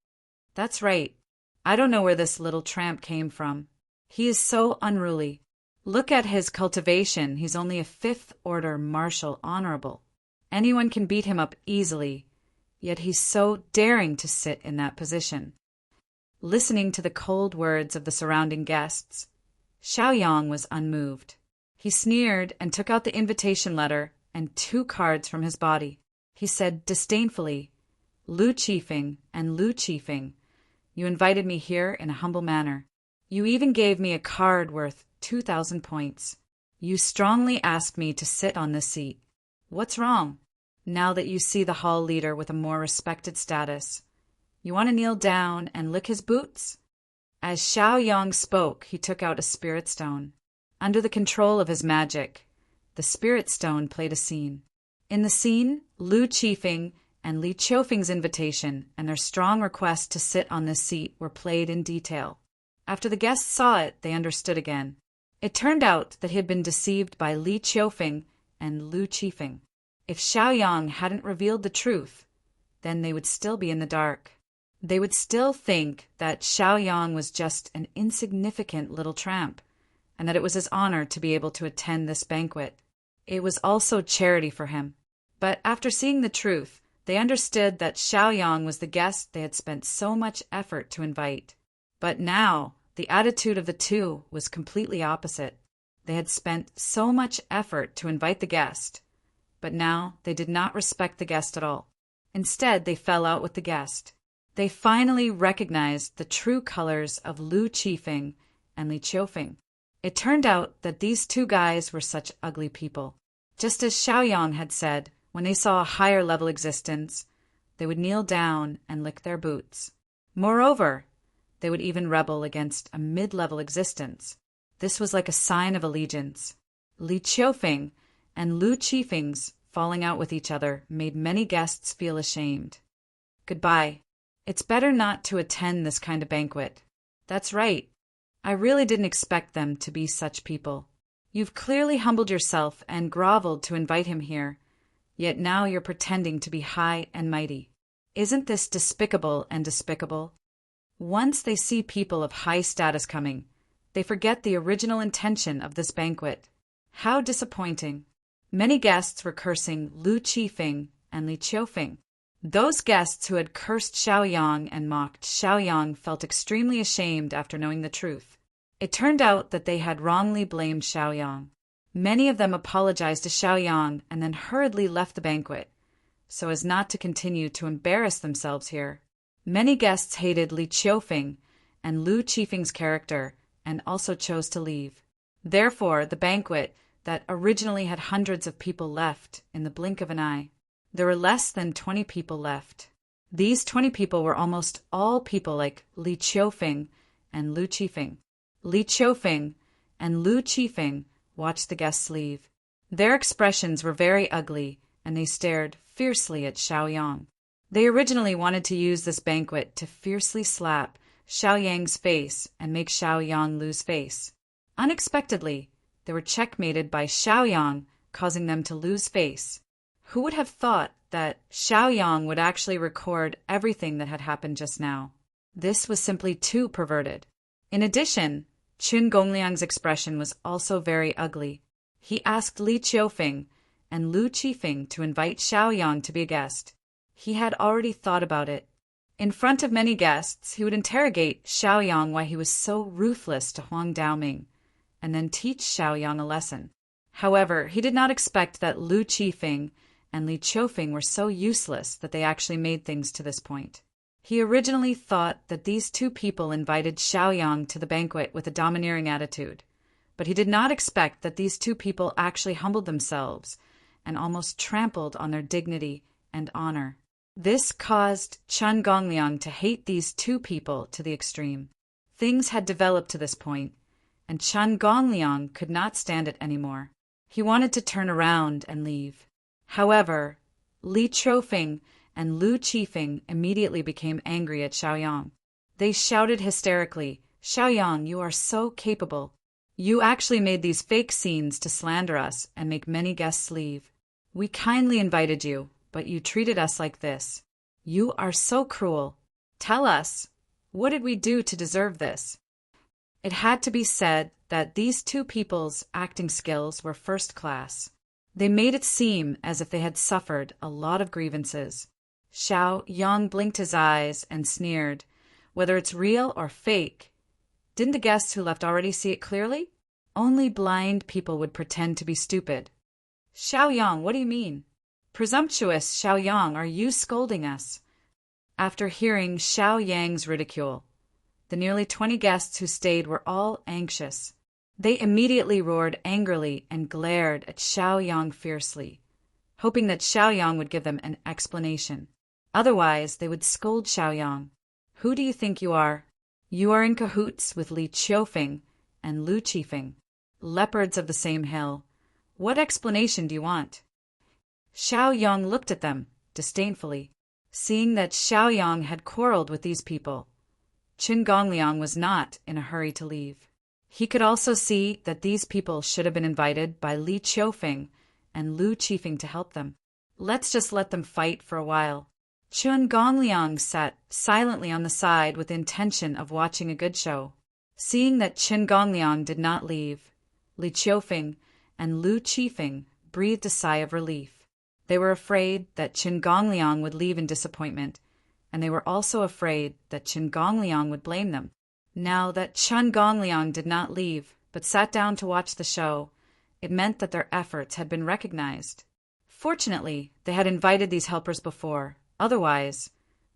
That's right. I don't know where this little tramp came from. He is so unruly. Look at his cultivation. He's only a 5th order marshal honorable. Anyone can beat him up easily, yet he's so daring to sit in that position." Listening to the cold words of the surrounding guests, Xiaoyang was unmoved. He sneered and took out the invitation letter and 2 cards from his body. He said disdainfully, Lu Qifeng and Lu Qifeng, you invited me here in a humble manner. You even gave me a card worth 2,000 points. You strongly asked me to sit on this seat. What's wrong? Now that you see the hall leader with a more respected status, you want to kneel down and lick his boots? As Xiaoyang spoke, he took out a spirit stone. Under the control of his magic, the spirit stone played a scene. In the scene, Lu Qifeng and Li Qiufeng's invitation and their strong request to sit on this seat were played in detail. After the guests saw it, they understood again. It turned out that he had been deceived by Li Qiufeng and Lu Qifeng. If Xiaoyang hadn't revealed the truth, then they would still be in the dark. They would still think that Xiaoyang was just an insignificant little tramp, and that it was his honor to be able to attend this banquet. It was also charity for him. But after seeing the truth, they understood that Xiaoyang was the guest they had spent so much effort to invite. But now, the attitude of the two was completely opposite. They had spent so much effort to invite the guest, but now they did not respect the guest at all. Instead, they fell out with the guest. They finally recognized the true colors of Lu Qifeng and Li Qiufeng. It turned out that these two guys were such ugly people. Just as Xiaoyang had said, when they saw a higher level existence, they would kneel down and lick their boots. Moreover, they would even rebel against a mid-level existence. This was like a sign of allegiance. Li Qiufeng and Lu Qifeng's falling out with each other made many guests feel ashamed. Goodbye. It's better not to attend this kind of banquet. That's right. I really didn't expect them to be such people. You've clearly humbled yourself and groveled to invite him here, yet now you're pretending to be high and mighty. Isn't this despicable and despicable? Once they see people of high status coming, they forget the original intention of this banquet. How disappointing. Many guests were cursing Lu Qifeng and Li Qiufeng. Those guests who had cursed Xiaoyang and mocked Xiaoyang felt extremely ashamed after knowing the truth. It turned out that they had wrongly blamed Xiaoyang. Many of them apologized to Xiaoyang and then hurriedly left the banquet, so as not to continue to embarrass themselves here. Many guests hated Li Qiufeng and Lu Qifeng's character and also chose to leave. Therefore, the banquet that originally had hundreds of people left in the blink of an eye. There were less than 20 people left. These 20 people were almost all people like Li Qiufeng and Lu Qifeng. Li Qiufeng and Lu Qifeng watched the guests leave. Their expressions were very ugly, and they stared fiercely at Xiaoyang. They originally wanted to use this banquet to fiercely slap Xiaoyang's face and make Xiaoyang lose face. Unexpectedly, they were checkmated by Xiaoyang, causing them to lose face. Who would have thought that Xiaoyang would actually record everything that had happened just now? This was simply too perverted. In addition, Qun Gongliang's expression was also very ugly. He asked Li Qiufeng and Lu Qifeng to invite Xiaoyang to be a guest. He had already thought about it. In front of many guests, he would interrogate Xiaoyang why he was so ruthless to Huang Daoming, and then teach Xiaoyang a lesson. However, he did not expect that Lu Qifeng and Li Qiufeng were so useless that they actually made things to this point. He originally thought that these two people invited Xiaoyang to the banquet with a domineering attitude, but he did not expect that these two people actually humbled themselves and almost trampled on their dignity and honor. This caused Qun Gongliang to hate these two people to the extreme. Things had developed to this point, and Qun Gongliang could not stand it anymore. He wanted to turn around and leave. However, Li Qiufeng and Lu Qifeng immediately became angry at Xiaoyang. They shouted hysterically, "Xiaoyang, you are so capable. You actually made these fake scenes to slander us and make many guests leave. We kindly invited you, but you treated us like this. You are so cruel. Tell us, what did we do to deserve this?" It had to be said that these two people's acting skills were first class. They made it seem as if they had suffered a lot of grievances. Xiaoyang blinked his eyes and sneered, "Whether it's real or fake, didn't the guests who left already see it clearly? Only blind people would pretend to be stupid." "Xiaoyang, what do you mean? Presumptuous Xiaoyang, are you scolding us? After hearing Xiao Yang's ridicule, the nearly 20 guests who stayed were all anxious. They immediately roared angrily and glared at Xiao Yang fiercely, hoping that Xiao Yang would give them an explanation. Otherwise, they would scold Xiao Yang. Who do you think you are? You are in cahoots with Li Qiufeng and Lu Qifeng, leopards of the same hill. What explanation do you want? Xiao Yang looked at them disdainfully. Seeing that Xiao Yang had quarreled with these people, Qin Gongliang was not in a hurry to leave. He could also see that these people should have been invited by Li Qiufeng and Lu Qifeng to help them. Let's just let them fight for a while. Qin Gongliang sat silently on the side with the intention of watching a good show. Seeing that Qin Gongliang did not leave, Li Qiufeng and Lu Qifeng breathed a sigh of relief. They were afraid that Qin Gongliang would leave in disappointment, and they were also afraid that Qin Gongliang would blame them. Now that Qin Gongliang did not leave, but sat down to watch the show, it meant that their efforts had been recognized. Fortunately, they had invited these helpers before. Otherwise,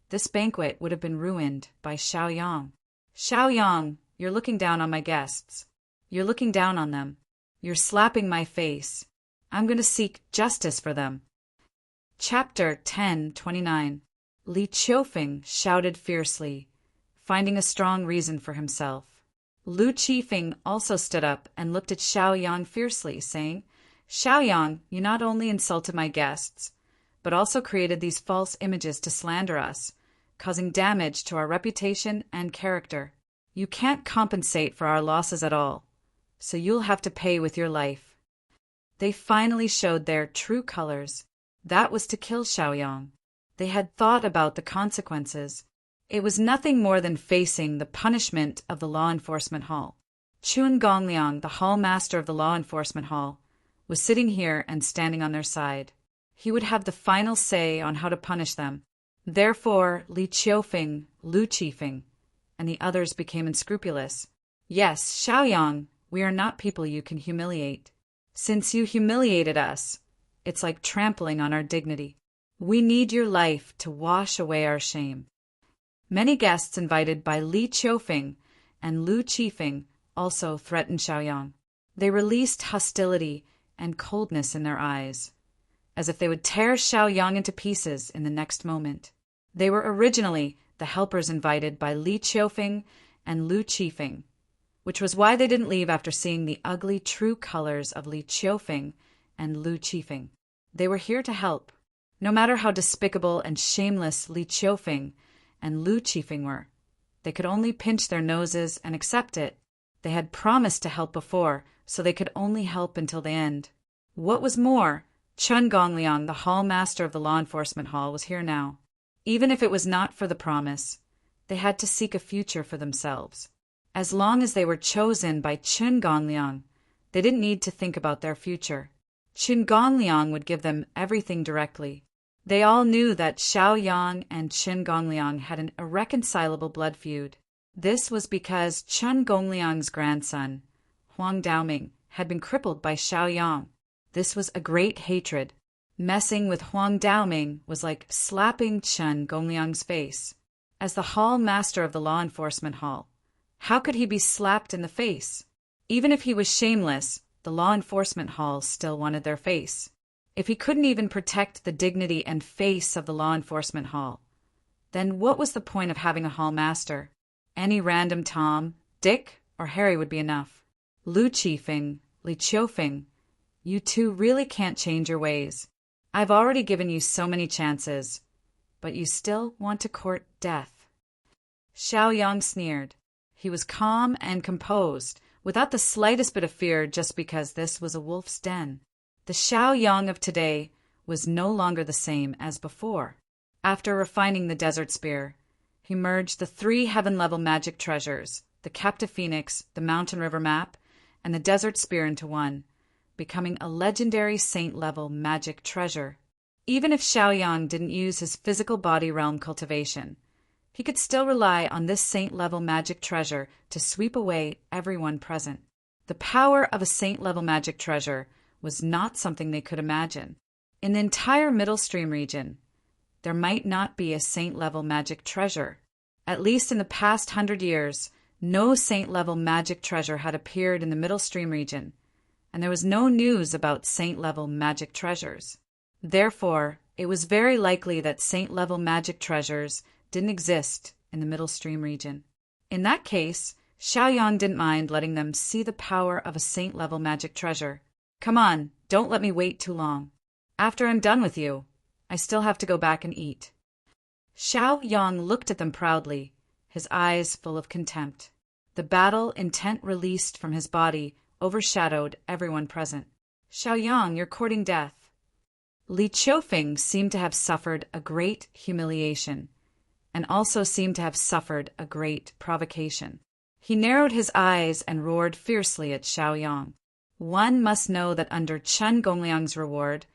this banquet would have been ruined by Xiao Yang. Xiao Yang, you're looking down on my guests. You're looking down on them. You're slapping my face. I'm going to seek justice for them. Chapter 10:29. Li Qiufeng shouted fiercely, finding a strong reason for himself. Lu Qifeng also stood up and looked at Xiao Yang fiercely, saying, Xiao Yang, you not only insulted my guests, but also created these false images to slander us, causing damage to our reputation and character. You can't compensate for our losses at all, so you'll have to pay with your life. They finally showed their true colors. That was to kill Xiao Yang. They had thought about the consequences. It was nothing more than facing the punishment of the law enforcement hall. Qin Gongliang, the hall master of the law enforcement hall, was sitting here and standing on their side. He would have the final say on how to punish them. Therefore, Li Qiufeng, Lu Qifeng, and the others became unscrupulous. Yes, Xiao Yang, we are not people you can humiliate. Since you humiliated us, it's like trampling on our dignity. We need your life to wash away our shame. Many guests invited by Li Qiufeng and Lu Qifeng also threatened Xiao Yang. They released hostility and coldness in their eyes, as if they would tear Xiao Yang into pieces in the next moment. They were originally the helpers invited by Li Qiufeng and Lu Qifeng, which was why they didn't leave after seeing the ugly true colors of Li Qiufeng and Lu Qifeng. They were here to help. No matter how despicable and shameless Li Qiufeng and Lu Qifeng were, they could only pinch their noses and accept it. They had promised to help before, so they could only help until the end. What was more, Qin Gongliang, the hall master of the law enforcement hall, was here now. Even if it was not for the promise, they had to seek a future for themselves. As long as they were chosen by Qin Gongliang, they didn't need to think about their future. Qin Gongliang would give them everything directly. They all knew that Xiao Yang and Qin Gongliang had an irreconcilable blood feud. This was because Qin Gongliang's grandson, Huang Daoming, had been crippled by Xiao Yang. This was a great hatred. Messing with Huang Daoming was like slapping Qin Gongliang's face. As the hall master of the law enforcement hall, how could he be slapped in the face? Even if he was shameless, the law enforcement hall still wanted their face. If he couldn't even protect the dignity and face of the law enforcement hall, then what was the point of having a hall master? Any random Tom, Dick, or Harry would be enough. Lu Qifeng, Li Qiufeng, you two really can't change your ways. I've already given you so many chances, but you still want to court death. Xiao Yang sneered. He was calm and composed, without the slightest bit of fear, just because this was a wolf's den. The Xiao Yang of today was no longer the same as before. After refining the desert spear, he merged the 3 heaven-level magic treasures, the captive phoenix, the mountain river map, and the desert spear into one, becoming a legendary saint-level magic treasure. Even if Xiao Yang didn't use his physical body realm cultivation, he could still rely on this saint-level magic treasure to sweep away everyone present. The power of a saint-level magic treasure was not something they could imagine. In the entire Middle Stream region, there might not be a saint-level magic treasure. At least in the past 100 years, no saint-level magic treasure had appeared in the Middle Stream region, and there was no news about saint-level magic treasures. Therefore, it was very likely that saint-level magic treasures didn't exist in the Middle Stream region. In that case, Xiaoyang didn't mind letting them see the power of a saint-level magic treasure. Come on, don't let me wait too long. After I'm done with you, I still have to go back and eat. Xiaoyang looked at them proudly, his eyes full of contempt. The battle intent released from his body overshadowed everyone present. Xiaoyang, you're courting death. Li Qiufeng seemed to have suffered a great humiliation, and also seemed to have suffered a great provocation. He narrowed his eyes and roared fiercely at Xiaoyang. One must know that under Chen Gongliang's reward,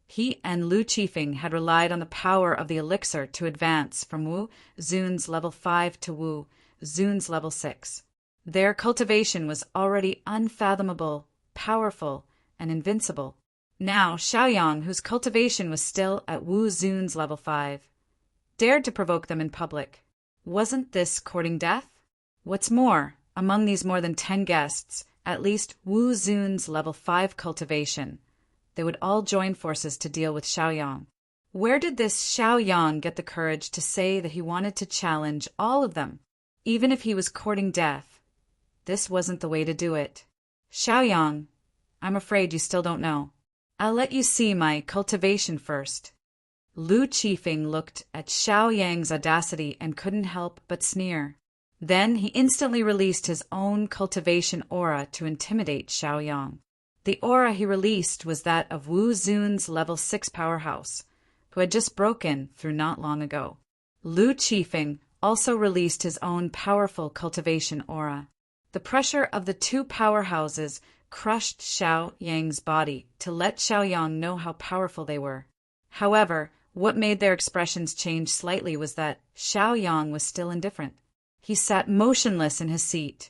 he and Lu Qifeng had relied on the power of the elixir to advance from Wu Zun's level 5 to Wu Zun's level 6. Their cultivation was already unfathomable, powerful, and invincible. Now Xiaoyang, whose cultivation was still at Wu Zun's level 5, dared to provoke them in public. Wasn't this courting death? What's more, among these more than 10 guests, at least Wu Zun's level 5 cultivation, they would all join forces to deal with Xiaoyang. Where did this Xiaoyang get the courage to say that he wanted to challenge all of them, even if he was courting death? This wasn't the way to do it. Xiaoyang, I'm afraid you still don't know. I'll let you see my cultivation first. Lu Qifeng looked at Xiaoyang's audacity and couldn't help but sneer. Then he instantly released his own cultivation aura to intimidate Xiaoyang. The aura he released was that of Wu Zun's level 6 powerhouse, who had just broken through not long ago. Lu Qifeng also released his own powerful cultivation aura. The pressure of the two powerhouses crushed Xiaoyang's body to let Xiaoyang know how powerful they were. However, what made their expressions change slightly was that Xiaoyang was still indifferent. He sat motionless in his seat,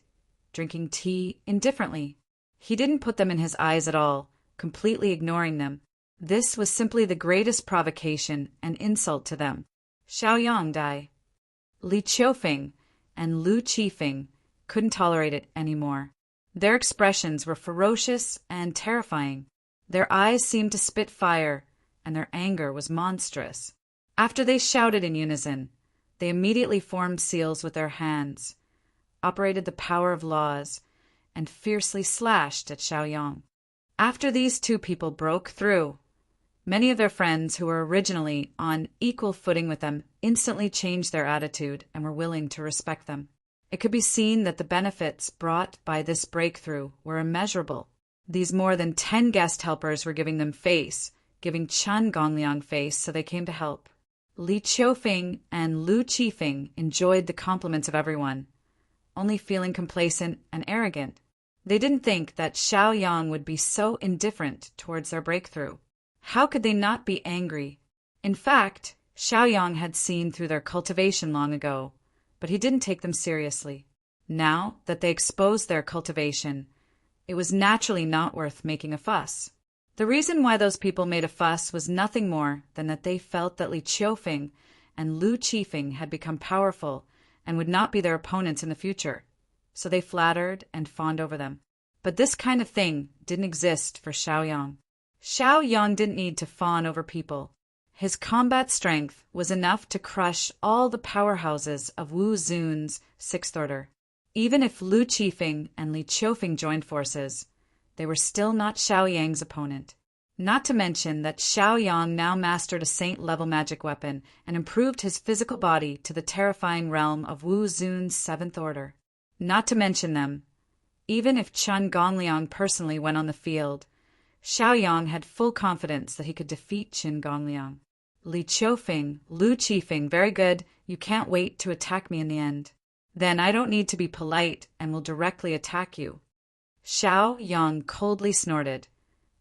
drinking tea indifferently. He didn't put them in his eyes at all, completely ignoring them. This was simply the greatest provocation and insult to them. Xiaoyang died. Li Qiufeng and Lu Qifeng couldn't tolerate it anymore. Their expressions were ferocious and terrifying. Their eyes seemed to spit fire, and their anger was monstrous. After they shouted in unison, they immediately formed seals with their hands, operated the power of laws, and fiercely slashed at Xiaoyang. After these two people broke through, many of their friends who were originally on equal footing with them instantly changed their attitude and were willing to respect them. It could be seen that the benefits brought by this breakthrough were immeasurable. These more than 10 guest helpers were giving them face, giving Chen Gongliang face, so they came to help. Li Qiufeng and Lu Qifeng enjoyed the compliments of everyone, only feeling complacent and arrogant. They didn't think that Xiaoyang would be so indifferent towards their breakthrough. How could they not be angry? In fact, Xiaoyang had seen through their cultivation long ago, but he didn't take them seriously. Now that they exposed their cultivation, it was naturally not worth making a fuss. The reason why those people made a fuss was nothing more than that they felt that Li Qiufeng and Lu Qifeng had become powerful and would not be their opponents in the future, so they flattered and fawned over them. But this kind of thing didn't exist for Xiaoyang. Xiaoyang didn't need to fawn over people. His combat strength was enough to crush all the powerhouses of Wu Zun's 6th order. Even if Lu Qifeng and Li Qiufeng joined forces, they were still not Xiaoyang's opponent. Not to mention that Xiaoyang now mastered a saint-level magic weapon and improved his physical body to the terrifying realm of Wu Zun's 7th order. Not to mention them, even if Chen Gongliang personally went on the field, Xiaoyang had full confidence that he could defeat Chen Gongliang. Li Qiufeng, Lu Qifeng, very good, you can't wait to attack me in the end. Then I don't need to be polite and will directly attack you. Xiaoyang coldly snorted,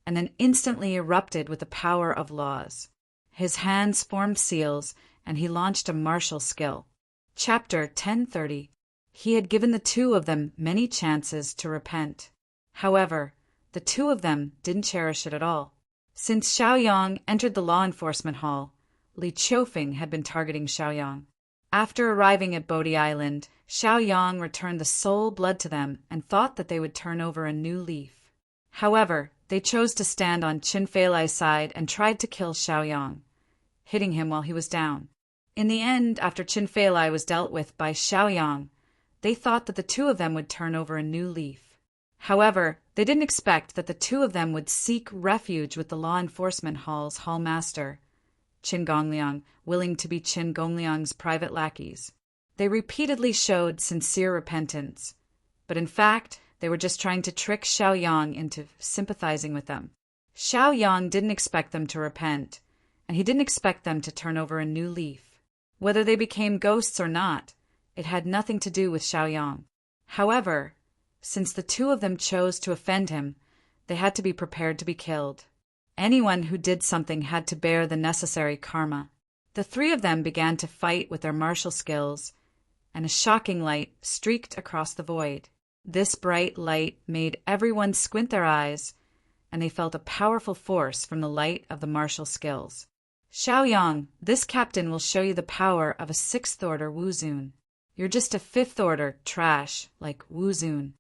and then instantly erupted with the power of laws. His hands formed seals, and he launched a martial skill. Chapter 1030. He had given the two of them many chances to repent. However, the two of them didn't cherish it at all. Since Xiaoyang entered the law enforcement hall, Li Qiufeng had been targeting Xiaoyang. After arriving at Bodhi Island, Xiaoyang returned the soul blood to them and thought that they would turn over a new leaf. However, they chose to stand on Qin Feilai's side and tried to kill Xiaoyang, hitting him while he was down. In the end, after Qin Feilai was dealt with by Xiaoyang, they thought that the two of them would turn over a new leaf. However, they didn't expect that the two of them would seek refuge with the law enforcement hall's hall master, Qin Gongliang, willing to be Qin Gongliang's private lackeys. They repeatedly showed sincere repentance, but in fact, they were just trying to trick Xiaoyang into sympathizing with them. Xiaoyang didn't expect them to repent, and he didn't expect them to turn over a new leaf. Whether they became ghosts or not, it had nothing to do with Xiaoyang. However, since the two of them chose to offend him, they had to be prepared to be killed. Anyone who did something had to bear the necessary karma. The three of them began to fight with their martial skills, and a shocking light streaked across the void. This bright light made everyone squint their eyes, and they felt a powerful force from the light of the martial skills. Xiaoyang, this captain will show you the power of a 6th-order Wuzun. You're just a 5th-order trash like Wuzun.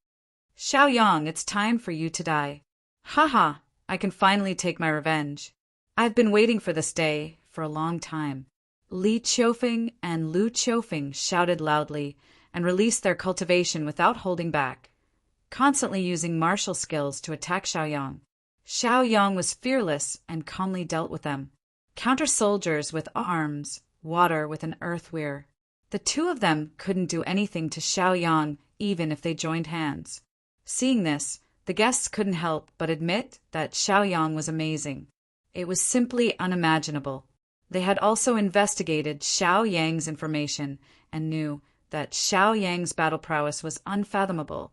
Xiaoyang, it's time for you to die. Haha, I can finally take my revenge. I've been waiting for this day for a long time. Li Qiufeng and Lu Qiufeng shouted loudly and released their cultivation without holding back, constantly using martial skills to attack Xiaoyang. Xiaoyang was fearless and calmly dealt with them. Counter soldiers with arms, water with an earth weir. The two of them couldn't do anything to Xiaoyang even if they joined hands. Seeing this, the guests couldn't help but admit that Xiaoyang was amazing. It was simply unimaginable. They had also investigated Xiaoyang's information and knew that Xiaoyang's battle prowess was unfathomable,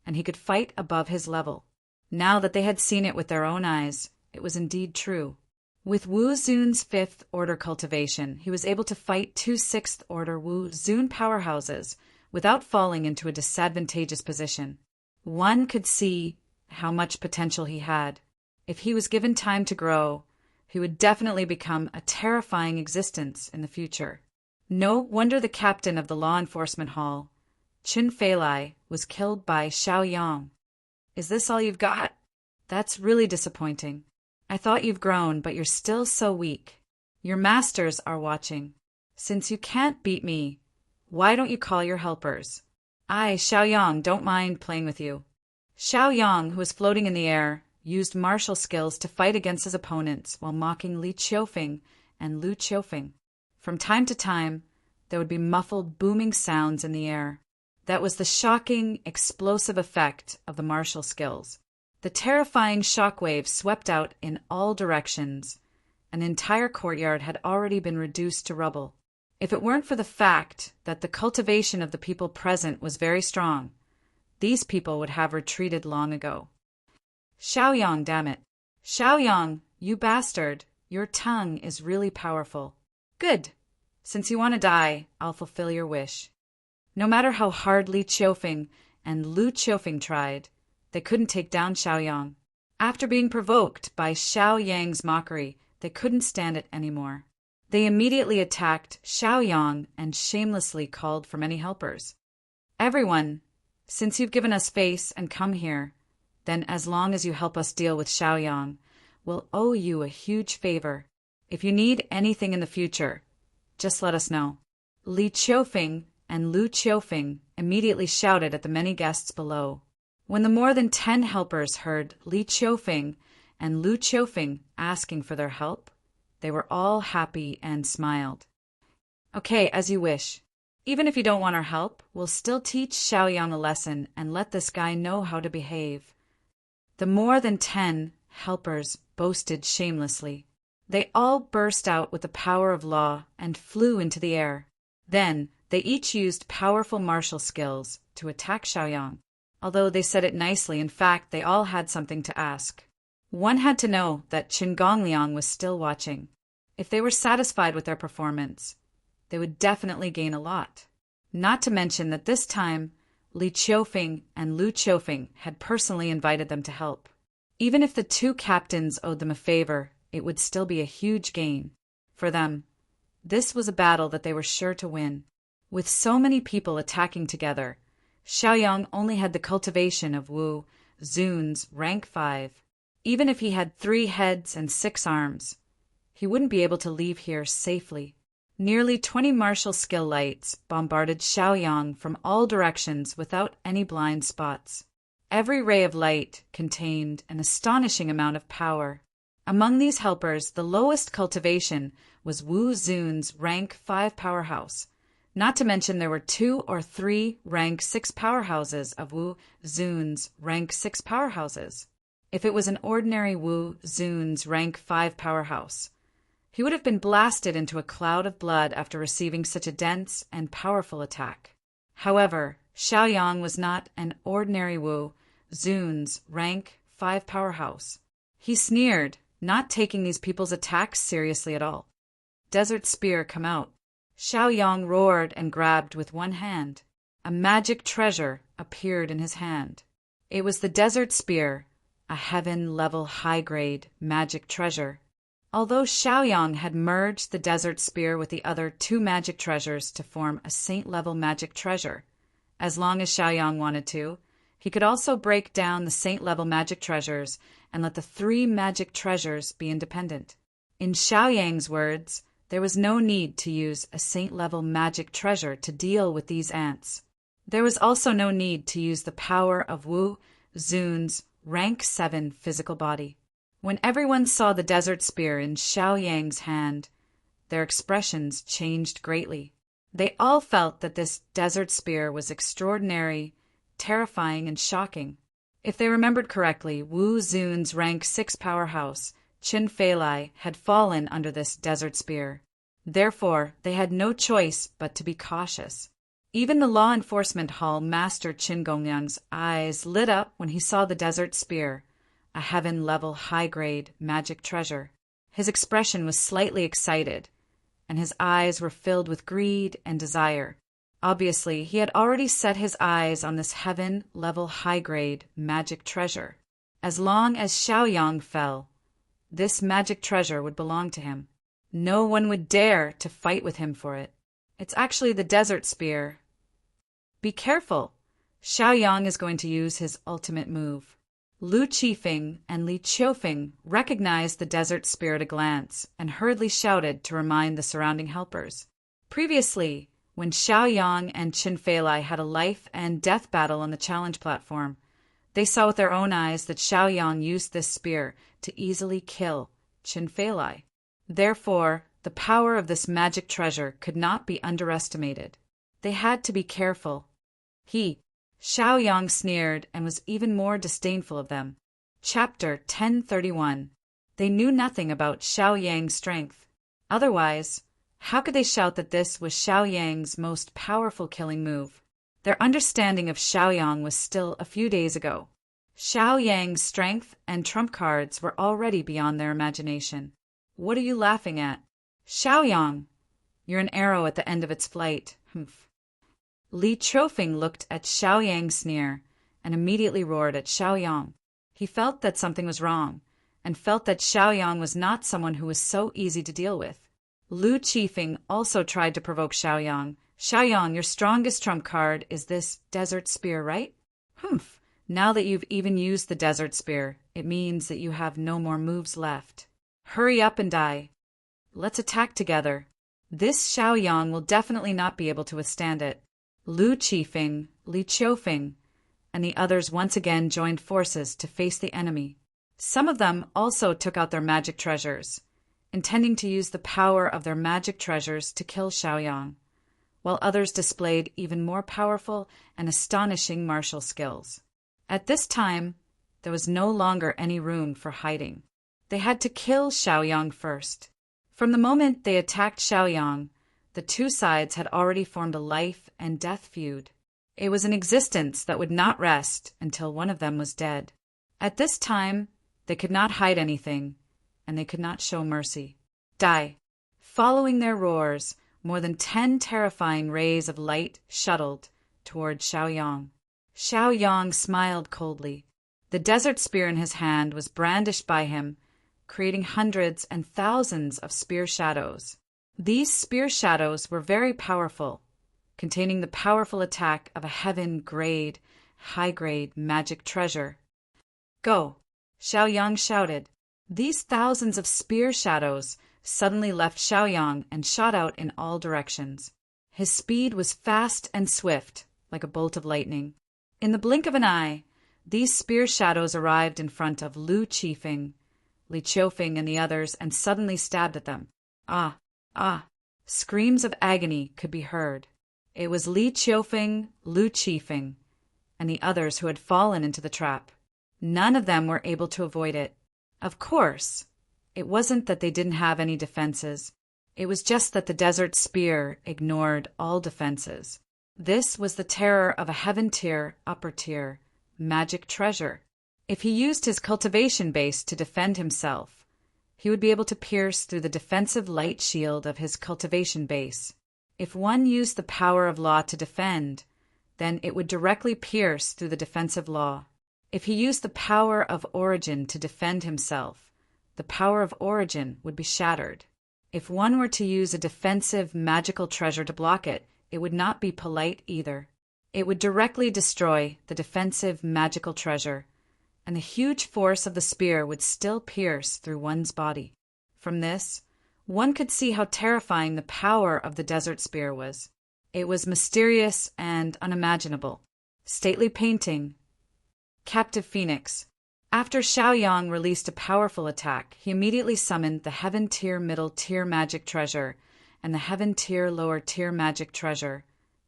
and he could fight above his level. Now that they had seen it with their own eyes, it was indeed true. With Wu Zun's 5th-order cultivation, he was able to fight two 6th-order Wu Zun powerhouses without falling into a disadvantageous position. One could see how much potential he had. If he was given time to grow, he would definitely become a terrifying existence in the future. No wonder the captain of the law enforcement hall, Qin Feilai, was killed by Xiaoyang. Is this all you've got? That's really disappointing. I thought you've grown, but you're still so weak. Your masters are watching. Since you can't beat me, why don't you call your helpers? I, Xiaoyang, don't mind playing with you. Xiaoyang, who was floating in the air, used martial skills to fight against his opponents while mocking Li Qiufeng and Lu Qiufeng. From time to time, there would be muffled, booming sounds in the air. That was the shocking, explosive effect of the martial skills. The terrifying shockwaves swept out in all directions. An entire courtyard had already been reduced to rubble. If it weren't for the fact that the cultivation of the people present was very strong, these people would have retreated long ago. Xiaoyang, damn it. Xiaoyang, you bastard, your tongue is really powerful. Good. Since you want to die, I'll fulfill your wish. No matter how hard Li Qiufeng and Lu Qiufeng tried, they couldn't take down Xiaoyang. After being provoked by Xiaoyang's mockery, they couldn't stand it anymore. They immediately attacked Xiaoyang and shamelessly called for many helpers. Everyone, since you've given us face and come here, then as long as you help us deal with Xiaoyang, we'll owe you a huge favor. If you need anything in the future, just let us know. Li Qiufeng and Lu Qiufeng immediately shouted at the many guests below. When the more than 10 helpers heard Li Qiufeng and Lu Qiufeng asking for their help, they were all happy and smiled. Okay, as you wish. Even if you don't want our help, we'll still teach Xiaoyang a lesson and let this guy know how to behave. The more than 10 helpers boasted shamelessly. They all burst out with the power of law and flew into the air. Then, they each used powerful martial skills to attack Xiaoyang. Although they said it nicely, in fact, they all had something to ask. One had to know that Qin Gongliang was still watching. If they were satisfied with their performance, they would definitely gain a lot. Not to mention that this time, Li Qiufeng and Lu Qiufeng had personally invited them to help. Even if the two captains owed them a favor, it would still be a huge gain. For them, This was a battle that they were sure to win. With so many people attacking together, Xiaoyang only had the cultivation of Wu Zun's rank 5. Even if he had 3 heads and 6 arms, he wouldn't be able to leave here safely. Nearly 20 martial skill lights bombarded Xiaoyang from all directions without any blind spots. Every ray of light contained an astonishing amount of power. Among these helpers, the lowest cultivation was Wu Zun's rank 5 powerhouse. Not to mention there were 2 or 3 rank 6 powerhouses of Wu Zun's rank 6 powerhouses. If it was an ordinary Wu Zun's rank 5 powerhouse, he would have been blasted into a cloud of blood after receiving such a dense and powerful attack. However, Xiaoyang was not an ordinary Wu Zun's rank 5 powerhouse. He sneered, not taking these people's attacks seriously at all. Desert Spear, come out. Xiaoyang roared and grabbed with one hand. A magic treasure appeared in his hand. It was the Desert Spear, a heaven-level high-grade magic treasure. Although Xiaoyang had merged the Desert Spear with the other 2 magic treasures to form a saint-level magic treasure, as long as Xiaoyang wanted to, he could also break down the saint-level magic treasures and let the 3 magic treasures be independent. In Xiaoyang's words, there was no need to use a saint-level magic treasure to deal with these ants. There was also no need to use the power of Wu Zun's rank 7 physical body. When everyone saw the Desert Spear in Xiaoyang's hand, their expressions changed greatly. They all felt that this Desert Spear was extraordinary, terrifying, and shocking. If they remembered correctly, Wu Zun's rank 6 powerhouse, Qin Feilai, had fallen under this Desert Spear. Therefore, they had no choice but to be cautious. Even the law enforcement hall master Qin Gongyang's eyes lit up when he saw the Desert Spear, a heaven-level high-grade magic treasure. His expression was slightly excited, and his eyes were filled with greed and desire. Obviously, he had already set his eyes on this heaven-level high-grade magic treasure. As long as Xiaoyang fell, this magic treasure would belong to him. No one would dare to fight with him for it. It's actually the Desert Spear. Be careful. Xiaoyang is going to use his ultimate move. Lu Qifeng and Li Qiufeng recognized the Desert Spear at a glance and hurriedly shouted to remind the surrounding helpers. Previously, when Xiaoyang and Qin Feilai had a life-and-death battle on the challenge platform, they saw with their own eyes that Xiaoyang used this spear to easily kill Qin Feilai. Therefore, the power of this magic treasure could not be underestimated. They had to be careful. Xiaoyang sneered and was even more disdainful of them. Chapter 1031. They knew nothing about Xiaoyang's strength. Otherwise, how could they shout that this was Xiaoyang's most powerful killing move? Their understanding of Xiaoyang was still a few days ago. Xiaoyang's strength and trump cards were already beyond their imagination. What are you laughing at? Xiaoyang, you're an arrow at the end of its flight. Humph. Li Qiufeng looked at Xiaoyang's sneer and immediately roared at Xiaoyang. He felt that something was wrong, and felt that Xiaoyang was not someone who was so easy to deal with. Lu Qifeng also tried to provoke Xiaoyang. Xiaoyang, your strongest trump card is this Desert Spear, right? Humph. Now that you've even used the Desert Spear, it means that you have no more moves left. Hurry up and die. Let's attack together. This Xiaoyang will definitely not be able to withstand it. Lu Qifeng, Li Qiufeng, and the others once again joined forces to face the enemy. Some of them also took out their magic treasures, intending to use the power of their magic treasures to kill Xiaoyang, while others displayed even more powerful and astonishing martial skills. At this time, there was no longer any room for hiding. They had to kill Xiaoyang first. From the moment they attacked Xiaoyang, the two sides had already formed a life-and-death feud. It was an existence that would not rest until one of them was dead. At this time, they could not hide anything, and they could not show mercy. Die. Following their roars, more than 10 terrifying rays of light shuttled toward Xiaoyang. Xiaoyang smiled coldly. The Desert Spear in his hand was brandished by him, creating hundreds and thousands of spear shadows. These spear shadows were very powerful, containing the powerful attack of a heaven-grade, high-grade magic treasure. Go! Xiaoyang shouted. These thousands of spear shadows suddenly left Xiaoyang and shot out in all directions. His speed was fast and swift, like a bolt of lightning. In the blink of an eye, these spear shadows arrived in front of Lu Qifeng, Li Qiufeng, and the others, and suddenly stabbed at them. Ah! Ah! Screams of agony could be heard. It was Li Qiufeng, Lu Qifeng, and the others who had fallen into the trap. None of them were able to avoid it. Of course, it wasn't that they didn't have any defenses. It was just that the desert spear ignored all defenses. This was the terror of a heaven-tier, upper-tier magic treasure. If he used his cultivation base to defend himself, he would be able to pierce through the defensive light shield of his cultivation base. If one used the power of law to defend, then it would directly pierce through the defensive law. If he used the power of origin to defend himself, the power of origin would be shattered. If one were to use a defensive magical treasure to block it, it would not be polite either. It would directly destroy the defensive magical treasure, and the huge force of the spear would still pierce through one's body. From this, one could see how terrifying the power of the desert spear was. It was mysterious and unimaginable. Stately painting. Captive Phoenix. After Xiaoyang released a powerful attack, he immediately summoned the Heaven-tier middle-tier magic treasure and the Heaven-tier lower-tier magic treasure.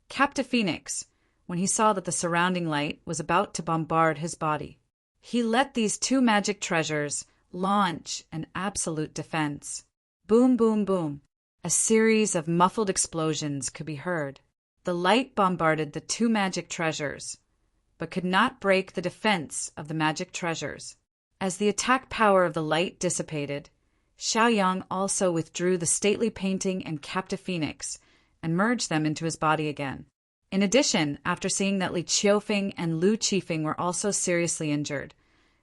Captive Phoenix, when he saw that the surrounding light was about to bombard his body, he let these two magic treasures launch an absolute defense. Boom, boom, boom. A series of muffled explosions could be heard. The light bombarded the two magic treasures, but could not break the defense of the magic treasures. As the attack power of the light dissipated, Xiaoyang also withdrew the stately painting and Captive Phoenix and merged them into his body again. In addition, after seeing that Li Qiufeng and Lu Qifeng were also seriously injured,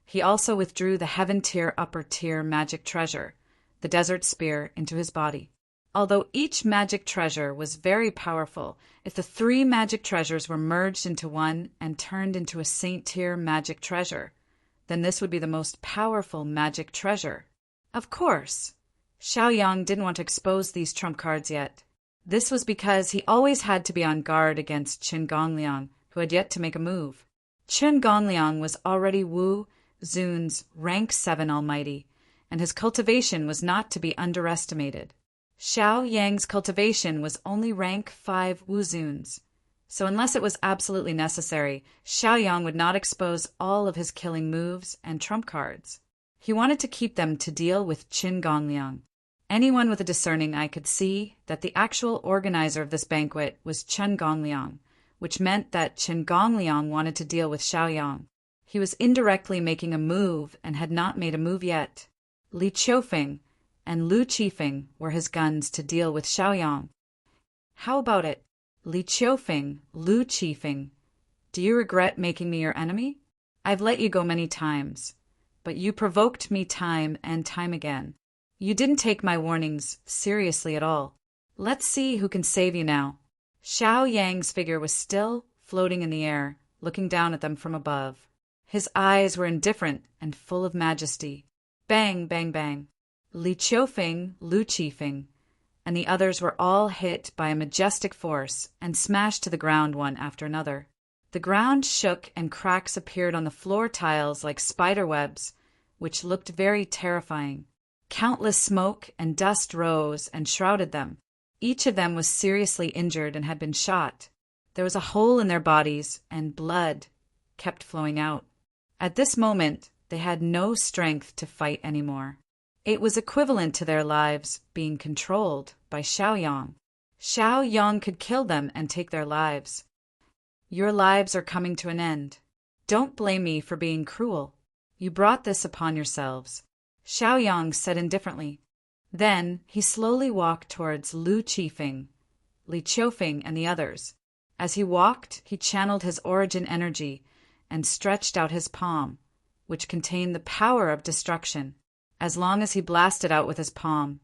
he also withdrew the heaven-tier upper-tier magic treasure, the desert spear, into his body. Although each magic treasure was very powerful, if the three magic treasures were merged into one and turned into a saint-tier magic treasure, then this would be the most powerful magic treasure. Of course, Xiaoyang didn't want to expose these trump cards yet. This was because he always had to be on guard against Qin Gongliang, who had yet to make a move. Qin Gongliang was already Wu Zun's rank 7 almighty, and his cultivation was not to be underestimated. Xiaoyang's cultivation was only rank 5 Wu Zun's, so unless it was absolutely necessary, Xiaoyang would not expose all of his killing moves and trump cards. He wanted to keep them to deal with Qin Gongliang. Anyone with a discerning eye could see that the actual organizer of this banquet was Qin Gongliang, which meant that Qin Gongliang wanted to deal with Xiaoyang. He was indirectly making a move and had not made a move yet. Li Qiufeng and Lu Qifeng were his guns to deal with Xiaoyang. How about it? Li Qiufeng, Lu Qifeng, do you regret making me your enemy? I've let you go many times, but you provoked me time and time again. You didn't take my warnings seriously at all. Let's see who can save you now. Xiaoyang's figure was still floating in the air, looking down at them from above. His eyes were indifferent and full of majesty. Bang, bang, bang. Li Qiufeng, Lu Qifeng, and the others were all hit by a majestic force and smashed to the ground one after another. The ground shook and cracks appeared on the floor tiles like spider webs, which looked very terrifying. Countless smoke and dust rose and shrouded them. Each of them was seriously injured and had been shot. There was a hole in their bodies, and blood kept flowing out. At this moment, they had no strength to fight anymore. It was equivalent to their lives being controlled by Xiaoyang. Xiaoyang could kill them and take their lives. Your lives are coming to an end. Don't blame me for being cruel. You brought this upon yourselves, Xiaoyang said indifferently. Then he slowly walked towards Lu Qifeng, Li Qiufeng, and the others. As he walked, he channeled his origin energy and stretched out his palm, which contained the power of destruction. As long as he blasted out with his palm,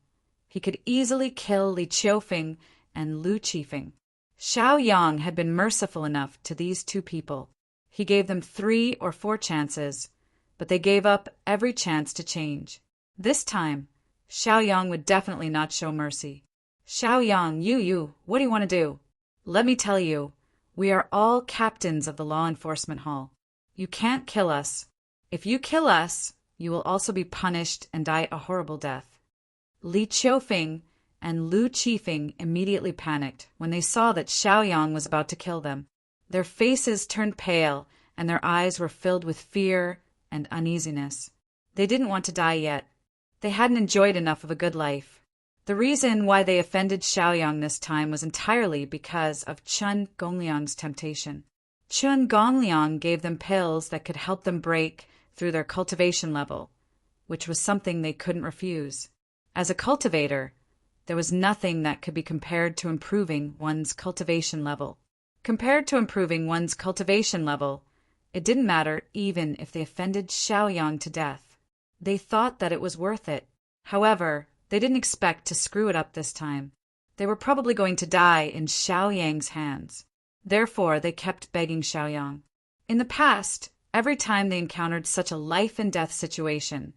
He could easily kill Li Qiufeng and Lu Qifeng. Xiao Yang had been merciful enough to these two people. He gave them 3 or 4 chances, but they gave up every chance to change. This time, Xiao Yang would definitely not show mercy. Xiao Yang, you, what do you want to do? Let me tell you, we are all captains of the law enforcement hall. You can't kill us. If you kill us, you will also be punished and die a horrible death. Li Qiufeng and Lu Qifeng immediately panicked when they saw that Xiao Yang was about to kill them. Their faces turned pale and their eyes were filled with fear and uneasiness. They didn't want to die yet. They hadn't enjoyed enough of a good life. The reason why they offended Xiao Yang this time was entirely because of Chen Gongliang's temptation. Chen Gongliang gave them pills that could help them break through their cultivation level, which was something they couldn't refuse. As a cultivator, there was nothing that could be compared to improving one's cultivation level. Compared to improving one's cultivation level, it didn't matter even if they offended Xiao Yang to death. They thought that it was worth it. However, they didn't expect to screw it up this time. They were probably going to die in Xiao Yang's hands. Therefore, they kept begging Xiao Yang. In the past, every time they encountered such a life-and-death situation,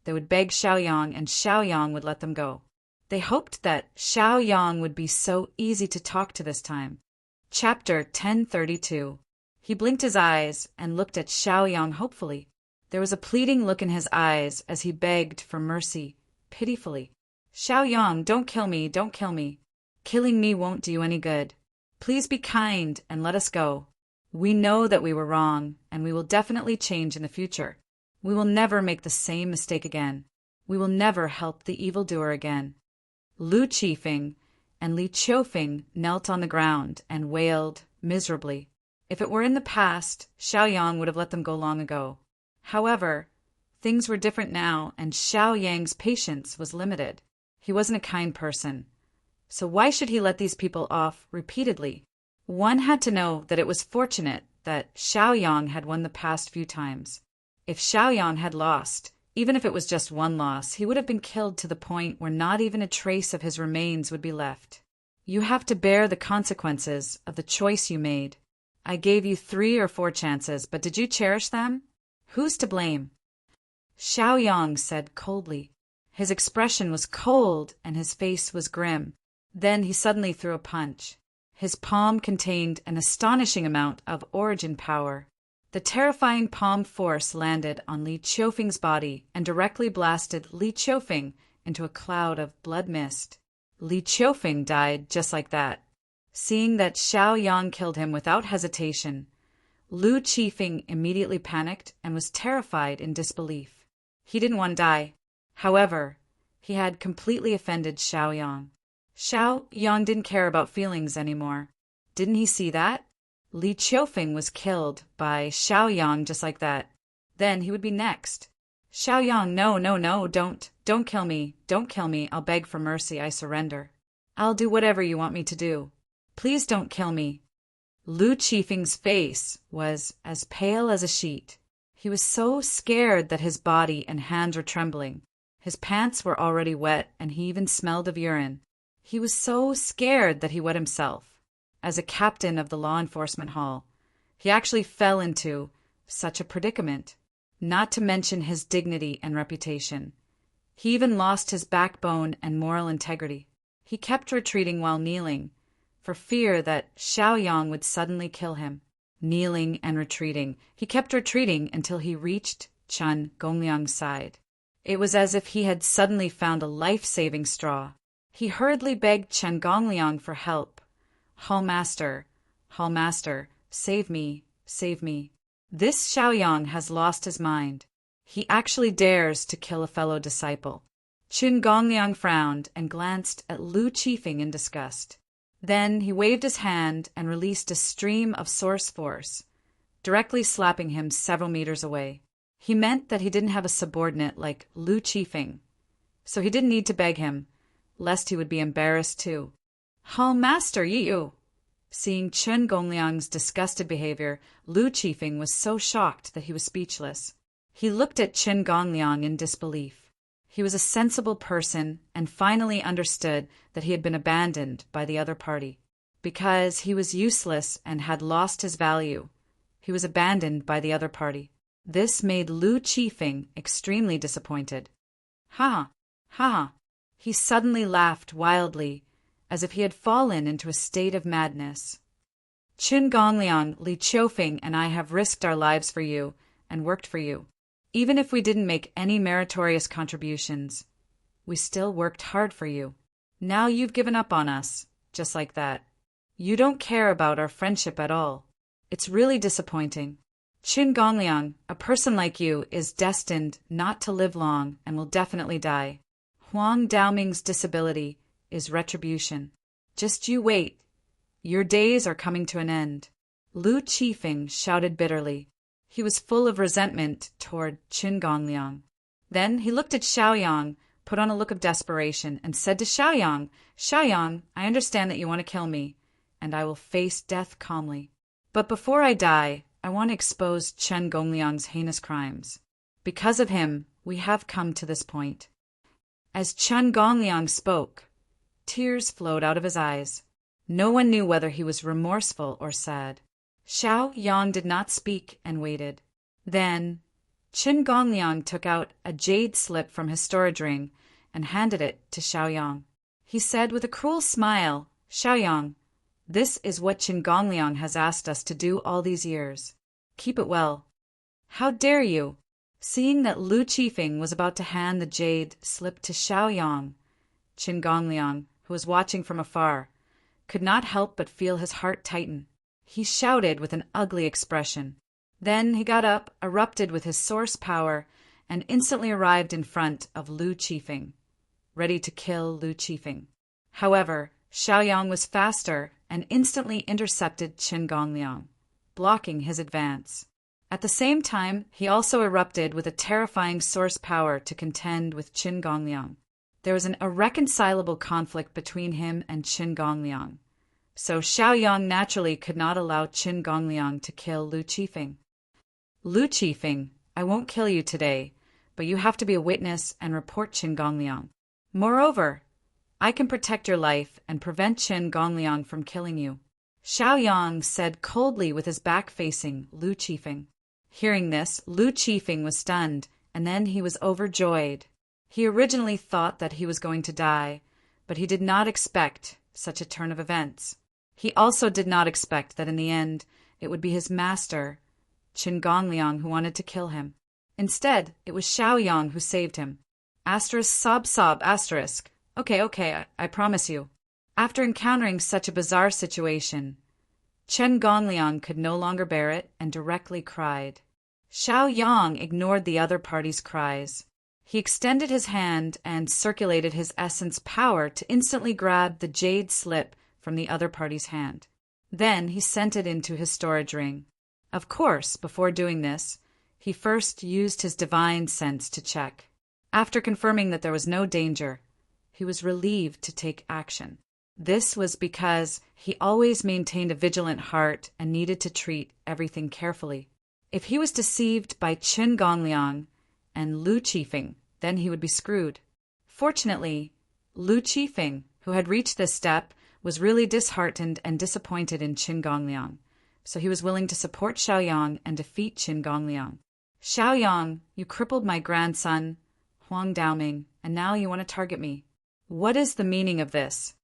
they would beg Xiao Yang and Xiao Yang would let them go. They hoped that Xiao Yang would be so easy to talk to this time. Chapter 1032. He blinked his eyes and looked at Xiao Yang hopefully. There was a pleading look in his eyes as he begged for mercy, pitifully. Xiao Yang, don't kill me, don't kill me. Killing me won't do you any good. Please be kind and let us go. We know that we were wrong, and we will definitely change in the future. We will never make the same mistake again. We will never help the evildoer again. Lu Qifeng and Li Qiufeng knelt on the ground and wailed miserably. If it were in the past, Xiao Yang would have let them go long ago. However, things were different now, and Xiao Yang's patience was limited. He wasn't a kind person. So why should he let these people off repeatedly? One had to know that it was fortunate that Xiao Yang had won the past few times. If Xiao Yang had lost, even if it was just one loss, he would have been killed to the point where not even a trace of his remains would be left. You have to bear the consequences of the choice you made. I gave you 3 or 4 chances, but did you cherish them? Who's to blame? Xiao Yang said coldly. His expression was cold and his face was grim. Then he suddenly threw a punch. His palm contained an astonishing amount of origin power. The terrifying palm force landed on Li Qiufeng's body and directly blasted Li Qiufeng into a cloud of blood mist. Li Qiufeng died just like that. Seeing that Xiao Yang killed him without hesitation, Lu Qifeng immediately panicked and was terrified in disbelief. He didn't want to die. However, he had completely offended Xiao Yang. Xiao Yang didn't care about feelings anymore. Didn't he see that? Li Qiufeng was killed by Xiao Yang just like that. Then he would be next. Xiao Yang, no, don't kill me, don't kill me, I'll beg for mercy, I surrender. I'll do whatever you want me to do. Please don't kill me. Lu Qifeng's face was as pale as a sheet. He was so scared that his body and hands were trembling. His pants were already wet and he even smelled of urine. He was so scared that he wet himself. As a captain of the law enforcement hall, he actually fell into such a predicament, not to mention his dignity and reputation. He even lost his backbone and moral integrity. He kept retreating while kneeling, for fear that Xiao Yang would suddenly kill him. Kneeling and retreating, he kept retreating until he reached Chen Gongliang's side. It was as if he had suddenly found a life-saving straw. He hurriedly begged Chen Gongliang for help. Hall master, save me, save me. This Xiao Yang has lost his mind. He actually dares to kill a fellow disciple. Chen Gongliang frowned and glanced at Lu Qifeng in disgust. Then he waved his hand and released a stream of source force, directly slapping him several meters away. He meant that he didn't have a subordinate like Lu Qifeng, so he didn't need to beg him, lest he would be embarrassed too. Hall master, you! Seeing Chen Gongliang's disgusted behavior, Lu Qifeng was so shocked that he was speechless. He looked at Chen Gongliang in disbelief. He was a sensible person and finally understood that he had been abandoned by the other party. Because he was useless and had lost his value, he was abandoned by the other party. This made Lu Qifeng extremely disappointed. Ha! Ha! He suddenly laughed wildly, as if he had fallen into a state of madness. Qin Gongliang, Li Qiufeng, and I have risked our lives for you and worked for you. Even if we didn't make any meritorious contributions, we still worked hard for you. Now you've given up on us, just like that. You don't care about our friendship at all. It's really disappointing. Qin Gongliang, a person like you is destined not to live long and will definitely die. Huang Daoming's disability is retribution. Just you wait. Your days are coming to an end. Lu Qifeng shouted bitterly. He was full of resentment toward Qin Gongliang. Then he looked at Xiaoyang, put on a look of desperation, and said to Xiaoyang, "Xiaoyang, I understand that you want to kill me, and I will face death calmly. But before I die, I want to expose Qin Gongliang's heinous crimes. Because of him, we have come to this point." As Qin Gongliang spoke, tears flowed out of his eyes. No one knew whether he was remorseful or sad. Xiaoyang did not speak and waited. Then Qin Gongliang took out a jade slip from his storage ring and handed it to Xiaoyang. He said with a cruel smile, "Xiaoyang, this is what Qin Gongliang has asked us to do all these years. Keep it well." "How dare you?" Seeing that Lu Qifeng was about to hand the jade slip to Xiaoyang, Qin Gongliang, who was watching from afar, could not help but feel his heart tighten. He shouted with an ugly expression. Then he got up, erupted with his source power, and instantly arrived in front of Lu Qifeng, ready to kill Lu Qifeng. However, Xiaoyang was faster and instantly intercepted Qin Gongliang, blocking his advance. At the same time, he also erupted with a terrifying source power to contend with Qin Gongliang. There was an irreconcilable conflict between him and Qin Gongliang, so Xiaoyang naturally could not allow Qin Gongliang to kill Lu Qifeng. "Lu Qifeng, I won't kill you today, but you have to be a witness and report Qin Gongliang. Moreover, I can protect your life and prevent Qin Gongliang from killing you," Xiaoyang said coldly with his back facing Lu Qifeng. Hearing this, Lu Qifeng was stunned, and then he was overjoyed. He originally thought that he was going to die, but he did not expect such a turn of events. He also did not expect that in the end it would be his master, Qin Gongliang, who wanted to kill him. Instead, it was Xiaoyang who saved him. Asterisk sob sob asterisk. Okay, I promise you. After encountering such a bizarre situation, Qin Gongliang could no longer bear it and directly cried. Xiaoyang ignored the other party's cries. He extended his hand and circulated his essence power to instantly grab the jade slip from the other party's hand. Then he sent it into his storage ring. Of course, before doing this, he first used his divine sense to check. After confirming that there was no danger, he was relieved to take action. This was because he always maintained a vigilant heart and needed to treat everything carefully. If he was deceived by Qin Gongliang and Lu Qifeng, then he would be screwed. Fortunately, Lu Qifeng, who had reached this step, was really disheartened and disappointed in Qin Gongliang, so he was willing to support Xiaoyang and defeat Qin Gongliang. "Xiaoyang, you crippled my grandson, Huang Daoming, and now you want to target me. What is the meaning of this?"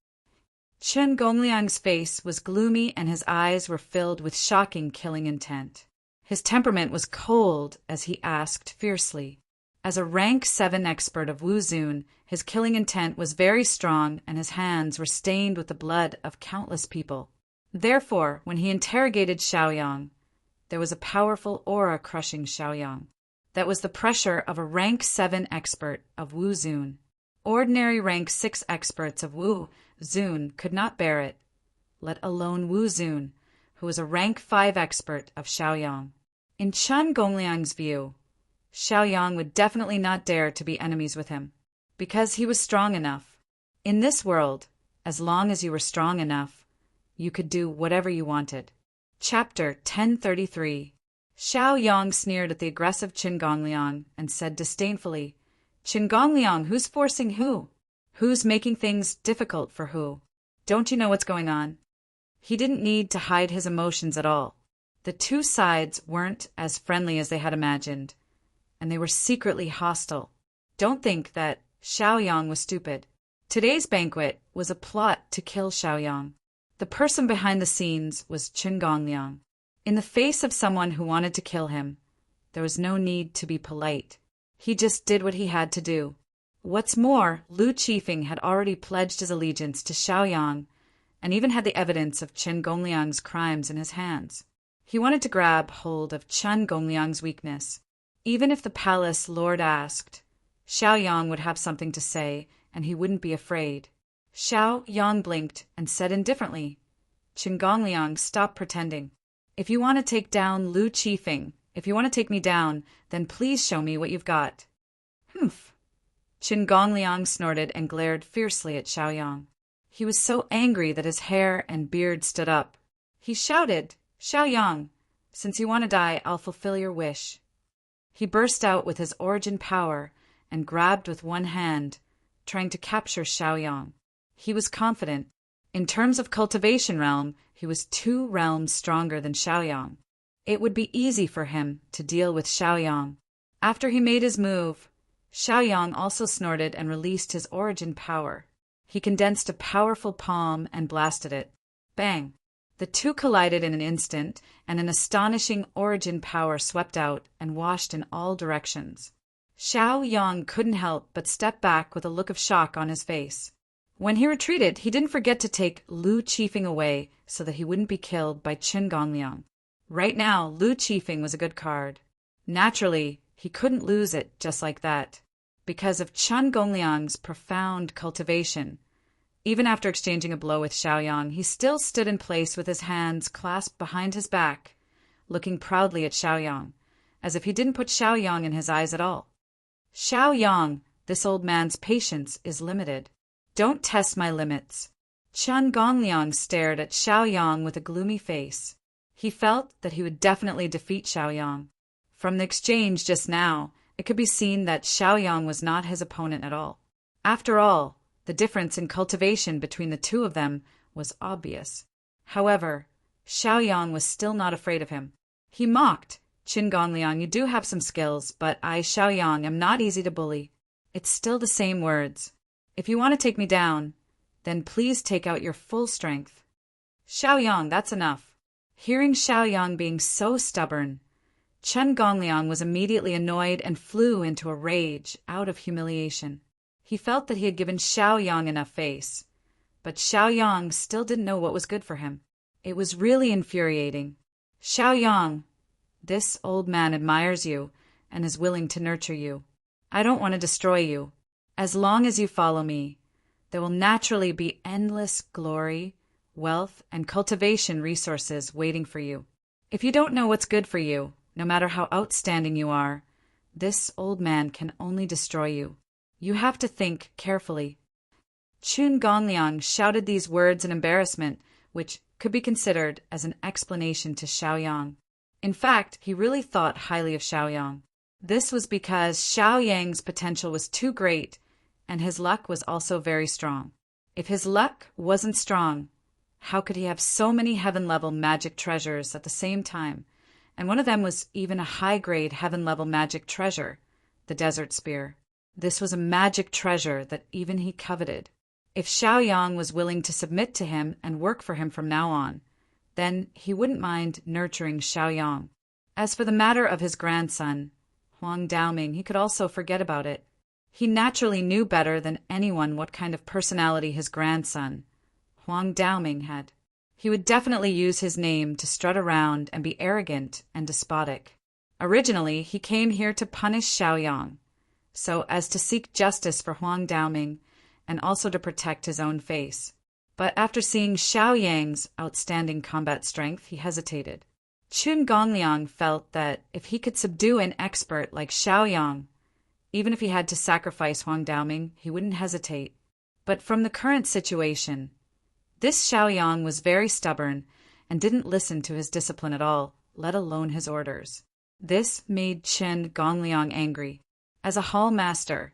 Qin Gongliang's face was gloomy and his eyes were filled with shocking killing intent. His temperament was cold as he asked fiercely. As a rank 7 expert of Wu Zun, his killing intent was very strong and his hands were stained with the blood of countless people. Therefore, when he interrogated Xiaoyang, there was a powerful aura crushing Xiaoyang. That was the pressure of a rank 7 expert of Wu Zun. Ordinary rank 6 experts of Wu Zun could not bear it, let alone Wu Zun, who was a rank 5 expert of Xiaoyang. In Qin Gongliang's view, Xiaoyang would definitely not dare to be enemies with him, because he was strong enough. In this world, as long as you were strong enough, you could do whatever you wanted. Chapter 1033. Xiaoyang sneered at the aggressive Qin Gongliang and said disdainfully, Qin Gongliang, who's forcing who? Who's making things difficult for who? Don't you know what's going on? He didn't need to hide his emotions at all. The two sides weren't as friendly as they had imagined, and they were secretly hostile. Don't think that Xiaoyang was stupid. Today's banquet was a plot to kill Xiaoyang. The person behind the scenes was Qin Gongliang. In the face of someone who wanted to kill him, there was no need to be polite. He just did what he had to do. What's more, Lu Qifeng had already pledged his allegiance to Xiaoyang and even had the evidence of Qin Gongliang's crimes in his hands. He wanted to grab hold of Qin Gongliang's weakness. Even if the palace lord asked, Xiaoyang would have something to say, and he wouldn't be afraid. Xiaoyang blinked and said indifferently, Qin Gongliang, stop pretending. If you want to take down Lu Qifeng, if you want to take me down, then please show me what you've got. Humph. Qin Gongliang snorted and glared fiercely at Xiaoyang. He was so angry that his hair and beard stood up. He shouted, Xiaoyang, since you want to die, I'll fulfill your wish. He burst out with his origin power and grabbed with one hand, trying to capture Xiaoyang. He was confident. In terms of cultivation realm, he was 2 realms stronger than Xiaoyang. It would be easy for him to deal with Xiaoyang. After he made his move, Xiaoyang also snorted and released his origin power. He condensed a powerful palm and blasted it. Bang! The two collided in an instant, and an astonishing origin power swept out and washed in all directions. Xiaoyang couldn't help but step back with a look of shock on his face. When he retreated, he didn't forget to take Lu Qifeng away so that he wouldn't be killed by Qin Gongliang. Right now, Lu Qifeng was a good card. Naturally, he couldn't lose it just like that. Because of Qin Gongliang's profound cultivation, even after exchanging a blow with Xiaoyang, he still stood in place with his hands clasped behind his back, looking proudly at Xiaoyang, as if he didn't put Xiaoyang in his eyes at all. Xiaoyang, this old man's patience is limited. Don't test my limits. Qin Gongliang stared at Xiaoyang with a gloomy face. He felt that he would definitely defeat Xiaoyang. From the exchange just now, it could be seen that Xiaoyang was not his opponent at all. After all, the difference in cultivation between the two of them was obvious. However, Xiaoyang was still not afraid of him. He mocked, Qin Gongliang, you do have some skills, but I, Xiaoyang, am not easy to bully. It's still the same words. If you want to take me down, then please take out your full strength. Xiaoyang, that's enough. Hearing Xiaoyang being so stubborn, Qin Gongliang was immediately annoyed and flew into a rage out of humiliation. He felt that he had given Xiaoyang enough face, but Xiaoyang still didn't know what was good for him. It was really infuriating. Xiaoyang, this old man admires you and is willing to nurture you. I don't want to destroy you. As long as you follow me, there will naturally be endless glory, wealth, and cultivation resources waiting for you. If you don't know what's good for you, no matter how outstanding you are, this old man can only destroy you. You have to think carefully. Qin Gongliang shouted these words in embarrassment, which could be considered as an explanation to Xiaoyang. In fact, he really thought highly of Xiaoyang. This was because Xiaoyang's potential was too great, and his luck was also very strong. If his luck wasn't strong, how could he have so many heaven-level magic treasures at the same time? And one of them was even a high-grade heaven-level magic treasure, the Desert Spear. This was a magic treasure that even he coveted. If Xiaoyang was willing to submit to him and work for him from now on, then he wouldn't mind nurturing Xiaoyang. As for the matter of his grandson, Huang Daoming, he could also forget about it. He naturally knew better than anyone what kind of personality his grandson, Huang Daoming, had. He would definitely use his name to strut around and be arrogant and despotic. Originally, he came here to punish Xiaoyang, so as to seek justice for Huang Daoming and also to protect his own face. But after seeing Xiaoyang's outstanding combat strength, he hesitated. Qin Gongliang felt that if he could subdue an expert like Xiaoyang, even if he had to sacrifice Huang Daoming, he wouldn't hesitate. But from the current situation, this Xiaoyang was very stubborn and didn't listen to his discipline at all, let alone his orders. This made Qin Gongliang angry. As a hall master,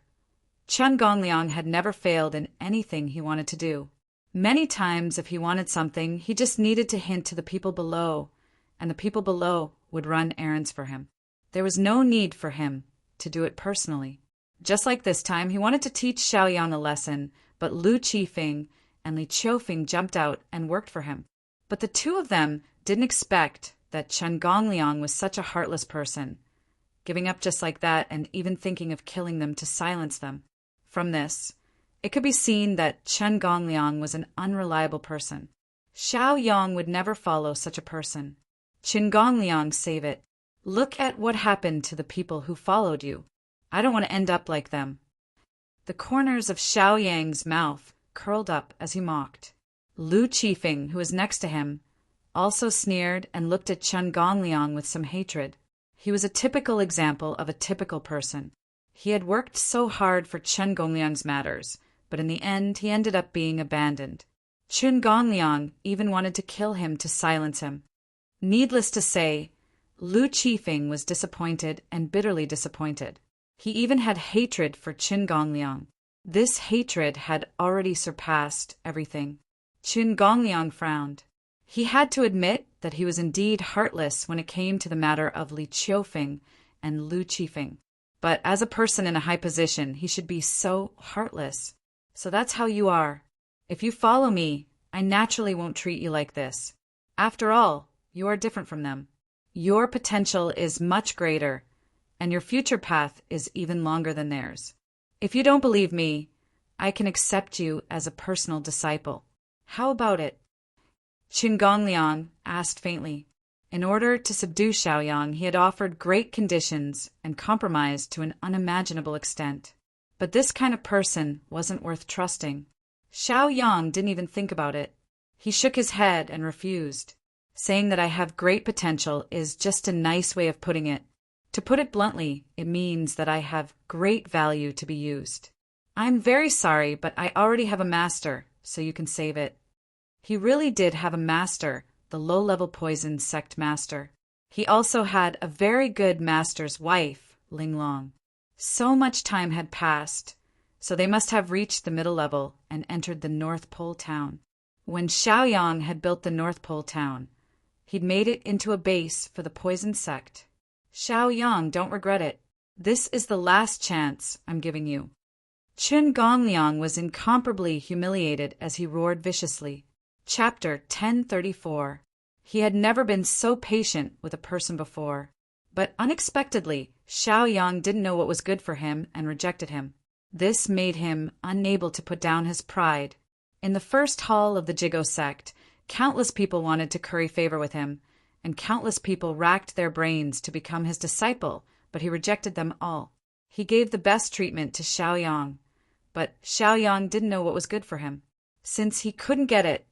Chen Gongliang had never failed in anything he wanted to do. Many times, if he wanted something, he just needed to hint to the people below, and the people below would run errands for him. There was no need for him to do it personally. Just like this time, he wanted to teach Xiaoyang a lesson, but Lu Qifeng and Li Qiufeng jumped out and worked for him. But the two of them didn't expect that Chen Gongliang was such a heartless person, giving up just like that and even thinking of killing them to silence them. From this, it could be seen that Chen Gongliang was an unreliable person. Xiaoyang would never follow such a person. Chen Gongliang, save it. Look at what happened to the people who followed you. I don't want to end up like them. The corners of Xiaoyang's mouth curled up as he mocked. Lu Qifeng, who was next to him, also sneered and looked at Chen Gongliang with some hatred. He was a typical example of a typical person. He had worked so hard for Chen Gongliang's matters, but in the end he ended up being abandoned. Chen Gongliang even wanted to kill him to silence him. Needless to say, Lu Qifeng was disappointed and bitterly disappointed. He even had hatred for Chen Gongliang. This hatred had already surpassed everything. Chen Gongliang frowned. He had to admit that he was indeed heartless when it came to the matter of Li Qiufeng and Lu Qifeng. But as a person in a high position, he should be so heartless. So that's how you are. If you follow me, I naturally won't treat you like this. After all, you are different from them. Your potential is much greater, and your future path is even longer than theirs. If you don't believe me, I can accept you as a personal disciple. How about it? Chen Gongliang asked faintly. In order to subdue Xiaoyang, he had offered great conditions and compromised to an unimaginable extent. But this kind of person wasn't worth trusting. Xiaoyang didn't even think about it. He shook his head and refused. Saying that I have great potential is just a nice way of putting it. To put it bluntly, it means that I have great value to be used. I'm very sorry, but I already have a master, so you can save it. He really did have a master, the low-level poison sect master. He also had a very good master's wife, Ling Long. So much time had passed, so they must have reached the middle level and entered the North Pole town. When Xiaoyang had built the North Pole town, he'd made it into a base for the poison sect. Xiaoyang, don't regret it. This is the last chance I'm giving you. Chen Gongliang was incomparably humiliated as he roared viciously. Chapter 1034. He had never been so patient with a person before. But unexpectedly, Xiaoyang didn't know what was good for him and rejected him. This made him unable to put down his pride. In the first hall of the Jigo sect, countless people wanted to curry favor with him, and countless people racked their brains to become his disciple, but he rejected them all. He gave the best treatment to Xiaoyang, but Xiaoyang didn't know what was good for him. Since he couldn't get it,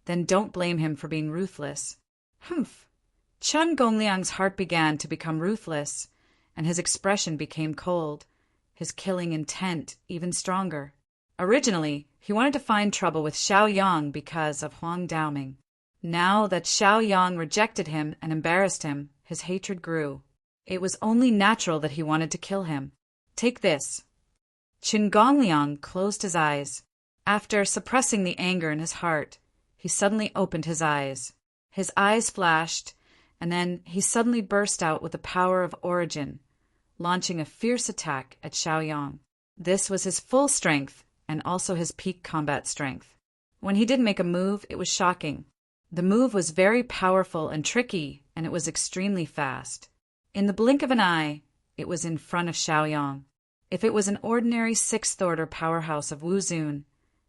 then don't blame him for being ruthless. Humph! Chen Gongliang's heart began to become ruthless, and his expression became cold, his killing intent even stronger. Originally, he wanted to find trouble with Xiaoyang because of Huang Daoming. Now that Xiaoyang rejected him and embarrassed him, his hatred grew. It was only natural that he wanted to kill him. Take this. Chen Gongliang closed his eyes. After suppressing the anger in his heart, he suddenly opened his eyes. His eyes flashed, and then he suddenly burst out with the power of origin, launching a fierce attack at Xiaoyang. This was his full strength, and also his peak combat strength. When he didn't make a move, it was shocking. The move was very powerful and tricky, and it was extremely fast. In the blink of an eye, it was in front of Xiaoyang. If it was an ordinary sixth-order powerhouse of Wuzun,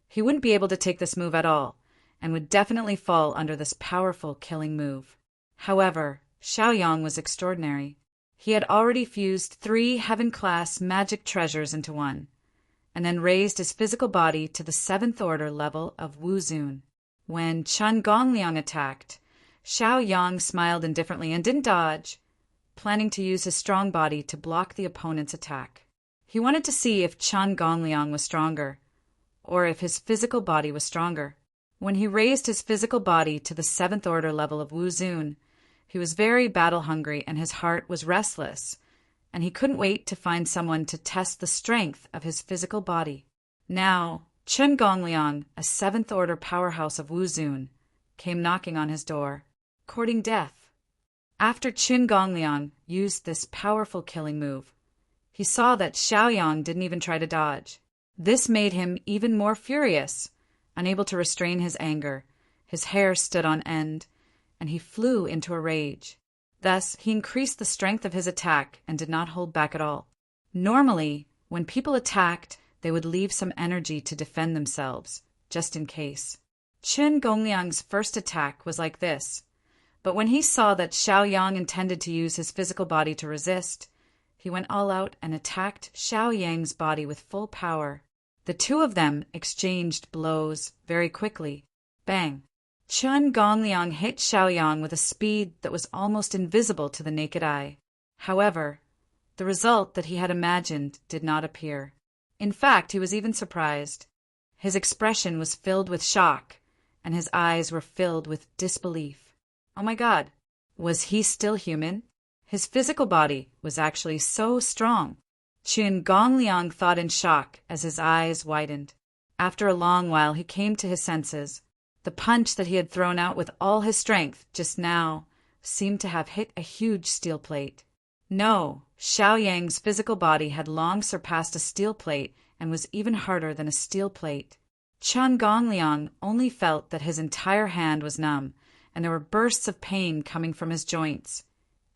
he wouldn't be able to take this move at all, and would definitely fall under this powerful killing move. However, Xiaoyang was extraordinary. He had already fused 3 heaven-class magic treasures into one, and then raised his physical body to the 7th-order level of Wuzun. When Chen Gongliang attacked, Xiaoyang smiled indifferently and didn't dodge, planning to use his strong body to block the opponent's attack. He wanted to see if Chen Gongliang was stronger, or if his physical body was stronger. When he raised his physical body to the 7th-order level of Wuzun, he was very battle-hungry and his heart was restless, and he couldn't wait to find someone to test the strength of his physical body. Now, Chen Gongliang, a seventh-order powerhouse of Wuzun, came knocking on his door, courting death. After Chen Gongliang used this powerful killing move, he saw that Xiaoyang didn't even try to dodge. This made him even more furious. Unable to restrain his anger, his hair stood on end, and he flew into a rage. Thus, he increased the strength of his attack and did not hold back at all. Normally, when people attacked, they would leave some energy to defend themselves, just in case. Chen Gongliang's first attack was like this, but when he saw that Xiaoyang intended to use his physical body to resist, he went all out and attacked Xiaoyang's body with full power. The two of them exchanged blows very quickly. Bang! Chen Gongliang hit Xiaoyang with a speed that was almost invisible to the naked eye. However, the result that he had imagined did not appear. In fact, he was even surprised. His expression was filled with shock, and his eyes were filled with disbelief. Oh my God! Was he still human? His physical body was actually so strong. Chen Gongliang thought in shock as his eyes widened. After a long while, he came to his senses. The punch that he had thrown out with all his strength just now seemed to have hit a huge steel plate. No, Xiaoyang's physical body had long surpassed a steel plate and was even harder than a steel plate. Chen Gongliang only felt that his entire hand was numb, and there were bursts of pain coming from his joints,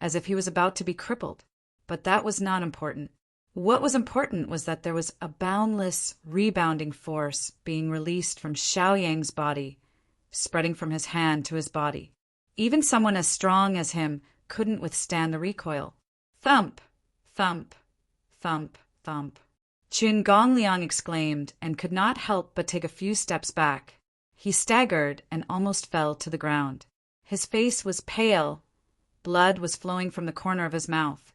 as if he was about to be crippled. But that was not important. What was important was that there was a boundless, rebounding force being released from Xiaoyang's body, spreading from his hand to his body. Even someone as strong as him couldn't withstand the recoil. Thump! Thump! Thump! Thump! Chen Gongliang exclaimed and could not help but take a few steps back. He staggered and almost fell to the ground. His face was pale, blood was flowing from the corner of his mouth,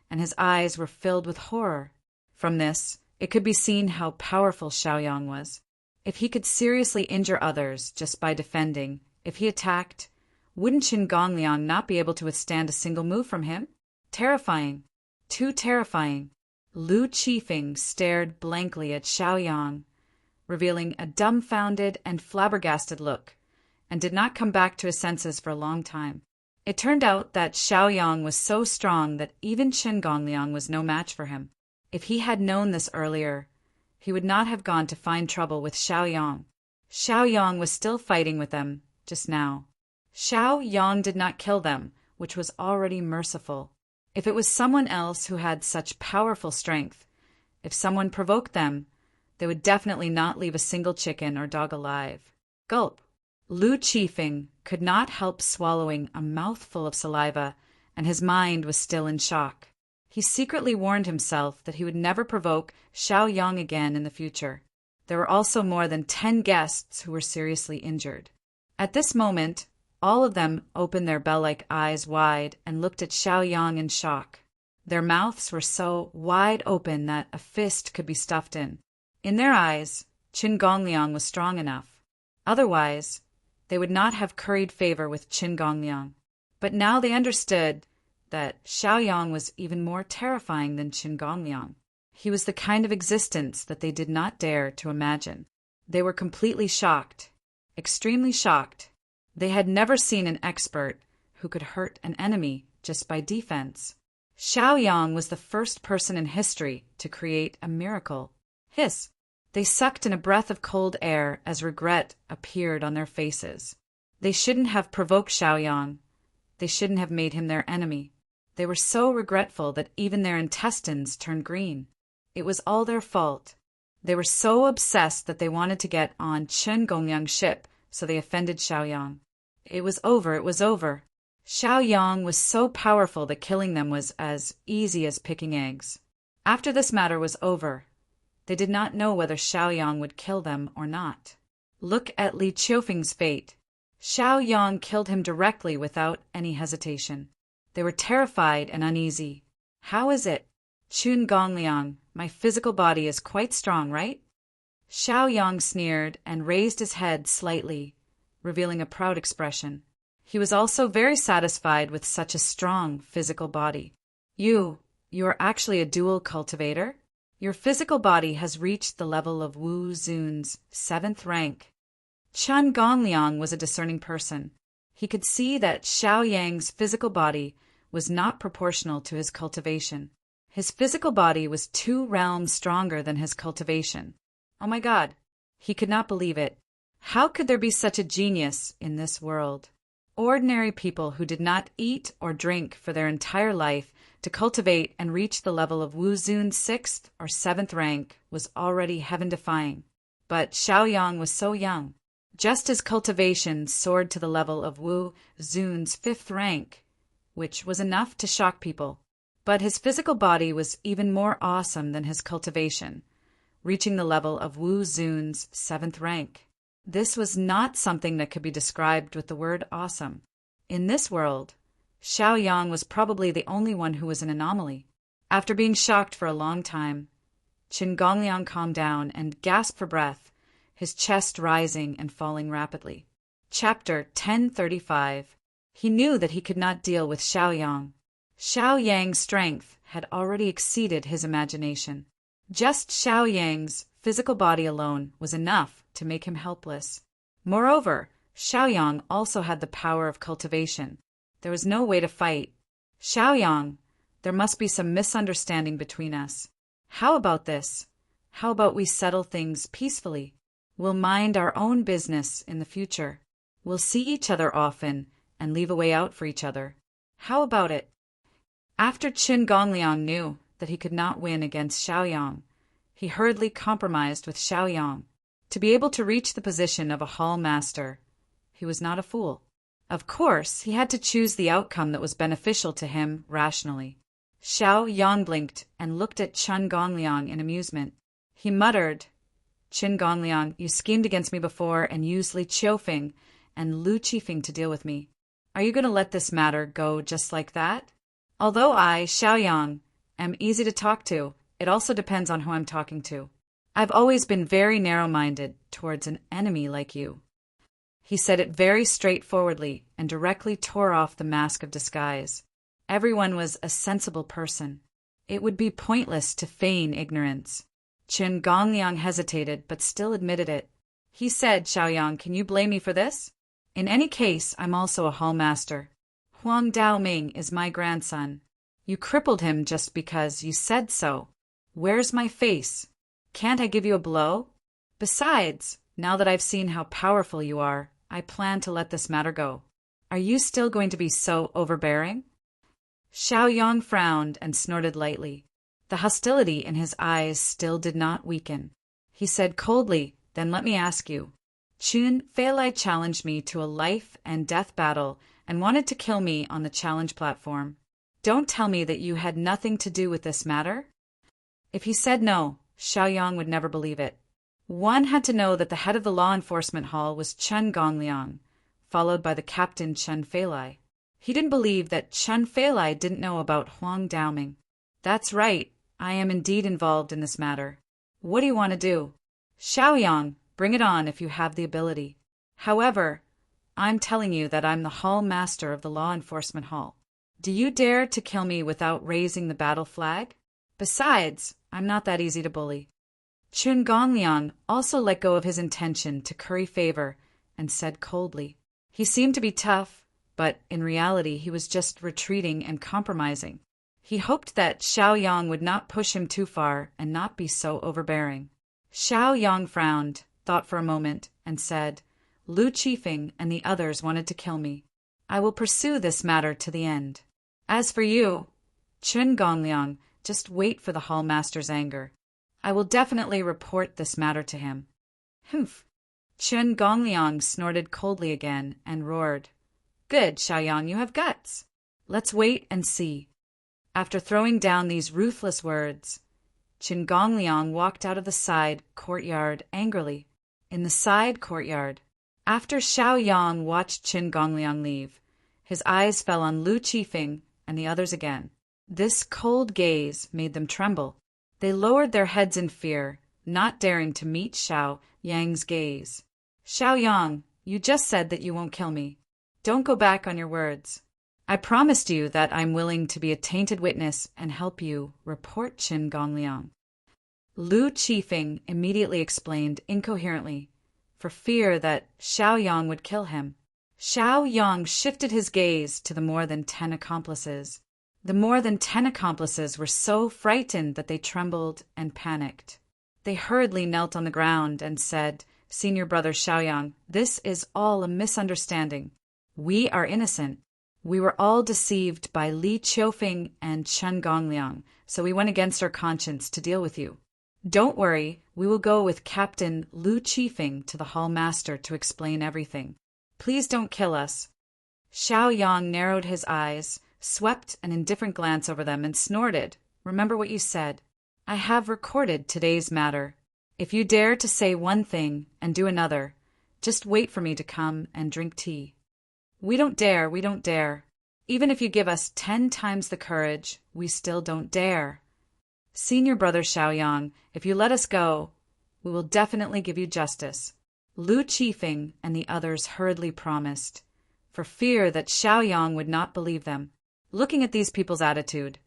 and his eyes were filled with horror. From this, it could be seen how powerful Xiaoyang was. If he could seriously injure others just by defending, if he attacked, wouldn't Chen Gongliang not be able to withstand a single move from him? Terrifying. Too terrifying. Lu Qifeng stared blankly at Xiaoyang, revealing a dumbfounded and flabbergasted look, and did not come back to his senses for a long time. It turned out that Xiaoyang was so strong that even Chen Gongliang was no match for him. If he had known this earlier, he would not have gone to find trouble with Xiaoyang. Xiaoyang was still fighting with them, just now. Xiaoyang did not kill them, which was already merciful. If it was someone else who had such powerful strength, if someone provoked them, they would definitely not leave a single chicken or dog alive. Gulp! Lu Qifeng could not help swallowing a mouthful of saliva, and his mind was still in shock. He secretly warned himself that he would never provoke Xiaoyang again in the future. There were also more than 10 guests who were seriously injured. At this moment, all of them opened their bell-like eyes wide and looked at Xiaoyang in shock. Their mouths were so wide open that a fist could be stuffed in. In their eyes, Chen Gongliang was strong enough. Otherwise, they would not have curried favor with Chen Gongliang. But now they understood that Xiaoyang was even more terrifying than Chen Gongliang. He was the kind of existence that they did not dare to imagine. They were completely shocked, extremely shocked. They had never seen an expert who could hurt an enemy just by defense. Xiaoyang was the first person in history to create a miracle. Hiss! They sucked in a breath of cold air as regret appeared on their faces. They shouldn't have provoked Xiaoyang. They shouldn't have made him their enemy. They were so regretful that even their intestines turned green. It was all their fault. They were so obsessed that they wanted to get on Chen Gongliang's ship, so they offended Xiaoyang. It was over, it was over. Xiaoyang was so powerful that killing them was as easy as picking eggs. After this matter was over, they did not know whether Xiaoyang would kill them or not. Look at Li Qiufeng's fate. Xiaoyang killed him directly without any hesitation. They were terrified and uneasy. How is it? Chen Gongliang, my physical body is quite strong, right? Xiaoyang sneered and raised his head slightly, revealing a proud expression. He was also very satisfied with such a strong physical body. You You are actually a dual cultivator? Your physical body has reached the level of Wu Zun's 7th rank. Chen Gongliang was a discerning person. He could see that Xiao Yang's physical body was not proportional to his cultivation. His physical body was 2 realms stronger than his cultivation. Oh my God! He could not believe it. How could there be such a genius in this world? Ordinary people who did not eat or drink for their entire life to cultivate and reach the level of Wu Zun's 6th or 7th rank was already heaven-defying. But Xiao Yang was so young. Just as cultivation soared to the level of Wu Zun's 5th rank, which was enough to shock people. But his physical body was even more awesome than his cultivation, reaching the level of Wu Zun's 7th rank. This was not something that could be described with the word awesome. In this world, Xiao Yang was probably the only one who was an anomaly. After being shocked for a long time, Qin Gongliang calmed down and gasped for breath, his chest rising and falling rapidly. Chapter 1035. He knew that he could not deal with Xiao Yang. Xiao Yang's strength had already exceeded his imagination. Just Xiao Yang's physical body alone was enough to make him helpless. Moreover, Xiao Yang also had the power of cultivation. There was no way to fight. Xiao Yang, there must be some misunderstanding between us. How about this? How about we settle things peacefully? We'll mind our own business in the future. We'll see each other often and leave a way out for each other. How about it? After Qin Gongliang knew that he could not win against Xiao Yang, he hurriedly compromised with Xiao Yang. To be able to reach the position of a hall master, he was not a fool. Of course, he had to choose the outcome that was beneficial to him rationally. Xiao Yang blinked and looked at Qin Gongliang in amusement. He muttered, "Qin Gongliang, you schemed against me before and used Li Qiufeng and Lu Qifeng to deal with me. Are you going to let this matter go just like that? Although I, Xiao Yang, am easy to talk to, it also depends on who I'm talking to. I've always been very narrow-minded towards an enemy like you." He said it very straightforwardly and directly tore off the mask of disguise. Everyone was a sensible person. It would be pointless to feign ignorance. Qin Gongliang hesitated but still admitted it. He said, "Xiao Yang, can you blame me for this? In any case, I'm also a hall master. Huang Daoming is my grandson. You crippled him just because you said so. Where's my face? Can't I give you a blow? Besides, now that I've seen how powerful you are, I plan to let this matter go. Are you still going to be so overbearing?" Xiao Yang frowned and snorted lightly. The hostility in his eyes still did not weaken. He said coldly, "Then let me ask you. Chun Feilai challenged me to a life-and-death battle and wanted to kill me on the challenge platform. Don't tell me that you had nothing to do with this matter?" If he said no, Xiao Yang would never believe it. One had to know that the head of the law enforcement hall was Chen Gongliang, followed by the captain Chen Feilai. He didn't believe that Chen Feilai didn't know about Huang Daoming. "That's right, I am indeed involved in this matter. What do you want to do? Xiao Yang, bring it on if you have the ability. However, I'm telling you that I'm the hall master of the law enforcement hall. Do you dare to kill me without raising the battle flag? Besides, I'm not that easy to bully." Qin Gongliang also let go of his intention to curry favor and said coldly. He seemed to be tough, but in reality he was just retreating and compromising. He hoped that Xiao Yang would not push him too far and not be so overbearing. Xiao Yang frowned, thought for a moment, and said, "Lu Qifeng and the others wanted to kill me. I will pursue this matter to the end. As for you, Qin Gongliang, just wait for the hall master's anger. I will definitely report this matter to him." "Humph." Qin Gongliang snorted coldly again and roared, "Good, Xiao Yang, you have guts. Let's wait and see." After throwing down these ruthless words, Qin Gongliang walked out of the side courtyard angrily. In the side courtyard, after Xiao Yang watched Qin Gongliang leave, his eyes fell on Lu Qifeng and the others again. This cold gaze made them tremble. They lowered their heads in fear, not daring to meet Xiao Yang's gaze. "Xiao Yang, you just said that you won't kill me. Don't go back on your words." I promised you that I'm willing to be a tainted witness and help you report Qin Gongliang. Lu Qifeng immediately explained incoherently, for fear that Xiaoyang would kill him. Xiaoyang shifted his gaze to the more than 10 accomplices. The more than 10 accomplices were so frightened that they trembled and panicked. They hurriedly knelt on the ground and said, "Senior brother Xiaoyang, this is all a misunderstanding. We are innocent. We were all deceived by Li Qiufeng and Chen Gongliang, so we went against our conscience to deal with you. Don't worry, we will go with Captain Lu Qifeng to the hall master to explain everything. Please don't kill us." Xiaoyang narrowed his eyes, swept an indifferent glance over them, and snorted. "Remember what you said. I have recorded today's matter. If you dare to say one thing and do another, just wait for me to come and drink tea." "We don't dare, we don't dare. Even if you give us 10 times the courage, we still don't dare. Senior brother Xiaoyang, if you let us go, we will definitely give you justice." Lu Qifeng and the others hurriedly promised, for fear that Xiaoyang would not believe them. Looking at these people's attitude,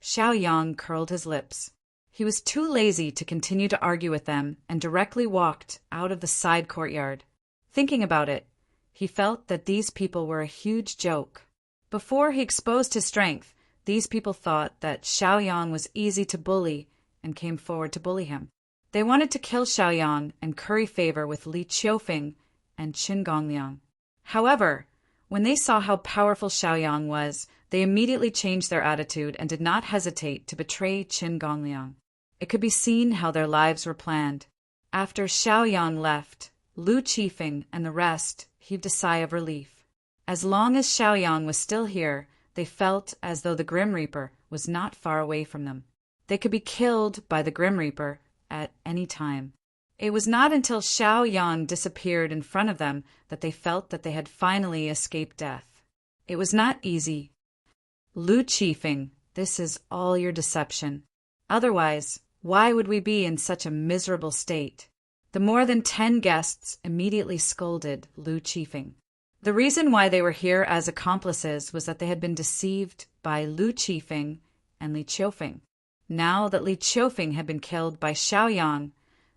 Xiaoyang curled his lips. He was too lazy to continue to argue with them and directly walked out of the side courtyard. Thinking about it, he felt that these people were a huge joke. Before he exposed his strength, these people thought that Xiaoyang was easy to bully and came forward to bully him. They wanted to kill Xiaoyang and curry favor with Li Qiufeng and Qin Gongliang. However, when they saw how powerful Xiaoyang was, they immediately changed their attitude and did not hesitate to betray Qin Gongliang. It could be seen how their lives were planned. After Xiaoyang left, Lu Qifeng and the rest heaved a sigh of relief. As long as Xiaoyang was still here, they felt as though the Grim Reaper was not far away from them. They could be killed by the Grim Reaper at any time. It was not until Xiaoyang disappeared in front of them that they felt that they had finally escaped death. It was not easy. "Lu Qifeng, this is all your deception. Otherwise, why would we be in such a miserable state?" The more than 10 guests immediately scolded Lu Qifeng. The reason why they were here as accomplices was that they had been deceived by Lu Qifeng and Li Qiufeng. Now that Li Qiufeng had been killed by Xiaoyang,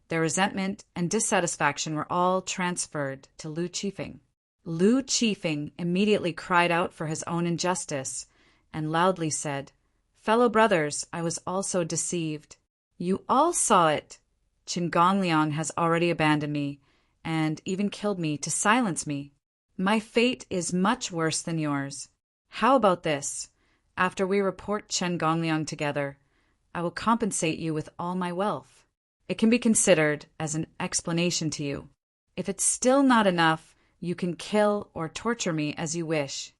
their resentment and dissatisfaction were all transferred to Lu Qifeng. Lu Qifeng immediately cried out for his own injustice and loudly said, "Fellow brothers, I was also deceived. You all saw it. Qin Gongliang has already abandoned me and even killed me to silence me. My fate is much worse than yours. How about this? After we report Qin Gongliang together, I will compensate you with all my wealth. It can be considered as an explanation to you. If it's still not enough, you can kill or torture me as you wish."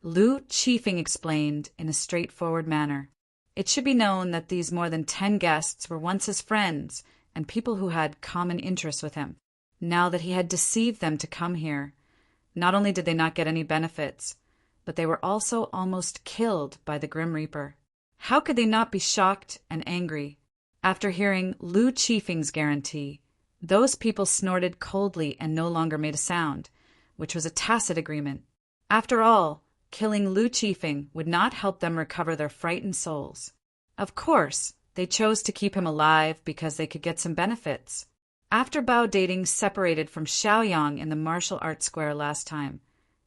Lu Qifeng explained in a straightforward manner. It should be known that these more than 10 guests were once his friends and people who had common interests with him. Now that he had deceived them to come here, not only did they not get any benefits, but they were also almost killed by the Grim Reaper. How could they not be shocked and angry? After hearing Lu Qifeng's guarantee, those people snorted coldly and no longer made a sound, which was a tacit agreement. After all, killing Lu Qifeng would not help them recover their frightened souls. Of course, they chose to keep him alive because they could get some benefits. After Bao Dating separated from Xiaoyang in the martial arts square last time,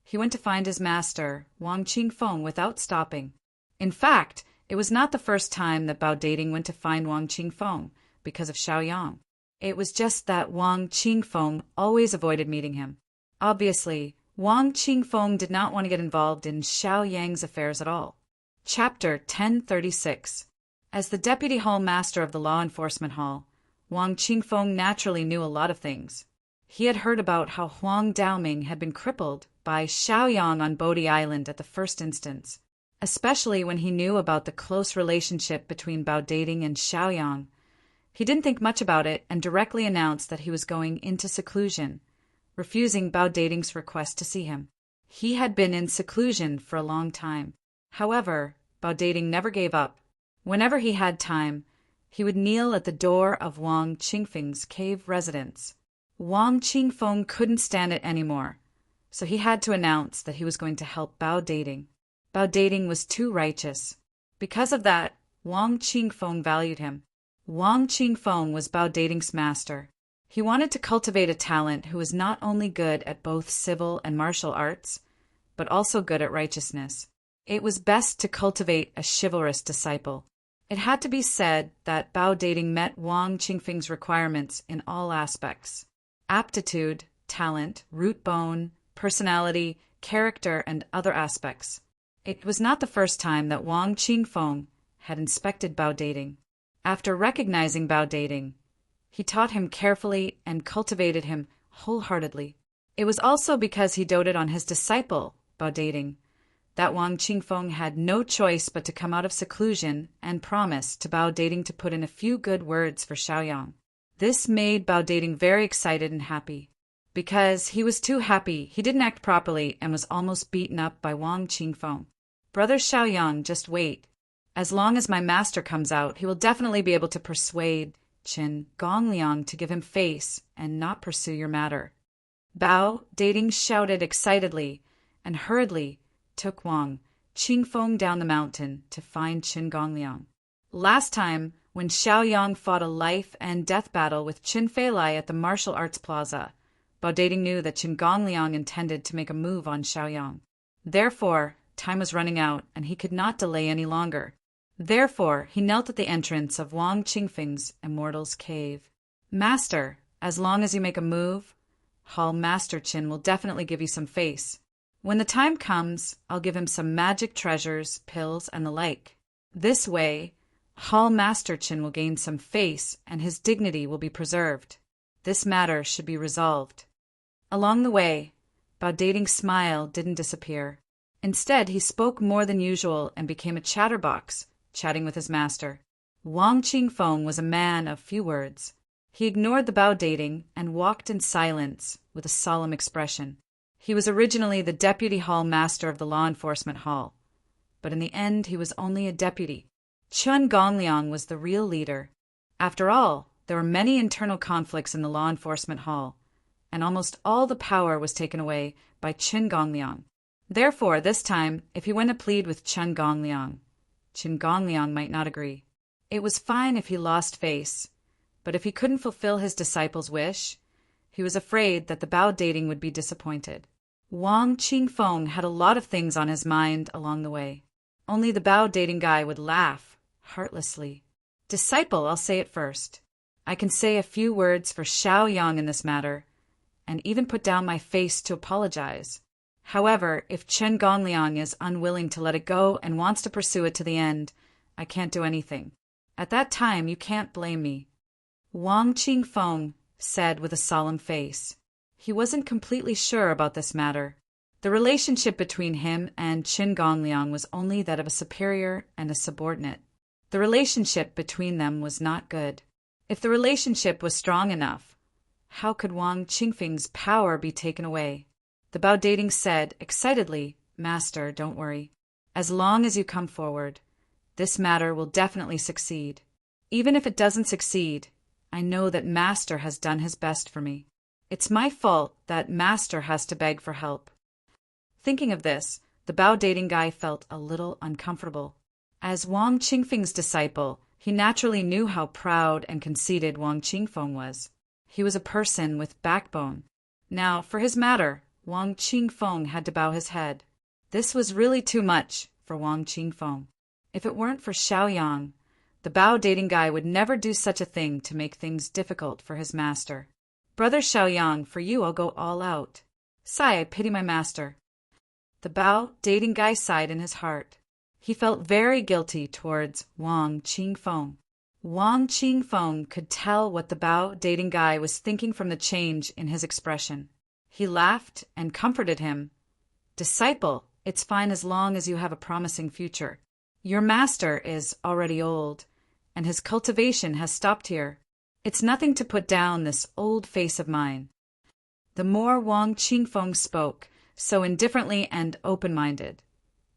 he went to find his master, Wang Qingfeng, without stopping. In fact, it was not the first time that Bao Dating went to find Wang Qingfeng because of Xiaoyang. It was just that Wang Qingfeng always avoided meeting him. Obviously, Wang Qingfeng did not want to get involved in Xiaoyang's affairs at all. Chapter 1036. As the Deputy Hall Master of the Law Enforcement Hall, Wang Qingfeng naturally knew a lot of things. He had heard about how Huang Daoming had been crippled by Xiaoyang on Bodhi Island at the first instance, especially when he knew about the close relationship between Bao Dating and Xiaoyang. He didn't think much about it and directly announced that he was going into seclusion, refusing Bao Dating's request to see him. He had been in seclusion for a long time. However, Bao Dating never gave up. Whenever he had time, he would kneel at the door of Wang Qingfeng's cave residence. Wang Qingfeng couldn't stand it anymore, so he had to announce that he was going to help Bao Dating. Bao Dating was too righteous. Because of that, Wang Qingfeng valued him. Wang Qingfeng was Bao Dating's master. He wanted to cultivate a talent who was not only good at both civil and martial arts, but also good at righteousness. It was best to cultivate a chivalrous disciple. It had to be said that Bao Dating met Wang Qingfeng's requirements in all aspects: aptitude, talent, root bone, personality, character, and other aspects. It was not the first time that Wang Qingfeng had inspected Bao Dating. After recognizing Bao Dating, he taught him carefully and cultivated him wholeheartedly. It was also because he doted on his disciple, Bao Dating, that Wang Qingfeng had no choice but to come out of seclusion and promise to Bao Dating to put in a few good words for Xiaoyang. This made Bao Dating very excited and happy. Because he was too happy, he didn't act properly and was almost beaten up by Wang Qingfeng. Brother Xiaoyang, just wait. As long as my master comes out, he will definitely be able to persuade Qin Gongliang to give him face and not pursue your matter. Bao Dating shouted excitedly and hurriedly took Wang Qingfeng down the mountain to find Qin Gongliang. Last time, when Xiaoyang fought a life and death battle with Qin Feilai at the martial arts plaza, Bao Dating knew that Qin Gongliang intended to make a move on Xiaoyang. Therefore, time was running out and he could not delay any longer. Therefore, he knelt at the entrance of Wang Qingfeng's immortal's cave. Master, as long as you make a move, Hall Master Qin will definitely give you some face. When the time comes, I'll give him some magic treasures, pills, and the like. This way, Hall Master Qin will gain some face and his dignity will be preserved. This matter should be resolved. Along the way, Bao Dating's smile didn't disappear. Instead, he spoke more than usual and became a chatterbox, chatting with his master. Wang Qingfeng was a man of few words. He ignored the Bao Dating and walked in silence with a solemn expression. He was originally the deputy hall master of the law enforcement hall, but in the end he was only a deputy. Qin Gongliang was the real leader. After all, there were many internal conflicts in the law enforcement hall, and almost all the power was taken away by Qin Gongliang. Therefore, this time, if he went to plead with Qin Gongliang might not agree. It was fine if he lost face, but if he couldn't fulfill his disciple's wish, he was afraid that the Bao Dating would be disappointed. Wang Qingfeng had a lot of things on his mind along the way. Only the Bao Dating guy would laugh, heartlessly. Disciple, I'll say it first. I can say a few words for Xiaoyang in this matter, and even put down my face to apologize. However, if Qin Gongliang is unwilling to let it go and wants to pursue it to the end, I can't do anything. At that time, you can't blame me. Wang Qingfeng said with a solemn face. He wasn't completely sure about this matter. The relationship between him and Qin Gongliang was only that of a superior and a subordinate. The relationship between them was not good. If the relationship was strong enough, how could Wang Qingfeng's power be taken away? The Bao Dating said excitedly, Master, don't worry. As long as you come forward, this matter will definitely succeed. Even if it doesn't succeed, I know that Master has done his best for me. It's my fault that Master has to beg for help. Thinking of this, the Bao Dating guy felt a little uncomfortable. As Wang Qingfeng's disciple, he naturally knew how proud and conceited Wang Qingfeng was. He was a person with backbone. Now, for his matter, Wang Qingfeng had to bow his head. This was really too much for Wang Qingfeng. If it weren't for Xiaoyang, the Bao Dating guy would never do such a thing to make things difficult for his master. Brother Xiaoyang, for you I'll go all out. Sigh, I pity my master. The Bao Dating guy sighed in his heart. He felt very guilty towards Wang Qingfeng. Wang Qingfeng could tell what the Bao Dating guy was thinking from the change in his expression. He laughed and comforted him. Disciple, it's fine as long as you have a promising future. Your master is already old, and his cultivation has stopped here. It's nothing to put down this old face of mine. The more Wang Qingfeng spoke, so indifferently and open-minded,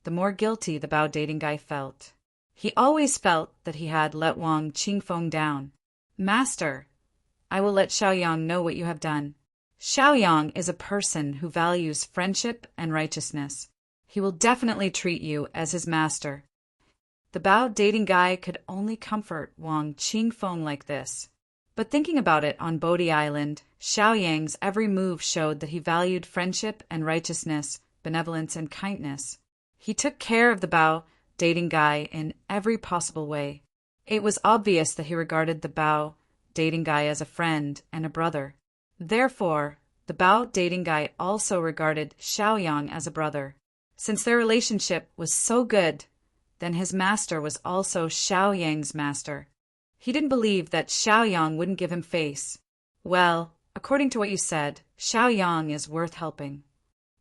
the more guilty the Bao Dating guy felt. He always felt that he had let Wang Qingfeng down. Master, I will let Xiaoyang know what you have done. Xiaoyang is a person who values friendship and righteousness. He will definitely treat you as his master. The Bao dating guy could only comfort Wang Qingfeng like this. But thinking about it on Bodhi Island, Xiaoyang's every move showed that he valued friendship and righteousness, benevolence and kindness. He took care of the Bao dating guy in every possible way. It was obvious that he regarded the Bao dating guy as a friend and a brother. Therefore, the Bao dating guy also regarded Xiaoyang as a brother. Since their relationship was so good, then his master was also Xiaoyang's master. He didn't believe that Xiaoyang wouldn't give him face. Well, according to what you said, Xiaoyang is worth helping.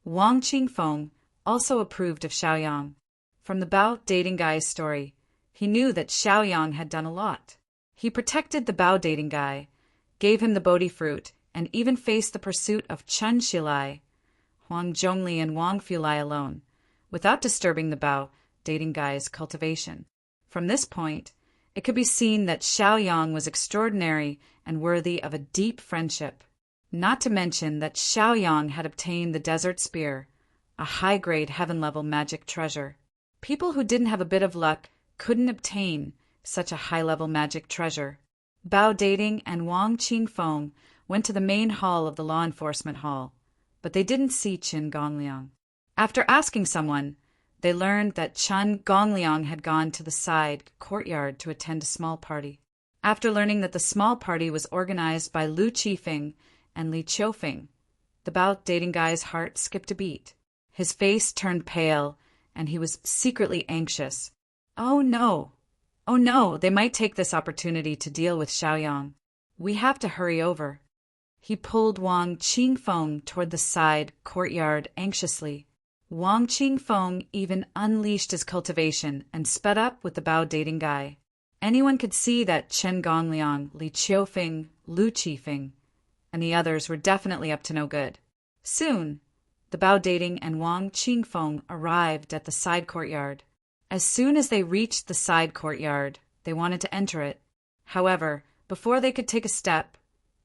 Wang Qingfeng also approved of Xiaoyang. From the Bao dating guy's story, he knew that Xiaoyang had done a lot. He protected the Bao dating guy, gave him the Bodhi fruit, and even faced the pursuit of Chen Xilai, Huang Zhongli and Wang Fulai alone, without disturbing the Bao dating guy's cultivation. From this point, it could be seen that Xiaoyang was extraordinary and worthy of a deep friendship. Not to mention that Xiaoyang had obtained the Desert Spear, a high-grade heaven-level magic treasure. People who didn't have a bit of luck couldn't obtain such a high-level magic treasure. Bao Dating and Wang Qingfeng went to the main hall of the law enforcement hall, but they didn't see Chen Gongliang. After asking someone, they learned that Chen Gongliang had gone to the side courtyard to attend a small party. After learning that the small party was organized by Lu Qifeng and Li Qiufeng, the Bao Dating guy's heart skipped a beat. His face turned pale, and he was secretly anxious. Oh no! Oh no! They might take this opportunity to deal with Xiaoyang. We have to hurry over. He pulled Wang Qingfeng toward the side courtyard anxiously. Wang Qingfeng even unleashed his cultivation and sped up with the Bao Dating guy. Anyone could see that Chen Gongliang, Li Qiufeng, Lu Qifeng, and the others were definitely up to no good. Soon, the Bao Dating and Wang Qingfeng arrived at the side courtyard. As soon as they reached the side courtyard, they wanted to enter it. However, before they could take a step,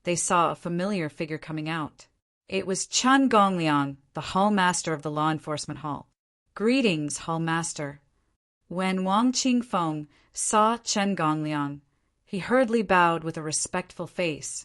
they saw a familiar figure coming out. It was Chen Gongliang, the hall master of the law enforcement hall. Greetings, hall master. When Wang Qingfeng saw Chen Gongliang, he hurriedly bowed with a respectful face.